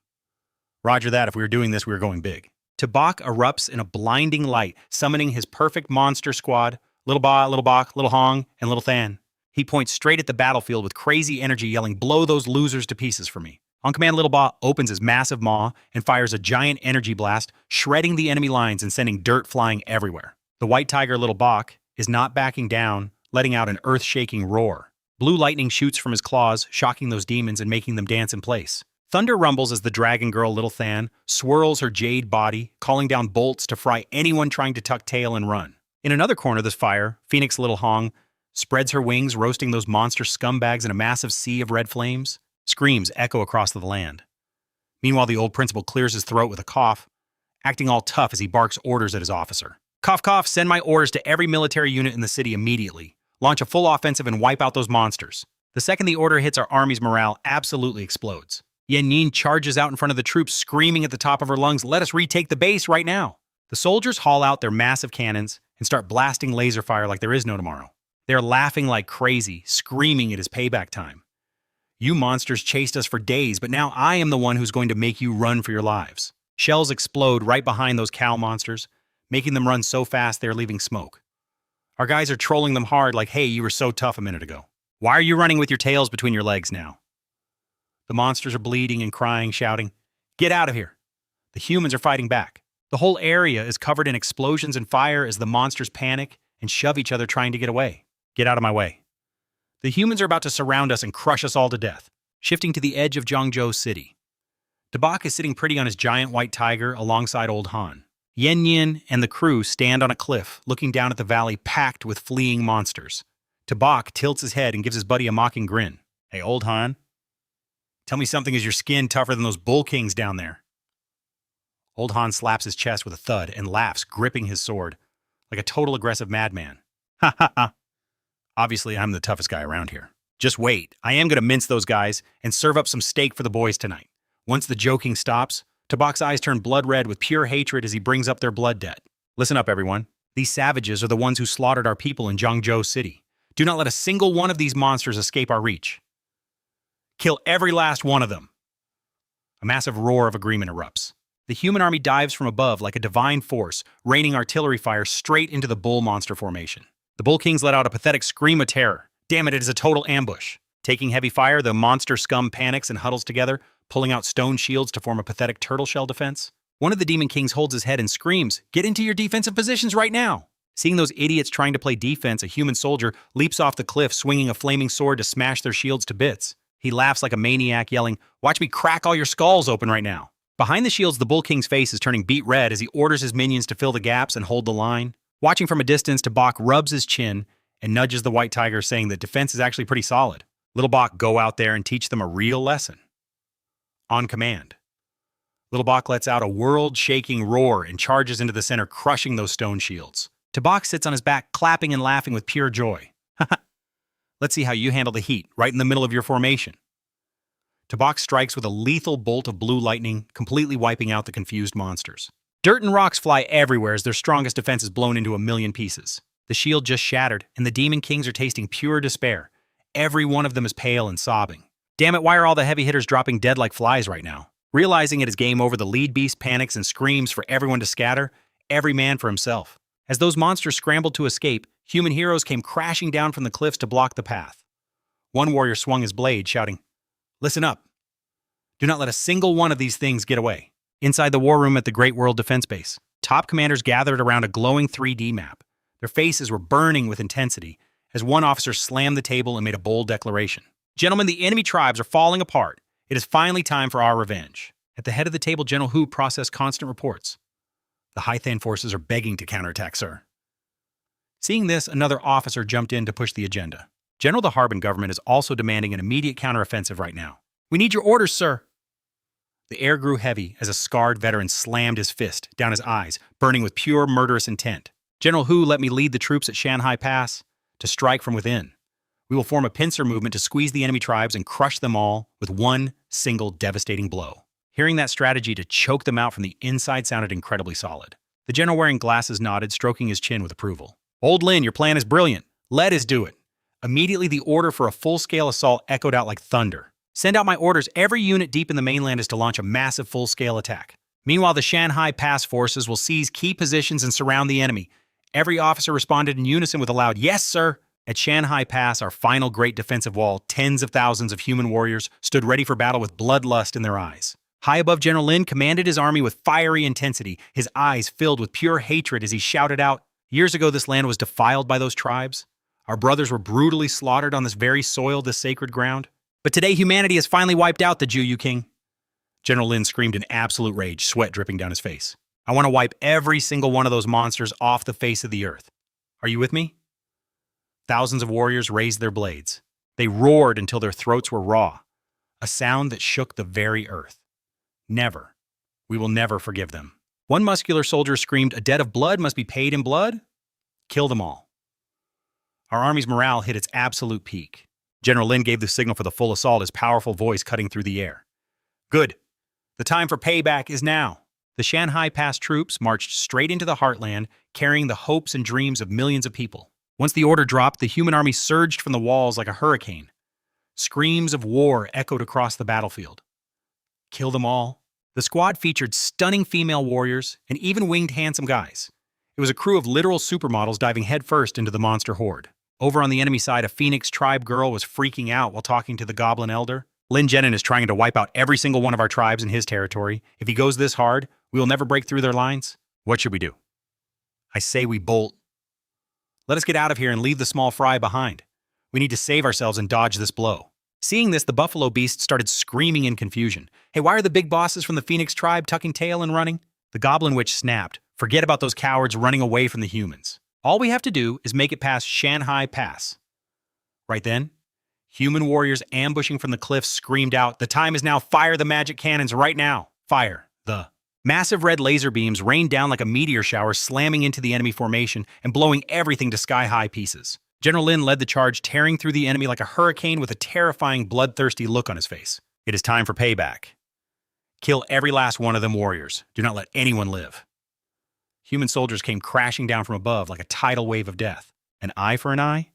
Roger that, if we were doing this, we were going big. Tabak erupts in a blinding light, summoning his perfect monster squad, Little Ba, Little Bach, Little Hong, and Little Than. He points straight at the battlefield with crazy energy, yelling, "Blow those losers to pieces for me." On command, Little Ba opens his massive maw and fires a giant energy blast, shredding the enemy lines and sending dirt flying everywhere. The white tiger, Little Bach, is not backing down, letting out an earth-shaking roar. Blue lightning shoots from his claws, shocking those demons and making them dance in place. Thunder rumbles as the dragon girl, Little Than, swirls her jade body, calling down bolts to fry anyone trying to tuck tail and run. In another corner of this fire, Phoenix Little Hong spreads her wings, roasting those monster scumbags in a massive sea of red flames. Screams echo across the land. Meanwhile, the old principal clears his throat with a cough, acting all tough as he barks orders at his officer. "Cough, cough, send my orders to every military unit in the city immediately. Launch a full offensive and wipe out those monsters." The second the order hits, our army's morale absolutely explodes. Nghien Nhien charges out in front of the troops, screaming at the top of her lungs, "Let us retake the base right now." The soldiers haul out their massive cannons and start blasting laser fire like there is no tomorrow. They're laughing like crazy, screaming it is payback time. "You monsters chased us for days, but now I am the one who's going to make you run for your lives." Shells explode right behind those cow monsters, making them run so fast they're leaving smoke. Our guys are trolling them hard like, "Hey, you were so tough a minute ago. Why are you running with your tails between your legs now?" The monsters are bleeding and crying, shouting, "Get out of here." The humans are fighting back. The whole area is covered in explosions and fire as the monsters panic and shove each other trying to get away. "Get out of my way." The humans are about to surround us and crush us all to death. Shifting to the edge of Zhangzhou City. Tabak is sitting pretty on his giant white tiger alongside old Han. Nghien Nhien and the crew stand on a cliff, looking down at the valley packed with fleeing monsters. Tabak tilts his head and gives his buddy a mocking grin. Hey, old Han, tell me something is your skin tougher than those bull kings down there. Old Han slaps his chest with a thud and laughs, gripping his sword, like a total aggressive madman. Ha ha ha. Obviously, I'm the toughest guy around here. Just wait, I am going to mince those guys and serve up some steak for the boys tonight. Once the joking stops, Tabak's eyes turn blood red with pure hatred as he brings up their blood debt. Listen up, everyone. These savages are the ones who slaughtered our people in Zhangzhou City. Do not let a single one of these monsters escape our reach. Kill every last one of them. A massive roar of agreement erupts. The human army dives from above like a divine force, raining artillery fire straight into the bull monster formation. The bull kings let out a pathetic scream of terror. Damn it, it is a total ambush. Taking heavy fire, the monster scum panics and huddles together, pulling out stone shields to form a pathetic turtle shell defense. One of the demon kings holds his head and screams, "Get into your defensive positions right now!" Seeing those idiots trying to play defense, a human soldier leaps off the cliff, swinging a flaming sword to smash their shields to bits. He laughs like a maniac, yelling, "Watch me crack all your skulls open right now!" Behind the shields, the bull king's face is turning beet red as he orders his minions to fill the gaps and hold the line. Watching from a distance, Tabak rubs his chin and nudges the white tiger, saying that defense is actually pretty solid. Little Bak, go out there and teach them a real lesson. On command. Little Bak lets out a world-shaking roar and charges into the center, crushing those stone shields. Tabak sits on his back, clapping and laughing with pure joy. Haha. Let's see how you handle the heat, right in the middle of your formation. Tabak strikes with a lethal bolt of blue lightning, completely wiping out the confused monsters. Dirt and rocks fly everywhere as their strongest defense is blown into a million pieces. The shield just shattered, and the demon kings are tasting pure despair. Every one of them is pale and sobbing. Damn it, why are all the heavy hitters dropping dead like flies right now? Realizing it is game over, the lead beast panics and screams for everyone to scatter, every man for himself. As those monsters scrambled to escape, human heroes came crashing down from the cliffs to block the path. One warrior swung his blade, shouting, "Listen up. Do not let a single one of these things get away." Inside the war room at the Great World Defense Base, top commanders gathered around a glowing 3D map. Their faces were burning with intensity as one officer slammed the table and made a bold declaration. "Gentlemen, the enemy tribes are falling apart. It is finally time for our revenge." At the head of the table, General Hu processed constant reports. "The Hythan forces are begging to counterattack, sir." Seeing this, another officer jumped in to push the agenda. "General, the Harbin government is also demanding an immediate counteroffensive right now. We need your orders, sir." The air grew heavy as a scarred veteran slammed his fist down his eyes, burning with pure murderous intent. "General Hu, let me lead the troops at Shanhai Pass to strike from within. We will form a pincer movement to squeeze the enemy tribes and crush them all with one single devastating blow." Hearing that strategy to choke them out from the inside sounded incredibly solid. The general wearing glasses nodded, stroking his chin with approval. "Old Lin, your plan is brilliant. Let us do it." Immediately, the order for a full-scale assault echoed out like thunder. "Send out my orders. Every unit deep in the mainland is to launch a massive full-scale attack. Meanwhile, the Shanhai Pass forces will seize key positions and surround the enemy." Every officer responded in unison with a loud, "Yes, sir!" At Shanhai Pass, our final great defensive wall, tens of thousands of human warriors stood ready for battle with bloodlust in their eyes. High above, General Lin commanded his army with fiery intensity, his eyes filled with pure hatred as he shouted out, "Years ago, this land was defiled by those tribes. Our brothers were brutally slaughtered on this very soil, this sacred ground. But today, humanity has finally wiped out the Juyu King." General Lin screamed in absolute rage, sweat dripping down his face. "I want to wipe every single one of those monsters off the face of the earth. Are you with me?" Thousands of warriors raised their blades. They roared until their throats were raw, a sound that shook the very earth. "Never. We will never forgive them." One muscular soldier screamed, "A debt of blood must be paid in blood? Kill them all." Our army's morale hit its absolute peak. General Lin gave the signal for the full assault, his powerful voice cutting through the air. "Good. The time for payback is now." The Shanhai Pass troops marched straight into the heartland, carrying the hopes and dreams of millions of people. Once the order dropped, the human army surged from the walls like a hurricane. Screams of war echoed across the battlefield. Kill them all. The squad featured stunning female warriors and even winged handsome guys. It was a crew of literal supermodels diving headfirst into the monster horde. Over on the enemy side, a Phoenix tribe girl was freaking out while talking to the Goblin Elder. Lam Nghien Nhien is trying to wipe out every single one of our tribes in his territory. If he goes this hard, we will never break through their lines. What should we do? I say we bolt. Let us get out of here and leave the small fry behind. We need to save ourselves and dodge this blow. Seeing this, the buffalo beast started screaming in confusion. Hey, why are the big bosses from the Phoenix tribe tucking tail and running? The goblin witch snapped. Forget about those cowards running away from the humans. All we have to do is make it past Shanghai Pass. Right then, human warriors ambushing from the cliffs screamed out, "The time is now! Fire the magic cannons right now! Fire!" The massive red laser beams rained down like a meteor shower, slamming into the enemy formation and blowing everything to sky-high pieces. General Lin led the charge, tearing through the enemy like a hurricane with a terrifying, bloodthirsty look on his face. It is time for payback. Kill every last one of them warriors. Do not let anyone live. Human soldiers came crashing down from above like a tidal wave of death. An eye for an eye?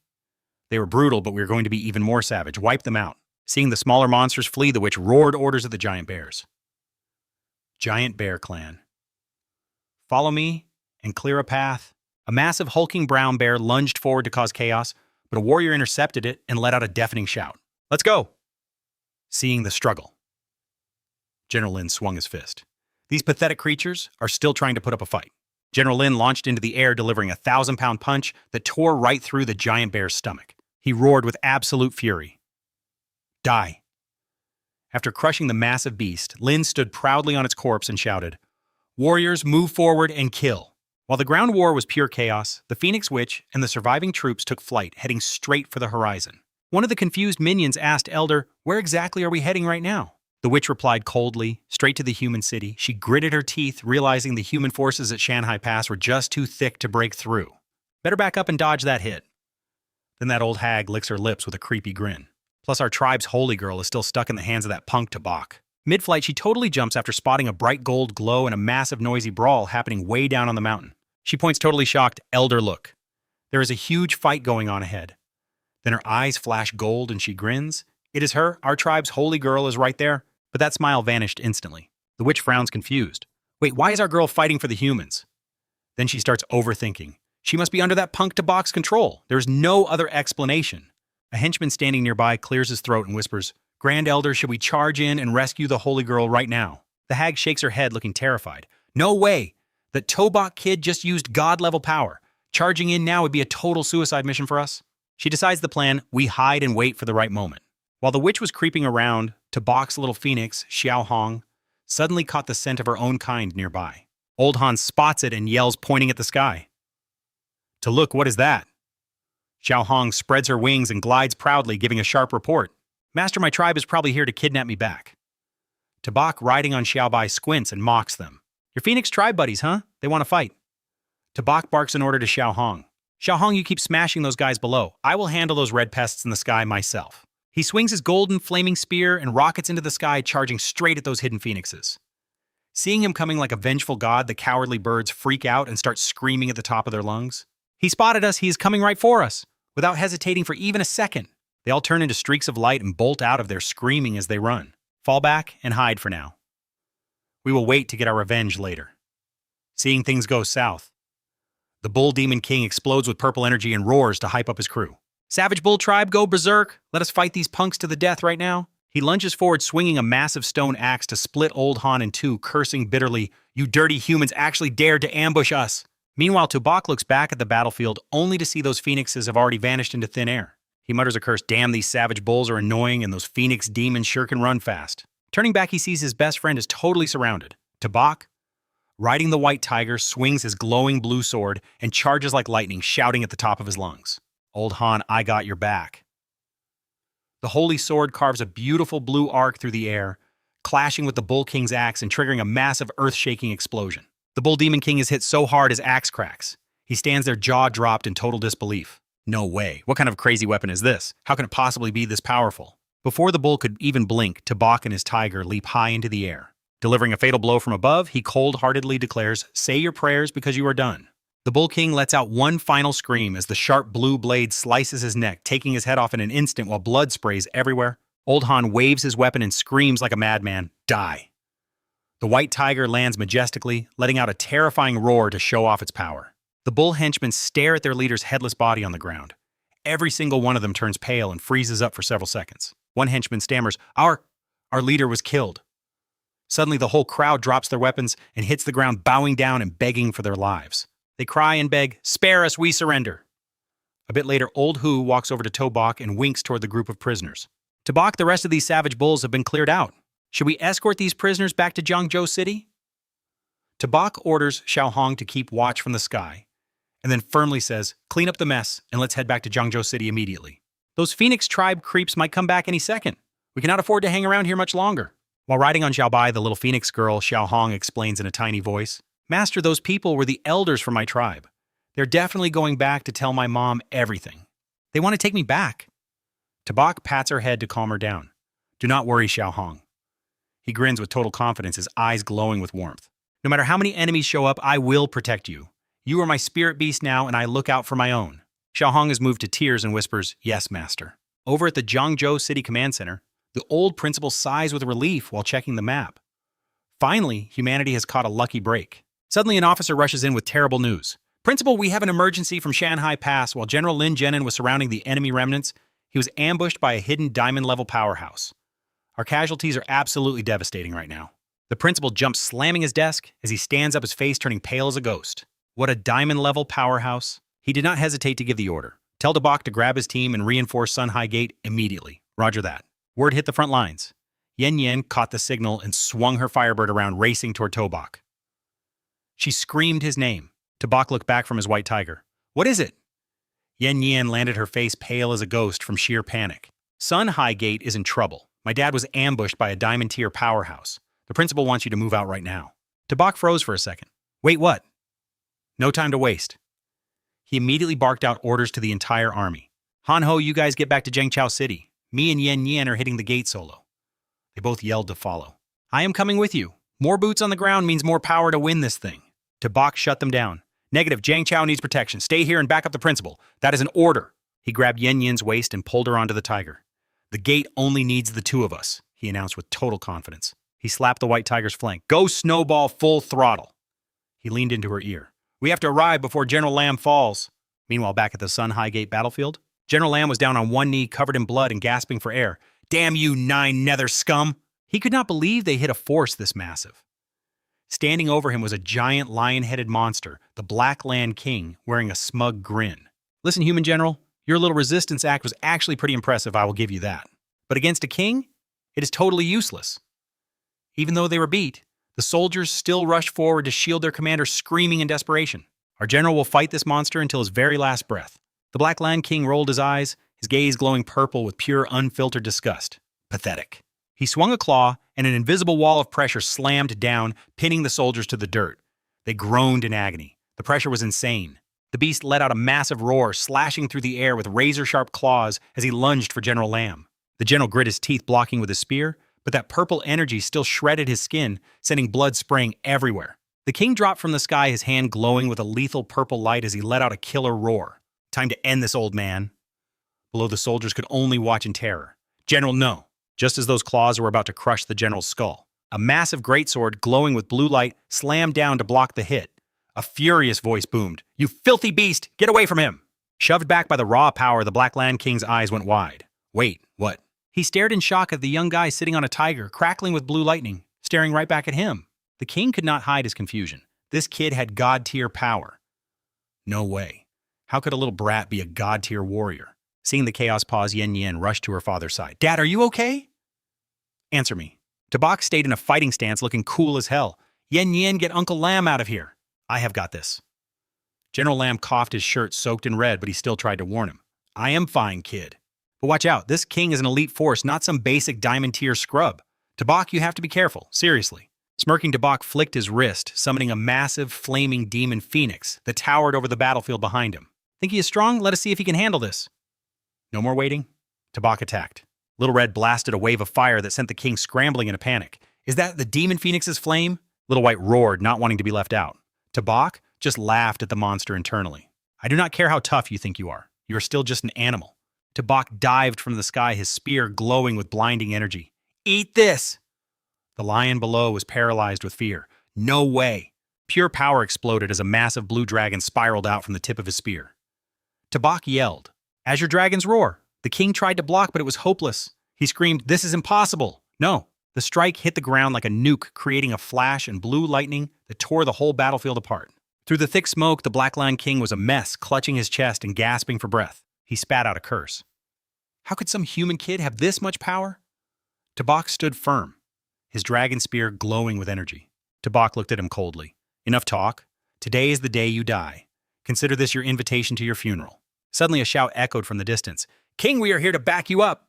They were brutal, but we were going to be even more savage. Wipe them out. Seeing the smaller monsters flee, the witch roared orders at the giant bears. Giant Bear Clan. Follow me and clear a path. A massive hulking brown bear lunged forward to cause chaos, but a warrior intercepted it and let out a deafening shout. Let's go! Seeing the struggle, General Lin swung his fist. These pathetic creatures are still trying to put up a fight. General Lin launched into the air, delivering a 1,000-pound punch that tore right through the giant bear's stomach. He roared with absolute fury. Die. After crushing the massive beast, Lin stood proudly on its corpse and shouted, "Warriors, move forward and kill." While the ground war was pure chaos, the Phoenix Witch and the surviving troops took flight, heading straight for the horizon. One of the confused minions asked Elder, "Where exactly are we heading right now?" The witch replied coldly, straight to the human city. She gritted her teeth, realizing the human forces at Shanghai Pass were just too thick to break through. Better back up and dodge that hit. Then that old hag licks her lips with a creepy grin. Plus our tribe's holy girl is still stuck in the hands of that punk Tabak. Mid-flight, she totally jumps after spotting a bright gold glow and a massive noisy brawl happening way down on the mountain. She points totally shocked, "Elder, look. There is a huge fight going on ahead." Then her eyes flash gold and she grins. It is her, our tribe's holy girl is right there. But that smile vanished instantly. The witch frowns confused. Wait, why is our girl fighting for the humans? Then she starts overthinking. She must be under that punk Tabak's control. There is no other explanation. A henchman standing nearby clears his throat and whispers, "Grand Elder, should we charge in and rescue the holy girl right now?" The hag shakes her head, looking terrified. "No way! That Tobak kid just used god-level power. Charging in now would be a total suicide mission for us." She decides the plan: we hide and wait for the right moment. While the witch was creeping around, Tabak's little phoenix, Xiao Hong, suddenly caught the scent of her own kind nearby. Old Han spots it and yells, pointing at the sky. "To look, what is that?" Xiao Hong spreads her wings and glides proudly, giving a sharp report. "Master, my tribe is probably here to kidnap me back." Tabak, riding on Xiao Bai, squints and mocks them. "Your Phoenix tribe buddies, huh? They want to fight." Tabak barks an order to Xiao Hong. "Xiao Hong, you keep smashing those guys below. I will handle those red pests in the sky myself." He swings his golden flaming spear and rockets into the sky, charging straight at those hidden phoenixes. Seeing him coming like a vengeful god, the cowardly birds freak out and start screaming at the top of their lungs. "He spotted us, he is coming right for us!" Without hesitating for even a second, they all turn into streaks of light and bolt out of there screaming as they run. Fall back and hide for now. We will wait to get our revenge later. Seeing things go south, the Bull Demon King explodes with purple energy and roars to hype up his crew. "Savage Bull Tribe, go berserk! Let us fight these punks to the death right now." He lunges forward, swinging a massive stone axe to split Old Han in two, cursing bitterly, "You dirty humans actually dared to ambush us!" Meanwhile, Tubak looks back at the battlefield, only to see those phoenixes have already vanished into thin air. He mutters a curse, "Damn, these savage bulls are annoying, and those phoenix demons sure can run fast." Turning back, he sees his best friend is totally surrounded. Tubak, riding the white tiger, swings his glowing blue sword and charges like lightning, shouting at the top of his lungs. "Old Han, I got your back." The holy sword carves a beautiful blue arc through the air, clashing with the Bull King's axe and triggering a massive earth-shaking explosion. The Bull Demon King is hit so hard his axe cracks. He stands there, jaw dropped in total disbelief. No way. What kind of crazy weapon is this? How can it possibly be this powerful? Before the bull could even blink, Tabak and his tiger leap high into the air. Delivering a fatal blow from above, he cold-heartedly declares, "Say your prayers because you are done." The Bull King lets out one final scream as the sharp blue blade slices his neck, taking his head off in an instant while blood sprays everywhere. Old Han waves his weapon and screams like a madman, "Die!" The white tiger lands majestically, letting out a terrifying roar to show off its power. The bull henchmen stare at their leader's headless body on the ground. Every single one of them turns pale and freezes up for several seconds. One henchman stammers, Our leader was killed." Suddenly, the whole crowd drops their weapons and hits the ground, bowing down and begging for their lives. They cry and beg, "Spare us, we surrender." A bit later, Old Hu walks over to Tobak and winks toward the group of prisoners. Tobak, the rest of these savage bulls have been cleared out. Should we escort these prisoners back to Jiangzhou City? Tobak orders Xiao Hong to keep watch from the sky, and then firmly says, clean up the mess and let's head back to Jiangzhou City immediately. Those Phoenix tribe creeps might come back any second. We cannot afford to hang around here much longer. While riding on Xiaobai, the little Phoenix girl, Xiao Hong explains in a tiny voice, Master, those people were the elders from my tribe. They're definitely going back to tell my mom everything. They want to take me back. Tobak pats her head to calm her down. Do not worry, Xiao Hong. He grins with total confidence, his eyes glowing with warmth. No matter how many enemies show up, I will protect you. You are my spirit beast now, and I look out for my own. Xiao Hong is moved to tears and whispers, yes, Master. Over at the Jiangzhou City Command Center, the old principal sighs with relief while checking the map. Finally, humanity has caught a lucky break. Suddenly, an officer rushes in with terrible news. Principal, we have an emergency from Shanghai Pass. While General Lin Nhien was surrounding the enemy remnants, he was ambushed by a hidden diamond-level powerhouse. Our casualties are absolutely devastating right now. The principal jumps, slamming his desk as he stands up, his face turning pale as a ghost. What a diamond-level powerhouse. He did not hesitate to give the order. Tell Tobak to grab his team and reinforce Sun High Gate immediately. Roger that. Word hit the front lines. Yen Yen caught the signal and swung her Firebird around, racing toward Tobak. She screamed his name. Tobak looked back from his white tiger. What is it? Yen Yen landed, her face pale as a ghost from sheer panic. Sun High Gate is in trouble. My dad was ambushed by a diamond-tier powerhouse. The principal wants you to move out right now. Tobak froze for a second. Wait, what? No time to waste. He immediately barked out orders to the entire army. Han Ho, you guys get back to Jiangzhou City. Me and Yen Yen are hitting the gate solo. They both yelled to follow. I am coming with you. More boots on the ground means more power to win this thing. Tobak shut them down. Negative, Jiang Chao needs protection. Stay here and back up the principal. That is an order. He grabbed Yen Yen's waist and pulled her onto the tiger. The gate only needs the two of us, he announced with total confidence. He slapped the white tiger's flank. Go Snowball full throttle. He leaned into her ear. We have to arrive before General Lam falls. Meanwhile, back at the Sun High Gate battlefield, General Lam was down on one knee, covered in blood and gasping for air. Damn you, 9 nether scum! He could not believe they hit a force this massive. Standing over him was a giant lion-headed monster, the Black Land King, wearing a smug grin. Listen, human general, your little resistance act was actually pretty impressive, I will give you that. But against a king, it is totally useless. Even though they were beat, the soldiers still rushed forward to shield their commander, screaming in desperation. Our general will fight this monster until his very last breath. The Black Land King rolled his eyes, his gaze glowing purple with pure, unfiltered disgust. Pathetic. He swung a claw, and an invisible wall of pressure slammed down, pinning the soldiers to the dirt. They groaned in agony. The pressure was insane. The beast let out a massive roar, slashing through the air with razor-sharp claws as he lunged for General Lam. The general grit his teeth, blocking with his spear, but that purple energy still shredded his skin, sending blood spraying everywhere. The king dropped from the sky, his hand glowing with a lethal purple light as he let out a killer roar. Time to end this, old man. Below, the soldiers could only watch in terror. General, no. Just as those claws were about to crush the general's skull, a massive greatsword glowing with blue light slammed down to block the hit. A furious voice boomed. You filthy beast! Get away from him! Shoved back by the raw power, the Black Land King's eyes went wide. Wait, what? He stared in shock at the young guy sitting on a tiger, crackling with blue lightning, staring right back at him. The king could not hide his confusion. This kid had god-tier power. No way. How could a little brat be a god-tier warrior? Seeing the chaos pause, Yen Yen rushed to her father's side. Dad, are you okay? Answer me. Tobak stayed in a fighting stance, looking cool as hell. Yen Yen, get Uncle Lam out of here. I have got this. General Lam coughed, his shirt soaked in red, but he still tried to warn him. I am fine, kid. But watch out, this king is an elite force, not some basic diamond-tier scrub. Tobak, you have to be careful, seriously. Smirking, Tobak flicked his wrist, summoning a massive, flaming demon phoenix that towered over the battlefield behind him. Think he is strong? Let us see if he can handle this. No more waiting. Tobak attacked. Little Red blasted a wave of fire that sent the king scrambling in a panic. Is that the demon phoenix's flame? Little White roared, not wanting to be left out. Tobak just laughed at the monster internally. I do not care how tough you think you are. You are still just an animal. Tobak dived from the sky, his spear glowing with blinding energy. Eat this! The lion below was paralyzed with fear. No way! Pure power exploded as a massive blue dragon spiraled out from the tip of his spear. Tobak yelled. As your dragons roar. The king tried to block, but it was hopeless. He screamed, this is impossible. No. The strike hit the ground like a nuke, creating a flash and blue lightning that tore the whole battlefield apart. Through the thick smoke, the Black Lion King was a mess, clutching his chest and gasping for breath. He spat out a curse. How could some human kid have this much power? Tabak stood firm, his dragon spear glowing with energy. Tabak looked at him coldly. Enough talk. Today is the day you die. Consider this your invitation to your funeral. Suddenly a shout echoed from the distance. King, we are here to back you up!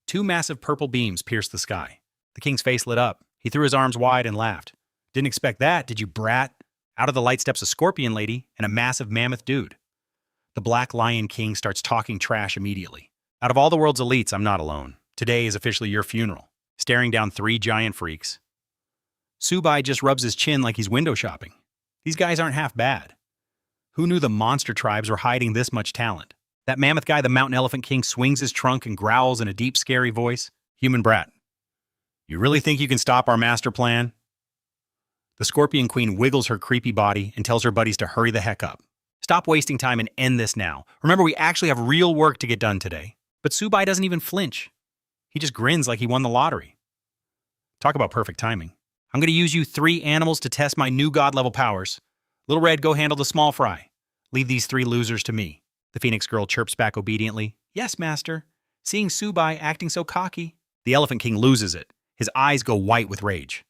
Two massive purple beams pierced the sky. The king's face lit up. He threw his arms wide and laughed. Didn't expect that, did you, brat? Out of the light steps a scorpion lady and a massive mammoth dude. The Black Lion King starts talking trash immediately. Out of all the world's elites, I'm not alone. Today is officially your funeral. Staring down three giant freaks. Subai just rubs his chin like he's window shopping. These guys aren't half bad. Who knew the monster tribes were hiding this much talent? That mammoth guy, the Mountain Elephant King, swings his trunk and growls in a deep, scary voice. Human brat. You really think you can stop our master plan? The Scorpion Queen wiggles her creepy body and tells her buddies to hurry the heck up. Stop wasting time and end this now. Remember, we actually have real work to get done today. But Subai doesn't even flinch. He just grins like he won the lottery. Talk about perfect timing. I'm going to use you 3 animals to test my new god-level powers. Little Red, go handle the small fry. Leave these 3 losers to me. The Phoenix girl chirps back obediently. Yes, master. Seeing Subai acting so cocky. The Elephant King loses it. His eyes go white with rage.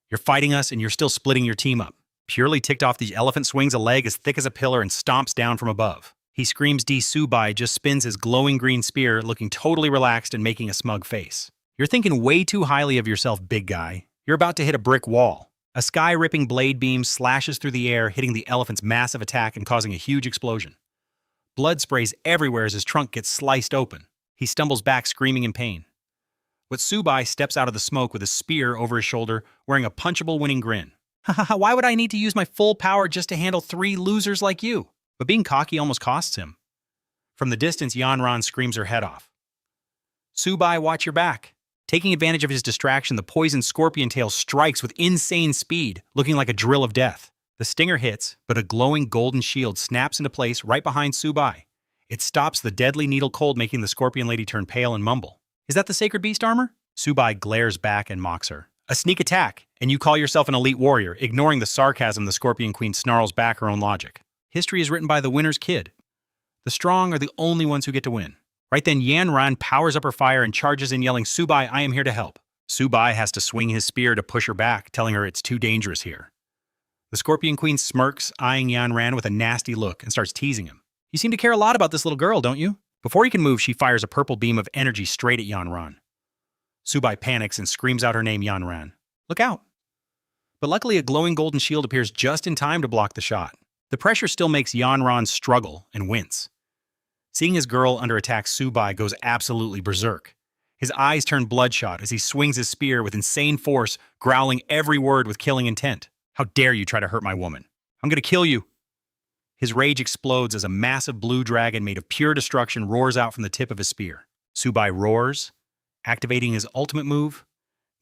You're fighting us and you're still splitting your team up. Purely ticked off, the elephant swings a leg as thick as a pillar and stomps down from above. He screams D. Subai just spins his glowing green spear, looking totally relaxed and making a smug face. You're thinking way too highly of yourself, big guy. You're about to hit a brick wall. A sky-ripping blade beam slashes through the air, hitting the elephant's massive attack and causing a huge explosion. Blood sprays everywhere as his trunk gets sliced open. He stumbles back, screaming in pain. But Subai steps out of the smoke with a spear over his shoulder, wearing a punchable winning grin. Haha, why would I need to use my full power just to handle 3 losers like you? But being cocky almost costs him. From the distance, Yanran screams her head off. Subai, watch your back. Taking advantage of his distraction, the poisoned scorpion tail strikes with insane speed, looking like a drill of death. The stinger hits, but a glowing golden shield snaps into place right behind Subai. It stops the deadly needle cold, making the scorpion lady turn pale and mumble. Is that the sacred beast armor? Subai glares back and mocks her. A sneak attack, and you call yourself an elite warrior, ignoring the sarcasm. The Scorpion Queen snarls back her own logic. History is written by the winner's kid. The strong are the only ones who get to win. Right then, Yanran powers up her fire and charges in, yelling, Subai, I am here to help. Subai has to swing his spear to push her back, telling her it's too dangerous here. The Scorpion Queen smirks, eyeing Yanran with a nasty look, and starts teasing him. You seem to care a lot about this little girl, don't you? Before he can move, she fires a purple beam of energy straight at Yanran. Subai panics and screams out her name, Yanran. Look out! But luckily, a glowing golden shield appears just in time to block the shot. The pressure still makes Yanran struggle and wince. Seeing his girl under attack, Subai goes absolutely berserk. His eyes turn bloodshot as he swings his spear with insane force, growling every word with killing intent. How dare you try to hurt my woman? I'm gonna kill you! His rage explodes as a massive blue dragon made of pure destruction roars out from the tip of his spear. Subai roars, activating his ultimate move,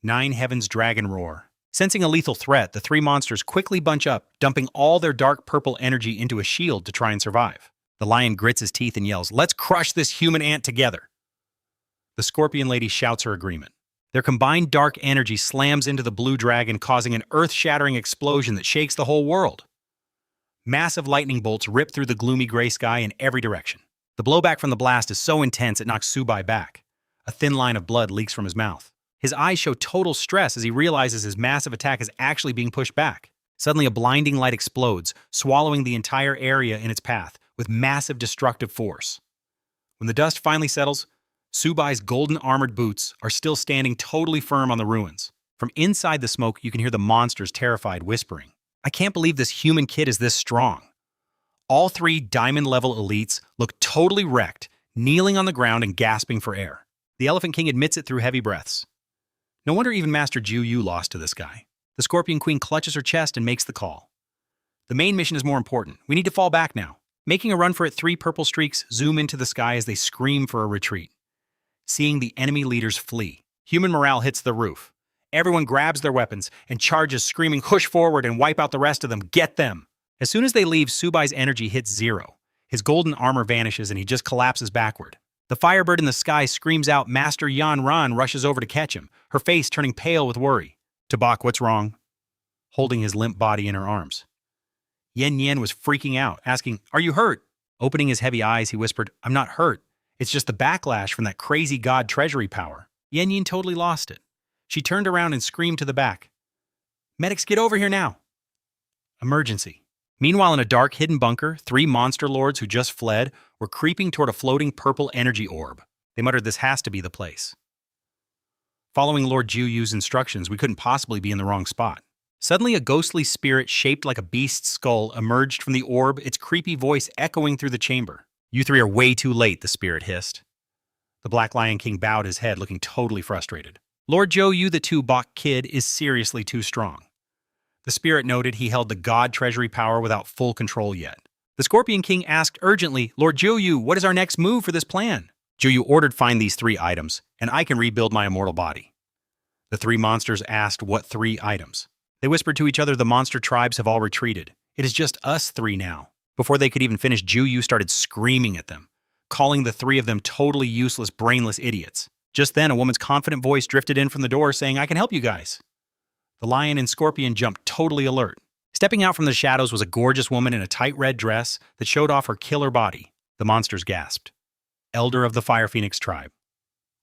9 Heavens Dragon Roar. Sensing a lethal threat, the 3 monsters quickly bunch up, dumping all their dark purple energy into a shield to try and survive. The lion grits his teeth and yells, let's crush this human ant together. The Scorpion Lady shouts her agreement. Their combined dark energy slams into the blue dragon, causing an earth-shattering explosion that shakes the whole world. Massive lightning bolts rip through the gloomy gray sky in every direction. The blowback from the blast is so intense it knocks Subai back. A thin line of blood leaks from his mouth. His eyes show total stress as he realizes his massive attack is actually being pushed back. Suddenly, a blinding light explodes, swallowing the entire area in its path with massive destructive force. When the dust finally settles, Subai's golden armored boots are still standing totally firm on the ruins. From inside the smoke, you can hear the monsters terrified whispering. I can't believe this human kid is this strong. All 3 diamond-level elites look totally wrecked, kneeling on the ground and gasping for air. The Elephant King admits it through heavy breaths. No wonder even Master Ju Yu lost to this guy. The Scorpion Queen clutches her chest and makes the call. The main mission is more important. We need to fall back now. Making a run for it, 3 purple streaks zoom into the sky as they scream for a retreat. Seeing the enemy leaders flee, human morale hits the roof. Everyone grabs their weapons and charges, screaming, push forward and wipe out the rest of them. Get them! As soon as they leave, Subai's energy hits 0. His golden armor vanishes and he just collapses backward. The firebird in the sky screams out. Master Yanran rushes over to catch him, her face turning pale with worry. Tabak, what's wrong? Holding his limp body in her arms. Yen Nhien was freaking out, asking, "Are you hurt?" Opening his heavy eyes, he whispered, "I'm not hurt. It's just the backlash from that crazy god treasury power." Yen Nhien totally lost it. She turned around and screamed to the back, "Medics, get over here now!" Emergency. Meanwhile, in a dark, hidden bunker, 3 monster lords who just fled were creeping toward a floating purple energy orb. They muttered, "This has to be the place." Following Lord Juyu's instructions, we couldn't possibly be in the wrong spot. Suddenly, a ghostly spirit shaped like a beast's skull emerged from the orb, its creepy voice echoing through the chamber. "You 3 are way too late," the spirit hissed. The Black Lion King bowed his head, looking totally frustrated. "Lord Juyu, the Tu-Bok kid, is seriously too strong." The spirit noted he held the god treasury power without full control yet. The Scorpion King asked urgently, "Lord Juyu, what is our next move for this plan?" Juyu ordered, "Find these 3 items, and I can rebuild my immortal body." The 3 monsters asked, "What 3 items?" They whispered to each other, "The monster tribes have all retreated. It is just us 3 now." Before they could even finish, Juyu started screaming at them, calling the 3 of them totally useless, brainless idiots. Just then, a woman's confident voice drifted in from the door saying, "I can help you guys." The lion and scorpion jumped, totally alert. Stepping out from the shadows was a gorgeous woman in a tight red dress that showed off her killer body. The monsters gasped. "Elder of the Fire Phoenix tribe,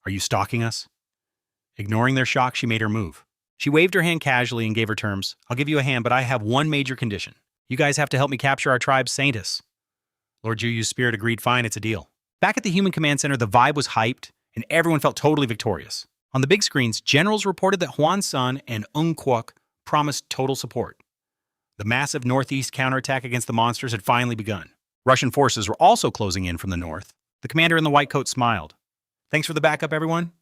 are you stalking us?" Ignoring their shock, she made her move. She waved her hand casually and gave her terms. "I'll give you a hand, but I have one major condition. You guys have to help me capture our tribe's saintess." Lord Juyu's spirit agreed. "Fine, it's a deal." Back at the Human Command Center, the vibe was hyped, and everyone felt totally victorious. On the big screens, generals reported that Huan Sun and Ung Kwok promised total support. The massive northeast counterattack against the monsters had finally begun. Russian forces were also closing in from the north. The commander in the white coat smiled. "Thanks for the backup, everyone."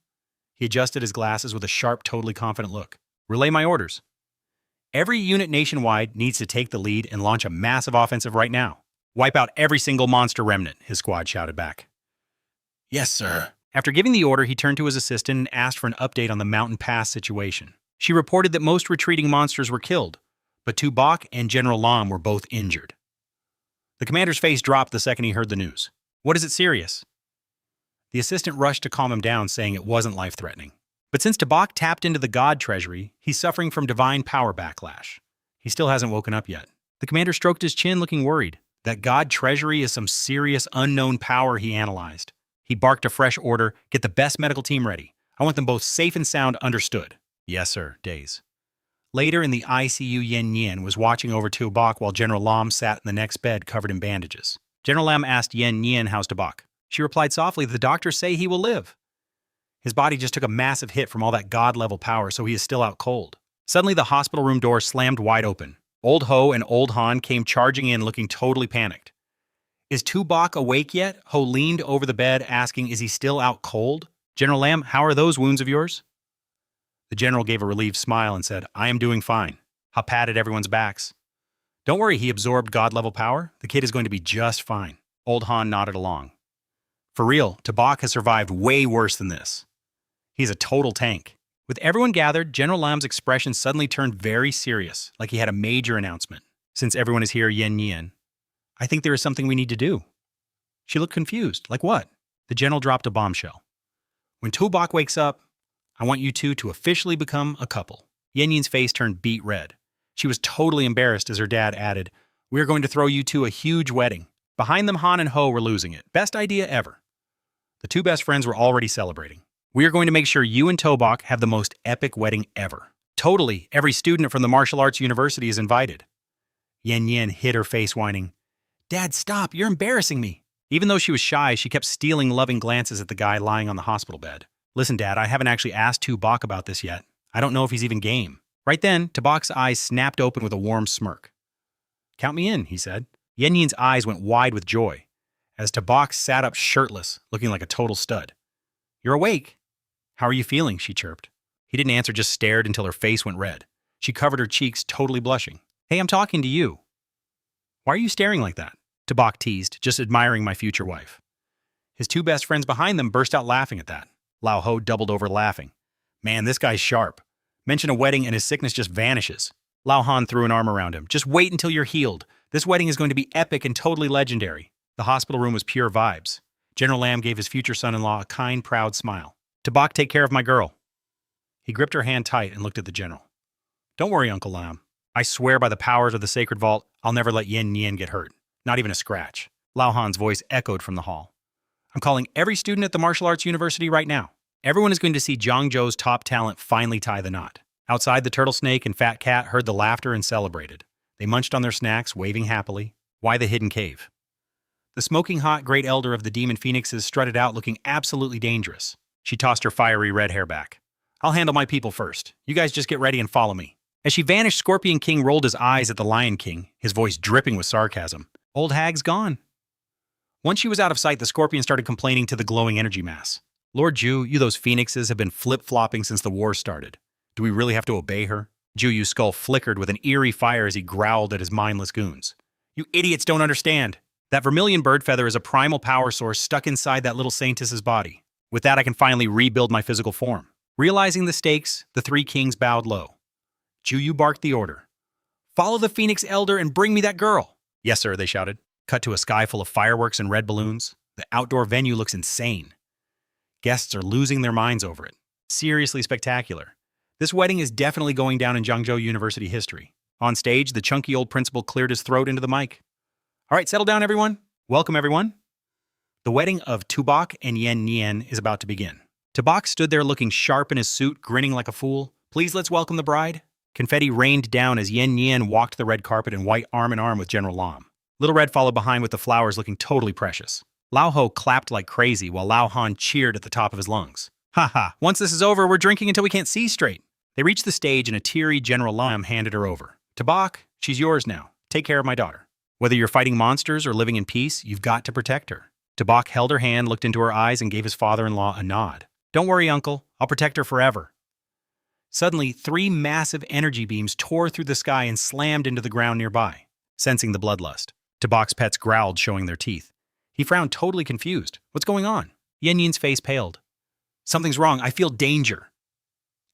He adjusted his glasses with a sharp, totally confident look. "Relay my orders. Every unit nationwide needs to take the lead and launch a massive offensive right now. Wipe out every single monster remnant," his squad shouted back. "Yes, sir." After giving the order, he turned to his assistant and asked for an update on the Mountain Pass situation. She reported that most retreating monsters were killed, but Tu-Bok and General Lam were both injured. The commander's face dropped the second he heard the news. "What is it serious?" The assistant rushed to calm him down, saying it wasn't life-threatening. But since Tu-Bok tapped into the god treasury, he's suffering from divine power backlash. He still hasn't woken up yet. The commander stroked his chin, looking worried. That god treasury is some serious unknown power, he analyzed. He barked a fresh order, "Get the best medical team ready. I want them both safe and sound, understood." "Yes, sir," Days. Later in the ICU, Yen Nhien was watching over Tu-Bok while General Lam sat in the next bed covered in bandages. General Lam asked Yen Nhien, "How's Tu-Bok?" She replied softly, "The doctors say he will live." His body just took a massive hit from all that god-level power, so he is still out cold. Suddenly, the hospital room door slammed wide open. Old Ho and Old Han came charging in, looking totally panicked. "Is Tu-Bok awake yet?" Ho leaned over the bed, asking, "Is he still out cold?" "General Lam, how are those wounds of yours?" The general gave a relieved smile and said, "I am doing fine." Ho patted everyone's backs. "Don't worry, he absorbed god-level power. The kid is going to be just fine." Old Han nodded along. "For real, Tu-Bok has survived way worse than this. He's a total tank." With everyone gathered, General Lam's expression suddenly turned very serious, like he had a major announcement. "Since everyone is here, Yen Nhien, I think there is something we need to do." She looked confused. "Like what?" The general dropped a bombshell. "When Tu-Bok wakes up, I want you two to officially become a couple." Yen Nhien's face turned beet red. She was totally embarrassed as her dad added, "We are going to throw you two a huge wedding." Behind them, Han and Ho were losing it. Best idea ever. The 2 best friends were already celebrating. "We are going to make sure you and Tu-Bok have the most epic wedding ever." "Totally. Every student from the martial arts university is invited." Yen Nhien hid her face, whining, "Dad, stop. You're embarrassing me." Even though she was shy, she kept stealing loving glances at the guy lying on the hospital bed. "Listen, Dad, I haven't actually asked Tu-Bok about this yet. I don't know if he's even game." Right then, Tu-Bok's eyes snapped open with a warm smirk. "Count me in," he said. Yen Nhien's eyes went wide with joy, as Tu-Bok sat up shirtless, looking like a total stud. "You're awake. How are you feeling?" she chirped. He didn't answer, just stared until her face went red. She covered her cheeks, totally blushing. "Hey, I'm talking to you." "Why are you staring like that?" Tu-Bok teased, "Just admiring my future wife." His 2 best friends behind them burst out laughing at that. Lao Ho doubled over laughing. "Man, this guy's sharp. Mention a wedding and his sickness just vanishes." Lao Han threw an arm around him. "Just wait until you're healed. This wedding is going to be epic and totally legendary." The hospital room was pure vibes. General Lam gave his future son-in-law a kind, proud smile. "Tu-Bok, take care of my girl." He gripped her hand tight and looked at the general. "Don't worry, Uncle Lam. I swear by the powers of the sacred vault, I'll never let Yen Nhien get hurt. Not even a scratch. Lao Han's voice echoed from the hall. I'm calling every student at the martial arts university right now. Everyone is going to see Zhangzhou's top talent finally tie the knot. Outside, the turtle snake and fat cat heard the laughter and celebrated. They munched on their snacks, waving happily. Why the hidden cave? The smoking hot great elder of the demon phoenixes strutted out looking absolutely dangerous. She tossed her fiery red hair back. I'll handle my people first. You guys just get ready and follow me. As she vanished, Scorpion King rolled his eyes at the Lion King, his voice dripping with sarcasm. Old hag's gone. Once she was out of sight, the scorpion started complaining to the glowing energy mass. Lord Ju, you those phoenixes have been flip-flopping since the war started. Do we really have to obey her? Ju Yu's skull flickered with an eerie fire as he growled at his mindless goons. You idiots don't understand. That vermilion bird feather is a primal power source stuck inside that little saintess's body. With that, I can finally rebuild my physical form. Realizing the stakes, the three kings bowed low. Ju Yu barked the order. Follow the Phoenix Elder and bring me that girl. Yes, sir, they shouted. Cut to a sky full of fireworks and red balloons. The outdoor venue looks insane. Guests are losing their minds over it. Seriously spectacular. This wedding is definitely going down in Zhangzhou University history. On stage, the chunky old principal cleared his throat into the mic. All right, settle down, everyone. Welcome, everyone. The wedding of Tubok and Yen Nhien is about to begin. Tubok stood there looking sharp in his suit, grinning like a fool. Please let's welcome the bride. Confetti rained down as Yen Nhien walked the red carpet in white arm in arm with General Lam. Little Red followed behind with the flowers looking totally precious. Lao Ho clapped like crazy while Lao Han cheered at the top of his lungs. Ha ha, once this is over, we're drinking until we can't see straight. They reached the stage and a teary General Lam handed her over. Tubok, she's yours now. Take care of my daughter. Whether you're fighting monsters or living in peace, you've got to protect her. Tubok held her hand, looked into her eyes, and gave his father-in-law a nod. Don't worry, uncle. I'll protect her forever. Suddenly, 3 massive energy beams tore through the sky and slammed into the ground nearby. Sensing the bloodlust, Tubok's pets growled, showing their teeth. He frowned, totally confused. What's going on? Yen Nhin's face paled. Something's wrong. I feel danger.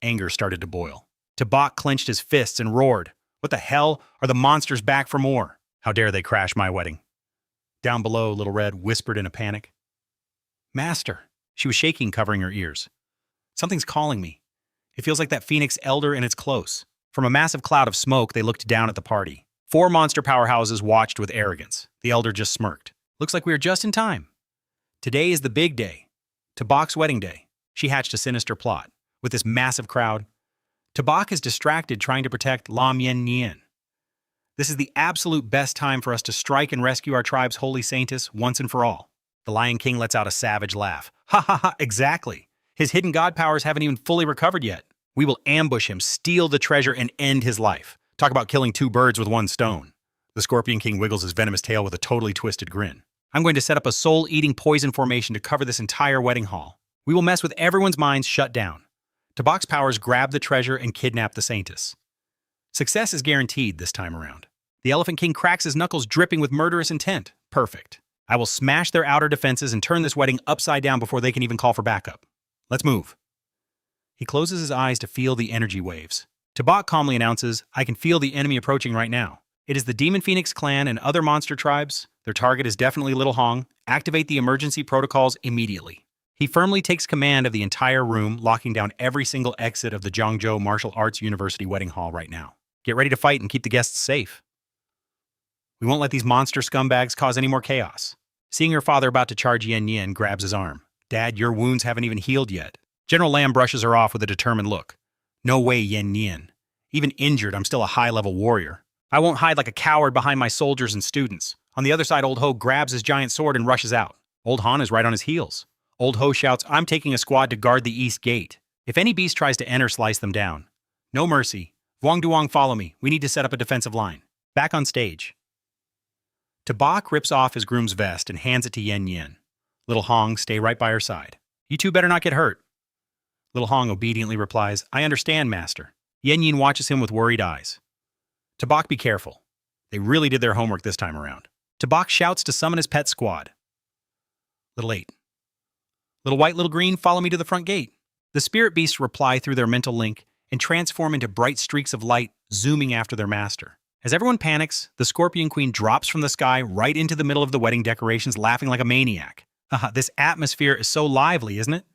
Anger started to boil. Tubok clenched his fists and roared. What the hell? Are the monsters back for more? How dare they crash my wedding? Down below, Little Red whispered in a panic. Master. She was shaking, covering her ears. Something's calling me. It feels like that Phoenix Elder, and it's close. From a massive cloud of smoke, they looked down at the party. 4 monster powerhouses watched with arrogance. The Elder just smirked. Looks like we are just in time. Today is the big day. Tubok's wedding day. She hatched a sinister plot. With this massive crowd, Tubok is distracted trying to protect Lam Nghien Nhien. This is the absolute best time for us to strike and rescue our tribe's holy saintess once and for all. The Lion King lets out a savage laugh. Ha ha ha, exactly. His hidden god powers haven't even fully recovered yet. We will ambush him, steal the treasure, and end his life. Talk about killing 2 birds with 1 stone. The Scorpion King wiggles his venomous tail with a totally twisted grin. I'm going to set up a soul-eating poison formation to cover this entire wedding hall. We will mess with everyone's minds shut down. Tubok's powers grab the treasure and kidnap the saintess. Success is guaranteed this time around. The Elephant King cracks his knuckles, dripping with murderous intent. Perfect. I will smash their outer defenses and turn this wedding upside down before they can even call for backup. Let's move. He closes his eyes to feel the energy waves. Tubok calmly announces, I can feel the enemy approaching right now. It is the Demon Phoenix clan and other monster tribes. Their target is definitely Little Hong. Activate the emergency protocols immediately. He firmly takes command of the entire room, locking down every single exit of the Zhangzhou Martial Arts University wedding hall right now. Get ready to fight and keep the guests safe. We won't let these monster scumbags cause any more chaos. Seeing her father about to charge Yen Nhien grabs his arm. Dad, your wounds haven't even healed yet. General Lam brushes her off with a determined look. No way, Yen Nhien. Even injured, I'm still a high-level warrior. I won't hide like a coward behind my soldiers and students. On the other side, Old Ho grabs his giant sword and rushes out. Old Han is right on his heels. Old Ho shouts, I'm taking a squad to guard the east gate. If any beast tries to enter, slice them down. No mercy. Vuong Duong, follow me. We need to set up a defensive line. Back on stage. Tubok rips off his groom's vest and hands it to Yen Nhien. Little Hong, stay right by her side. You two better not get hurt. Little Hong obediently replies, I understand, master. Yen Nhien watches him with worried eyes. Tubok, be careful. They really did their homework this time around. Tubok shouts to summon his pet squad. Little 8. Little White, Little Green, follow me to the front gate. The spirit beasts reply through their mental link and transform into bright streaks of light, zooming after their master. As everyone panics, the Scorpion Queen drops from the sky right into the middle of the wedding decorations, laughing like a maniac. This atmosphere is so lively, isn't it?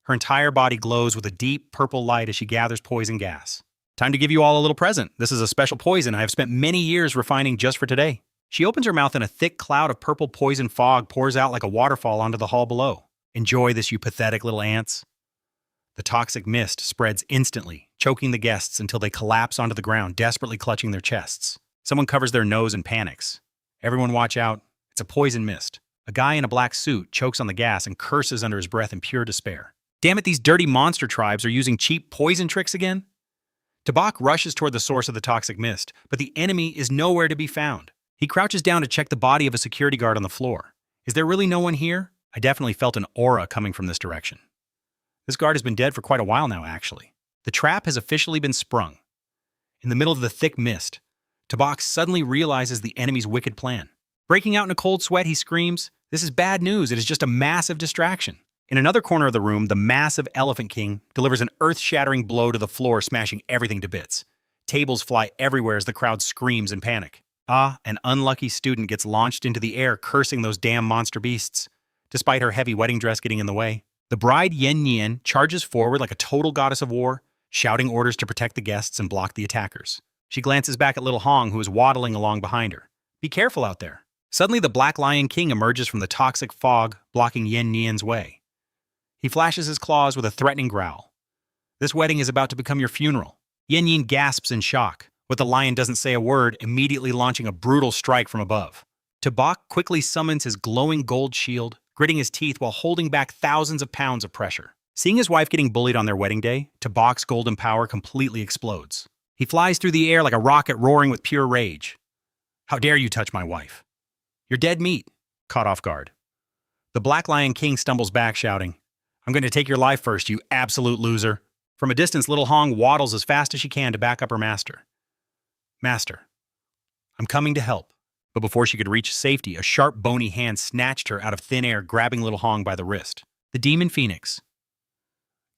Her entire body glows with a deep purple light as she gathers poison gas. Time to give you all a little present. This is a special poison I have spent many years refining just for today. She opens her mouth and a thick cloud of purple poison fog pours out like a waterfall onto the hall below. Enjoy this, you pathetic little ants. The toxic mist spreads instantly, choking the guests until they collapse onto the ground, desperately clutching their chests. Someone covers their nose and panics. Everyone watch out. It's a poison mist. A guy in a black suit chokes on the gas and curses under his breath in pure despair. Damn it, these dirty monster tribes are using cheap poison tricks again? Tabak rushes toward the source of the toxic mist, but the enemy is nowhere to be found. He crouches down to check the body of a security guard on the floor. Is there really no one here? I definitely felt an aura coming from this direction. This guard has been dead for quite a while now, actually. The trap has officially been sprung. In the middle of the thick mist, Tabak suddenly realizes the enemy's wicked plan. Breaking out in a cold sweat, he screams, "This is bad news. It is just a massive distraction." In another corner of the room, the massive Elephant King delivers an earth-shattering blow to the floor, smashing everything to bits. Tables fly everywhere as the crowd screams in panic. An unlucky student gets launched into the air, cursing those damn monster beasts, despite her heavy wedding dress getting in the way. The bride Nghien Nhien charges forward like a total goddess of war, shouting orders to protect the guests and block the attackers. She glances back at little Hong, who is waddling along behind her. Be careful out there. Suddenly, the Black Lion King emerges from the toxic fog, blocking Nghien Nhien's way. He flashes his claws with a threatening growl. This wedding is about to become your funeral. Nghien Nhien gasps in shock, but the lion doesn't say a word, immediately launching a brutal strike from above. Tabak quickly summons his glowing gold shield, gritting his teeth while holding back thousands of pounds of pressure. Seeing his wife getting bullied on their wedding day, Tabak's golden power completely explodes. He flies through the air like a rocket roaring with pure rage. How dare you touch my wife? You're dead meat. Caught off guard. The Black Lion King stumbles back, shouting, I'm going to take your life first, you absolute loser. From a distance, little Hong waddles as fast as she can to back up her master. Master, I'm coming to help. But before she could reach safety, a sharp, bony hand snatched her out of thin air, grabbing little Hong by the wrist. The Demon Phoenix.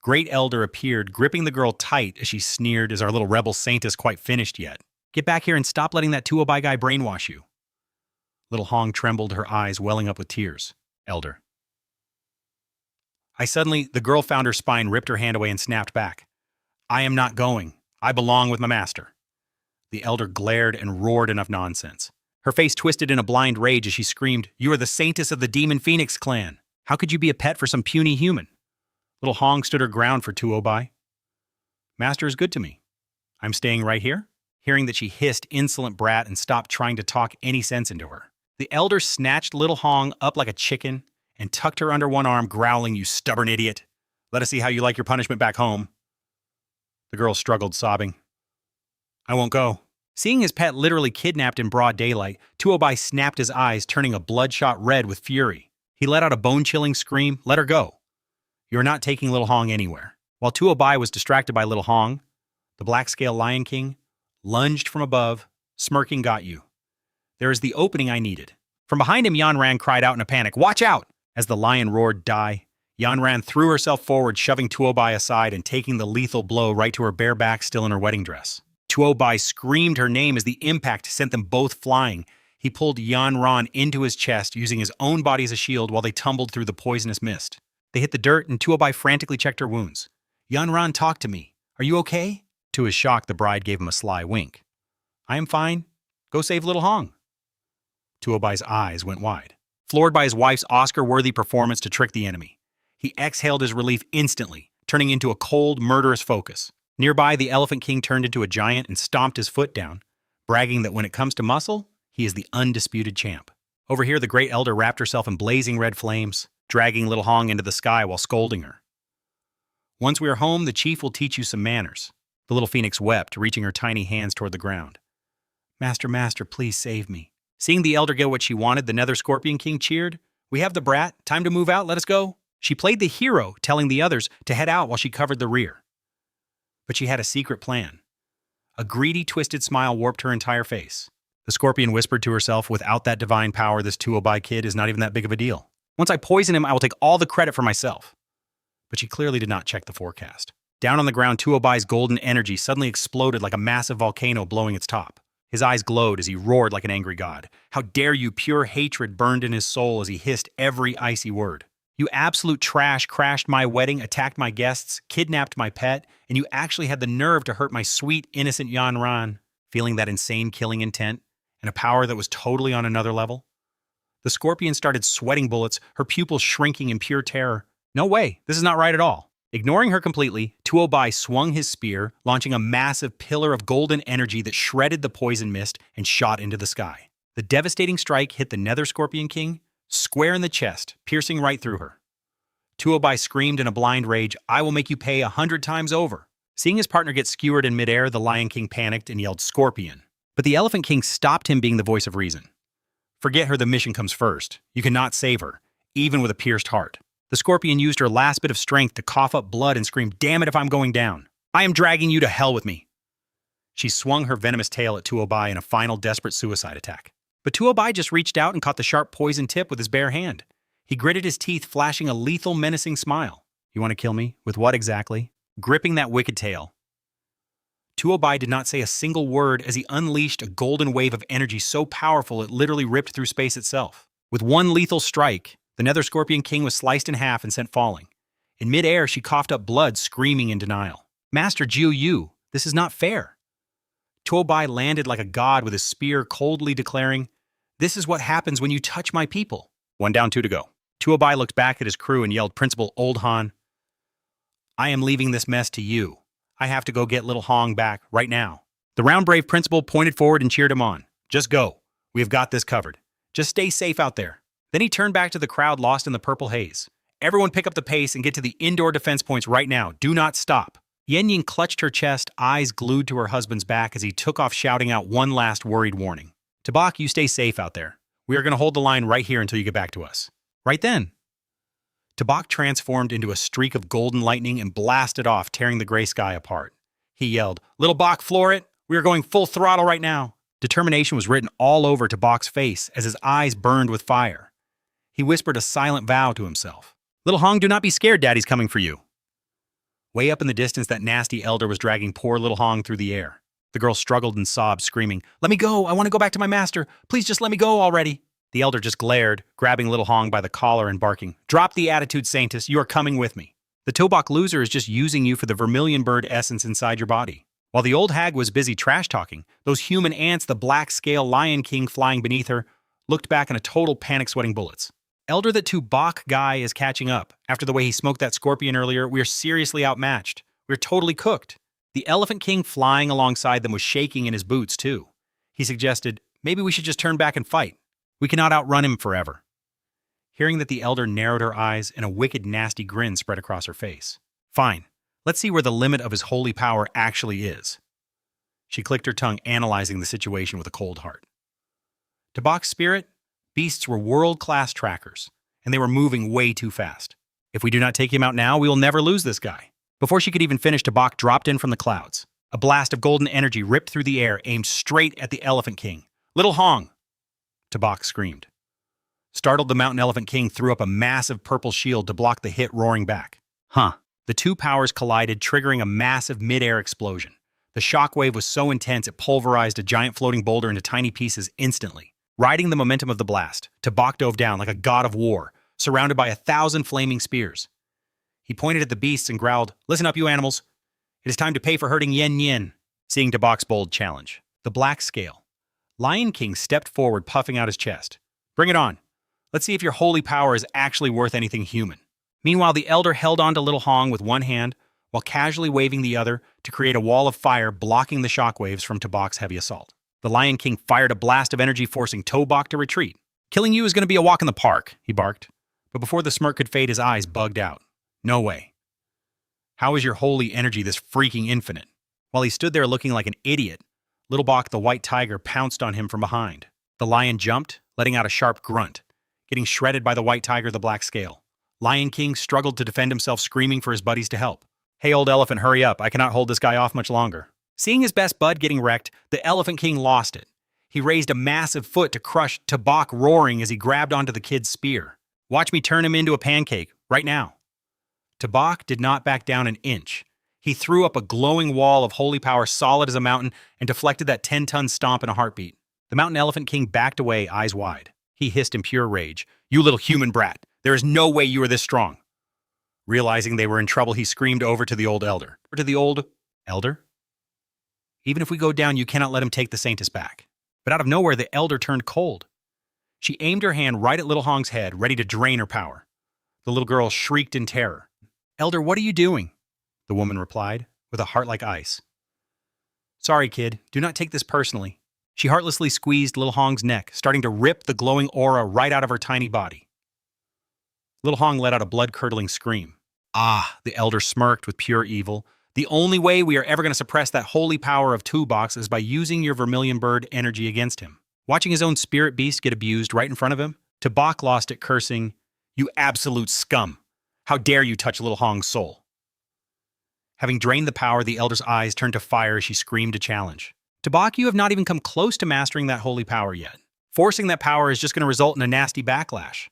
Great Elder appeared, gripping the girl tight as she sneered, "Is our little rebel saintess quite finished yet? Get back here and stop letting that Tuobai guy brainwash you." Little Hong trembled, her eyes welling up with tears. Elder. The girl found her spine, ripped her hand away, and snapped back. I am not going. I belong with my master. The Elder glared and roared enough nonsense. Her face twisted in a blind rage as she screamed, You are the saintess of the Demon Phoenix clan. How could you be a pet for some puny human? Little Hong stood her ground for Tuobai. Master is good to me. I'm staying right here? Hearing that she hissed, insolent brat, and stopped trying to talk any sense into her. The Elder snatched little Hong up like a chicken and tucked her under one arm, growling, You stubborn idiot. Let us see how you like your punishment back home. The girl struggled, sobbing. I won't go. Seeing his pet literally kidnapped in broad daylight, Tuobai snapped his eyes, turning a bloodshot red with fury. He let out a bone-chilling scream, Let her go. You are not taking little Hong anywhere. While Tuobai was distracted by little Hong, the Black-Scale Lion King lunged from above, smirking, Got you. There is the opening I needed. From behind him, Yanran cried out in a panic, Watch out! As the lion roared, Die. Yanran threw herself forward, shoving Tuobai aside and taking the lethal blow right to her bare back, still in her wedding dress. Tuobai screamed her name as the impact sent them both flying. He pulled Yanran into his chest, using his own body as a shield while they tumbled through the poisonous mist. They hit the dirt, and Tuobai frantically checked her wounds. Yanran, talk to me. Are you okay? To his shock, the bride gave him a sly wink. I am fine. Go save little Hong. Tuobai's eyes went wide, floored by his wife's Oscar-worthy performance to trick the enemy. He exhaled his relief instantly, turning into a cold, murderous focus. Nearby, the Elephant King turned into a giant and stomped his foot down, bragging that when it comes to muscle, he is the undisputed champ. Over here, the Great Elder wrapped herself in blazing red flames, dragging little Hong into the sky while scolding her. Once we are home, the chief will teach you some manners. The little phoenix wept, reaching her tiny hands toward the ground. Master, master, please save me. Seeing the elder get what she wanted, the Nether Scorpion King cheered. We have the brat. Time to move out. Let us go. She played the hero, telling the others to head out while she covered the rear. But she had a secret plan. A greedy, twisted smile warped her entire face. The scorpion whispered to herself, without that divine power, this Tuobai kid is not even that big of a deal. Once I poison him, I will take all the credit for myself. But she clearly did not check the forecast. Down on the ground, Tuobai's golden energy suddenly exploded like a massive volcano blowing its top. His eyes glowed as he roared like an angry god. How dare you! Pure hatred burned in his soul as he hissed every icy word. You absolute trash crashed my wedding, attacked my guests, kidnapped my pet, and you actually had the nerve to hurt my sweet, innocent Yan Ran, feeling that insane killing intent and a power that was totally on another level. The scorpion started sweating bullets, her pupils shrinking in pure terror. No way, this is not right at all. Ignoring her completely, Tuo Bai swung his spear, launching a massive pillar of golden energy that shredded the poison mist and shot into the sky. The devastating strike hit the Nether Scorpion King square in the chest, piercing right through her. Tuo Bai screamed in a blind rage, "I will make you pay 100 times over." Seeing his partner get skewered in midair, the Lion King panicked and yelled, "Scorpion." But the Elephant King stopped him being the voice of reason. "Forget her, the mission comes first. You cannot save her, even with a pierced heart." The Scorpion used her last bit of strength to cough up blood and scream, "Damn it if I'm going down. I am dragging you to hell with me." She swung her venomous tail at Tuo Bai in a final desperate suicide attack. But Tuo Bai just reached out and caught the sharp poison tip with his bare hand. He gritted his teeth, flashing a lethal, menacing smile. "You want to kill me? With what exactly?" Gripping that wicked tail. Tuo Bai did not say a single word as he unleashed a golden wave of energy so powerful it literally ripped through space itself. With one lethal strike, the Nether Scorpion King was sliced in half and sent falling. In midair, she coughed up blood, screaming in denial. "Master Jiu Yu, this is not fair." Tuo Bai landed like a god with his spear, coldly declaring, "This is what happens when you touch my people." 1 down, 2 to go. Tuo Bai looked back at his crew and yelled, "Principal Old Han, I am leaving this mess to you. I have to go get little Hong back right now." The round brave principal pointed forward and cheered him on. "Just go. We have got this covered. Just stay safe out there." Then he turned back to the crowd lost in the purple haze. "Everyone pick up the pace and get to the indoor defense points right now. Do not stop." Nghien Nhien clutched her chest, eyes glued to her husband's back as he took off shouting out one last worried warning. "Tabak, you stay safe out there. We are going to hold the line right here until you get back to us." Right then, Tabak transformed into a streak of golden lightning and blasted off, tearing the gray sky apart. He yelled, "Little Bak, floor it! We are going full throttle right now!" Determination was written all over Tabak's face as his eyes burned with fire. He whispered a silent vow to himself. "Little Hong, do not be scared, Daddy's coming for you." Way up in the distance, that nasty elder was dragging poor little Hong through the air. The girl struggled and sobbed, screaming, "Let me go! I want to go back to my master! Please just let me go already!" The elder just glared, grabbing little Hong by the collar and barking, "Drop the attitude, Saintus, you are coming with me. The Tobak loser is just using you for the vermilion bird essence inside your body." While the old hag was busy trash-talking, those human ants, the black-scale Lion King flying beneath her, looked back in a total panic, sweating bullets. "Elder, that Tubak guy is catching up. After the way he smoked that scorpion earlier, we are seriously outmatched. We're totally cooked." The Elephant King flying alongside them was shaking in his boots, too. He suggested, "Maybe we should just turn back and fight. We cannot outrun him forever." Hearing that, the elder narrowed her eyes and a wicked, nasty grin spread across her face. "Fine. Let's see where the limit of his holy power actually is." She clicked her tongue, analyzing the situation with a cold heart. Tabak's spirit? Beasts were world-class trackers, and they were moving way too fast. "If we do not take him out now, we will never lose this guy." Before she could even finish, Tabak dropped in from the clouds. A blast of golden energy ripped through the air, aimed straight at the Elephant King. "Little Hong!" Tabak screamed. Startled, the Mountain Elephant King threw up a massive purple shield to block the hit roaring back. The two powers collided, triggering a massive mid-air explosion. The shockwave was so intense it pulverized a giant floating boulder into tiny pieces instantly. Riding the momentum of the blast, Tabak dove down like a god of war, surrounded by 1,000 flaming spears. He pointed at the beasts and growled, "Listen up, you animals. It is time to pay for hurting Nghien Nhien." Seeing Tabak's bold challenge, the black scale Lion King stepped forward, puffing out his chest. "Bring it on. Let's see if your holy power is actually worth anything human." Meanwhile, the elder held on to little Hong with one hand while casually waving the other to create a wall of fire blocking the shockwaves from Tabak's heavy assault. The Lion King fired a blast of energy, forcing Tobak to retreat. "Killing you is going to be a walk in the park," he barked. But before the smirk could fade, his eyes bugged out. "No way. How is your holy energy this freaking infinite?" While he stood there looking like an idiot, Little Bak the white tiger pounced on him from behind. The lion jumped, letting out a sharp grunt, getting shredded by the white tiger, the black scale. Lion King struggled to defend himself, screaming for his buddies to help. "Hey, old elephant, hurry up. I cannot hold this guy off much longer." Seeing his best bud getting wrecked, the Elephant King lost it. He raised a massive foot to crush Tabak, roaring as he grabbed onto the kid's spear. "Watch me turn him into a pancake, right now." Tabak did not back down an inch. He threw up a glowing wall of holy power solid as a mountain and deflected that 10-ton stomp in a heartbeat. The Mountain Elephant King backed away, eyes wide. He hissed in pure rage, "You little human brat. There is no way you are this strong. Realizing they were in trouble, he screamed over to the old elder. Or to the old elder? Even if we go down, you cannot let him take the Saintess back. But out of nowhere, the elder turned cold. She aimed her hand right at little Hong's head, ready to drain her power. The little girl shrieked in terror. Elder, what are you doing? The woman replied, with a heart like ice. Sorry, kid. Do not take this personally. She heartlessly squeezed little Hong's neck, starting to rip the glowing aura right out of her tiny body. Little Hong let out a blood-curdling scream. Ah, the elder smirked with pure evil. The only way we are ever going to suppress that holy power of Two-Box is by using your vermilion bird energy against him. Watching his own spirit beast get abused right in front of him, Tabak lost it, cursing, "You absolute scum! How dare you touch little Hong's soul?" Having drained the power, the elder's eyes turned to fire as she screamed a challenge. Tabak, you have not even come close to mastering that holy power yet. Forcing that power is just going to result in a nasty backlash.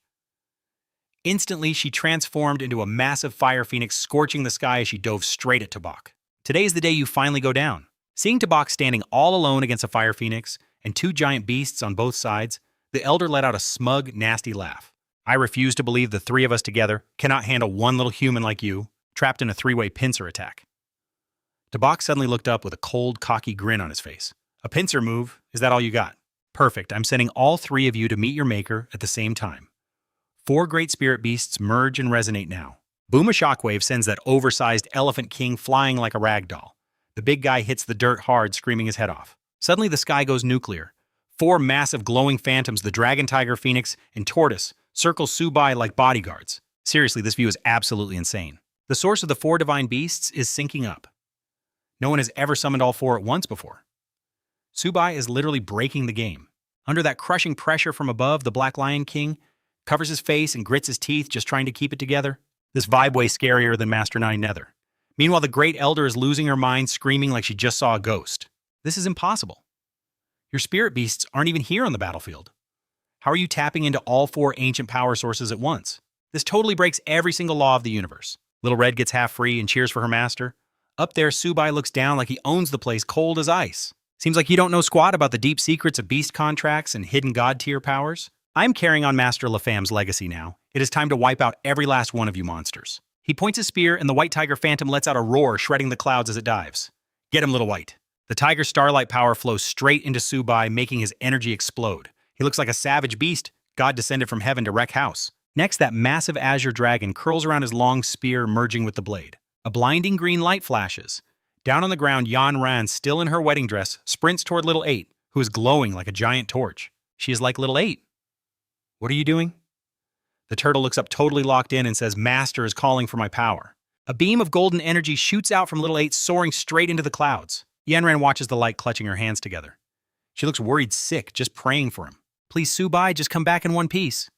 Instantly, she transformed into a massive fire phoenix, scorching the sky as she dove straight at Tabak. Today is the day you finally go down. Seeing Tabak standing all alone against a fire phoenix and two giant beasts on both sides, the elder let out a smug, nasty laugh. I refuse to believe the three of us together cannot handle one little human like you, trapped in a three-way pincer attack. Tabak suddenly looked up with a cold, cocky grin on his face. A pincer move? Is that all you got? Perfect. I'm sending all three of you to meet your maker at the same time. 4 great spirit beasts merge and resonate now. Boom, a shockwave sends that oversized elephant king flying like a rag doll. The big guy hits the dirt hard, screaming his head off. Suddenly, the sky goes nuclear. 4 massive glowing phantoms, the dragon, tiger, phoenix, and tortoise, circle Subai like bodyguards. Seriously, this view is absolutely insane. The source of the 4 divine beasts is syncing up. No one has ever summoned all 4 at once before. Subai is literally breaking the game. Under that crushing pressure from above, the Black Lion King covers his face and grits his teeth, just trying to keep it together. This vibe way scarier than Master Nine Nether. Meanwhile, the Great Elder is losing her mind, screaming like she just saw a ghost. This is impossible. Your spirit beasts aren't even here on the battlefield. How are you tapping into all 4 ancient power sources at once? This totally breaks every single law of the universe. Little Red gets half free and cheers for her master. Up there, Subai looks down like he owns the place, cold as ice. Seems like you don't know squat about the deep secrets of beast contracts and hidden god-tier powers. I'm carrying on Master Lafamme's legacy now. It is time to wipe out every last one of you monsters. He points his spear, and the White Tiger Phantom lets out a roar, shredding the clouds as it dives. Get him, Little White. The Tiger's starlight power flows straight into Subai, making his energy explode. He looks like a savage beast, God descended from heaven to wreck house. Next, that massive azure dragon curls around his long spear, merging with the blade. A blinding green light flashes. Down on the ground, Yan Ran, still in her wedding dress, sprints toward Little 8, who is glowing like a giant torch. She is like Little 8. What are you doing? The turtle looks up totally locked in and says, Master is calling for my power. A beam of golden energy shoots out from Little 8, soaring straight into the clouds. Yanran watches the light, clutching her hands together. She looks worried sick, just praying for him. Please, Subai, just come back in one piece.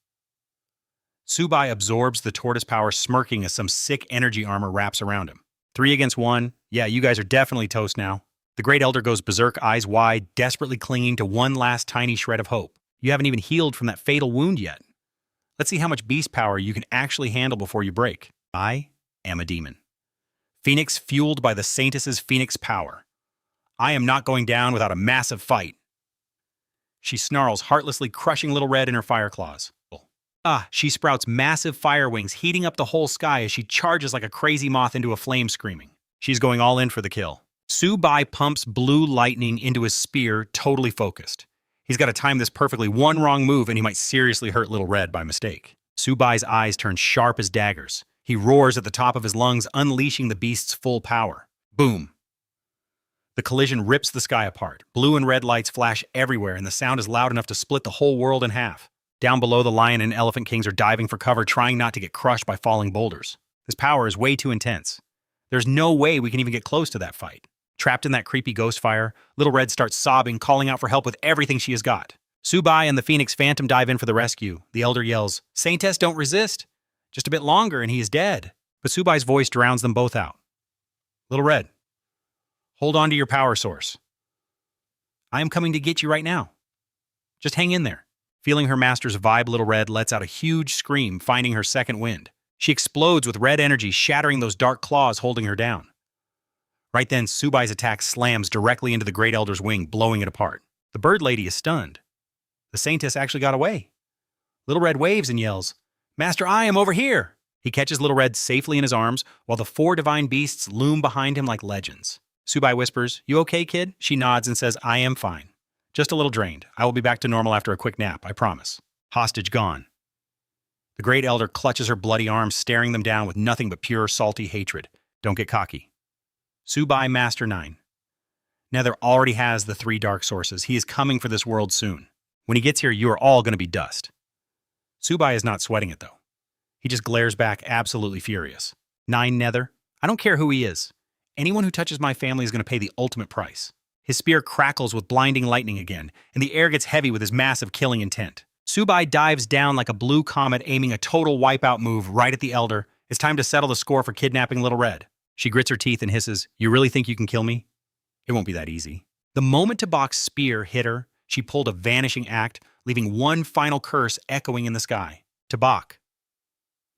Subai absorbs the tortoise power, smirking as some sick energy armor wraps around him. 3 against 1. Yeah, you guys are definitely toast now. The Great Elder goes berserk, eyes wide, desperately clinging to one last tiny shred of hope. You haven't even healed from that fatal wound yet. Let's see how much beast power you can actually handle before you break. I am a demon. Phoenix fueled by the Saintess's phoenix power. I am not going down without a massive fight. She snarls, heartlessly crushing Little Red in her fire claws. She sprouts massive fire wings, heating up the whole sky as she charges like a crazy moth into a flame, screaming. She's going all in for the kill. Subai pumps blue lightning into his spear, totally focused. He's got to time this perfectly. One wrong move and he might seriously hurt Little Red by mistake. Subai's eyes turn sharp as daggers. He roars at the top of his lungs, unleashing the beast's full power. Boom. The collision rips the sky apart. Blue and red lights flash everywhere, and the sound is loud enough to split the whole world in half. Down below, the lion and elephant kings are diving for cover, trying not to get crushed by falling boulders. This power is way too intense. There's no way we can even get close to that fight. Trapped in that creepy ghost fire, Little Red starts sobbing, calling out for help with everything she has got. Subai and the Phoenix Phantom dive in for the rescue. The Elder yells, Saintess, don't resist. Just a bit longer and he is dead. But Subai's voice drowns them both out. Little Red, hold on to your power source. I am coming to get you right now. Just hang in there. Feeling her master's vibe, Little Red lets out a huge scream, finding her second wind. She explodes with red energy, shattering those dark claws holding her down. Right then, Subai's attack slams directly into the Great Elder's wing, blowing it apart. The bird lady is stunned. The Saintess actually got away. Little Red waves and yells, Master I am over here! He catches Little Red safely in his arms, while the 4 divine beasts loom behind him like legends. Subai whispers, "You okay, kid?" She nods and says, "I am fine. Just a little drained. I will be back to normal after a quick nap, I promise." Hostage gone. The Great Elder clutches her bloody arms, staring them down with nothing but pure, salty hatred. Don't get cocky. Subai Master 9. Nether already has the 3 dark sources. He is coming for this world soon. When he gets here, you are all going to be dust. Subai is not sweating it, though. He just glares back, absolutely furious. 9 Nether. I don't care who he is. Anyone who touches my family is going to pay the ultimate price. His spear crackles with blinding lightning again, and the air gets heavy with his massive killing intent. Subai dives down like a blue comet, aiming a total wipeout move right at the Elder. It's time to settle the score for kidnapping Little Red. She grits her teeth and hisses, "You really think you can kill me? It won't be that easy." The moment Tabak's spear hit her, she pulled a vanishing act, leaving one final curse echoing in the sky. Tabak,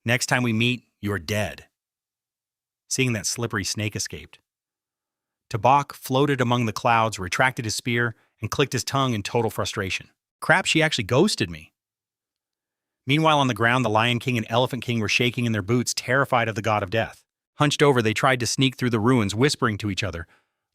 next time we meet, you are dead. Seeing that slippery snake escaped, Tabak floated among the clouds, retracted his spear, and clicked his tongue in total frustration. Crap, she actually ghosted me. Meanwhile, on the ground, the Lion King and Elephant King were shaking in their boots, terrified of the god of death. Hunched over, they tried to sneak through the ruins, whispering to each other,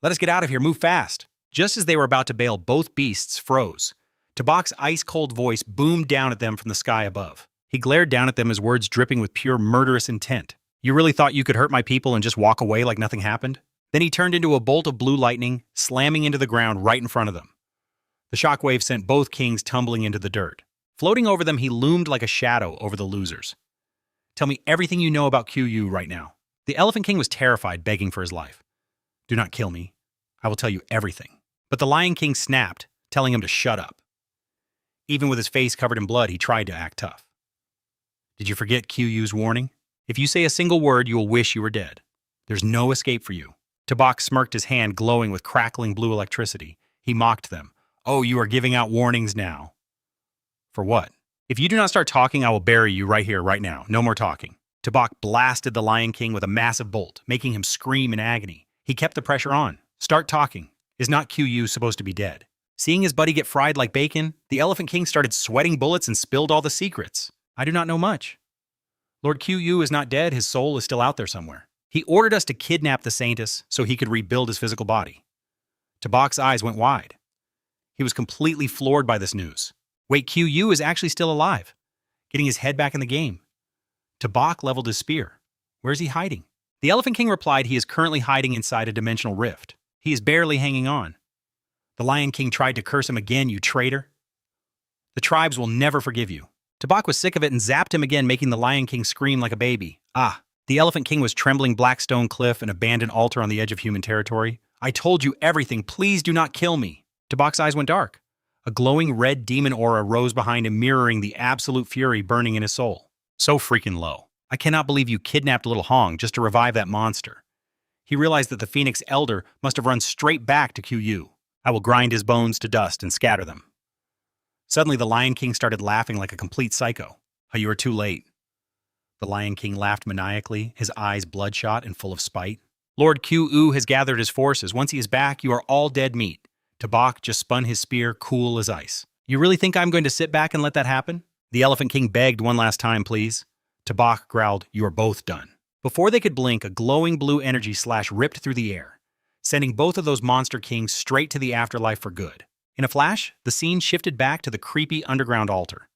"Let us get out of here, move fast." Just as they were about to bail, both beasts froze. Tabak's ice-cold voice boomed down at them from the sky above. He glared down at them, his words dripping with pure murderous intent. "You really thought you could hurt my people and just walk away like nothing happened?" Then he turned into a bolt of blue lightning, slamming into the ground right in front of them. The shockwave sent both kings tumbling into the dirt. Floating over them, he loomed like a shadow over the losers. "Tell me everything you know about QU right now." The Elephant King was terrified, begging for his life. "Do not kill me. I will tell you everything." But the Lion King snapped, telling him to shut up. Even with his face covered in blood, he tried to act tough. "Did you forget QU's warning? If you say a single word, you will wish you were dead. There's no escape for you." Tabak smirked, his hand glowing with crackling blue electricity. He mocked them. "Oh, you are giving out warnings now." "For what? If you do not start talking, I will bury you right here, right now. No more talking." Tabak blasted the Lion King with a massive bolt, making him scream in agony. He kept the pressure on. "Start talking. Is not QU supposed to be dead?" Seeing his buddy get fried like bacon, the Elephant King started sweating bullets and spilled all the secrets. "I do not know much. Lord QU is not dead, his soul is still out there somewhere. He ordered us to kidnap the Saintess so he could rebuild his physical body." Tabak's eyes went wide. He was completely floored by this news. Wait, QU is actually still alive, getting his head back in the game. Tabak leveled his spear. Where's he hiding? The Elephant King replied he is currently hiding inside a dimensional rift. He is barely hanging on. The Lion King tried to curse him again, "You traitor." "The tribes will never forgive you." Tabak was sick of it and zapped him again, making the Lion King scream like a baby. The Elephant King was trembling black stone cliff, an abandoned altar on the edge of human territory. "I told you everything. Please do not kill me." Tabak's eyes went dark. A glowing red demon aura rose behind him, mirroring the absolute fury burning in his soul. So freaking low. "I cannot believe you kidnapped Little Hong just to revive that monster." He realized that the Phoenix Elder must have run straight back to QU. "I will grind his bones to dust and scatter them." Suddenly, the Lion King started laughing like a complete psycho. "Oh, you are too late." The Lion King laughed maniacally, his eyes bloodshot and full of spite. "Lord QU has gathered his forces. Once he is back, you are all dead meat." Tabak just spun his spear, cool as ice. "You really think I'm going to sit back and let that happen?" The Elephant King begged one last time, "Please." Tabak growled, "You are both done." Before they could blink, a glowing blue energy slash ripped through the air, sending both of those monster kings straight to the afterlife for good. In a flash, the scene shifted back to the creepy underground altar.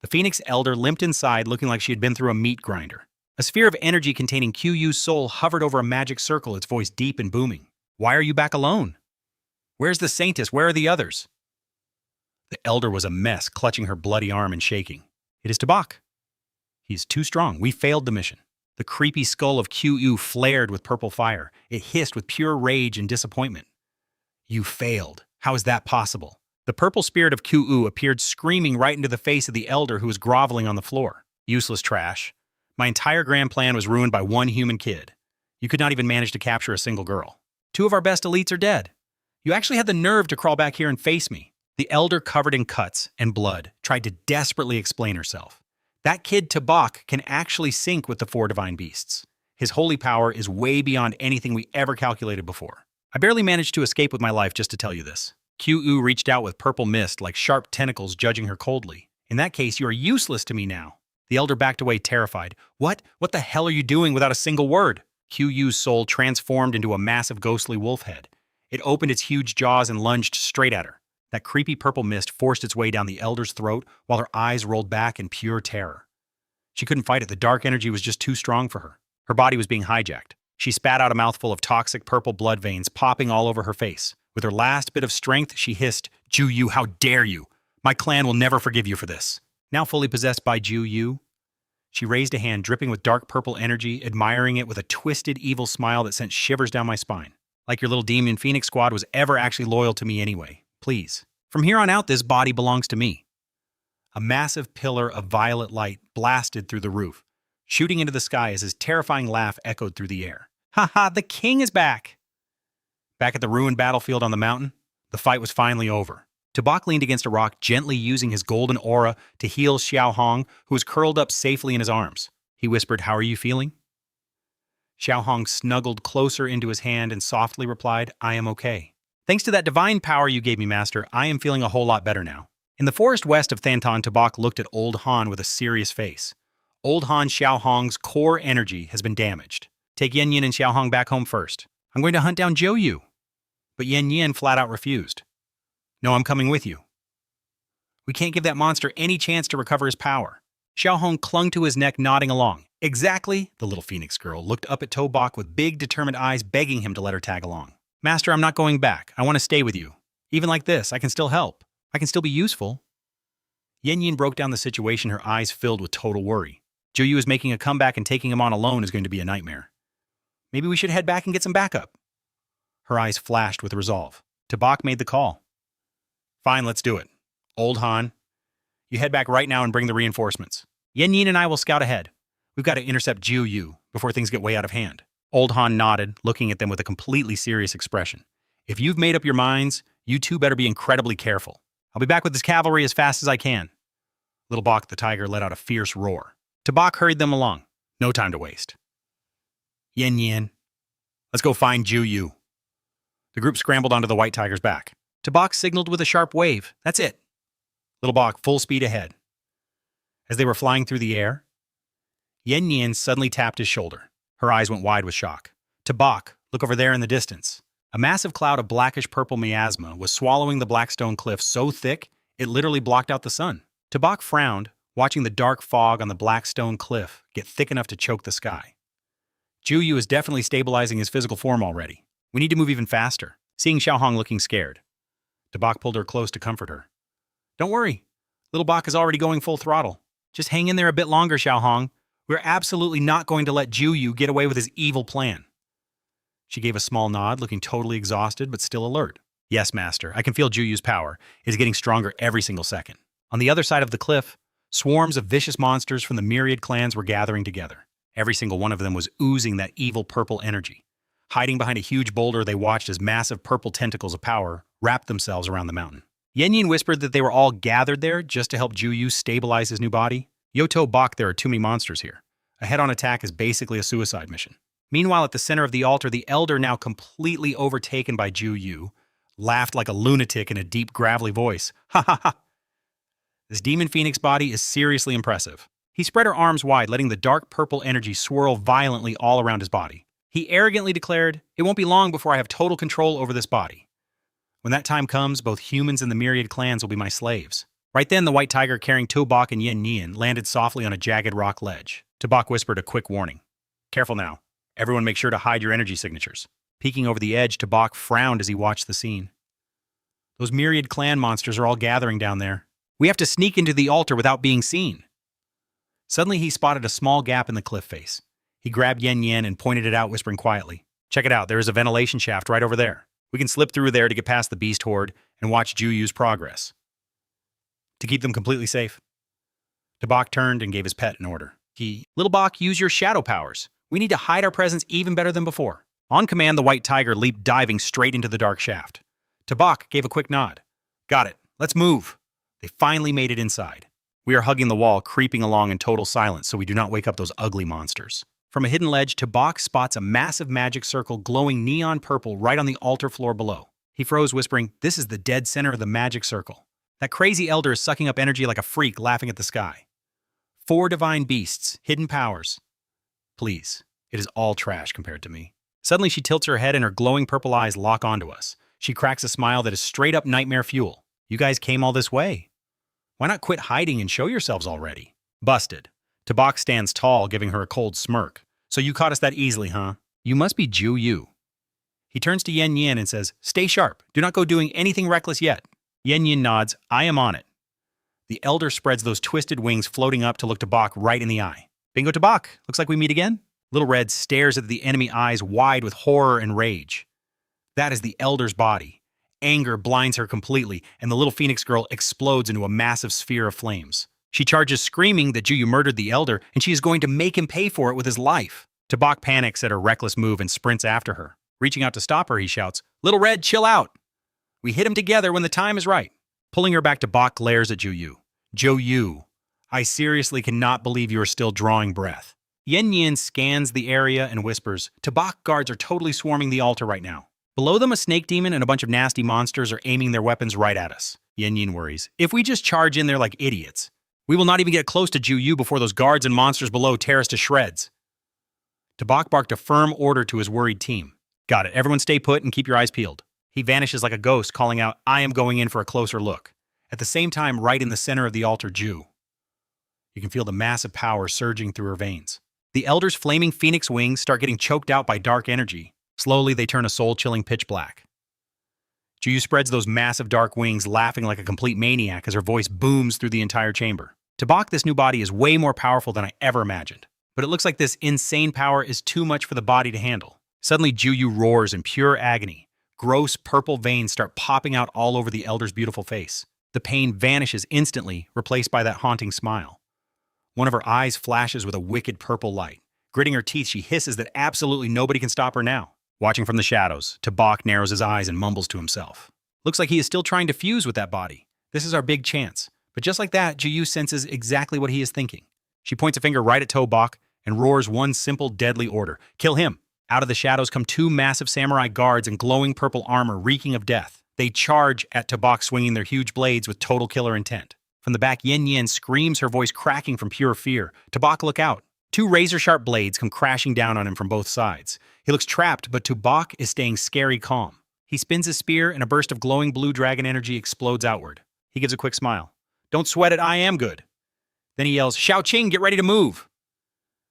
The Phoenix Elder limped inside, looking like she had been through a meat grinder. A sphere of energy containing QU's soul hovered over a magic circle, its voice deep and booming. "Why are you back alone? Where's the Saintess? Where are the others?" The Elder was a mess, clutching her bloody arm and shaking. "It is Tabak. He's too strong. We failed the mission." The creepy skull of QU flared with purple fire. It hissed with pure rage and disappointment. "You failed. How is that possible?" The purple spirit of QU appeared, screaming right into the face of the Elder, who was groveling on the floor. "Useless trash. My entire grand plan was ruined by one human kid. You could not even manage to capture a single girl. 2 of our best elites are dead. You actually had the nerve to crawl back here and face me." The Elder, covered in cuts and blood, tried to desperately explain herself. "That kid Tabak can actually sync with the 4 divine beasts. His holy power is way beyond anything we ever calculated before. I barely managed to escape with my life just to tell you this." QU reached out with purple mist like sharp tentacles, judging her coldly. "In that case, you are useless to me now." The elder backed away terrified. What? What the hell are you doing without a single word? Q-Yu's soul transformed into a massive ghostly wolf head. It opened its huge jaws and lunged straight at her. That creepy purple mist forced its way down the elder's throat while her eyes rolled back in pure terror. She couldn't fight it. The dark energy was just too strong for her. Her body was being hijacked. She spat out a mouthful of toxic purple blood veins popping all over her face. With her last bit of strength, she hissed, "Ju-Yu, how dare you! My clan will never forgive you for this." Now fully possessed by Ju-Yu, she raised a hand dripping with dark purple energy, admiring it with a twisted, evil smile that sent shivers down my spine. Like your little demon Phoenix squad was ever actually loyal to me anyway. Please. From here on out, this body belongs to me. A massive pillar of violet light blasted through the roof, shooting into the sky as his terrifying laugh echoed through the air. "Ha ha, the king is back!" Back at the ruined battlefield on the mountain, the fight was finally over. Tabak leaned against a rock, gently using his golden aura to heal Xiao Hong, who was curled up safely in his arms. He whispered, "How are you feeling?" Xiao Hong snuggled closer into his hand and softly replied, "I am okay. Thanks to that divine power you gave me, Master, I am feeling a whole lot better now." In the forest west of Thantan, Tabak looked at Old Han with a serious face. Old Han Xiao Hong's core energy has been damaged. Take Yen Yin and Xiao Hong back home first. I'm going to hunt down Zhou. But Yen Yin flat out refused. "No, I'm coming with you. We can't give that monster any chance to recover his power." Xiao Hong clung to his neck, nodding along. "Exactly." The little phoenix girl looked up at Tobak with big, determined eyes, begging him to let her tag along. "Master, I'm not going back. I want to stay with you. Even like this, I can still help. I can still be useful." Yen Yin broke down the situation, her eyes filled with total worry. Zhou is making a comeback, and taking him on alone is going to be a nightmare. Maybe we should head back and get some backup. Her eyes flashed with resolve. Tabak made the call. "Fine, let's do it. Old Han, you head back right now and bring the reinforcements. Yen Yin and I will scout ahead. We've got to intercept Zhou before things get way out of hand." Old Han nodded, looking at them with a completely serious expression. "If you've made up your minds, you two better be incredibly careful. I'll be back with this cavalry as fast as I can." Little Bok the tiger let out a fierce roar. Tabak hurried them along. No time to waste. "Yen Yin, let's go find Zhou." The group scrambled onto the white tiger's back. Tabak signaled with a sharp wave. "That's it." Little Bok full speed ahead. As they were flying through the air, Yen Yin suddenly tapped his shoulder. Her eyes went wide with shock. "Tabak, look over there in the distance." A massive cloud of blackish-purple miasma was swallowing the black stone cliff so thick, it literally blocked out the sun. Tabak frowned, watching the dark fog on the black stone cliff get thick enough to choke the sky. Zhou is definitely stabilizing his physical form already. We need to move even faster. Seeing Xiao Hong looking scared, Tabak pulled her close to comfort her. "Don't worry. Little Bok is already going full throttle. Just hang in there a bit longer, Xiao Hong. We're absolutely not going to let Zhou get away with his evil plan." She gave a small nod, looking totally exhausted but still alert. "Yes, Master. I can feel Zhou's power. It is getting stronger every single second." On the other side of the cliff, swarms of vicious monsters from the myriad clans were gathering together. Every single one of them was oozing that evil purple energy. Hiding behind a huge boulder, they watched as massive purple tentacles of power wrapped themselves around the mountain. Yen Yin whispered that they were all gathered there just to help Zhou stabilize his new body. Yoto Bok, there are too many monsters here. A head-on attack is basically a suicide mission. Meanwhile, at the center of the altar, the elder, now completely overtaken by Zhou, laughed like a lunatic in a deep, gravelly voice. "Ha ha ha! This demon phoenix body is seriously impressive." He spread her arms wide, letting the dark purple energy swirl violently all around his body. He arrogantly declared, "It won't be long before I have total control over this body. When that time comes, both humans and the myriad clans will be my slaves." Right then, the white tiger carrying Tobak and Yen Yin landed softly on a jagged rock ledge. Tabak whispered a quick warning. "Careful now. Everyone make sure to hide your energy signatures." Peeking over the edge, Tabak frowned as he watched the scene. "Those myriad clan monsters are all gathering down there. We have to sneak into the altar without being seen." Suddenly, he spotted a small gap in the cliff face. He grabbed Yen Yin and pointed it out, whispering quietly, "Check it out. There is a ventilation shaft right over there. We can slip through there to get past the beast horde and watch Zhou's progress. To keep them completely safe." Tabak turned and gave his pet an order. "Little Bok, use your shadow powers. We need to hide our presence even better than before." On command, the white tiger leaped diving straight into the dark shaft. Tabak gave a quick nod. "Got it. Let's move." They finally made it inside. We are hugging the wall, creeping along in total silence so we do not wake up those ugly monsters. From a hidden ledge, Tabak spots a massive magic circle glowing neon purple right on the altar floor below. He froze, whispering, "This is the dead center of the magic circle. That crazy elder is sucking up energy like a freak, laughing at the sky." 4 divine beasts, hidden powers. Please, it is all trash compared to me. Suddenly she tilts her head and her glowing purple eyes lock onto us. She cracks a smile that is straight up nightmare fuel. You guys came all this way. Why not quit hiding and show yourselves already? Busted. Tabak stands tall, giving her a cold smirk. So you caught us that easily, huh? You must be Ju Yu. He turns to Yen Yin and says, stay sharp. Do not go doing anything reckless yet. Yen Yin nods. I am on it. The elder spreads those twisted wings floating up to look Tabak right in the eye. Bingo Tabak. Looks like we meet again. Little Red stares at the enemy eyes wide with horror and rage. That is the elder's body. Anger blinds her completely, and the little phoenix girl explodes into a massive sphere of flames. She charges screaming that Ju Yu murdered the elder, and she is going to make him pay for it with his life. Tabak panics at her reckless move and sprints after her. Reaching out to stop her, he shouts, Little Red, chill out. We hit him together when the time is right. Pulling her back, Tabak glares at Ju Yu. Jo Yu, I seriously cannot believe you are still drawing breath. Yen Yin scans the area and whispers, Tabak guards are totally swarming the altar right now. Below them, a snake demon and a bunch of nasty monsters are aiming their weapons right at us. Yen Yin worries. If we just charge in there like idiots, we will not even get close to Ju Yu before those guards and monsters below tear us to shreds. Tabak barked a firm order to his worried team. Got it. Everyone stay put and keep your eyes peeled. He vanishes like a ghost, calling out, I am going in for a closer look. At the same time, right in the center of the altar, Ju. You can feel the massive power surging through her veins. The elder's flaming phoenix wings start getting choked out by dark energy. Slowly, they turn a soul-chilling pitch black. Ju Yu spreads those massive dark wings, laughing like a complete maniac as her voice booms through the entire chamber. Tabak, this new body is way more powerful than I ever imagined. But it looks like this insane power is too much for the body to handle. Suddenly, Ju Yu roars in pure agony. Gross purple veins start popping out all over the elder's beautiful face. The pain vanishes instantly, replaced by that haunting smile. One of her eyes flashes with a wicked purple light. Gritting her teeth, she hisses that absolutely nobody can stop her now. Watching from the shadows, Tabak narrows his eyes and mumbles to himself. Looks like he is still trying to fuse with that body. This is our big chance. But just like that, Ju Yu senses exactly what he is thinking. She points a finger right at Tabak and roars one simple, deadly order. Kill him! Out of the shadows come 2 massive samurai guards in glowing purple armor reeking of death. They charge at Tabak, swinging their huge blades with total killer intent. From the back, Yen Yin screams, her voice cracking from pure fear. Tabak, look out. 2 razor-sharp blades come crashing down on him from both sides. He looks trapped, but Tabak is staying scary calm. He spins his spear, and a burst of glowing blue dragon energy explodes outward. He gives a quick smile. Don't sweat it, I am good. Then he yells, Xiao Qing, get ready to move.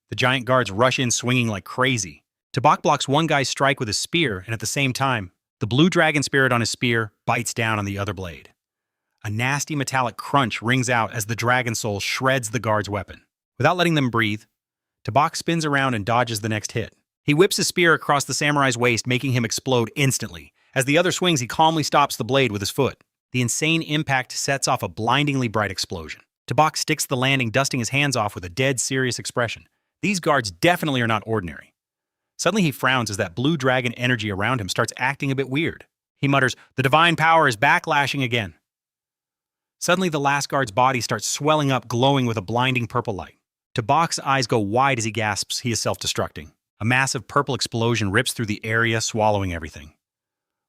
The giant guards rush in swinging like crazy. Tabak blocks one guy's strike with his spear, and at the same time, the blue dragon spirit on his spear bites down on the other blade. A nasty metallic crunch rings out as the dragon soul shreds the guard's weapon. Without letting them breathe, Tabak spins around and dodges the next hit. He whips his spear across the samurai's waist, making him explode instantly. As the other swings, he calmly stops the blade with his foot. The insane impact sets off a blindingly bright explosion. Tabak sticks the landing, dusting his hands off with a dead serious expression. These guards definitely are not ordinary. Suddenly he frowns as that blue dragon energy around him starts acting a bit weird. He mutters, the divine power is backlashing again. Suddenly the last guard's body starts swelling up, glowing with a blinding purple light. Tabak's eyes go wide as he gasps he is self-destructing. A massive purple explosion rips through the area, swallowing everything.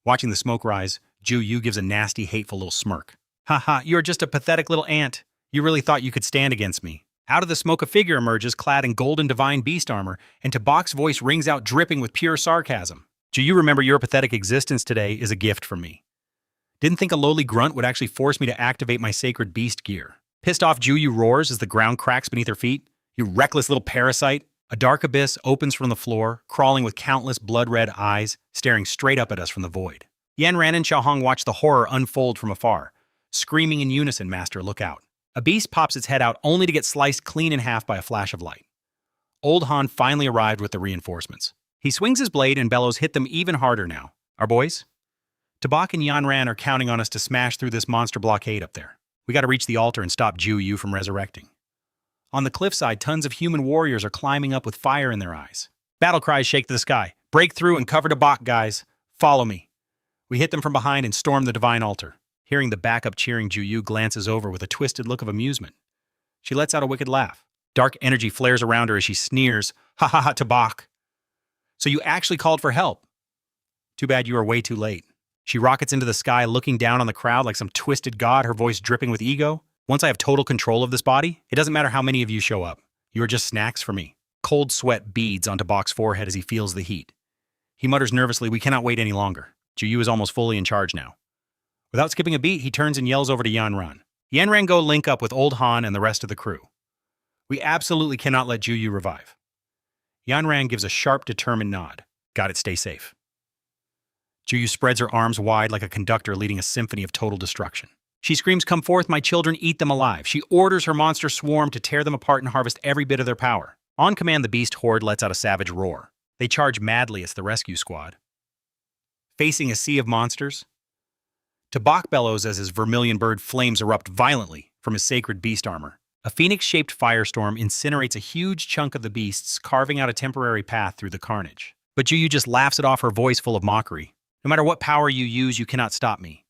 Watching the smoke rise, Ju Yu gives a nasty, hateful little smirk. Haha, you are just a pathetic little ant. You really thought you could stand against me. Out of the smoke, a figure emerges, clad in golden divine beast armor, and Tabak's voice rings out, dripping with pure sarcasm. Do you remember your pathetic existence today is a gift from me? Didn't think a lowly grunt would actually force me to activate my sacred beast gear. Pissed off, Ju Yu roars as the ground cracks beneath her feet. You reckless little parasite! A dark abyss opens from the floor, crawling with countless blood-red eyes, staring straight up at us from the void. Yan Ran and Xiaohong watch the horror unfold from afar. Screaming in unison, Master, look out. A beast pops its head out only to get sliced clean in half by a flash of light. Old Han finally arrived with the reinforcements. He swings his blade and bellows hit them even harder now. Our boys? Tabak and Yan Ran are counting on us to smash through this monster blockade up there. We gotta reach the altar and stop Ju Yu from resurrecting. On the cliffside, tons of human warriors are climbing up with fire in their eyes. Battle cries shake the sky. Break through and cover Tabak, guys. Follow me. We hit them from behind and storm the divine altar. Hearing the backup cheering, Ju Yu glances over with a twisted look of amusement. She lets out a wicked laugh. Dark energy flares around her as she sneers, ha ha ha, Tabak. So you actually called for help. Too bad you are way too late. She rockets into the sky, looking down on the crowd like some twisted god, her voice dripping with ego. Once I have total control of this body, it doesn't matter how many of you show up. You are just snacks for me. Cold sweat beads onto Bok's forehead as he feels the heat. He mutters nervously, we cannot wait any longer. Juyu is almost fully in charge now. Without skipping a beat, he turns and yells over to Yanran. Yanran, go link up with Old Han and the rest of the crew. We absolutely cannot let Juyu revive. Yanran gives a sharp, determined nod. Got it, stay safe. Juyu spreads her arms wide like a conductor leading a symphony of total destruction. She screams, come forth, my children, eat them alive. She orders her monster swarm to tear them apart and harvest every bit of their power. On command, the beast horde lets out a savage roar. They charge madly as the rescue squad. Facing a sea of monsters, Tabak bellows as his vermilion bird flames erupt violently from his sacred beast armor. A phoenix-shaped firestorm incinerates a huge chunk of the beasts, carving out a temporary path through the carnage. But Juyu just laughs it off, her voice full of mockery. No matter what power you use, you cannot stop me.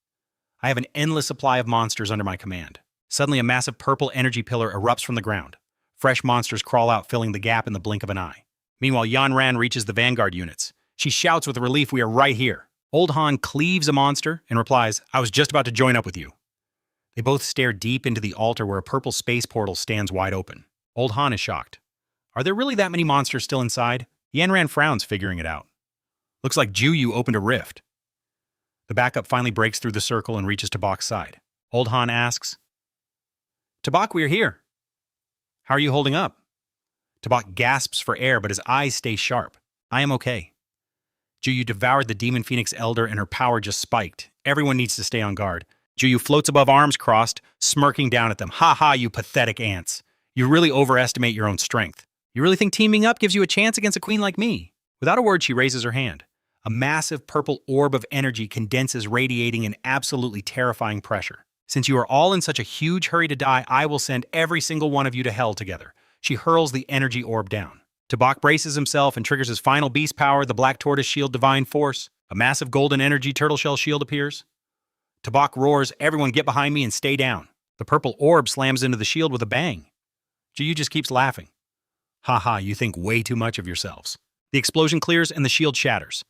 I have an endless supply of monsters under my command. Suddenly, a massive purple energy pillar erupts from the ground. Fresh monsters crawl out, filling the gap in the blink of an eye. Meanwhile, Yanran reaches the vanguard units. She shouts with relief, we are right here. Old Han cleaves a monster and replies, I was just about to join up with you. They both stare deep into the altar where a purple space portal stands wide open. Old Han is shocked. Are there really that many monsters still inside? Yanran frowns, figuring it out. Looks like Juyu opened a rift. The backup finally breaks through the circle and reaches Tabak's side. Old Han asks, Tabak, we are here. How are you holding up? Tabak gasps for air, but his eyes stay sharp. I am okay. Juyu devoured the Demon Phoenix Elder and her power just spiked. Everyone needs to stay on guard. Juyu floats above, arms crossed, smirking down at them. Ha ha, you pathetic ants. You really overestimate your own strength. You really think teaming up gives you a chance against a queen like me? Without a word, she raises her hand. A massive purple orb of energy condenses, radiating an absolutely terrifying pressure. Since you are all in such a huge hurry to die, I will send every single one of you to hell together. She hurls the energy orb down. Tabak braces himself and triggers his final beast power, the Black Tortoise Shield Divine Force. A massive golden energy turtle shell shield appears. Tabak roars, everyone get behind me and stay down. The purple orb slams into the shield with a bang. Juyu just keeps laughing. Ha ha, you think way too much of yourselves. The explosion clears and the shield shatters.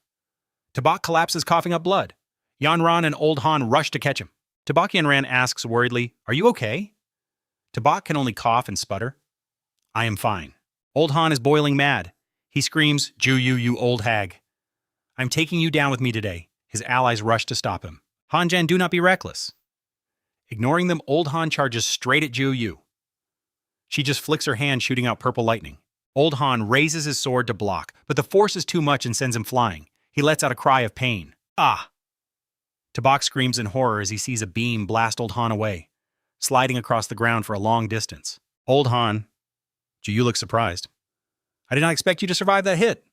Tabak collapses, coughing up blood. Yanran and Old Han rush to catch him. Tabak Yanran asks worriedly, are you okay? Tabak can only cough and sputter. I am fine. Old Han is boiling mad. He screams, Juyu, you old hag. I'm taking you down with me today. His allies rush to stop him. Hanjan, do not be reckless. Ignoring them, Old Han charges straight at Juyu. She just flicks her hand, shooting out purple lightning. Old Han raises his sword to block, but the force is too much and sends him flying. He lets out a cry of pain. Ah! Tabak screams in horror as he sees a beam blast Old Han away, sliding across the ground for a long distance. Old Han. Juyu looks surprised. I did not expect you to survive that hit.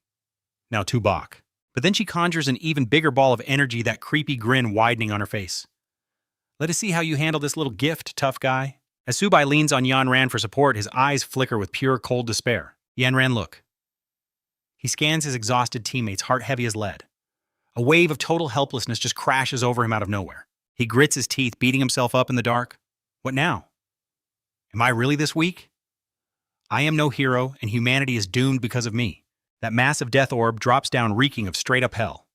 Now Tabak. But then she conjures an even bigger ball of energy, that creepy grin widening on her face. Let us see how you handle this little gift, tough guy. As Subai leans on Yanran for support, his eyes flicker with pure, cold despair. Yanran, look. He scans his exhausted teammates, heart heavy as lead. A wave of total helplessness just crashes over him out of nowhere. He grits his teeth, beating himself up in the dark. What now? Am I really this weak? I am no hero, and humanity is doomed because of me. That massive death orb drops down, reeking of straight-up hell.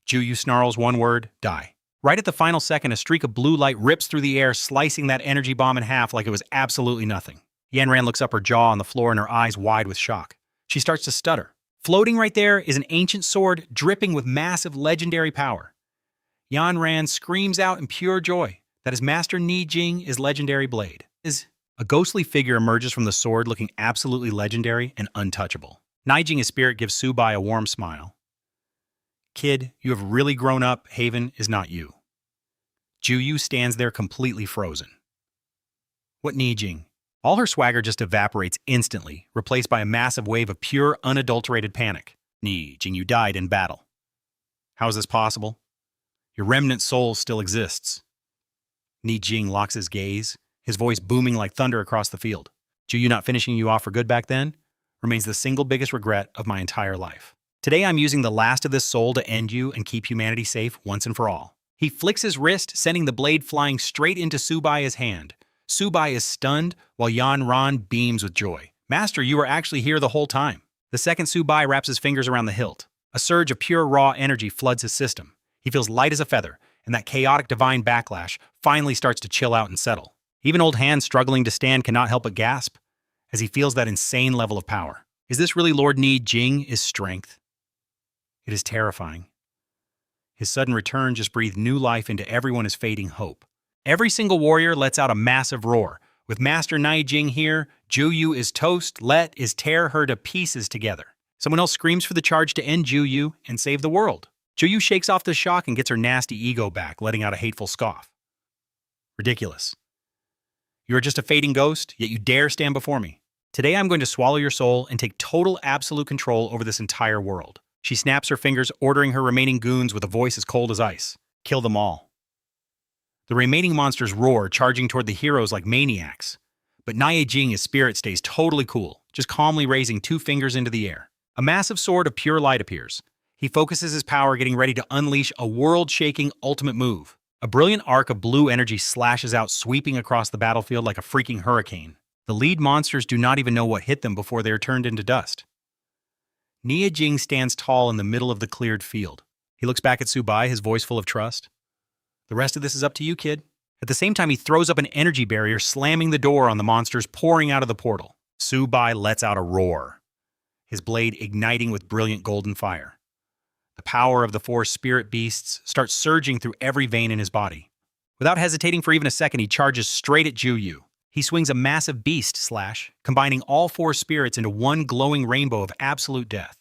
Juyu snarls one word, die. Right at the final second, a streak of blue light rips through the air, slicing that energy bomb in half like it was absolutely nothing. Yanran looks up, her jaw on the floor and her eyes wide with shock. She starts to stutter. Floating right there is an ancient sword dripping with massive legendary power. Yanran screams out in pure joy that his master Nijing is legendary blade. A ghostly figure emerges from the sword, looking absolutely legendary and untouchable. Nijing, his spirit, gives Subai a warm smile. Kid, you have really grown up. Haven is not you. Juyu stands there completely frozen. What Nijing? All her swagger just evaporates instantly, replaced by a massive wave of pure, unadulterated panic. Nijing, you died in battle. How is this possible? Your remnant soul still exists. Nijing locks his gaze, his voice booming like thunder across the field. Juyu not finishing you off for good back then remains the single biggest regret of my entire life. Today I'm using the last of this soul to end you and keep humanity safe once and for all. He flicks his wrist, sending the blade flying straight into Subai's hand. Subai is stunned, while Yanran beams with joy. Master, you were actually here the whole time. The second Subai wraps his fingers around the hilt. A surge of pure raw energy floods his system. He feels light as a feather, and that chaotic divine backlash finally starts to chill out and settle. Even old Han struggling to stand cannot help but gasp as he feels that insane level of power. Is this really Lord Ni Jing's strength? It is terrifying. His sudden return just breathed new life into everyone's fading hope. Every single warrior lets out a massive roar. With Master Ni Jing here, Juyu is toast, let is tear her to pieces together. Someone else screams for the charge to end Juyu and save the world. Juyu shakes off the shock and gets her nasty ego back, letting out a hateful scoff. Ridiculous. You are just a fading ghost, yet you dare stand before me. Today I'm going to swallow your soul and take total absolute control over this entire world. She snaps her fingers, ordering her remaining goons with a voice as cold as ice. Kill them all. The remaining monsters roar, charging toward the heroes like maniacs. But Ni Jing's spirit stays totally cool, just calmly raising 2 fingers into the air. A massive sword of pure light appears. He focuses his power, getting ready to unleash a world-shaking ultimate move. A brilliant arc of blue energy slashes out, sweeping across the battlefield like a freaking hurricane. The lead monsters do not even know what hit them before they are turned into dust. Ni Jing stands tall in the middle of the cleared field. He looks back at Subai, his voice full of trust. The rest of this is up to you, kid. At the same time, he throws up an energy barrier, slamming the door on the monsters pouring out of the portal. Subai lets out a roar, his blade igniting with brilliant golden fire. The power of the 4 spirit beasts starts surging through every vein in his body. Without hesitating for even a second, he charges straight at Juyu. He swings a massive beast slash, combining all 4 spirits into one glowing rainbow of absolute death.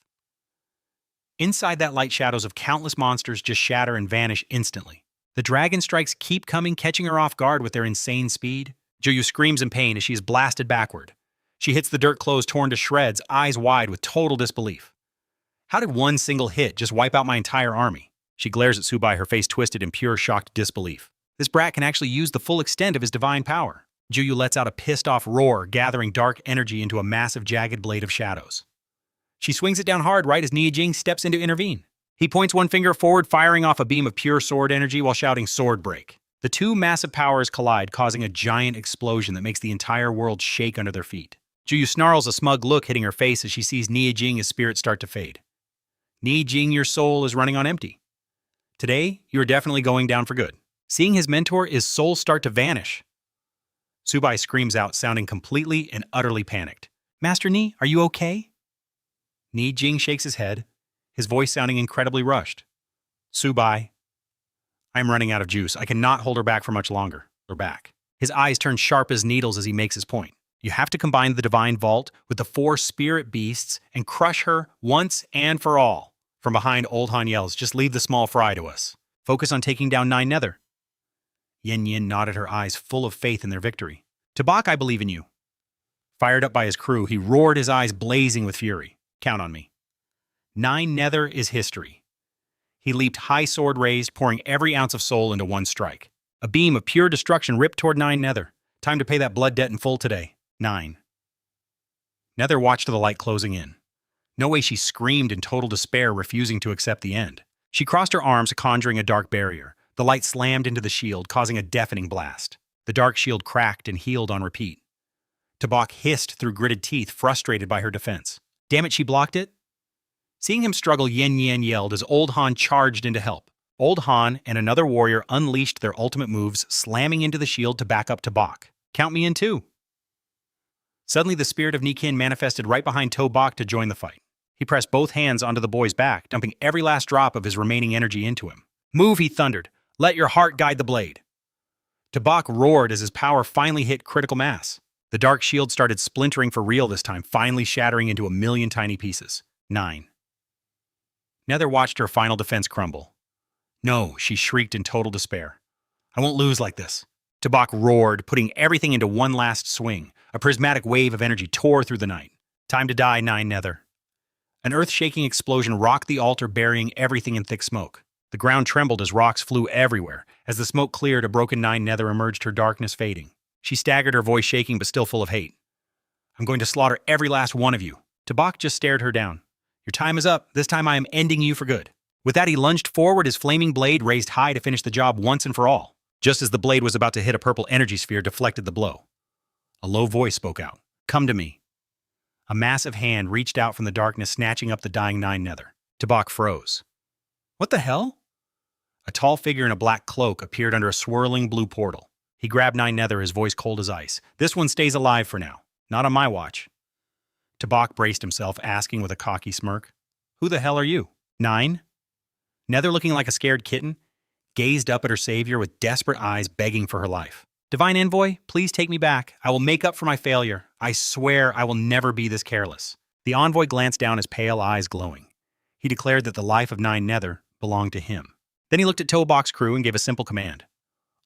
Inside that light, shadows of countless monsters just shatter and vanish instantly. The dragon strikes keep coming, catching her off guard with their insane speed. Juyu screams in pain as she is blasted backward. She hits the dirt clothes torn to shreds, eyes wide with total disbelief. How did one single hit just wipe out my entire army? She glares at Subai, her face twisted in pure shocked disbelief. This brat can actually use the full extent of his divine power. Juyu lets out a pissed-off roar, gathering dark energy into a massive jagged blade of shadows. She swings it down hard right as Ni Jing steps in to intervene. He points one finger forward, firing off a beam of pure sword energy while shouting sword break. The 2 massive powers collide, causing a giant explosion that makes the entire world shake under their feet. Juyu snarls, a smug look hitting her face as she sees Ni Jing's spirit start to fade. Ni Jing, your soul is running on empty. Today, you are definitely going down for good. Seeing his mentor, his soul start to vanish. Subai screams out, sounding completely and utterly panicked. Master Ni, are you okay? Ni Jing shakes his head, his voice sounding incredibly rushed. Subai, I am running out of juice. I cannot hold her back for much longer. Or back. His eyes turn sharp as needles as he makes his point. You have to combine the divine vault with the 4 spirit beasts and crush her once and for all. From behind, old Han yells, just leave the small fry to us. Focus on taking down 9 Nether. Yen Yin nodded, her eyes full of faith in their victory. Tabak, I believe in you. Fired up by his crew, he roared, his eyes blazing with fury. Count on me. 9 Nether is history. He leaped, high sword raised, pouring every ounce of soul into one strike. A beam of pure destruction ripped toward 9 Nether. Time to pay that blood debt in full today. 9. Nether watched the light closing in. No way, she screamed in total despair, refusing to accept the end. She crossed her arms, conjuring a dark barrier. The light slammed into the shield, causing a deafening blast. The dark shield cracked and healed on repeat. Tabak hissed through gritted teeth, frustrated by her defense. Damn it, she blocked it? Seeing him struggle, Yen Nhien yelled as Old Han charged in to help. Old Han and another warrior unleashed their ultimate moves, slamming into the shield to back up Tabak. Count me in too. Suddenly, the spirit of Nikin manifested right behind Tobak to join the fight. He pressed both hands onto the boy's back, dumping every last drop of his remaining energy into him. Move, he thundered. Let your heart guide the blade. Tabak roared as his power finally hit critical mass. The dark shield started splintering for real this time, finally shattering into a million tiny pieces. 9. Nether watched her final defense crumble. No, she shrieked in total despair. I won't lose like this. Tabak roared, putting everything into one last swing. A prismatic wave of energy tore through the night. Time to die, 9 Nether. An earth-shaking explosion rocked the altar, burying everything in thick smoke. The ground trembled as rocks flew everywhere. As the smoke cleared, a broken 9 Nether emerged, her darkness fading. She staggered, her voice shaking but still full of hate. I'm going to slaughter every last one of you. Tabak just stared her down. Your time is up. This time I am ending you for good. With that, he lunged forward, his flaming blade raised high to finish the job once and for all. Just as the blade was about to hit, a purple energy sphere deflected the blow. A low voice spoke out. Come to me. A massive hand reached out from the darkness, snatching up the dying 9 Nether. Tabak froze. What the hell? A tall figure in a black cloak appeared under a swirling blue portal. He grabbed Nine Nether, his voice cold as ice. This one stays alive for now. Not on my watch. Tabak braced himself, asking with a cocky smirk, "Who the hell are you?" Nine? Nether, looking like a scared kitten, gazed up at her savior with desperate eyes begging for her life. "Divine Envoy, please take me back. I will make up for my failure. I swear I will never be this careless." The envoy glanced down, his pale eyes glowing. He declared that the life of Nine Nether belonged to him. Then he looked at Tobak's crew and gave a simple command.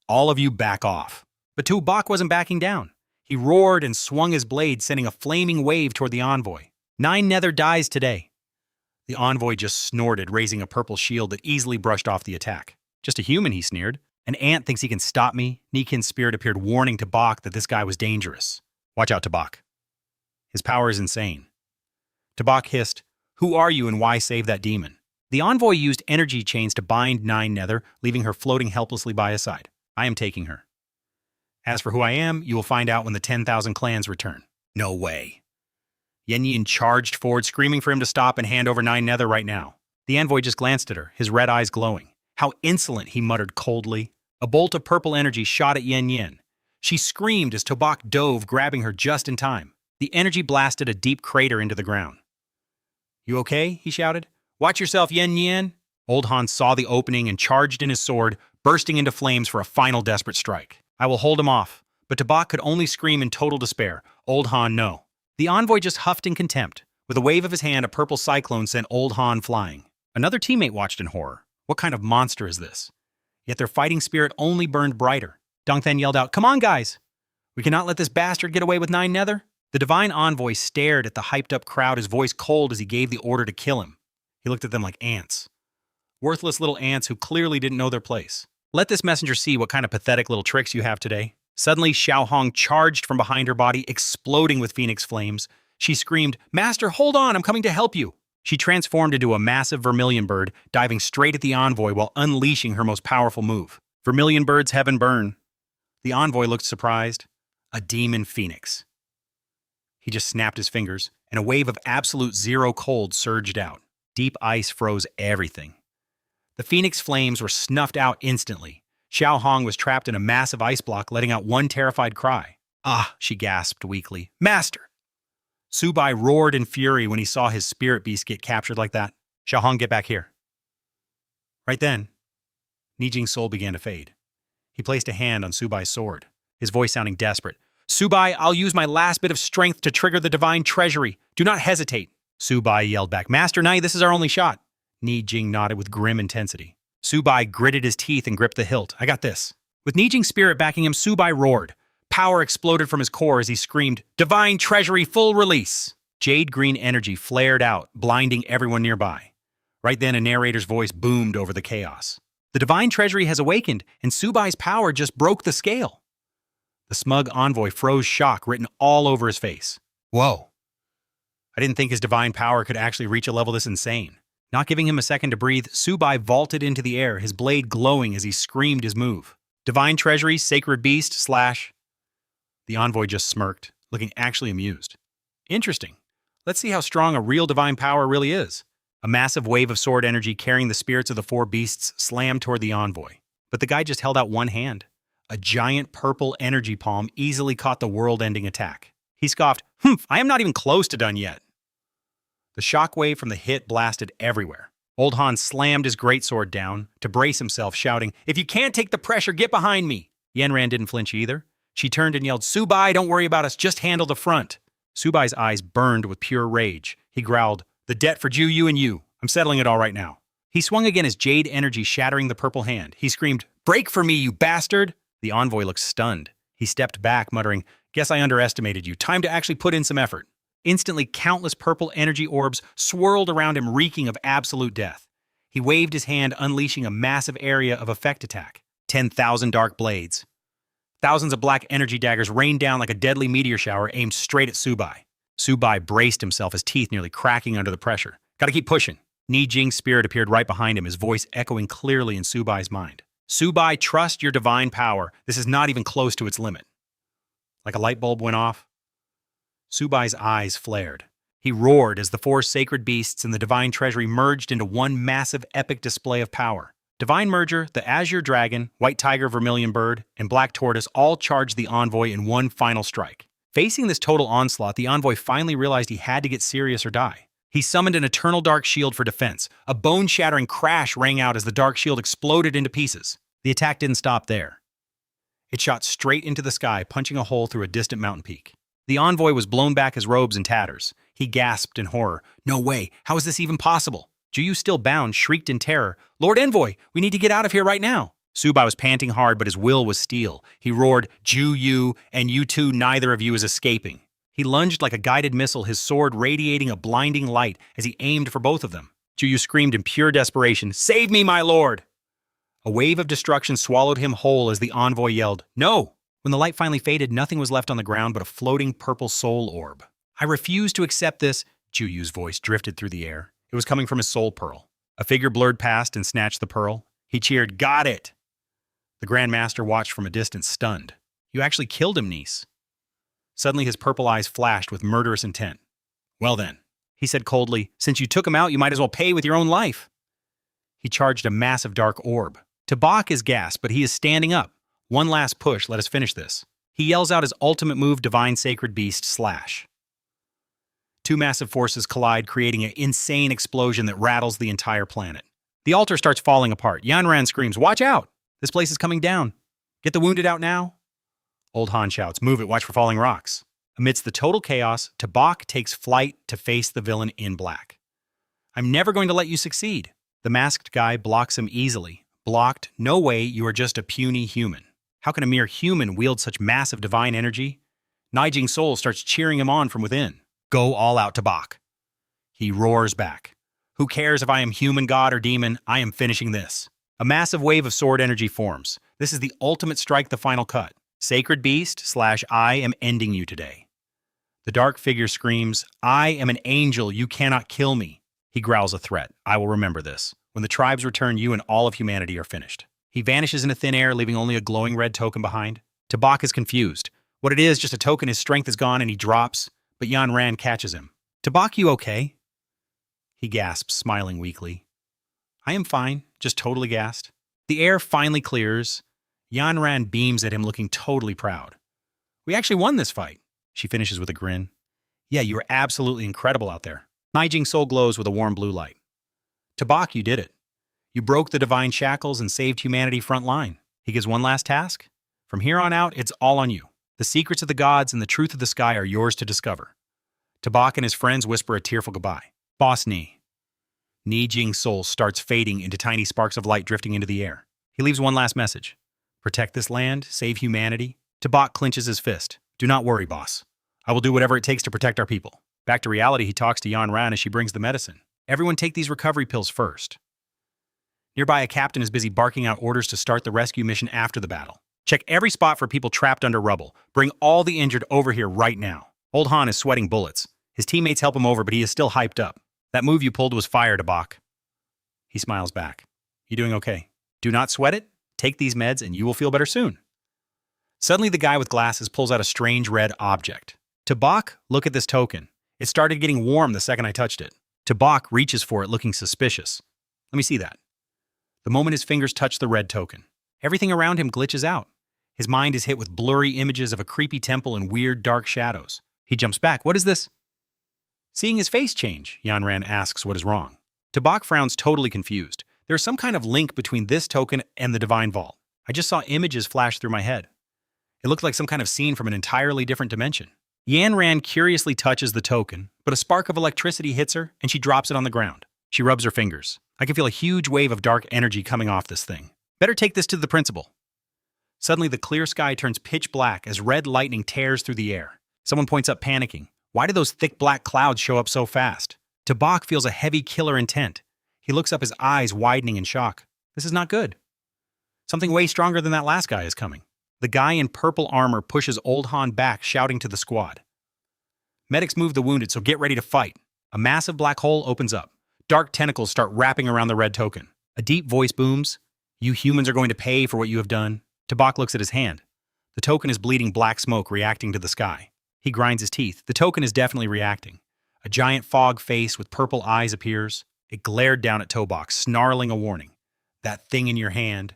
"All of you back off." But Tobak wasn't backing down. He roared and swung his blade, sending a flaming wave toward the envoy. "Nine Nether dies today." The envoy just snorted, raising a purple shield that easily brushed off the attack. "Just a human," he sneered. "An ant thinks he can stop me." Nghien spirit appeared, warning Tabak that this guy was dangerous. "Watch out, Tabak. His power is insane." Tabak hissed, "Who are you and why save that demon?" The envoy used energy chains to bind Nine Nether, leaving her floating helplessly by his side. "I am taking her. As for who I am, you will find out when the 10,000 clans return." "No way." Nghien Nhien charged forward, screaming for him to stop and hand over Nine Nether right now. The envoy just glanced at her, his red eyes glowing. "How insolent," he muttered coldly. A bolt of purple energy shot at Nghien Nhien. She screamed as Tabak dove, grabbing her just in time. The energy blasted a deep crater into the ground. "You okay?" he shouted. "Watch yourself, Nghien Nhien." Old Han saw the opening and charged in his sword, bursting into flames for a final desperate strike. "I will hold him off." But Tabak could only scream in total despair. Old Han, no. The envoy just huffed in contempt. With a wave of his hand, a purple cyclone sent Old Han flying. Another teammate watched in horror. What kind of monster is this? Yet their fighting spirit only burned brighter. Dong Then yelled out, "Come on, guys! We cannot let this bastard get away with Nine Nether." The divine envoy stared at the hyped-up crowd, his voice cold as he gave the order to kill him. He looked at them like ants. Worthless little ants who clearly didn't know their place. "Let this messenger see what kind of pathetic little tricks you have today." Suddenly, Xiao Hong charged from behind her body, exploding with phoenix flames. She screamed, "Master, hold on, I'm coming to help you." She transformed into a massive vermilion bird, diving straight at the envoy while unleashing her most powerful move. Vermilion bird's heaven burn. The envoy looked surprised. A demon phoenix. He just snapped his fingers, and a wave of absolute zero cold surged out. Deep ice froze everything. The phoenix flames were snuffed out instantly. Xiao Hong was trapped in a massive ice block, letting out one terrified cry. "Ah," she gasped weakly. "Master!" Subai roared in fury when he saw his spirit beast get captured like that. "Xiao Hong, get back here." Right then, Nghien soul began to fade. He placed a hand on Subai's sword, his voice sounding desperate. "Subai, I'll use my last bit of strength to trigger the divine treasury. Do not hesitate." Subai yelled back, "Master Knight, this is our only shot." Nghien nodded with grim intensity. Subai gritted his teeth and gripped the hilt. "I got this." With Nghien spirit backing him, Subai roared. Power exploded from his core as he screamed, "Divine treasury full release!" Jade green energy flared out, blinding everyone nearby. Right then, a narrator's voice boomed over the chaos. "The divine treasury has awakened, and Subai's power just broke the scale." The smug envoy froze, shock written all over his face. "Whoa. I didn't think his divine power could actually reach a level this insane." Not giving him a second to breathe, Subai vaulted into the air, his blade glowing as he screamed his move. "Divine treasury, sacred beast, slash..." The envoy just smirked, looking actually amused. "Interesting. Let's see how strong a real divine power really is." A massive wave of sword energy carrying the spirits of the four beasts slammed toward the envoy. But the guy just held out one hand. A giant purple energy palm easily caught the world-ending attack. He scoffed, "I am not even close to done yet." The shockwave from the hit blasted everywhere. Old Han slammed his greatsword down to brace himself, shouting, "If you can't take the pressure, get behind me!" Yanran didn't flinch either. She turned and yelled, "Subai, don't worry about us, just handle the front." Subai's eyes burned with pure rage. He growled, "The debt for Ju, you and you. I'm settling it all right now." He swung again, his jade energy shattering the purple hand. He screamed, "Break for me, you bastard!" The envoy looked stunned. He stepped back, muttering, "Guess I underestimated you. Time to actually put in some effort." Instantly, countless purple energy orbs swirled around him, reeking of absolute death. He waved his hand, unleashing a massive area of effect attack. 10,000 dark blades. Thousands of black energy daggers rained down like a deadly meteor shower aimed straight at Subai. Subai braced himself, his teeth nearly cracking under the pressure. "Gotta keep pushing." Nghien spirit appeared right behind him, his voice echoing clearly in Subai's mind. "Subai, trust your divine power. This is not even close to its limit." Like a light bulb went off, Subai's eyes flared. He roared as the four sacred beasts and the divine treasury merged into one massive epic display of power. Divine Merger, the Azure Dragon, White Tiger Vermilion Bird, and Black Tortoise all charged the envoy in one final strike. Facing this total onslaught, the envoy finally realized he had to get serious or die. He summoned an eternal dark shield for defense. A bone-shattering crash rang out as the dark shield exploded into pieces. The attack didn't stop there. It shot straight into the sky, punching a hole through a distant mountain peak. The envoy was blown back his robes in tatters. He gasped in horror. No way! How is this even possible? Juyu, still bound, shrieked in terror. Lord Envoy, we need to get out of here right now. Subai was panting hard, but his will was steel. He roared, Juyu, and you two, neither of you is escaping. He lunged like a guided missile, his sword radiating a blinding light as he aimed for both of them. Juyu screamed in pure desperation, Save me, my lord! A wave of destruction swallowed him whole as the envoy yelled, No! When the light finally faded, nothing was left on the ground but a floating purple soul orb. I refuse to accept this, Juyu's voice drifted through the air. It was coming from his soul pearl. A figure blurred past and snatched the pearl. He cheered, Got it! The Grand Master watched from a distance, stunned. You actually killed him, niece. Suddenly his purple eyes flashed with murderous intent. Well then, he said coldly, since you took him out, you might as well pay with your own life. He charged a massive dark orb. Tabak is gasped, but he is standing up. One last push, let us finish this. He yells out his ultimate move, Divine Sacred Beast, Slash. Two massive forces collide, creating an insane explosion that rattles the entire planet. The altar starts falling apart. Yanran screams, Watch out! This place is coming down. Get the wounded out now. Old Han shouts, Move it, watch for falling rocks. Amidst the total chaos, Tabak takes flight to face the villain in black. I'm never going to let you succeed. The masked guy blocks him easily. Blocked, no way, you are just a puny human. How can a mere human wield such massive divine energy? Nijing Soul starts cheering him on from within. Go all out, Tabak. He roars back. Who cares if I am human, god, or demon? I am finishing this. A massive wave of sword energy forms. This is the ultimate strike, the final cut. Sacred Beast / I am ending you today. The dark figure screams, I am an angel, you cannot kill me. He growls a threat. I will remember this. When the tribes return, you and all of humanity are finished. He vanishes into thin air, leaving only a glowing red token behind. Tabak is confused. What it is, just a token, his strength is gone and he drops, but Yan Ran catches him. Tabak, you okay? He gasps, smiling weakly. I am fine, just totally gassed. The air finally clears. Yan Ran beams at him, looking totally proud. We actually won this fight. She finishes with a grin. Yeah, you were absolutely incredible out there. Nijing Soul glows with a warm blue light. Tabak, you did it. You broke the divine shackles and saved humanity front line. He gives one last task. From here on out, it's all on you. The secrets of the gods and the truth of the sky are yours to discover. Tabak and his friends whisper a tearful goodbye. Boss Ni. Nijing Soul starts fading into tiny sparks of light drifting into the air. He leaves one last message. Protect this land, save humanity. Tabak clenches his fist. Do not worry, boss. I will do whatever it takes to protect our people. Back to reality, he talks to Yan Ran as she brings the medicine. Everyone take these recovery pills first. Nearby, a captain is busy barking out orders to start the rescue mission after the battle. Check every spot for people trapped under rubble. Bring all the injured over here right now. Old Han is sweating bullets. His teammates help him over, but he is still hyped up. That move you pulled was fire, Tabak. He smiles back. You doing okay? Do not sweat it. Take these meds and you will feel better soon. Suddenly, the guy with glasses pulls out a strange red object. Tabak, look at this token. It started getting warm the second I touched it. Tabak reaches for it, looking suspicious. Let me see that. The moment his fingers touch the red token, everything around him glitches out. His mind is hit with blurry images of a creepy temple and weird dark shadows. He jumps back. What is this? Seeing his face change, Yanran asks what is wrong. Tabak frowns, totally confused. There's some kind of link between this token and the Divine Vault. I just saw images flash through my head. It looked like some kind of scene from an entirely different dimension. Yanran curiously touches the token, but a spark of electricity hits her and she drops it on the ground. She rubs her fingers. I can feel a huge wave of dark energy coming off this thing. Better take this to the principal. Suddenly, the clear sky turns pitch black as red lightning tears through the air. Someone points up, panicking. Why do those thick black clouds show up so fast? Tabak feels a heavy killer intent. He looks up, his eyes widening in shock. This is not good. Something way stronger than that last guy is coming. The guy in purple armor pushes Old Han back, shouting to the squad. Medics move the wounded, so get ready to fight. A massive black hole opens up. Dark tentacles start wrapping around the red token. A deep voice booms. You humans are going to pay for what you have done. Tabak looks at his hand. The token is bleeding black smoke reacting to the sky. He grinds his teeth. The token is definitely reacting. A giant fog face with purple eyes appears. It glared down at Tabak, snarling a warning. That thing in your hand.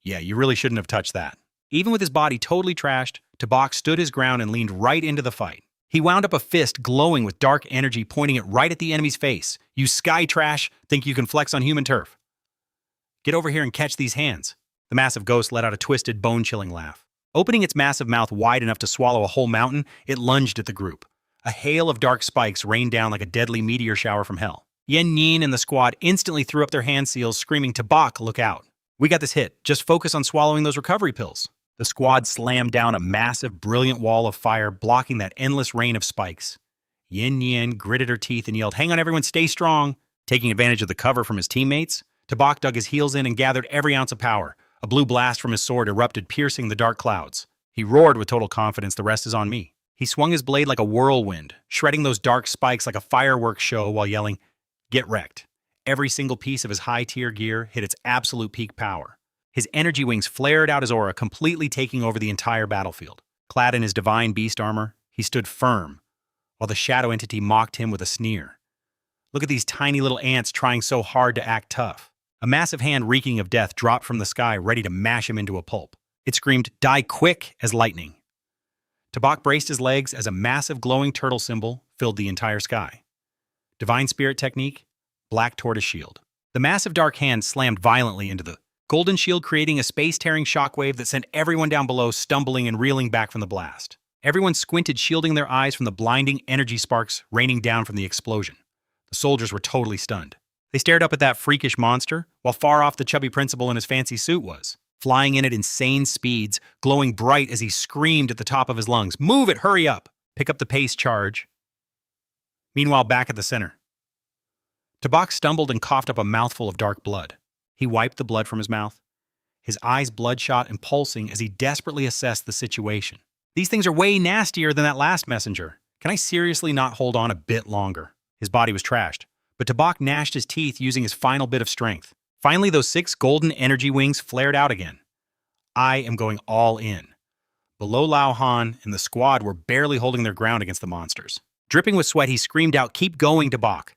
Yeah, you really shouldn't have touched that. Even with his body totally trashed, Tabak stood his ground and leaned right into the fight. He wound up a fist glowing with dark energy, pointing it right at the enemy's face. You sky trash, think you can flex on human turf? Get over here and catch these hands. The massive ghost let out a twisted, bone-chilling laugh. Opening its massive mouth wide enough to swallow a whole mountain, it lunged at the group. A hail of dark spikes rained down like a deadly meteor shower from hell. Nghien Nhien and the squad instantly threw up their hand seals, screaming, "Tabak, look out. We got this hit. Just focus on swallowing those recovery pills." The squad slammed down a massive, brilliant wall of fire, blocking that endless rain of spikes. Nghien Nhien gritted her teeth and yelled, "Hang on, everyone, stay strong." Taking advantage of the cover from his teammates, Tabak dug his heels in and gathered every ounce of power. A blue blast from his sword erupted, piercing the dark clouds. He roared with total confidence, "The rest is on me." He swung his blade like a whirlwind, shredding those dark spikes like a fireworks show while yelling, "Get wrecked." Every single piece of his high-tier gear hit its absolute peak power. His energy wings flared out his aura, completely taking over the entire battlefield. Clad in his divine beast armor, he stood firm, while the shadow entity mocked him with a sneer. Look at these tiny little ants trying so hard to act tough. A massive hand reeking of death dropped from the sky, ready to mash him into a pulp. It screamed, "Die quick," as lightning. Tabak braced his legs as a massive glowing turtle symbol filled the entire sky. Divine Spirit Technique, Black Tortoise Shield. The massive dark hand slammed violently into the golden shield, creating a space-tearing shockwave that sent everyone down below stumbling and reeling back from the blast. Everyone squinted, shielding their eyes from the blinding energy sparks raining down from the explosion. The soldiers were totally stunned. They stared up at that freakish monster, while far off the chubby principal in his fancy suit was, flying in at insane speeds, glowing bright as he screamed at the top of his lungs, "Move it, hurry up! Pick up the pace, charge." Meanwhile, back at the center, Tabak stumbled and coughed up a mouthful of dark blood. He wiped the blood from his mouth, his eyes bloodshot and pulsing as he desperately assessed the situation. These things are way nastier than that last messenger. Can I seriously not hold on a bit longer? His body was trashed, but Tabak gnashed his teeth using his final bit of strength. Finally, those 6 golden energy wings flared out again. I am going all in. Below, Lam Nghien and the squad were barely holding their ground against the monsters. Dripping with sweat, he screamed out, "Keep going, Tabak.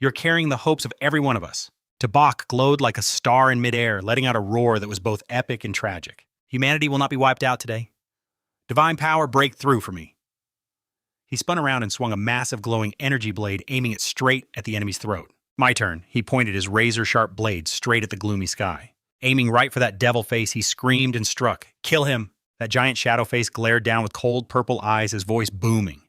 You're carrying the hopes of every one of us." Tabak glowed like a star in midair, letting out a roar that was both epic and tragic. "Humanity will not be wiped out today. Divine power, break through for me." He spun around and swung a massive glowing energy blade, aiming it straight at the enemy's throat. "My turn." He pointed his razor-sharp blade straight at the gloomy sky. Aiming right for that devil face, he screamed and struck. "Kill him!" That giant shadow face glared down with cold purple eyes, his voice booming.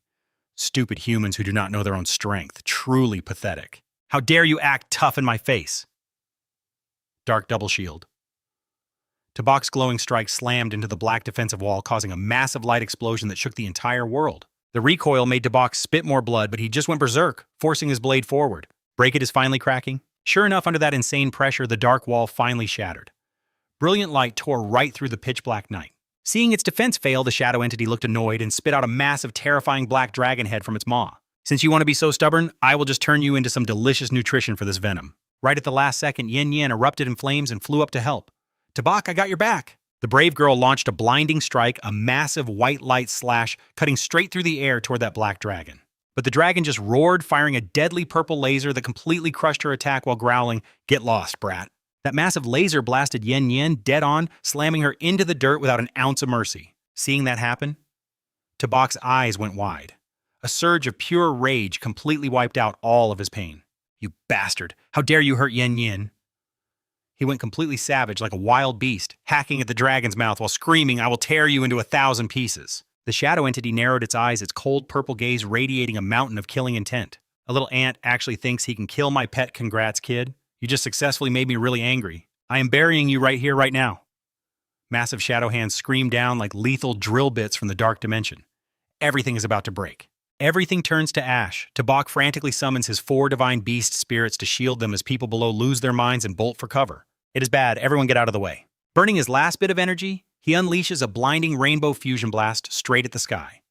"Stupid humans who do not know their own strength. Truly pathetic. How dare you act tough in my face?" Dark double shield. Tabak's glowing strike slammed into the black defensive wall, causing a massive light explosion that shook the entire world. The recoil made Tabak spit more blood, but he just went berserk, forcing his blade forward. Break it is finally cracking. Sure enough, under that insane pressure, the dark wall finally shattered. Brilliant light tore right through the pitch-black night. Seeing its defense fail, the shadow entity looked annoyed and spit out a massive, terrifying black dragon head from its maw. "Since you want to be so stubborn, I will just turn you into some delicious nutrition for this venom." Right at the last second, Nghien Nhien erupted in flames and flew up to help. "Tabak, I got your back." The brave girl launched a blinding strike, a massive white light slash, cutting straight through the air toward that black dragon. But the dragon just roared, firing a deadly purple laser that completely crushed her attack while growling, "Get lost, brat." That massive laser blasted Nghien Nhien dead on, slamming her into the dirt without an ounce of mercy. Seeing that happen, Tabak's eyes went wide. A surge of pure rage completely wiped out all of his pain. "You bastard! How dare you hurt Nghien Nhien?" He went completely savage like a wild beast, hacking at the dragon's mouth while screaming, "I will tear you into 1,000 pieces." The shadow entity narrowed its eyes, its cold purple gaze radiating a mountain of killing intent. "A little ant actually thinks he can kill my pet. Congrats, kid. You just successfully made me really angry. I am burying you right here, right now." Massive shadow hands screamed down like lethal drill bits from the dark dimension. Everything is about to break. Everything turns to ash. Tabak frantically summons his 4 divine beast spirits to shield them as people below lose their minds and bolt for cover. It is bad. Everyone get out of the way. Burning his last bit of energy, he unleashes a blinding rainbow fusion blast straight at the sky.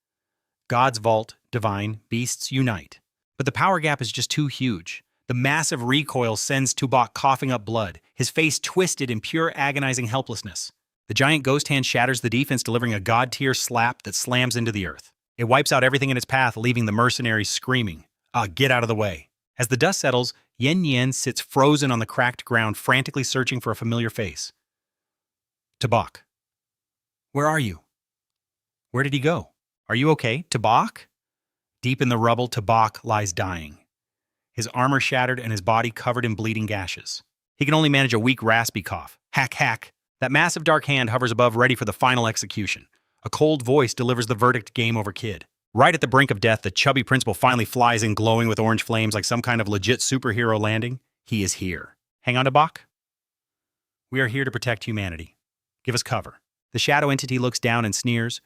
God's vault, divine, beasts unite. But the power gap is just too huge. The massive recoil sends Tabak coughing up blood, his face twisted in pure agonizing helplessness. The giant ghost hand shatters the defense, delivering a god-tier slap that slams into the earth. It wipes out everything in its path, leaving the mercenaries screaming, "Ah, get out of the way." As the dust settles, Yen Nhien sits frozen on the cracked ground, frantically searching for a familiar face. Tabak. Where are you? Where did he go? Are you okay, Tabak? Deep in the rubble, Tabak lies dying. His armor shattered and his body covered in bleeding gashes. He can only manage a weak, raspy cough. Hack, hack. That massive dark hand hovers above, ready for the final execution. A cold voice delivers the verdict, game over, kid. Right at the brink of death, the chubby principal finally flies in, glowing with orange flames like some kind of legit superhero landing. He is here. Hang on, Tabak. We are here to protect humanity. Give us cover. The shadow entity looks down and sneers.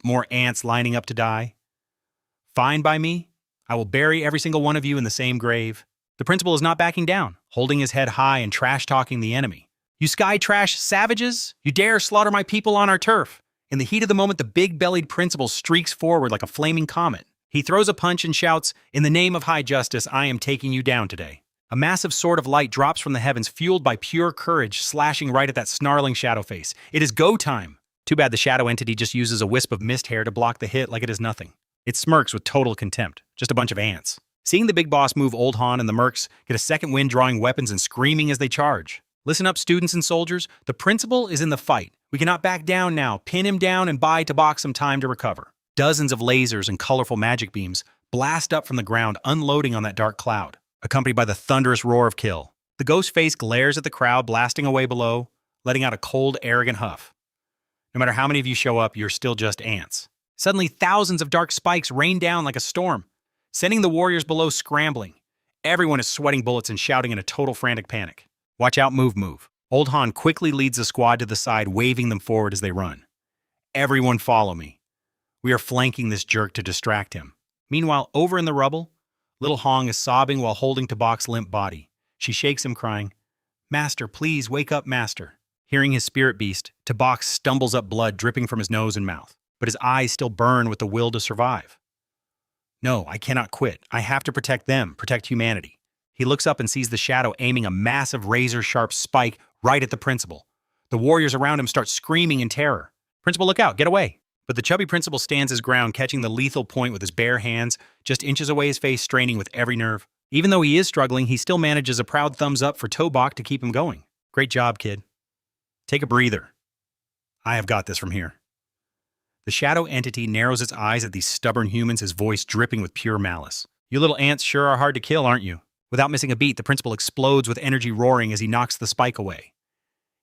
More ants lining up to die. Fine by me. I will bury every single one of you in the same grave. The principal is not backing down, holding his head high and trash-talking the enemy. You sky trash savages! You dare slaughter my people on our turf! In the heat of the moment, the big-bellied principal streaks forward like a flaming comet. He throws a punch and shouts, "In the name of high justice, I am taking you down today." A massive sword of light drops from the heavens, fueled by pure courage, slashing right at that snarling shadow face. It is go time! Too bad the shadow entity just uses a wisp of mist hair to block the hit like it is nothing. It smirks with total contempt. Just a bunch of ants. Seeing the big boss move, Old Han and the mercs get a second wind, drawing weapons and screaming as they charge. Listen up, students and soldiers. The principal is in the fight. We cannot back down now. Pin him down and buy Tabak some time to recover. Dozens of lasers and colorful magic beams blast up from the ground, unloading on that dark cloud, accompanied by the thunderous roar of kill. The ghost face glares at the crowd blasting away below, letting out a cold, arrogant huff. No matter how many of you show up, you're still just ants. Suddenly, thousands of dark spikes rain down like a storm, sending the warriors below scrambling. Everyone is sweating bullets and shouting in a total frantic panic. Watch out, move, move. Old Han quickly leads the squad to the side, waving them forward as they run. Everyone follow me. We are flanking this jerk to distract him. Meanwhile, over in the rubble, little Hong is sobbing while holding Tabak's limp body. She shakes him, crying, "Master, please wake up, master." Hearing his spirit beast, Tabak stumbles up, blood dripping from his nose and mouth, but his eyes still burn with the will to survive. No, I cannot quit. I have to protect them, protect humanity. He looks up and sees the shadow aiming a massive razor-sharp spike right at the principal. The warriors around him start screaming in terror. "Principal, look out, get away." But the chubby principal stands his ground, catching the lethal point with his bare hands, just inches away, his face straining with every nerve. Even though he is struggling, he still manages a proud thumbs up for Tabak to keep him going. "Great job, kid. Take a breather. I have got this from here." The shadow entity narrows its eyes at these stubborn humans, his voice dripping with pure malice. "You little ants sure are hard to kill, aren't you?" Without missing a beat, the principal explodes with energy roaring as he knocks the spike away.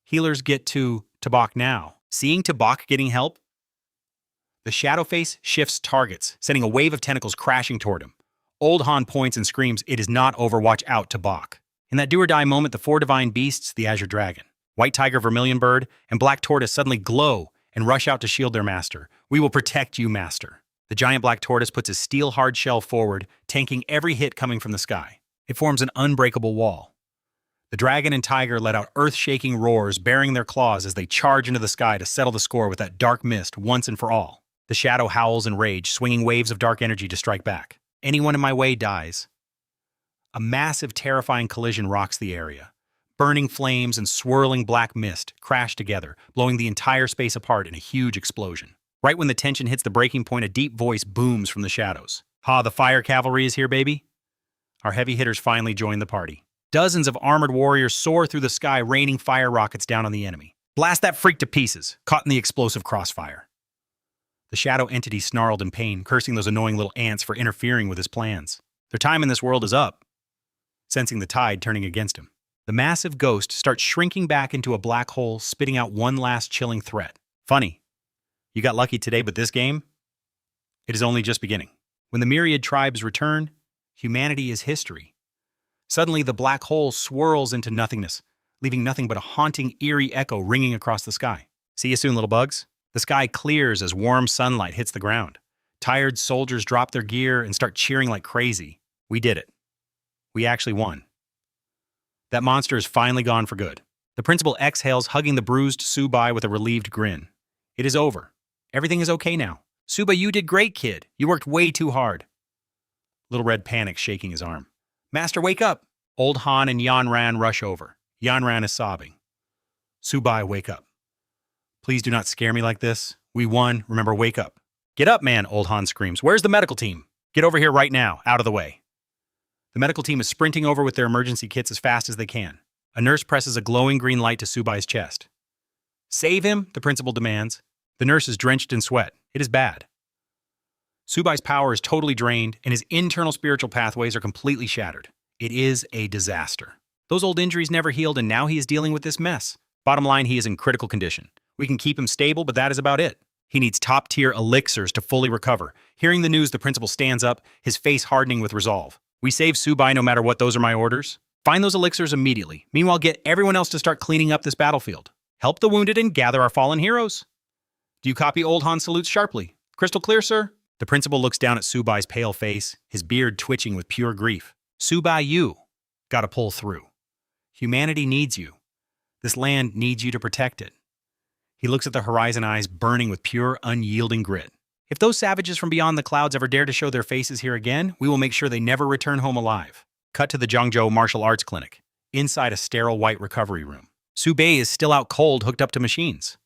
Healers get to Tabak now. Seeing Tabak getting help, the shadow face shifts targets, sending a wave of tentacles crashing toward him. Old Han points and screams, "It is not over, watch out, Tabak." In that do-or-die moment, the four divine beasts, the Azure Dragon, White Tiger, Vermilion Bird, and Black Tortoise suddenly glow and rush out to shield their master. "We will protect you, master." The giant Black Tortoise puts his steel-hard shell forward, tanking every hit coming from the sky. It forms an unbreakable wall. The dragon and tiger let out earth-shaking roars, baring their claws as they charge into the sky to settle the score with that dark mist once and for all. The shadow howls in rage, swinging waves of dark energy to strike back. Anyone in my way dies. A massive, terrifying collision rocks the area. Burning flames and swirling black mist crash together, blowing the entire space apart in a huge explosion. Right when the tension hits the breaking point, a deep voice booms from the shadows. "Ha, the fire cavalry is here, baby." Our heavy hitters finally join the party. Dozens of armored warriors soar through the sky, raining fire rockets down on the enemy. "Blast that freak to pieces," caught in the explosive crossfire. The shadow entity snarled in pain, cursing those annoying little ants for interfering with his plans. Their time in this world is up, sensing the tide turning against him. The massive ghost starts shrinking back into a black hole, spitting out one last chilling threat. Funny, you got lucky today, but this game? It is only just beginning. When the myriad tribes return, humanity is history. Suddenly, the black hole swirls into nothingness, leaving nothing but a haunting, eerie echo ringing across the sky. See you soon, little bugs. The sky clears as warm sunlight hits the ground. Tired soldiers drop their gear and start cheering like crazy. We did it. We actually won. That monster is finally gone for good. The principal exhales, hugging the bruised Subai with a relieved grin. It is over. Everything is okay now. "Suba, you did great, kid. You worked way too hard." Little Red panics, shaking his arm. "Master, wake up!" Old Han and Yanran rush over. Yanran is sobbing. "Subai, wake up. Please do not scare me like this. We won. Remember, wake up." "Get up, man," Old Han screams. "Where's the medical team? Get over here right now, out of the way." The medical team is sprinting over with their emergency kits as fast as they can. A nurse presses a glowing green light to Subai's chest. "Save him," the principal demands. The nurse is drenched in sweat. It is bad. Subai's power is totally drained, and his internal spiritual pathways are completely shattered. It is a disaster. Those old injuries never healed, and now he is dealing with this mess. Bottom line, he is in critical condition. We can keep him stable, but that is about it. He needs top-tier elixirs to fully recover. Hearing the news, the principal stands up, his face hardening with resolve. "We save Subai no matter what, those are my orders. Find those elixirs immediately. Meanwhile, get everyone else to start cleaning up this battlefield. Help the wounded and gather our fallen heroes." "Do you copy?" Old Han salutes sharply. "Crystal clear, sir." The principal looks down at Subai's pale face, his beard twitching with pure grief. "Subai, you gotta pull through. Humanity needs you. This land needs you to protect it." He looks at the horizon, eyes burning with pure, unyielding grit. "If those savages from beyond the clouds ever dare to show their faces here again, we will make sure they never return home alive." Cut to the Zhangzhou Martial Arts Clinic, inside a sterile white recovery room. Subai is still out cold, hooked up to machines.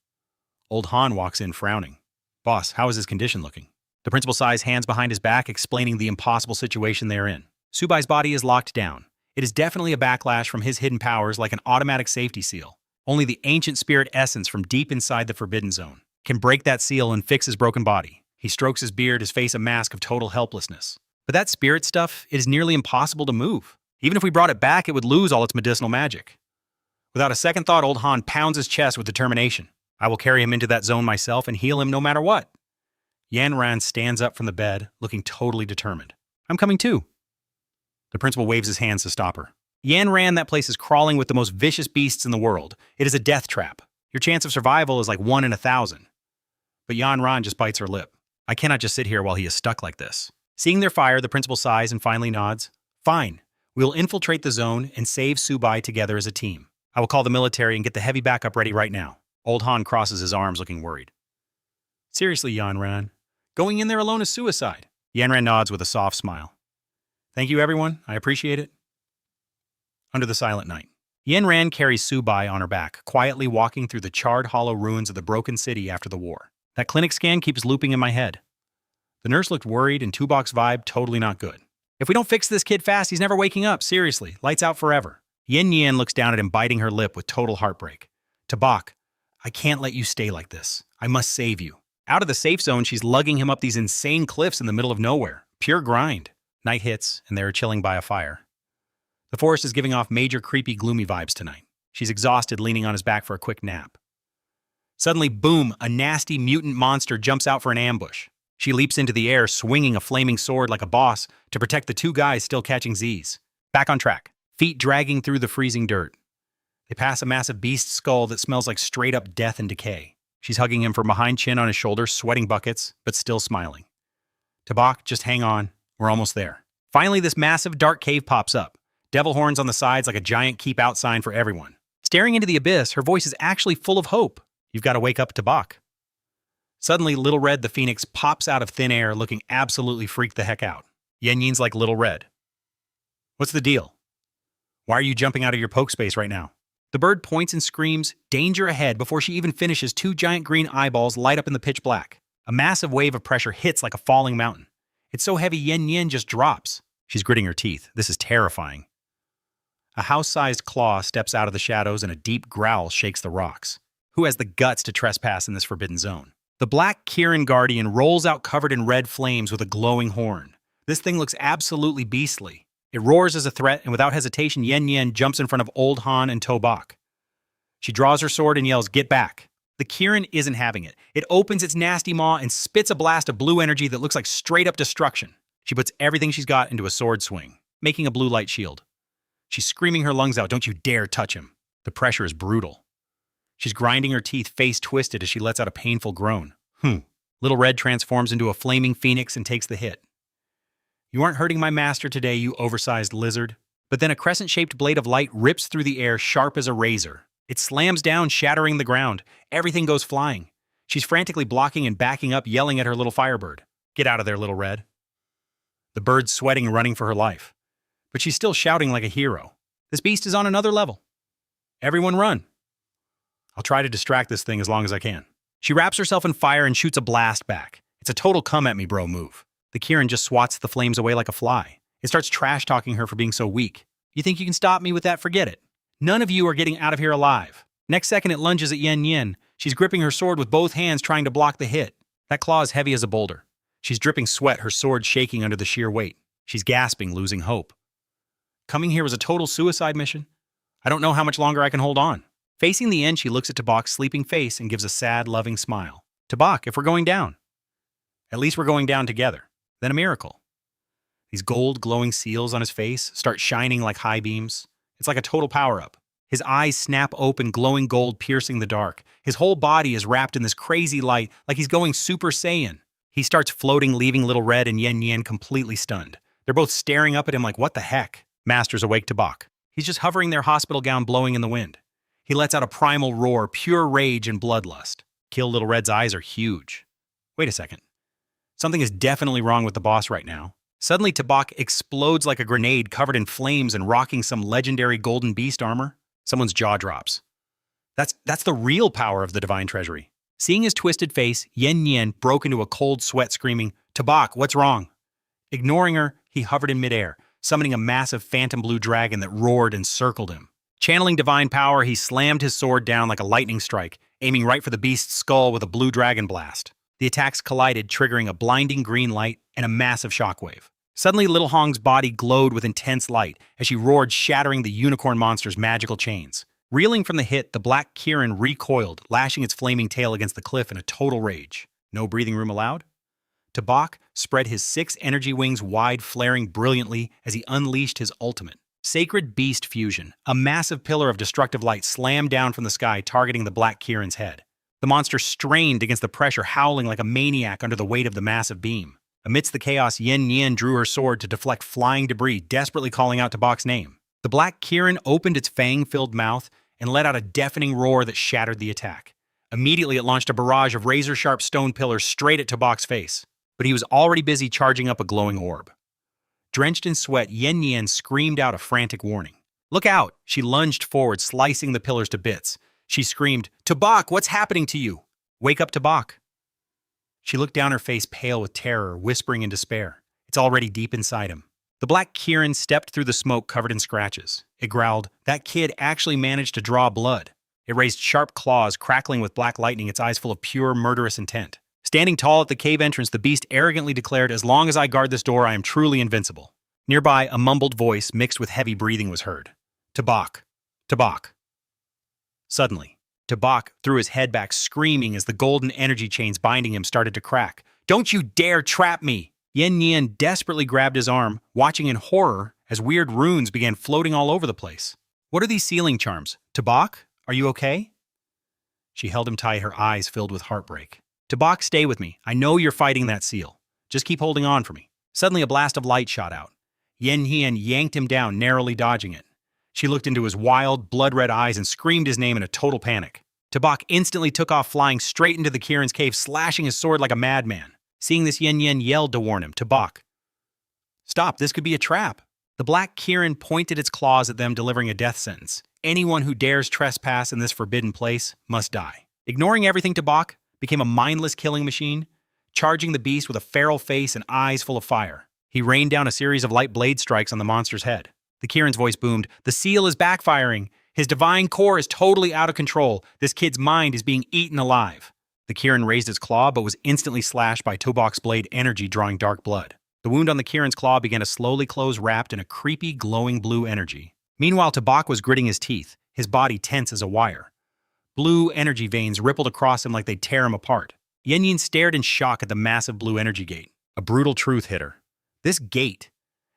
Old Han walks in, frowning. "Boss, how is his condition looking?" The principal sighs, hands behind his back, explaining the impossible situation they are in. Subai's body is locked down. It is definitely a backlash from his hidden powers, like an automatic safety seal. Only the ancient spirit essence from deep inside the Forbidden Zone can break that seal and fix his broken body. He strokes his beard, his face a mask of total helplessness. But that spirit stuff, it is nearly impossible to move. Even if we brought it back, it would lose all its medicinal magic. Without a second thought, Old Han pounds his chest with determination. "I will carry him into that zone myself and heal him no matter what." Yan Ran stands up from the bed, looking totally determined. "I'm coming too." The principal waves his hands to stop her. "Yan Ran, that place is crawling with the most vicious beasts in the world. It is a death trap. Your chance of survival is like 1 in 1,000. But Yan Ran just bites her lip. "I cannot just sit here while he is stuck like this." Seeing their fire, the principal sighs and finally nods. "Fine. We will infiltrate the zone and save Subai together as a team. I will call the military and get the heavy backup ready right now." Old Han crosses his arms, looking worried. "Seriously, Yan Ran, going in there alone is suicide." Yan Ran nods with a soft smile. "Thank you, everyone. I appreciate it." Under the silent night, Yan Ran carries Subai on her back, quietly walking through the charred, hollow ruins of the broken city after the war. That clinic scan keeps looping in my head. The nurse looked worried, and Tubok's vibe totally not good. "If we don't fix this kid fast, he's never waking up. Seriously, lights out forever." Nghien Nhien looks down at him, biting her lip with total heartbreak. "Tubok, I can't let you stay like this. I must save you." Out of the safe zone, she's lugging him up these insane cliffs in the middle of nowhere. Pure grind. Night hits, and they're chilling by a fire. The forest is giving off major creepy, gloomy vibes tonight. She's exhausted, leaning on his back for a quick nap. Suddenly, boom, a nasty mutant monster jumps out for an ambush. She leaps into the air, swinging a flaming sword like a boss to protect the two guys still catching Z's. Back on track, feet dragging through the freezing dirt. They pass a massive beast skull that smells like straight-up death and decay. She's hugging him from behind, chin on his shoulder, sweating buckets, but still smiling. "Tubok, just hang on. We're almost there." Finally, this massive dark cave pops up. Devil horns on the sides like a giant keep out sign for everyone. Staring into the abyss, her voice is actually full of hope. "You've got to wake up, Tubok." Suddenly, Little Red the Phoenix pops out of thin air, looking absolutely freaked the heck out. Nghien Nhien's like Little Red. "What's the deal? Why are you jumping out of your poke space right now?" The bird points and screams, "Danger ahead!" Before she even finishes, two giant green eyeballs light up in the pitch black. A massive wave of pressure hits like a falling mountain. It's so heavy, Nghien Nhien just drops. She's gritting her teeth. This is terrifying. A house-sized claw steps out of the shadows and a deep growl shakes the rocks. Who has the guts to trespass in this forbidden zone? The black Kirin Guardian rolls out covered in red flames with a glowing horn. This thing looks absolutely beastly. It roars as a threat, and without hesitation, Nghien Nhien jumps in front of Old Han and Tubok. She draws her sword and yells, "Get back!" The Kirin isn't having it. It opens its nasty maw and spits a blast of blue energy that looks like straight-up destruction. She puts everything she's got into a sword swing, making a blue light shield. She's screaming her lungs out, "Don't you dare touch him!" The pressure is brutal. She's grinding her teeth, face twisted as she lets out a painful groan. Little Red transforms into a flaming phoenix and takes the hit. "You aren't hurting my master today, you oversized lizard." But then a crescent-shaped blade of light rips through the air, sharp as a razor. It slams down, shattering the ground. Everything goes flying. She's frantically blocking and backing up, yelling at her little firebird. "Get out of there, Little Red." The bird's sweating and running for her life. But she's still shouting like a hero. This beast is on another level. "Everyone run." "I'll try to distract this thing as long as I can." She wraps herself in fire and shoots a blast back. It's a total come-at-me-bro move. The Kirin just swats the flames away like a fly. It starts trash-talking her for being so weak. You think you can stop me with that? Forget it. None of you are getting out of here alive. Next second, it lunges at Nghien Nhien. She's gripping her sword with both hands trying to block the hit. That claw is heavy as a boulder. She's dripping sweat, her sword shaking under the sheer weight. She's gasping, losing hope. Coming here was a total suicide mission? I don't know how much longer I can hold on. Facing the end, she looks at Tabak's sleeping face and gives a sad, loving smile. Tabak, if we're going down. At least we're going down together. Then a miracle. These gold glowing seals on his face start shining like high beams. It's like a total power-up. His eyes snap open, glowing gold piercing the dark. His whole body is wrapped in this crazy light, like he's going Super Saiyan. He starts floating, leaving Little Red and Nghien Nhien completely stunned. They're both staring up at him like, what the heck? Master's awake Tabak. He's just hovering their hospital gown blowing in the wind. He lets out a primal roar, pure rage and bloodlust. Kill Little Red's eyes are huge. Wait a second. Something is definitely wrong with the boss right now. Suddenly, Tabak explodes like a grenade covered in flames and rocking some legendary golden beast armor. Someone's jaw drops. That's the real power of the divine treasury. Seeing his twisted face, Nghien Nhien broke into a cold sweat, screaming, Tabak, what's wrong? Ignoring her, he hovered in midair, summoning a massive phantom blue dragon that roared and circled him. Channeling divine power, he slammed his sword down like a lightning strike, aiming right for the beast's skull with a blue dragon blast. The attacks collided, triggering a blinding green light and a massive shockwave. Suddenly, Little Hong's body glowed with intense light as she roared, shattering the unicorn monster's magical chains. Reeling from the hit, the black Kirin recoiled, lashing its flaming tail against the cliff in a total rage. No breathing room allowed? Tabak spread his 6 energy wings wide, flaring brilliantly as he unleashed his ultimate. Sacred Beast Fusion. A massive pillar of destructive light slammed down from the sky, targeting the black Kirin's head. The monster strained against the pressure, howling like a maniac under the weight of the massive beam. Amidst the chaos, Nghien Nhien drew her sword to deflect flying debris, desperately calling out Tabak's name. The black Kirin opened its fang-filled mouth and let out a deafening roar that shattered the attack. Immediately, it launched a barrage of razor-sharp stone pillars straight at Tabak's face, but he was already busy charging up a glowing orb. Drenched in sweat, Nghien Nhien screamed out a frantic warning. Look out! She lunged forward, slicing the pillars to bits. She screamed, Tabak, what's happening to you? Wake up, Tabak. She looked down, her face pale with terror, whispering in despair. It's already deep inside him. The black Kirin stepped through the smoke covered in scratches. It growled, that kid actually managed to draw blood. It raised sharp claws, crackling with black lightning, its eyes full of pure, murderous intent. Standing tall at the cave entrance, the beast arrogantly declared, as long as I guard this door, I am truly invincible. Nearby, a mumbled voice mixed with heavy breathing was heard. Tabak. Tabak. Suddenly, Tabak threw his head back, screaming as the golden energy chains binding him started to crack. Don't you dare trap me! Nghien Nhien desperately grabbed his arm, watching in horror as weird runes began floating all over the place. What are these sealing charms? Tabak, are you okay? She held him tight, her eyes filled with heartbreak. Tabak, stay with me. I know you're fighting that seal. Just keep holding on for me. Suddenly, a blast of light shot out. Nghien Nhien yanked him down, narrowly dodging it. She looked into his wild, blood-red eyes and screamed his name in a total panic. Tabak instantly took off, flying straight into the Kirin's cave, slashing his sword like a madman. Seeing this, Nghien Nhien yelled to warn him. Tabak, stop, this could be a trap. The black Kirin pointed its claws at them, delivering a death sentence. Anyone who dares trespass in this forbidden place must die. Ignoring everything, Tabak became a mindless killing machine, charging the beast with a feral face and eyes full of fire. He rained down a series of light blade strikes on the monster's head. The Kirin's voice boomed, the seal is backfiring. His divine core is totally out of control. This kid's mind is being eaten alive. The Kirin raised its claw, but was instantly slashed by Tabak's blade energy, drawing dark blood. The wound on the Kirin's claw began to slowly close, wrapped in a creepy, glowing blue energy. Meanwhile, Tabak was gritting his teeth, his body tense as a wire. Blue energy veins rippled across him like they'd tear him apart. Nghien Nhien stared in shock at the massive blue energy gate. A brutal truth hit her. This gate.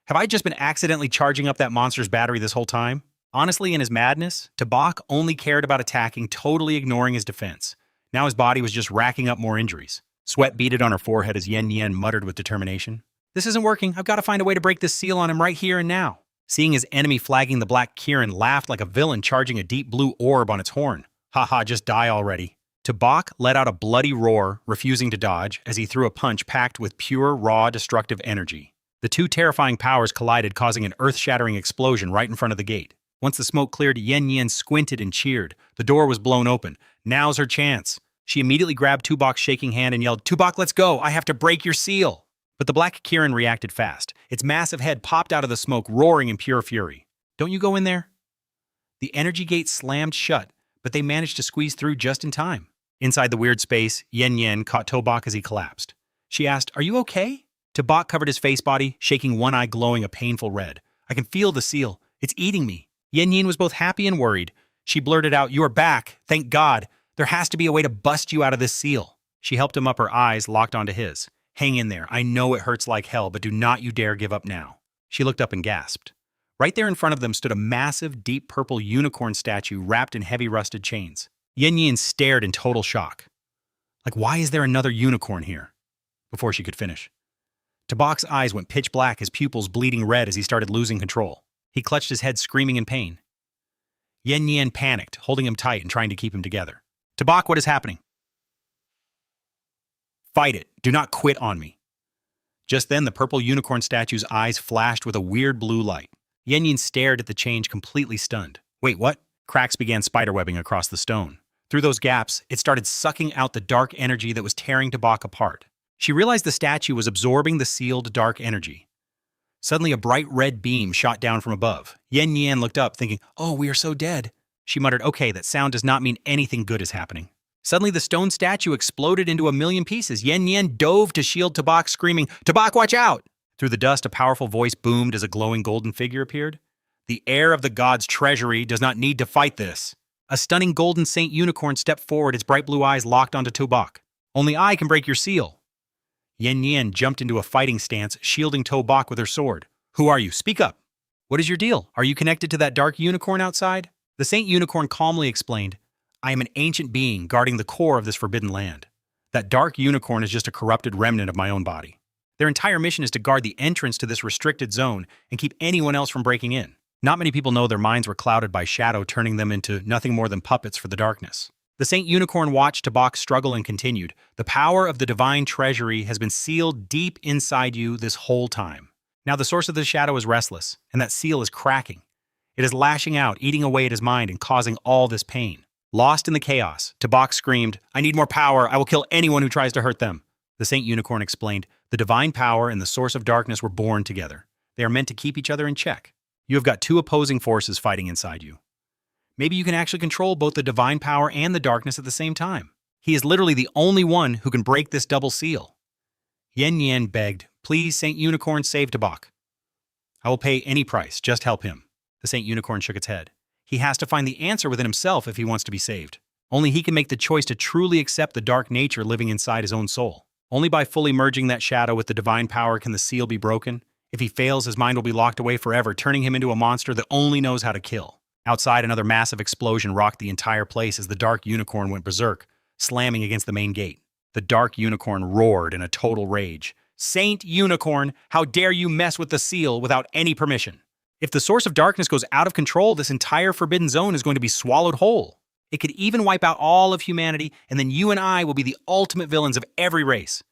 Have I just been accidentally charging up that monster's battery this whole time? Honestly, in his madness, Tabak only cared about attacking, totally ignoring his defense. Now his body was just racking up more injuries. Sweat beaded on her forehead as Nghien Nhien muttered with determination. This isn't working. I've got to find a way to break this seal on him right here and now. Seeing his enemy flagging, the black Kirin laughed like a villain charging a deep blue orb on its horn. Haha, just die already. Tabak let out a bloody roar, refusing to dodge, as he threw a punch packed with pure, raw, destructive energy. The two terrifying powers collided, causing an earth-shattering explosion right in front of the gate. Once the smoke cleared, Nghien Nhien squinted and cheered. The door was blown open. Now's her chance. She immediately grabbed Tubak's shaking hand and yelled, Tubak, let's go! I have to break your seal! But the black Kirin reacted fast. Its massive head popped out of the smoke, roaring in pure fury. Don't you go in there? The energy gate slammed shut, but they managed to squeeze through just in time. Inside the weird space, Nghien Nhien caught Tobak as he collapsed. She asked, "Are you okay?" Tobak covered his face body, shaking one eye glowing a painful red. "I can feel the seal. It's eating me." Nghien Nhien was both happy and worried. She blurted out, "You are back. Thank God. There has to be a way to bust you out of this seal." She helped him up, her eyes locked onto his. "Hang in there. I know it hurts like hell, but do not you dare give up now." She looked up and gasped. Right there in front of them stood a massive, deep purple unicorn statue wrapped in heavy rusted chains. Nghien Nhien stared in total shock. Like, why is there another unicorn here? Before she could finish, Tobak's eyes went pitch black, his pupils bleeding red as he started losing control. He clutched his head, screaming in pain. Nghien Nhien panicked, holding him tight and trying to keep him together. "Tobak, what is happening?" "Fight it. Do not quit on me." Just then, the purple unicorn statue's eyes flashed with a weird blue light. Nghien Nhien stared at the change, completely stunned. "Wait, what?" Cracks began spiderwebbing across the stone. Through those gaps, it started sucking out the dark energy that was tearing Tobak apart. She realized the statue was absorbing the sealed dark energy. Suddenly, a bright red beam shot down from above. Nghien Nhien looked up, thinking, "Oh, we are so dead." She muttered, "Okay, that sound does not mean anything good is happening." Suddenly, the stone statue exploded into a million pieces. Nghien Nhien dove to shield Tobak, screaming, "Tobak, watch out!" Through the dust, a powerful voice boomed as a glowing golden figure appeared. "The heir of the god's treasury does not need to fight this." A stunning golden saint unicorn stepped forward, its bright blue eyes locked onto Tobak. "Only I can break your seal." Nghien Nhien jumped into a fighting stance, shielding Tobak with her sword. "Who are you? Speak up. What is your deal? Are you connected to that dark unicorn outside?" The saint unicorn calmly explained, "I am an ancient being guarding the core of this forbidden land. That dark unicorn is just a corrupted remnant of my own body. Their entire mission is to guard the entrance to this restricted zone and keep anyone else from breaking in." Not many people know their minds were clouded by shadow, turning them into nothing more than puppets for the darkness. The Saint Unicorn watched Tobak struggle and continued, "The power of the divine treasury has been sealed deep inside you this whole time. Now the source of the shadow is restless, and that seal is cracking. It is lashing out, eating away at his mind and causing all this pain." Lost in the chaos, Tobak screamed, "I need more power. I will kill anyone who tries to hurt them." The Saint Unicorn explained, "The divine power and the source of darkness were born together. They are meant to keep each other in check. You have got two opposing forces fighting inside you. Maybe you can actually control both the divine power and the darkness at the same time. He is literally the only one who can break this double seal." Nghien Nhien begged, "Please, Saint Unicorn, save Tobak." "I will pay any price. Just help him." The Saint Unicorn shook its head. "He has to find the answer within himself if he wants to be saved. Only he can make the choice to truly accept the dark nature living inside his own soul. Only by fully merging that shadow with the divine power can the seal be broken. If he fails, his mind will be locked away forever, turning him into a monster that only knows how to kill." Outside, another massive explosion rocked the entire place as the dark unicorn went berserk, slamming against the main gate. The dark unicorn roared in a total rage. "Saint Unicorn, how dare you mess with the seal without any permission? If the source of darkness goes out of control, this entire forbidden zone is going to be swallowed whole. It could even wipe out all of humanity, and then you and I will be the ultimate villains of every race."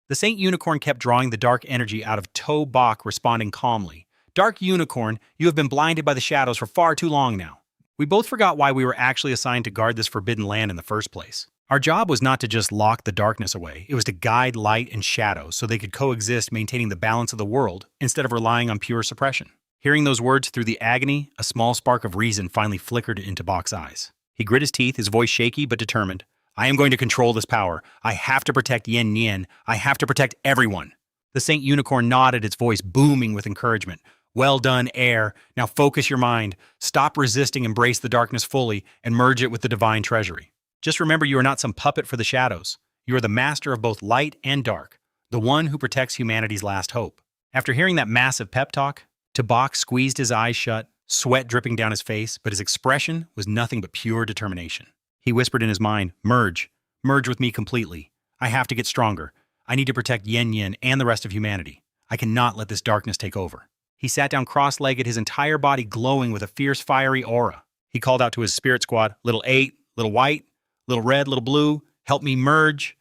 The Saint Unicorn kept drawing the dark energy out of Tobak, responding calmly. "Dark Unicorn, you have been blinded by the shadows for far too long now. We both forgot why we were actually assigned to guard this forbidden land in the first place. Our job was not to just lock the darkness away, it was to guide light and shadow so they could coexist, maintaining the balance of the world instead of relying on pure suppression." Hearing those words through the agony, a small spark of reason finally flickered into Tobak's eyes. He grit his teeth, his voice shaky but determined. "I am going to control this power. I have to protect Nghien Nhien. I have to protect everyone." The Saint Unicorn nodded, its voice booming with encouragement. "Well done, heir. Now focus your mind. Stop resisting, embrace the darkness fully, and merge it with the divine treasury. Just remember, you are not some puppet for the shadows. You are the master of both light and dark, the one who protects humanity's last hope." After hearing that massive pep talk, Tobak squeezed his eyes shut, sweat dripping down his face, but his expression was nothing but pure determination. He whispered in his mind, "Merge. Merge with me completely. I have to get stronger. I need to protect Nghien Nhien and the rest of humanity. I cannot let this darkness take over." He sat down cross-legged, his entire body glowing with a fierce, fiery aura. He called out to his spirit squad, "Little 8, little white, little red, little blue, help me merge."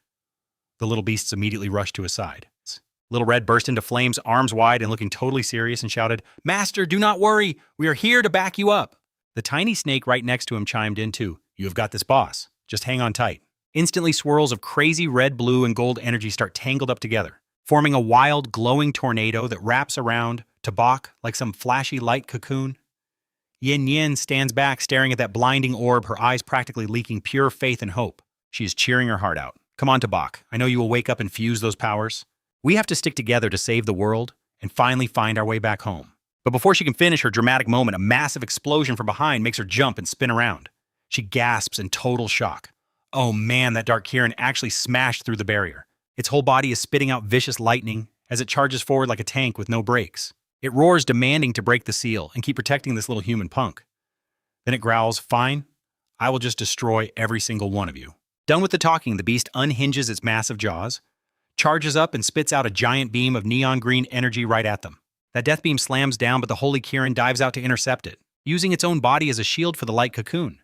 The little beasts immediately rushed to his side. Little Red burst into flames, arms wide and looking totally serious, and shouted, "Master, do not worry. We are here to back you up." The tiny snake right next to him chimed in too. "You have got this, boss. Just hang on tight." Instantly, swirls of crazy red, blue, and gold energy start tangled up together. forming a wild, glowing tornado that wraps around Tabak like some flashy light cocoon. Yin Yin stands back, staring at that blinding orb, her eyes practically leaking pure faith and hope. She is cheering her heart out. Come on, Tabak. I know you will wake up and fuse those powers. We have to stick together to save the world and finally find our way back home. But before she can finish her dramatic moment, a massive explosion from behind makes her jump and spin around. She gasps in total shock. Oh man, that Dark Kirin actually smashed through the barrier. Its whole body is spitting out vicious lightning as it charges forward like a tank with no brakes. It roars, demanding to break the seal and keep protecting this little human punk. Then it growls, "Fine, I will just destroy every single one of you." Done with the talking, the beast unhinges its massive jaws, charges up and spits out a giant beam of neon green energy right at them. That death beam slams down, but the Holy Kirin dives out to intercept it, using its own body as a shield for the light cocoon.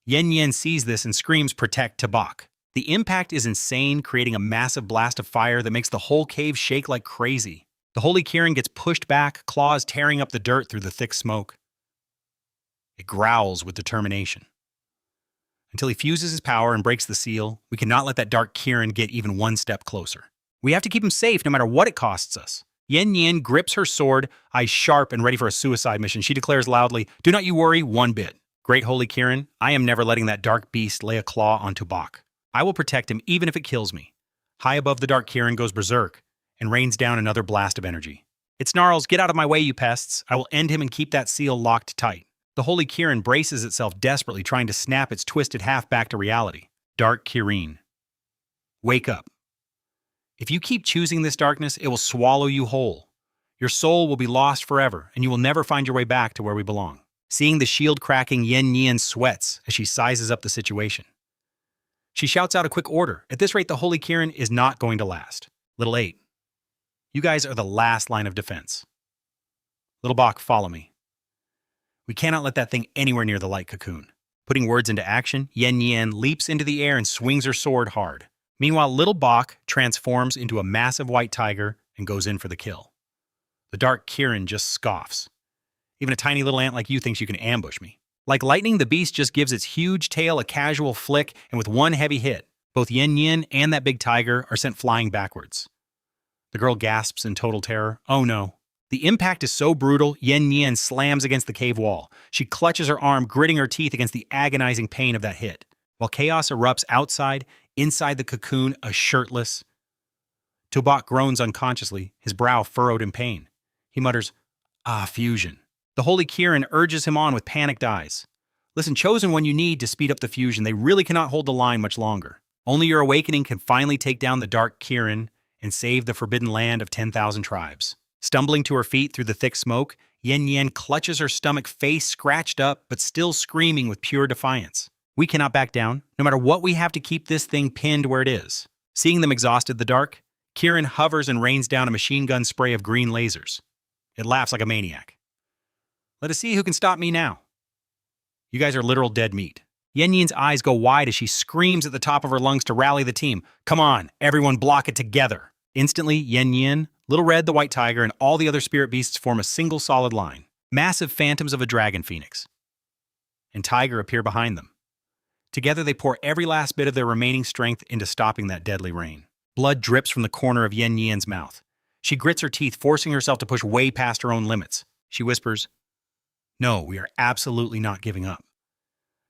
Yen Yen sees this and screams, "Protect Tabak." The impact is insane, creating a massive blast of fire that makes the whole cave shake like crazy. The Holy Kirin gets pushed back, claws tearing up the dirt through the thick smoke. It growls with determination. Until he fuses his power and breaks the seal, we cannot let that Dark Kirin get even one step closer. We have to keep him safe no matter what it costs us. Yen Yen grips her sword, eyes sharp and ready for a suicide mission. She declares loudly, "Do not you worry one bit. Great Holy Kirin, I am never letting that dark beast lay a claw on Tabak. I will protect him even if it kills me." High above, the Dark Kirin goes berserk and rains down another blast of energy. It snarls, "Get out of my way, you pests. I will end him and keep that seal locked tight." The Holy Kirin braces itself desperately, trying to snap its twisted half back to reality. Dark Kirin, wake up. If you keep choosing this darkness, it will swallow you whole. Your soul will be lost forever, and you will never find your way back to where we belong. Seeing the shield cracking, Yen Nien sweats as she sizes up the situation. She shouts out a quick order. At this rate, the Holy Kirin is not going to last. Little 8, you guys are the last line of defense. Little Bok, follow me. We cannot let that thing anywhere near the light cocoon. Putting words into action, Yen Yen leaps into the air and swings her sword hard. Meanwhile, Little Bok transforms into a massive white tiger and goes in for the kill. The Dark Kirin just scoffs. Even a tiny little ant like you thinks you can ambush me. Like lightning, the beast just gives its huge tail a casual flick, and with one heavy hit, both Yen Yin and that big tiger are sent flying backwards. The girl gasps in total terror. Oh no. The impact is so brutal, Yen Yin slams against the cave wall. She clutches her arm, gritting her teeth against the agonizing pain of that hit. While chaos erupts outside, inside the cocoon, a shirtless Tabak groans unconsciously, his brow furrowed in pain. He mutters, "Ah, fusion." The Holy Kirin urges him on with panicked eyes. Listen, Chosen One, you need to speed up the fusion. They really cannot hold the line much longer. Only your awakening can finally take down the Dark Kirin and save the forbidden land of 10,000 tribes. Stumbling to her feet through the thick smoke, Yen Yen clutches her stomach, face scratched up, but still screaming with pure defiance. We cannot back down, no matter what. We have to keep this thing pinned where it is. Seeing them exhausted, the Dark Kirin hovers and rains down a machine gun spray of green lasers. It laughs like a maniac. Let us see who can stop me now. You guys are literal dead meat. Yen Yin's eyes go wide as she screams at the top of her lungs to rally the team. Come on, everyone block it together. Instantly, Yen Yin, Little Red the White Tiger, and all the other spirit beasts form a single solid line. Massive phantoms of a dragon phoenix and tiger appear behind them. Together they pour every last bit of their remaining strength into stopping that deadly rain. Blood drips from the corner of Yen Yin's mouth. She grits her teeth, forcing herself to push way past her own limits. She whispers, "No, we are absolutely not giving up."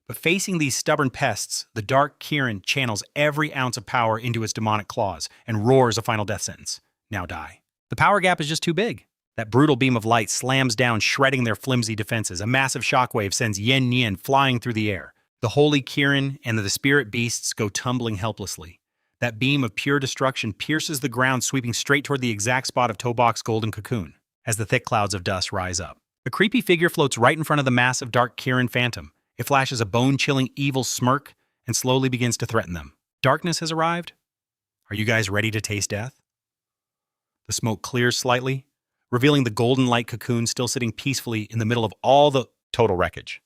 But facing these stubborn pests, the Dark Kirin channels every ounce of power into its demonic claws and roars a final death sentence. Now die. The power gap is just too big. That brutal beam of light slams down, shredding their flimsy defenses. A massive shockwave sends Yen Yin flying through the air. The Holy Kirin and the spirit beasts go tumbling helplessly. That beam of pure destruction pierces the ground, sweeping straight toward the exact spot of Tobak's golden cocoon. As the thick clouds of dust rise up, a creepy figure floats right in front of the massive Dark Kirin phantom. It flashes a bone-chilling evil smirk and slowly begins to threaten them. Darkness has arrived? Are you guys ready to taste death? The smoke clears slightly, revealing the golden light cocoon still sitting peacefully in the middle of all the total wreckage.